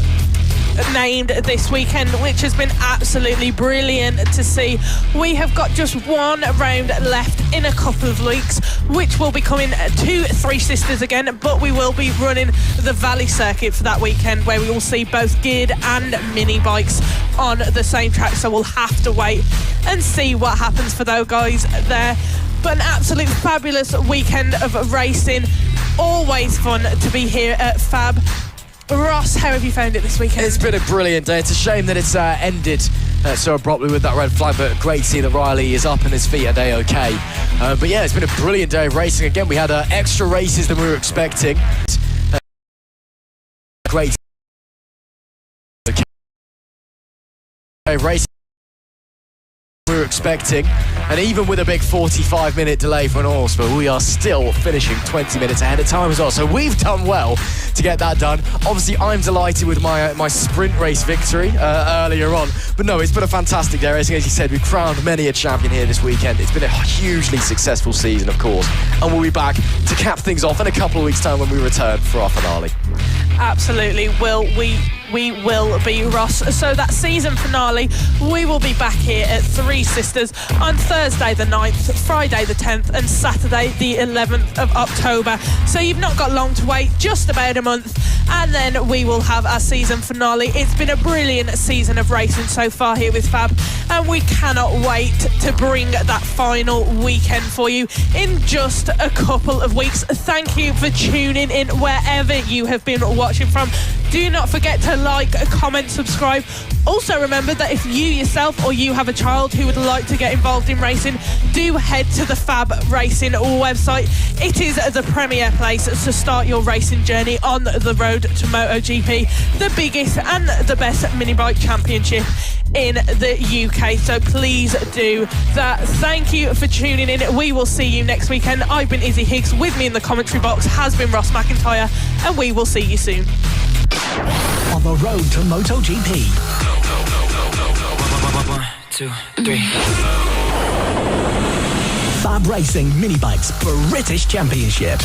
named this weekend, which has been absolutely brilliant to see. We have got just one round left in a couple of weeks, which will be coming to Three Sisters again, but we will be running the Valley Circuit for that weekend, where we will see both geared and mini bikes on the same track, so we'll have to wait and see what happens for those guys there. But an absolute fabulous weekend of racing. Always fun to be here at Fab. Ross, how have you found it this weekend? It's been a brilliant day. It's a shame that it's ended so abruptly with that red flag, but great to see that Riley is up on his feet and A-OK. But yeah, it's been a brilliant day of racing. Again, we had extra races than we were expecting. Great racing we were expecting, and even with a big 45-minute delay for an horse, but we are still finishing 20 minutes ahead of time as well, so we've done well to get that done. Obviously, I'm delighted with my sprint race victory earlier on, but no, it's been a fantastic day racing. As you said, we've crowned many a champion here this weekend. It's been a hugely successful season, of course, and we'll be back to cap things off in a couple of weeks' time when we return for our finale. Absolutely, we will be, Ross. So that season finale, we will be back here at Three Sisters on Thursday the 9th, Friday the 10th and Saturday the 11th of October. So you've not got long to wait, just about a month, and then we will have our season finale. It's been a brilliant season of racing so far here with Fab, and we cannot wait to bring that final weekend for you in just a couple of weeks. Thank you for tuning in wherever you have been watching from. Do not forget to like, comment, subscribe. Also remember that if you yourself or you have a child who would like to get involved in racing, do head to the FAB-Racing website. It is the premier place to start your racing journey on the road to MotoGP, the biggest and the best mini bike championship in the UK. So please do that. Thank you for tuning in. We will see you next weekend. I've been Izzy Higgs. With me in the commentary box has been Ross McIntyre, and we will see you soon. On the road to MotoGP. 1, 2, 3. FAB-Racing Mini Bikes British Championship.